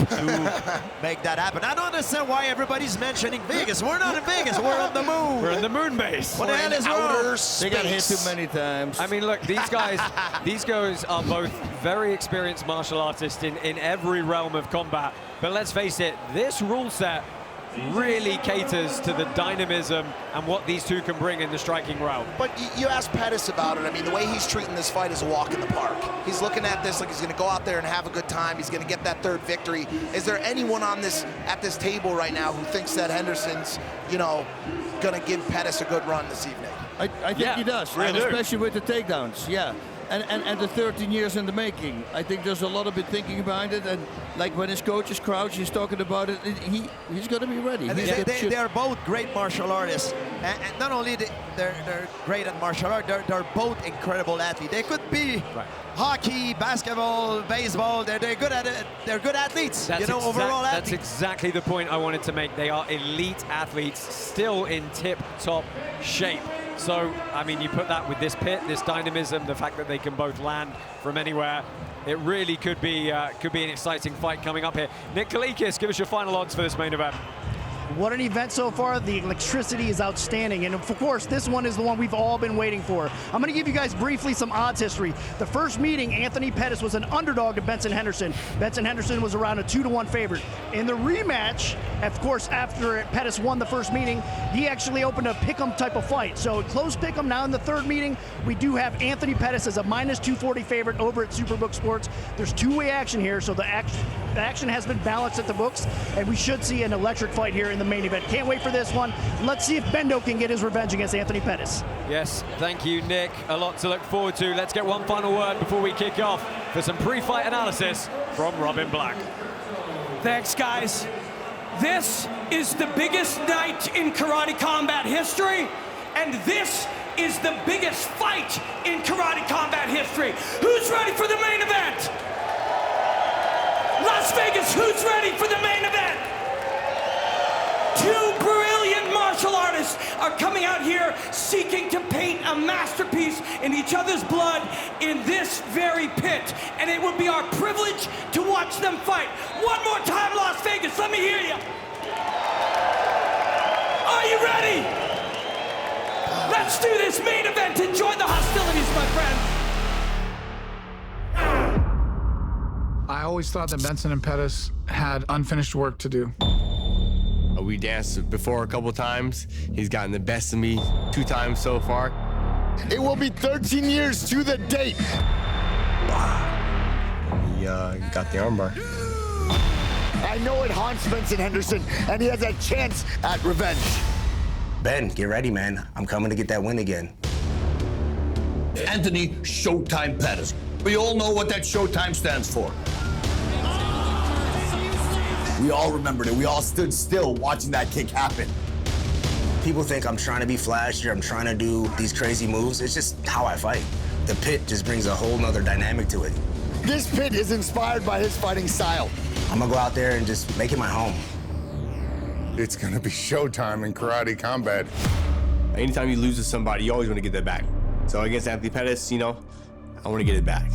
to make that happen. I don't understand why everybody's mentioning Vegas. We're not in Vegas, we're on the moon. We're in the moon base. What the hell is wrong? They got hit too many times. I mean, look, these guys are both very experienced martial artists in every realm of combat. But let's face it, this rule set really caters to the dynamism and what these two can bring in the striking realm. But you asked Pettis about it. I mean, the way he's treating this fight is a walk in the park. He's looking at this like he's going to go out there and have a good time. He's going to get that third victory. Is there anyone at this table right now who thinks that Henderson's, going to give Pettis a good run this evening? I think he does, and especially with the takedowns, yeah. And the 13 years in the making. I think there's a lot of bit thinking behind it, and like when his coach is Crouch, he's talking about it, he's going to be ready. And they are both great martial artists, and not only they're great at martial art, they're both incredible athletes. They could be hockey, basketball, baseball. They're good at it. They're good athletes. Overall athletes. That's exactly the point I wanted to make. They are elite athletes, still in tip-top shape. So, I mean, you put that with this pit, this dynamism, the fact that they can both land from anywhere, it really could be an exciting fight coming up here. Nick Kalikis, give us your final odds for this main event. What an event so far. The electricity is outstanding. And of course, this one is the one we've all been waiting for. I'm going to give you guys briefly some odds history. The first meeting, Anthony Pettis was an underdog to Benson Henderson. Benson Henderson was around a 2-1 favorite. In the rematch, of course, after Pettis won the first meeting, he actually opened a pick'em type of fight. So close pick'em. Now in the third meeting, we do have Anthony Pettis as a -240 favorite over at Superbook Sports. There's two-way action here, so the action has been balanced at the books, and we should see an electric fight here in the main event. Can't wait for this one. Let's see if Bendo can get his revenge against Anthony Pettis. Yes, thank you, Nick. A lot to look forward to. Let's get one final word before we kick off for some pre-fight analysis from Robin Black. Thanks, guys. This is the biggest night in Karate Combat history, and this is the biggest fight in Karate Combat history. Who's ready for the main event? Las Vegas, who's ready for the main event? Two brilliant martial artists are coming out here seeking to paint a masterpiece in each other's blood in this very pit. And it will be our privilege to watch them fight. One more time, Las Vegas, let me hear you. Are you ready? Let's do this main event. Enjoy the hostilities, my friend. I always thought that Benson and Pettis had unfinished work to do. We danced before a couple times. He's gotten the best of me 2 times so far. It will be 13 years to the date. I got the armbar. I know it haunts Benson Henderson, and he has a chance at revenge. Ben, get ready, man. I'm coming to get that win again. Anthony Showtime Pettis. We all know what that Showtime stands for. We all remembered it. We all stood still watching that kick happen. People think I'm trying to be flashy or I'm trying to do these crazy moves. It's just how I fight. The pit just brings a whole nother dynamic to it. This pit is inspired by his fighting style. I'm gonna go out there and just make it my home. It's gonna be showtime in karate combat. Anytime you lose to somebody, you always want to get that back. So against Anthony Pettis, you know, I want to get it back.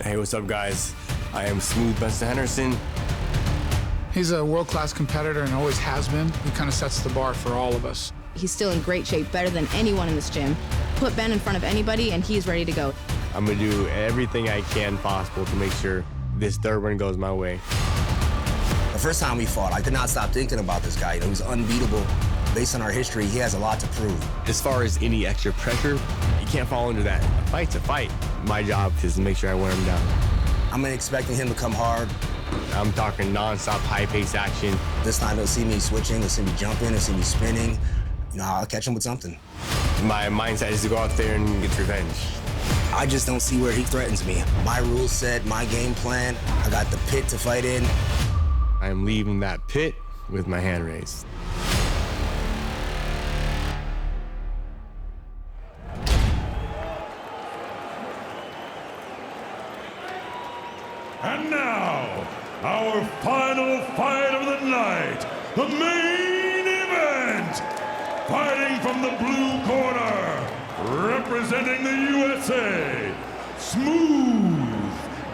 Hey, what's up, guys? I am Smooth Benson Henderson. He's a world-class competitor and always has been. He kind of sets the bar for all of us. He's still in great shape, better than anyone in this gym. Put Ben in front of anybody and he's ready to go. I'm gonna do everything I can possible to make sure this third one goes my way. The first time we fought, I could not stop thinking about this guy. You know, he's unbeatable. Based on our history, he has a lot to prove. As far as any extra pressure, you can't fall into that. A fight's a fight. My job is to make sure I wear him down. I'm expecting him to come hard. I'm talking non-stop, high-paced action. This time he'll see me switching, he'll see me jumping, he'll see me spinning. You know, I'll catch him with something. My mindset is to go out there and get revenge. I just don't see where he threatens me. My rule set, my game plan, I got the pit to fight in. I am leaving that pit with my hand raised. And now, our final fight of the night, the main event. Fighting from the blue corner, representing the USA, Smooth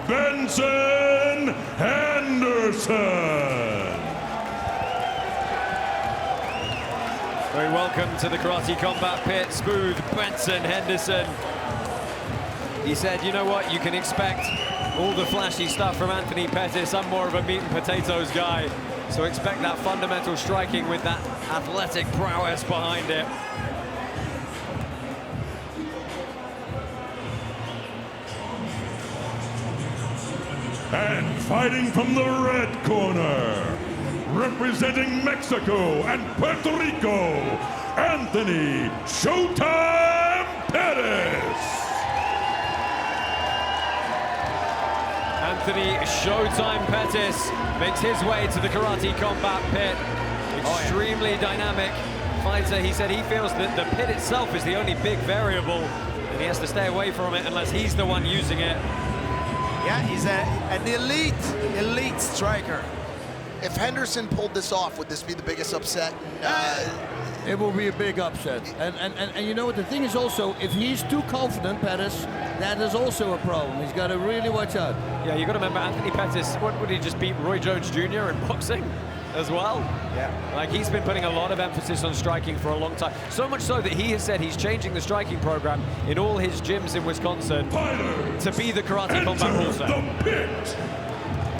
Benson Henderson. Very welcome to the Karate Combat Pit, Smooth Benson Henderson. He said, you know what, you can expect all the flashy stuff from Anthony Pettis. I'm more of a meat and potatoes guy, so expect that fundamental striking with that athletic prowess behind it. And fighting from the red corner, representing Mexico and Puerto Rico, Anthony Showtime Pettis. Anthony Showtime Pettis makes his way to the Karate Combat Pit. Extremely dynamic fighter. He said he feels that the pit itself is the only big variable and he has to stay away from it unless he's the one using it. Yeah, he's an elite striker. If Henderson pulled this off, would this be the biggest upset? It will be a big upset. And you know what, the thing is also, if he's too confident, Pettis, that is also a problem. He's got to really watch out. Yeah, you got to remember Anthony Pettis, what would he just beat Roy Jones Jr. in boxing as well? Yeah. Like, he's been putting a lot of emphasis on striking for a long time. So much so that he has said he's changing the striking program in all his gyms in Wisconsin to be the Karate Combat rule set.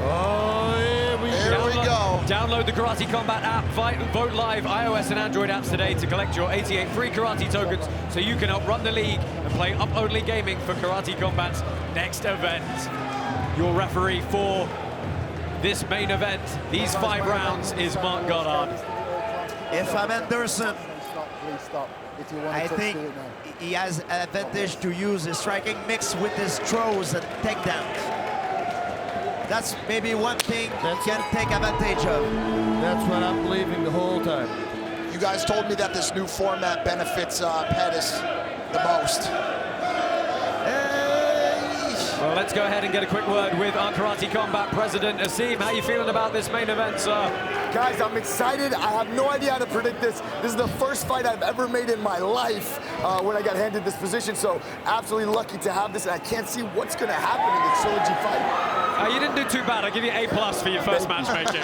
Oh, here we go. Download the Karate Combat app, vote live, iOS and Android apps today to collect your 88 free karate tokens so you can help run the league and play up-only gaming for Karate Combat's next event. Your referee for this main event, these 5 rounds, is Mark Goddard. If I'm Henderson, I think he has an advantage to use his striking mix with his throws and takedowns. That's maybe one thing that can take advantage of. That's what I'm believing the whole time. You guys told me that this new format benefits Pettis the most. Well, let's go ahead and get a quick word with our Karate Combat president, Asim. How are you feeling about this main event, sir? Guys, I'm excited. I have no idea how to predict this. This is the first fight I've ever made in my life when I got handed this position, so absolutely lucky to have this, and I can't see what's going to happen in this trilogy fight. You didn't do too bad. I'll give you A+ for your first matchmaking.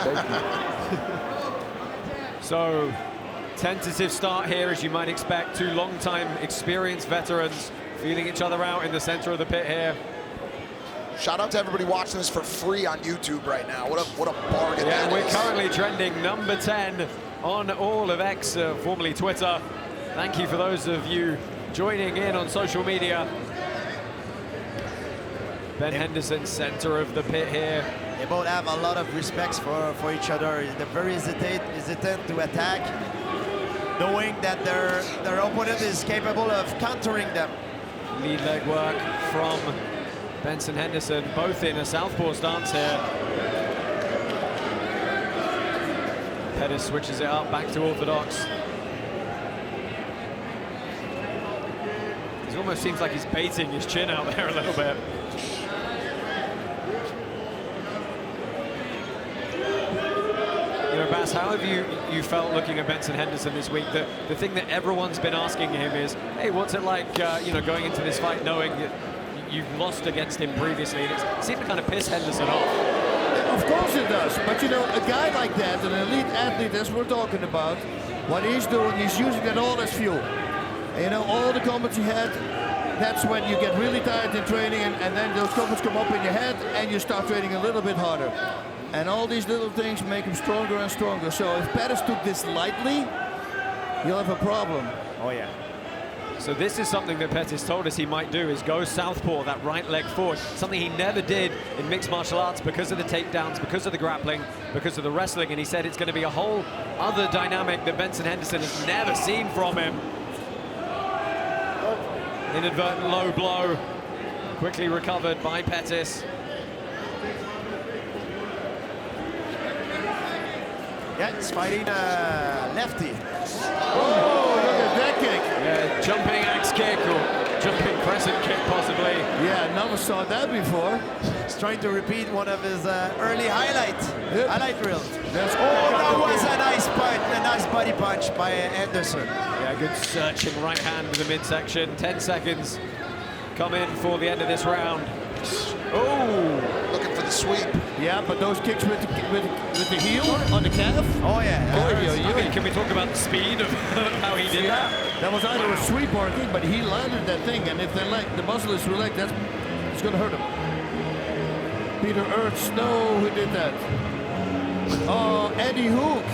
So, tentative start here, as you might expect. 2 long-time experienced veterans feeling each other out in the center of the pit here. Shout out to everybody watching this for free on YouTube right now. What a bargain that we're is. currently trending number 10 on all of X, formerly Twitter. Thank you for those of you joining in on social media. Ben Henderson, center of the pit here. They both have a lot of respect for each other. They're very hesitant to attack, knowing that their opponent is capable of countering them. Lead leg work from Benson Henderson, both in a southpaw stance here. Pettis switches it up, back to orthodox. It almost seems like he's baiting his chin out there a little bit. You know, Bass, how have you felt looking at Benson Henderson this week? The thing that everyone's been asking him is, hey, what's it like, you know, going into this fight knowing that you've lost against him previously? And it seemed to kind of piss Henderson off. Of course it does, but you know, a guy like that, an elite athlete as we're talking about, what he's doing, he's using that all as fuel. You know, all the comments he had, that's when you get really tired in training, and then those comments come up in your head and you start training a little bit harder. And all these little things make him stronger and stronger. So if Pettis took this lightly, you'll have a problem. Oh yeah. So this is something that Pettis told us he might do, is go southpaw, that right leg forward. Something he never did in mixed martial arts because of the takedowns, because of the grappling, because of the wrestling. And he said it's going to be a whole other dynamic that Benson Henderson has never seen from him. Inadvertent low blow, quickly recovered by Pettis. Yeah, he's fighting lefty. Oh, look at that kick. Yeah, jumping axe kick or jumping crescent kick possibly. Yeah, never saw that before. He's trying to repeat one of his early highlight drills. That's that was a nice punch, a nice body punch by Henderson. Yeah, good searching right hand to the midsection. 10 seconds come in for the end of this round. Oh! Looking for the sweep. Yeah, but those kicks with the heel on the calf? Oh, yeah. I mean, can we talk about the speed of how he did that? That was either a sweep or a kick, but he landed that thing, and if the muscle is relaxed, it's going to hurt him. Peter Ertz, no, who did that? Oh, Eddie Hook.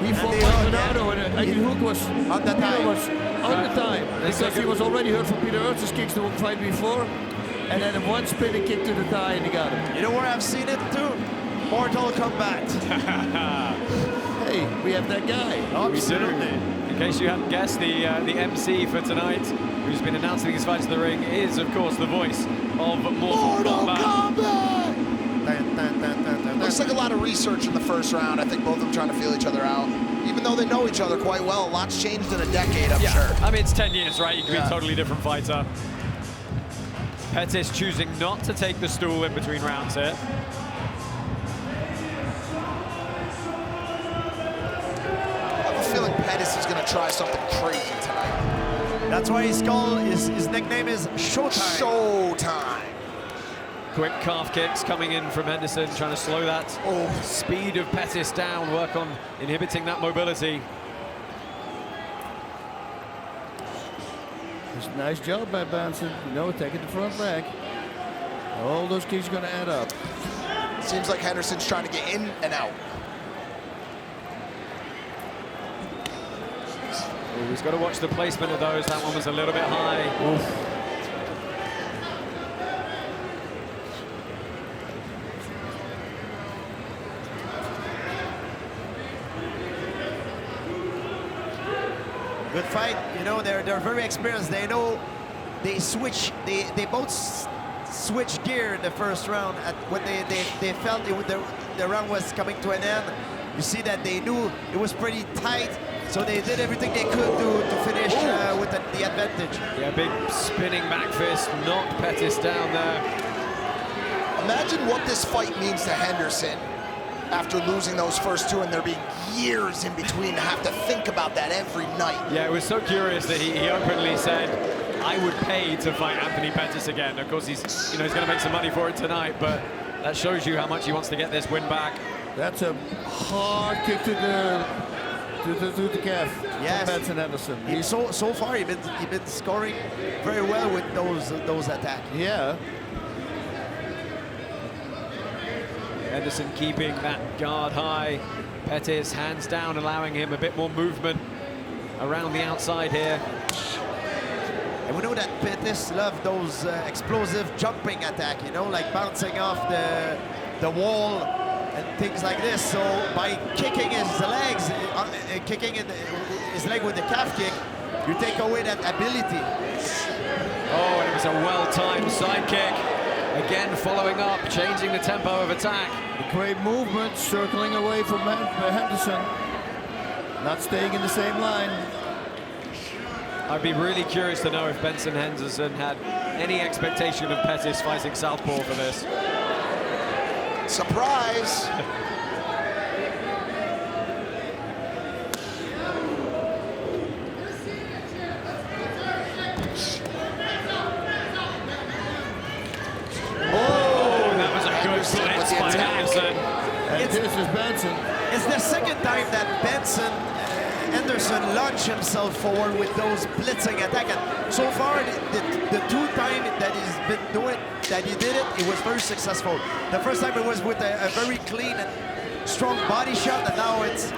He fought Gano, and Eddie Hook was on the time. Because he was already hurt from Peter Ertz's kicks the fight before. And then one spinning kick to the thigh, and he got him. You know where I've seen it too? Mortal Kombat. Hey, we have that guy. Absolutely. In case you hadn't guessed, the MC for tonight, who's been announcing these fights in the ring, is of course the voice of Mortal Kombat. Looks like a lot of research in the first round. I think both of them trying to feel each other out. Even though they know each other quite well, a lot's changed in a decade, I'm sure. I mean, it's 10 years, right? You can be a totally different fighter. Pettis choosing not to take the stool in between rounds here. I have a feeling Pettis is going to try something crazy tonight. That's why his nickname is Showtime. Showtime. Quick calf kicks coming in from Henderson, trying to slow that speed of Pettis down, work on inhibiting that mobility. Nice job by Benson. You know, taking the front leg. All those kicks are going to add up. Seems like Henderson's trying to get in and out. Ooh, he's got to watch the placement of those. That one was a little bit high. Oof. Good fight. You know, they're very experienced. They know they both switch gear in the first round when they felt the round was coming to an end. You see that they knew it was pretty tight, so they did everything they could to finish with the advantage. Yeah, big spinning back fist knocked Pettis down there. Imagine what this fight means to Henderson after losing those first two and there being years in between to have to think about that every night. Yeah, it was so curious that he openly said, I would pay to fight Anthony Pettis again. Of course, he's going to make some money for it tonight, but that shows you how much he wants to get this win back. That's a hard kick to the calf. Yes. Benson Henderson. So far, he's been scoring very well with those attacks. Yeah. Henderson keeping that guard high. Pettis hands down, allowing him a bit more movement around the outside here. And we know that Pettis loves those explosive jumping attack, you know, like bouncing off the wall and things like this. So by kicking his legs, kicking his leg with the calf kick, you take away that ability. Oh, and it was a well-timed side kick. Again, following up, changing the tempo of attack. Great movement, circling away from Henderson. Not staying in the same line. I'd be really curious to know if Benson Henderson had any expectation of Pettis fighting southpaw for this. Surprise! Oh, that was a good blitz by Henderson. And this is Benson. It's the second time that Benson Henderson launched himself forward with those blitzing attack. And so far, the two times that he's been doing, that he did it, it was very successful. The first time it was with a very clean and strong body shot, and now it's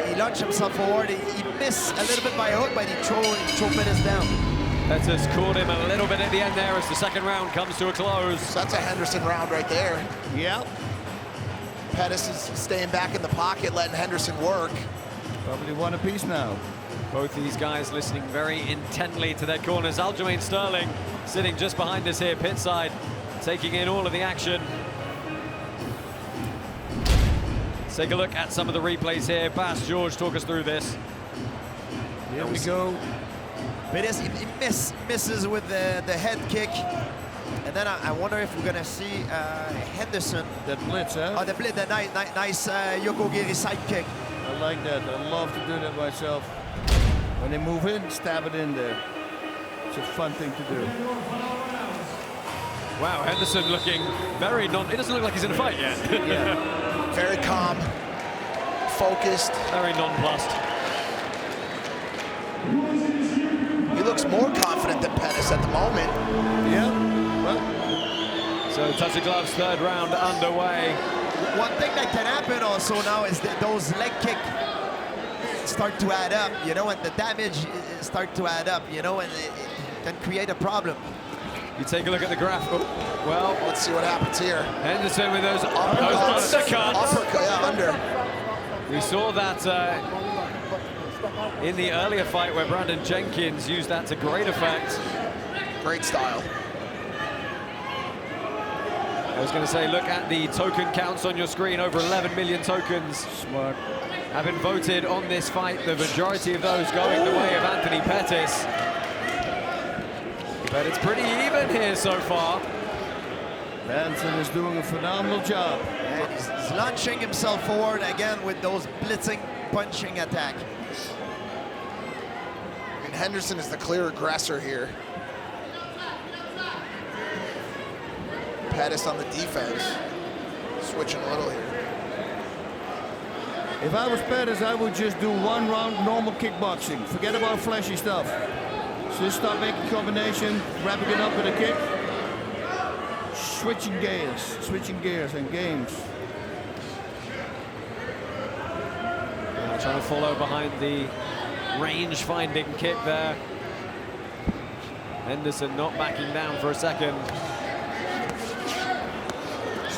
he launched himself forward. He missed a little bit by a hook, but he threw Pettis down. Pettis caught him a little bit at the end there as the second round comes to a close. So that's a Henderson round right there. Yep. Pettis is staying back in the pocket, letting Henderson work. Probably one apiece now. Both these guys listening very intently to their corners. Aljamain Sterling sitting just behind us here, pit side, taking in all of the action. Let's take a look at some of the replays here. Bas, George, talk us through this. Here we go. Pettis, he misses with the head kick. And then I wonder if we're gonna see Henderson. That blitz, huh? Oh, the blitz, the nice Yokogiri side kick. I like that. I love to do that myself. When they move in, stab it in there. It's a fun thing to do. Wow, Henderson looking very it doesn't look like he's in a fight yet. Yeah. Very calm, focused. Very nonplussed. He looks more confident than Pettis at the moment. Yeah. Well. So touch of gloves, third round underway. One thing that can happen also now is that those leg kicks start to add up, you know, and the damage start to add up, you know, and it can create a problem. You take a look at the graph. Oh, well, let's see what happens here. Henderson with those undercuts. Uppercut, yeah, under. We saw that in the earlier fight where Brandon Jenkins used that to great effect. Great style. I was going to say, look at the token counts on your screen. Over 11 million tokens Smart. have been voted on this fight. The majority of those going the way of Anthony Pettis. But it's pretty even here so far. Benson is doing a phenomenal job. And he's launching himself forward again with those blitzing, punching attack. And Henderson is the clear aggressor here. Pettis on the defense, switching a little here. If I was Pettis, I would just do one round normal kickboxing. Forget about flashy stuff. Just start making combination, wrapping it up with a kick. Switching gears and games. Trying to follow behind the range-finding kick there. Henderson not backing down for a second.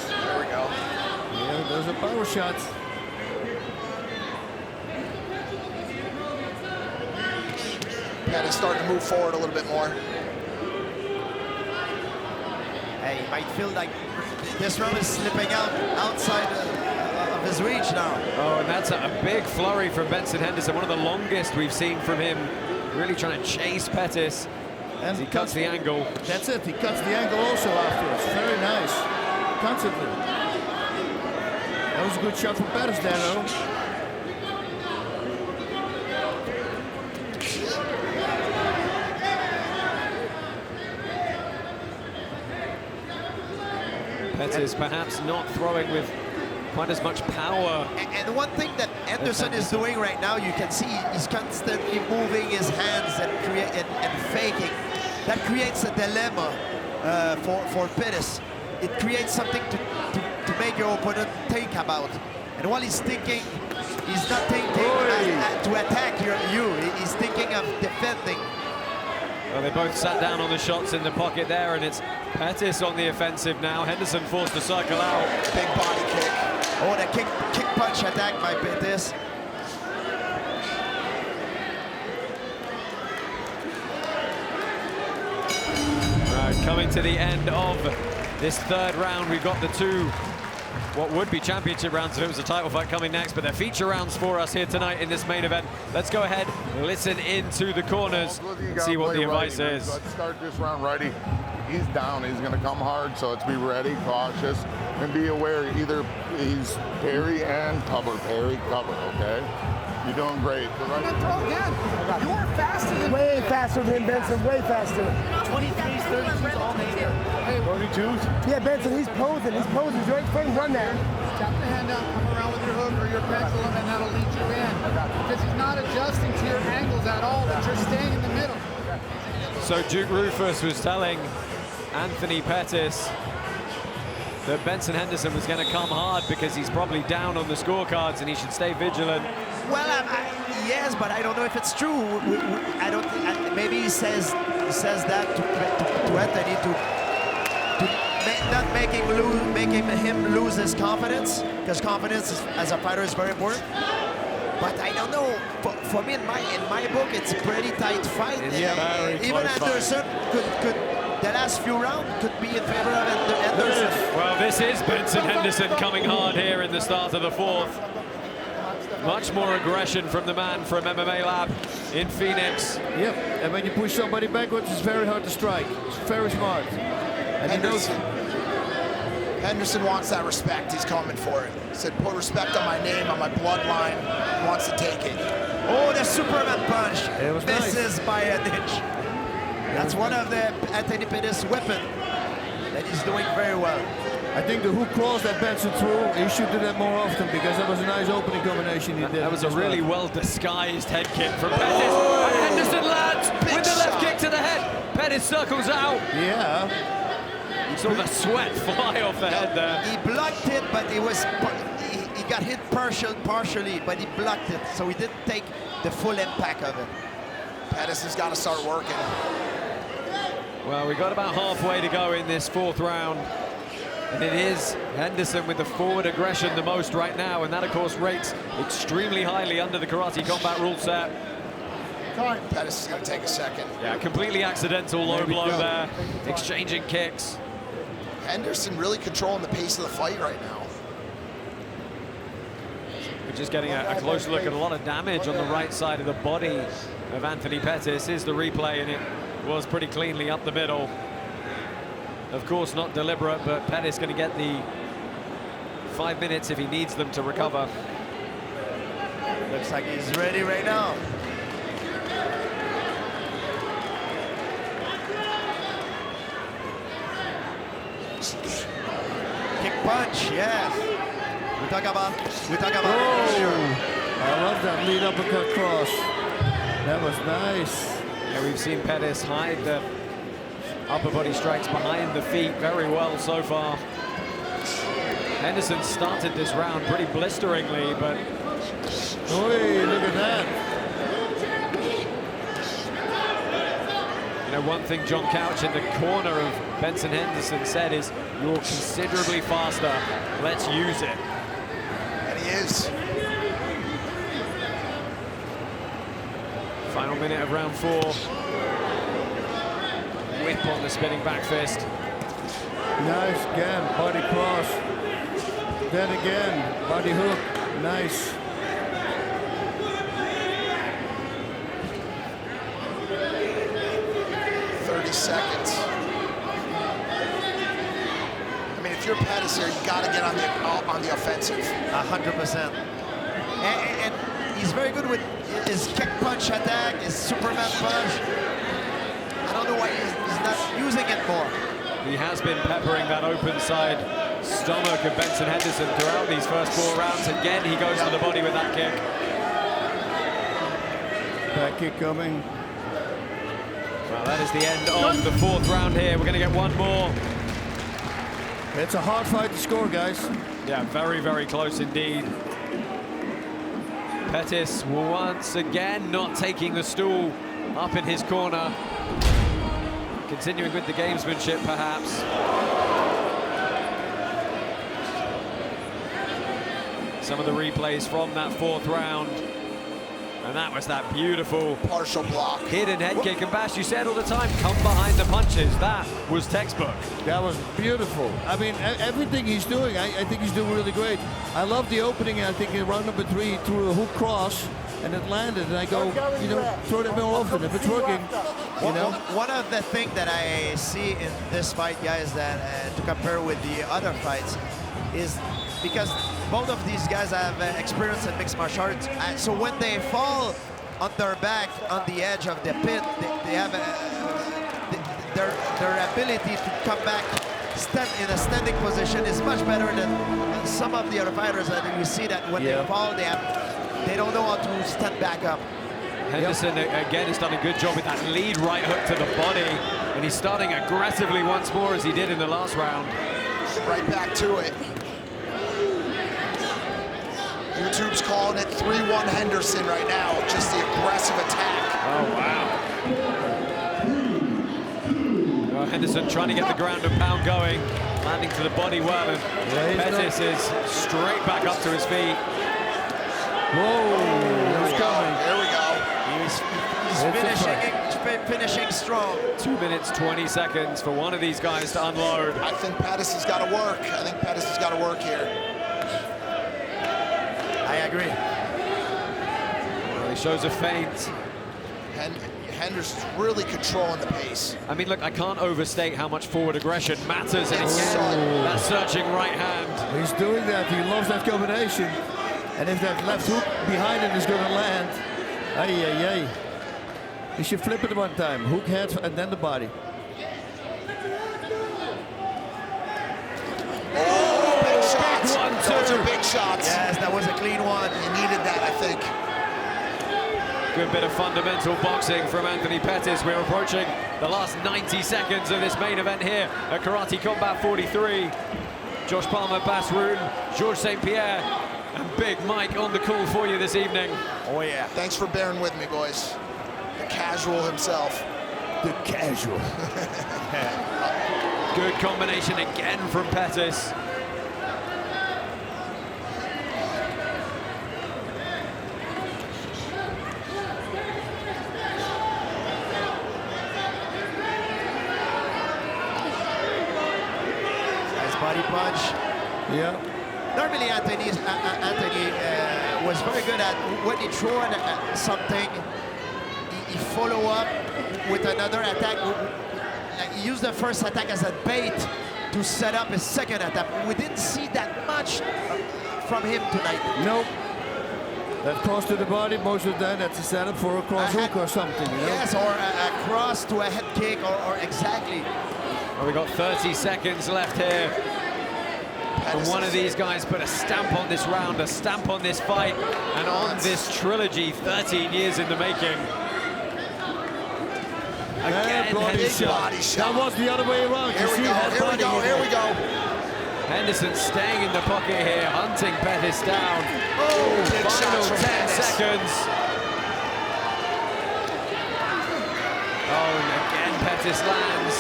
There we go. Yeah, those are power shots. Pettis starting to move forward a little bit more. Hey, he might feel like this round is slipping out outside of his reach now. Oh, and that's a big flurry from Benson Henderson, one of the longest we've seen from him. Really trying to chase Pettis as he cuts the angle. That's it, he cuts the angle also afterwards. Very nice. Constantly. That was a good shot from Pettis there, though. Pettis perhaps not throwing with quite as much power. And one thing that Henderson is doing right now, you can see he's constantly moving his hands and faking. That creates a dilemma for Pettis. It creates something to make your opponent think about. And while he's thinking, he's not thinking to attack you. He's thinking of defending. Well, they both sat down on the shots in the pocket there, and it's Pettis on the offensive now. Henderson forced to circle out. Big body kick. Oh, the kick punch attack by Pettis. Right, coming to the end of this third round, we've got the two what would be championship rounds if it was a title fight coming next, but they're feature rounds for us here tonight in this main event. Let's go ahead, listen into the corners, and see what the advice is. Let's start this round righty. He's down, he's gonna come hard, so let's be ready, cautious, and be aware either he's parry and cover, okay? You're doing great. Right. Throw again. You are faster than way faster than him, Benson. Way faster. 23s, 32s all day here. 32s? Yeah, Benson. He's posing. He's posing. You're right. Run that. Tap the hand out. Come around with your hook or your pendulum, and that'll lead you in. Because he's not adjusting to your angles at all. But you're staying in the middle. So Duke Rufus was telling Anthony Pettis that Benson Henderson was going to come hard because he's probably down on the scorecards and he should stay vigilant. Well, yes, but I don't know if it's true. I don't. Maybe he says that to Anthony to not making him lose his confidence, because confidence as a fighter is very important. But I don't know. For me, in my book, it's a pretty tight fight. Yeah, even Anderson could. The last few rounds could be in favor of Anderson. Well, this is Benson Henderson coming hard here in the start of the fourth. Much more aggression from the man from MMA Lab in Phoenix. Yep, and when you push somebody backwards, it's very hard to strike. It's very smart. And Henderson wants that respect. He's coming for it. He said, put respect on my name, on my bloodline. He wants to take it. Oh, the Superman punch. It was Misses by an inch. That's one of the Anthony Pettis' weapon that he's doing very well. I think the hook cross that Benson threw, he should do that more often because that was a nice opening combination he did. That was a really well-disguised head kick from Pettis. And Henderson lands with the left kick to the head. Pettis circles out. Yeah. You saw the sweat fly off the head there. He blocked it, but he got hit partially, but he blocked it, so he didn't take the full impact of it. Pettis has got to start working. Well, we've got about halfway to go in this fourth round. And it is Henderson with the forward aggression the most right now. And that, of course, rates extremely highly under the karate combat rule set. Pettis is going to take a second. Yeah, completely accidental low blow there. Exchanging kicks. Henderson really controlling the pace of the fight right now. We're just getting a close look at a lot of damage on the right side of the body of Anthony Pettis. Here's the replay, and it was pretty cleanly up the middle. Of course, not deliberate, but Pettis going to get the 5 minutes if he needs them to recover. Looks like he's ready right now. Kick punch, yes. We talk about I love that lead uppercut cross. That was nice. Yeah, we've seen Pettis hide the upper body strikes behind the feet very well so far. Henderson started this round pretty blisteringly, but... Oi, look at that. You know, one thing John Couch in the corner of Benson Henderson said is, you're considerably faster, let's use it. And he is. Final minute of round 4. Whip on the spinning back fist. Nice, again, body cross. Then again, body hook, nice. Seconds. I mean, if you're Pettis here, you got to get on the offensive. 100%. And he's very good with his kick punch attack, his Superman punch. I don't know why he's not using it more. He has been peppering that open side stomach of Benson Henderson throughout these first 4 rounds. Again, he goes to the body with that kick. Back kick coming. Well, that is the end of the 4th round here. We're going to get one more. It's a hard fight to score, guys. Yeah, very, very close indeed. Pettis once again not taking the stool up in his corner. Continuing with the gamesmanship, perhaps. Some of the replays from that 4th round. And that was that beautiful partial block. Hidden head kick. And Bash, you said all the time, come behind the punches. That was textbook. That was beautiful. I mean, everything he's doing, I think he's doing really great. I love the opening, I think in round number 3, through a hook cross, and it landed. And I go, you know, throw that more often if it's working. You know? One of the things that I see in this fight, guys, that to compare with the other fights, is because both of these guys have experience in mixed martial arts. So when they fall on their back on the edge of the pit, they have their ability to come back in a standing position is much better than some of the other fighters that we see that when they fall, they don't know how to stand back up. Henderson, again, has done a good job with that lead right hook to the body, and he's starting aggressively once more as he did in the last round. Right back to it. YouTube's calling it 3-1 Henderson right now, just the aggressive attack. Oh, wow. Well, Henderson trying to get the ground and pound going, landing to the body well, and Pettis is straight back up to his feet. Whoa, he's coming. There we go. He's finishing strong. 2 minutes, 20 seconds for one of these guys to unload. I think Pettis has got to work. I think Pettis has got to work here. I agree. Well, he shows a feint. Henderson's really controlling the pace. I mean, look, I can't overstate how much forward aggression matters. And again, that searching right hand. He's doing that. He loves that combination. And if that left hook behind it is going to land, ay. He should flip it one time. Hook, head, and then the body. Oh, big shots. 1, 2. Those are big shots. Yes, that was a clean one. He needed that, I think. Good bit of fundamental boxing from Anthony Pettis. We're approaching the last 90 seconds of this main event here at Karate Combat 43. Josh Palmer, Bas Rutten, Georges St. Pierre, and Big Mike on the call for you this evening. Oh, yeah. Thanks for bearing with me, boys. The casual himself. The casual. Good combination again from Pettis. Nice body punch. Yeah. Normally, Anthony was very good at when he throw something, he follow up with another attack. He used the first attack as a bait to set up his second attack. We didn't see that much from him tonight. Nope. That cross to the body, most of the time, that's a setup for a cross hook or something, you know? Yes, or a cross to a head kick, or exactly. Well, we've got 30 seconds left here. And one of these guys put a stamp on this round, a stamp on this fight, and on this trilogy, 13 years in the making. Again, body shot. That was the other way around. Here we go. Henderson staying in the pocket here, hunting Pettis down. Oh, big final shots from 10 Pettis. seconds. Oh, and again Pettis lands.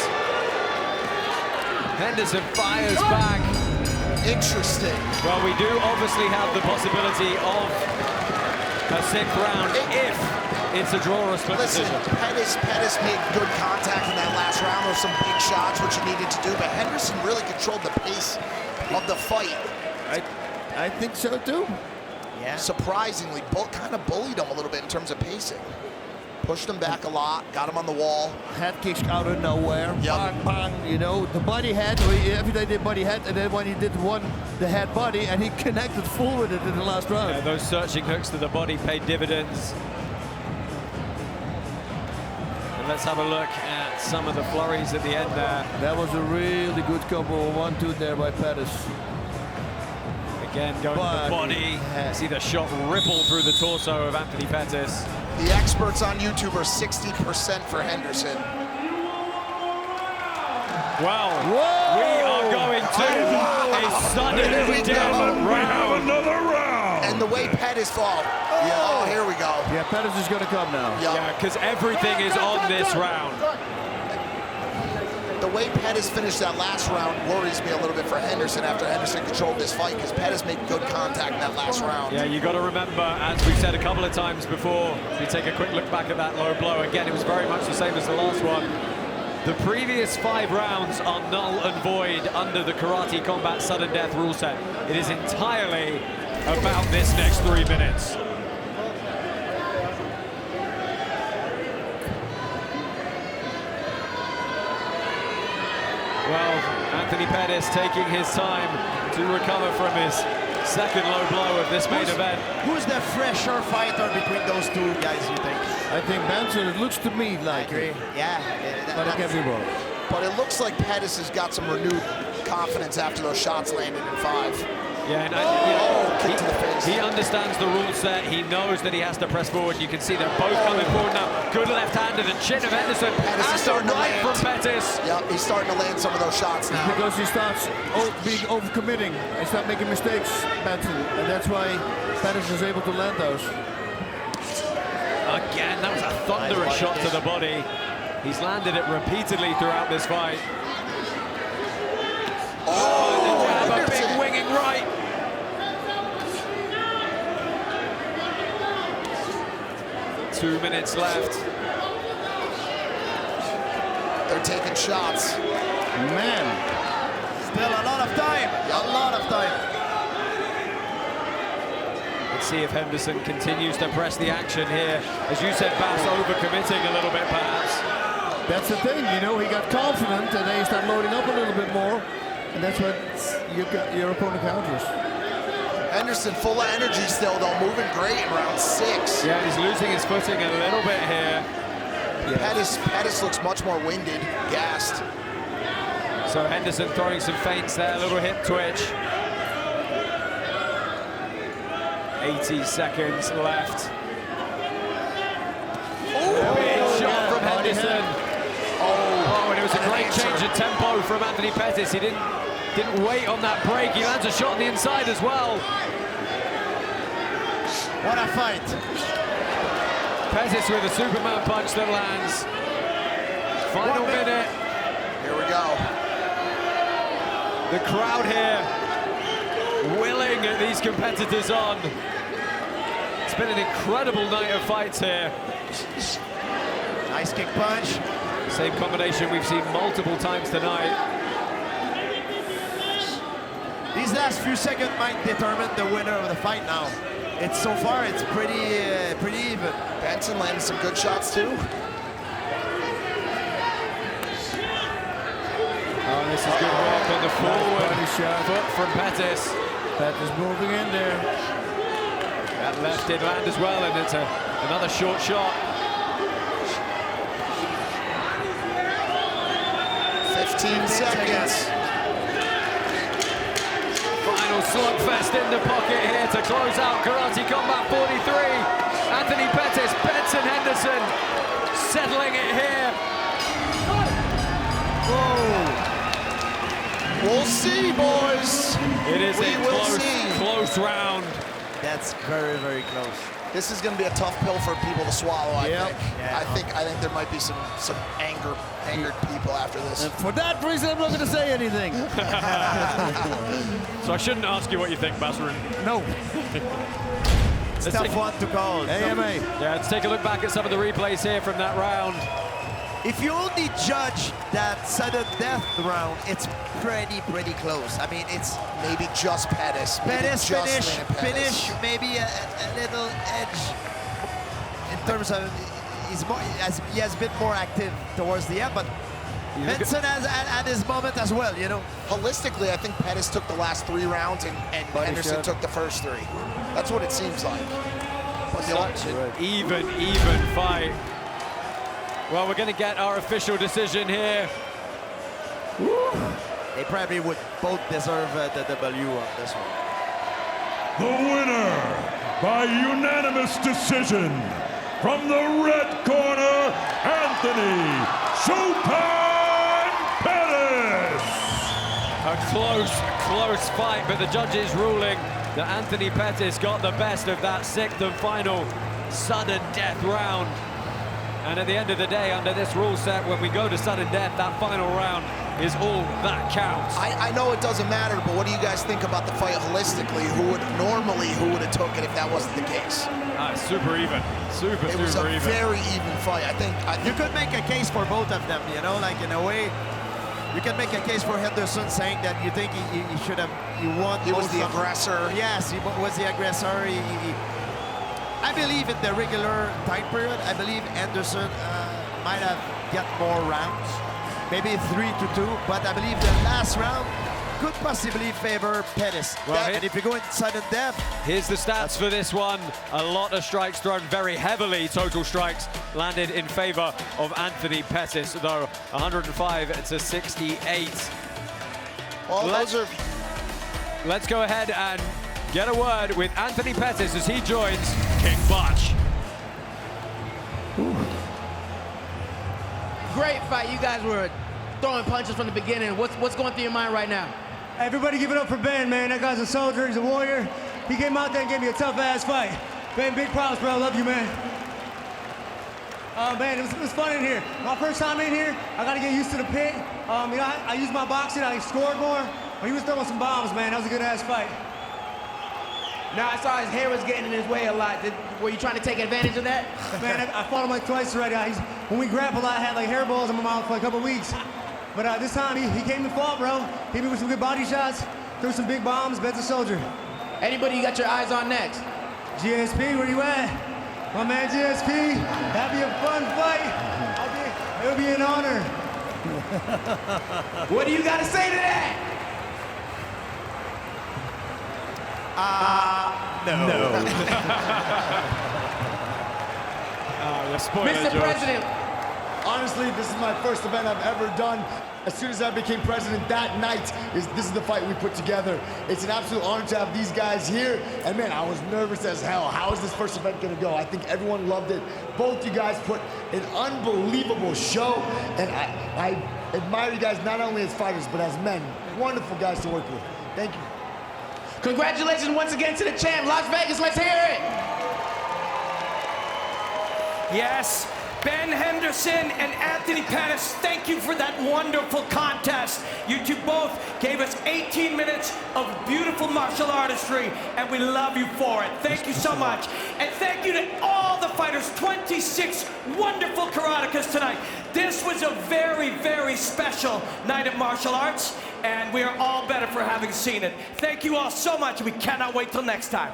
Henderson fires back. Interesting. Well, we do obviously have the possibility of a 6th round if it's a draw or a split decision. Pettis made good contact in that last round. There were some big shots, which he needed to do, but Henderson really controlled the pace of the fight. I think so too. Yeah. Surprisingly, kind of bullied him a little bit in terms of pacing. Pushed him back a lot, got him on the wall. Head kicks out of nowhere. Yep. Bang, bang, you know, the body head, every day did body head, and then when he did the head body, and he connected full with it in the last round. Yeah, those searching hooks to the body paid dividends. And let's have a look at some of the flurries at the end there. That was a really good combo, 1-2 there by Pettis. Again, going to the body. See the shot ripple through the torso of Anthony Pettis. The experts on YouTube are 60% for Henderson. Well, we are going to a sudden death round. Another round. And the way Pettis fought. Oh, here we go. Yeah, Pettis is going to come now. Yeah, because everything is on this round. way Pettis finished that last round worries me a little bit for Henderson after Henderson controlled this fight, because Pettis made good contact in that last round. Yeah, you got to remember, as we've said a couple of times before, we take a quick look back at that low blow. Again, it was very much the same as the last one. The previous 5 rounds are null and void under the Karate Combat Sudden Death rule set. It is entirely about this next 3 minutes. Well, Anthony Pettis taking his time to recover from his second low blow of this main event. Who's the fresher fighter between those two guys, you think? I think Benson, it looks to me like. I agree. Yeah. But I can't be wrong. But it looks like Pettis has got some renewed confidence after those shots landed in 5. Yeah, and kick to the face. He understands the rule set. He knows that he has to press forward. You can see they're both coming forward now. Good left hand to the chin of Henderson. Pettis is starting to land. From Pettis. Yep, he's starting to land some of those shots now. Because he starts being overcommitting and start making mistakes, Benson, and that's why Pettis is able to land those. Again, that was a thunderous shot to the body. He's landed it repeatedly throughout this fight. Oh, a big winging right. Two minutes left. They're taking shots. Man. Still a lot of time. A lot of time. Let's see if Henderson continues to press the action here. As you said, Bass overcommitting a little bit, perhaps. That's the thing, you know, he got confident and then he started loading up a little bit more. And that's what your opponent counters. Henderson full of energy still, though, moving great in round 6. Yeah, he's losing his footing a little bit here. Yeah. Pettis looks much more winded, gassed. So Henderson throwing some feints there, a little hip twitch. 80 seconds left. Big shot from Henderson. Oh, and it was a great change of tempo from Anthony Pettis. He didn't wait on that break. He lands a shot on the inside as well. What a fight. Pettis with a Superman punch that lands. Final minute. Here we go. The crowd here willing these competitors on. It's been an incredible night of fights here. Nice kick punch. Same combination we've seen multiple times tonight. These last few seconds might determine the winner of the fight now. It's so far, it's pretty even. Benson landed some good shots too. Oh, this is good work on the forward foot from Pettis. Pettis moving in there. That left did land as well, and it's another short shot. 15 seconds. Final slugfest in the pocket here to close out Karate Combat 43. Anthony Pettis, Benson Henderson settling it here. Whoa. We'll see, boys. It is we a will close round. That's very, very close. This is going to be a tough pill for people to swallow, I think. Yeah. I think there might be some angered people after this. And for that reason, I'm not going to say anything. So I shouldn't ask you what you think, Basrun. No. It's tough one to call. AMA. Yeah, let's take a look back at some of the replays here from that round. If you only judge that sudden death round, it's pretty close. I mean, it's maybe just Pettis. Pettis finish, maybe a little edge in terms of he has been more active towards the end, but Benson has at his moment as well, you know. Holistically, I think Pettis took the last 3 rounds and Henderson took the first 3. That's what it seems like. Such an even fight. Well, we're going to get our official decision here. Woo. They probably would both deserve the W on this one. The winner by unanimous decision from the red corner, Anthony Showtime Pettis. A close fight, but the judges ruling that Anthony Pettis got the best of that 6th and final sudden death round. And at the end of the day, under this rule set, when we go to sudden death, that final round is all that counts. I know it doesn't matter, but what do you guys think about the fight holistically? Who would have took it if that wasn't the case? Super even. Super even. It was a very even fight. I think you could make a case for both of them, you know, like in a way. You can make a case for Henderson saying that you think he should have, He was the aggressor. Yes, he was the aggressor. I believe in the regular time period, I believe Henderson might have got more rounds, maybe 3-2, but I believe the last round could possibly favor Pettis. Well, and if you go inside the depth. Here's the stats for this one. A lot of strikes thrown very heavily. Total strikes landed in favor of Anthony Pettis, though 105-68. Well, let's go ahead and get a word with Anthony Pettis as he joins King Butch. Great fight. You guys were throwing punches from the beginning. What's going through your mind right now? Everybody give it up for Ben, man. That guy's a soldier, he's a warrior. He came out there and gave me a tough-ass fight. Ben, big props, bro. Love you, man. Man, it was fun in here. My first time in here, I got to get used to the pit. You know, I used my boxing, I scored more. He was throwing some bombs, man. That was a good-ass fight. Now, I saw his hair was getting in his way a lot. Were you trying to take advantage of that? Man, I fought him like twice already. When we grappled, I had like hairballs in my mouth for a couple weeks. But this time, he came and fought, bro. Hit me with some good body shots, threw some big bombs. Ben's a soldier. Anybody you got your eyes on next? GSP, where you at? My man GSP, that'd be a fun fight. It'll be an honor. What do you got to say to that? No. Mr. President. Honestly, this is my first event I've ever done. As soon as I became president that night, this is the fight we put together. It's an absolute honor to have these guys here. And man, I was nervous as hell. How is this first event gonna go? I think everyone loved it. Both you guys put an unbelievable show. And I admire you guys not only as fighters, but as men. Wonderful guys to work with. Thank you. Congratulations once again to the champ. Las Vegas, let's hear it. Yes. Ben Henderson and Anthony Pettis, thank you for that wonderful contest. You two both gave us 18 minutes of beautiful martial artistry, and we love you for it. Thank you so much. And thank you to all the fighters, 26 wonderful karatekas tonight. This was a very, very special night of martial arts, and we are all better for having seen it. Thank you all so much. We cannot wait till next time.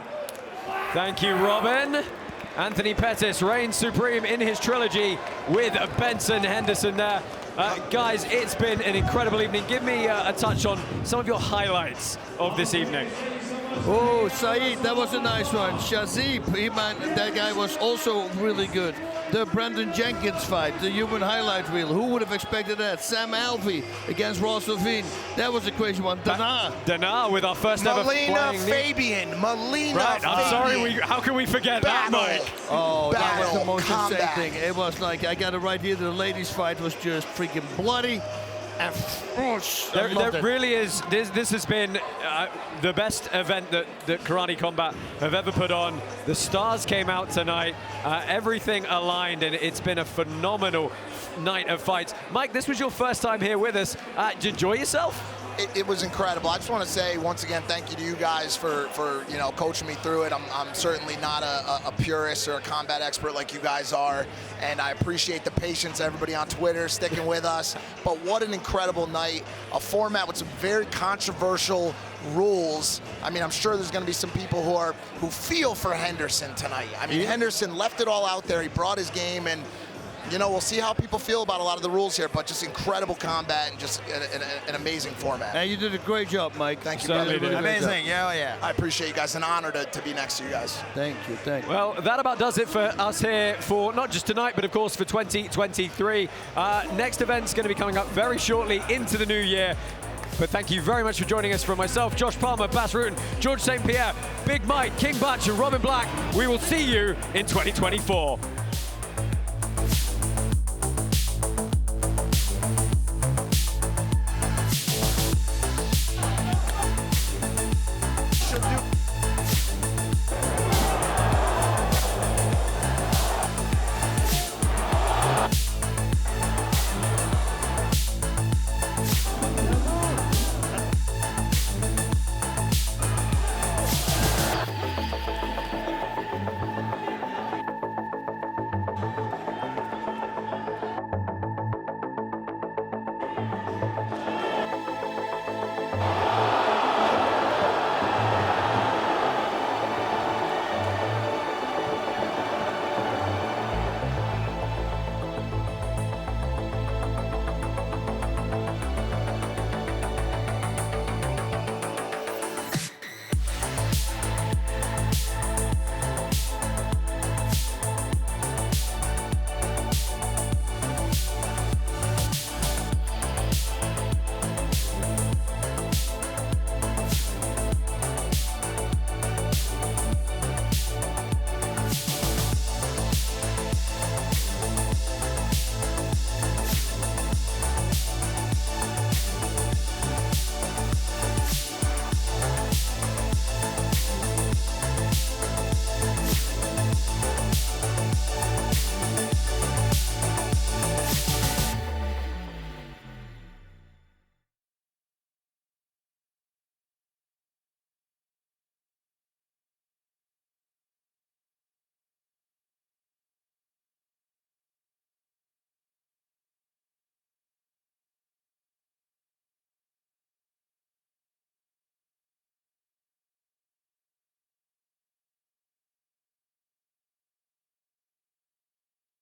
Thank you, Robin. Anthony Pettis reigns supreme in his trilogy with Benson Henderson there. Guys, it's been an incredible evening. Give me a touch on some of your highlights of this evening. Oh, Saeed, that was a nice one. Shazib, that guy was also really good. The Brandon Jenkins fight, the human highlight reel. Who would have expected that? Sam Alvey against Levine. That was a crazy one. Dandar with our first ever Molina, Fabian. Molina, right, I'm sorry, how can we forget that, Mike? Oh, that was the most insane thing. It was like, I got it right here. The ladies' fight was just freaking bloody. There really is. This has been the best event that Karate Combat have ever put on. The stars came out tonight. Everything aligned, and it's been a phenomenal night of fights. Mike, this was your first time here with us. Did you enjoy yourself? It was incredible. I just want to say once again thank you to you guys for you know, coaching me through it. I'm certainly not a purist or a combat expert like you guys are, and I appreciate the patience of everybody on Twitter sticking with us. But what an incredible night, a format with some very controversial rules. I mean, I'm sure there's going to be some people who feel for Henderson tonight. I mean, Henderson left it all out there. He brought his game, and you know, we'll see how people feel about a lot of the rules here, but just incredible combat and just an amazing format. And you did a great job, Mike. Thank you. Amazing, yeah. I appreciate you guys. An honor to be next to you guys. Thank you. Well, that about does it for us here for not just tonight, but of course for 2023. Next event's going to be coming up very shortly into the new year. But thank you very much for joining us. From myself, Josh Palmer, Bas Rutten, George St. Pierre, Big Mike, King Butch, and Robin Black. We will see you in 2024.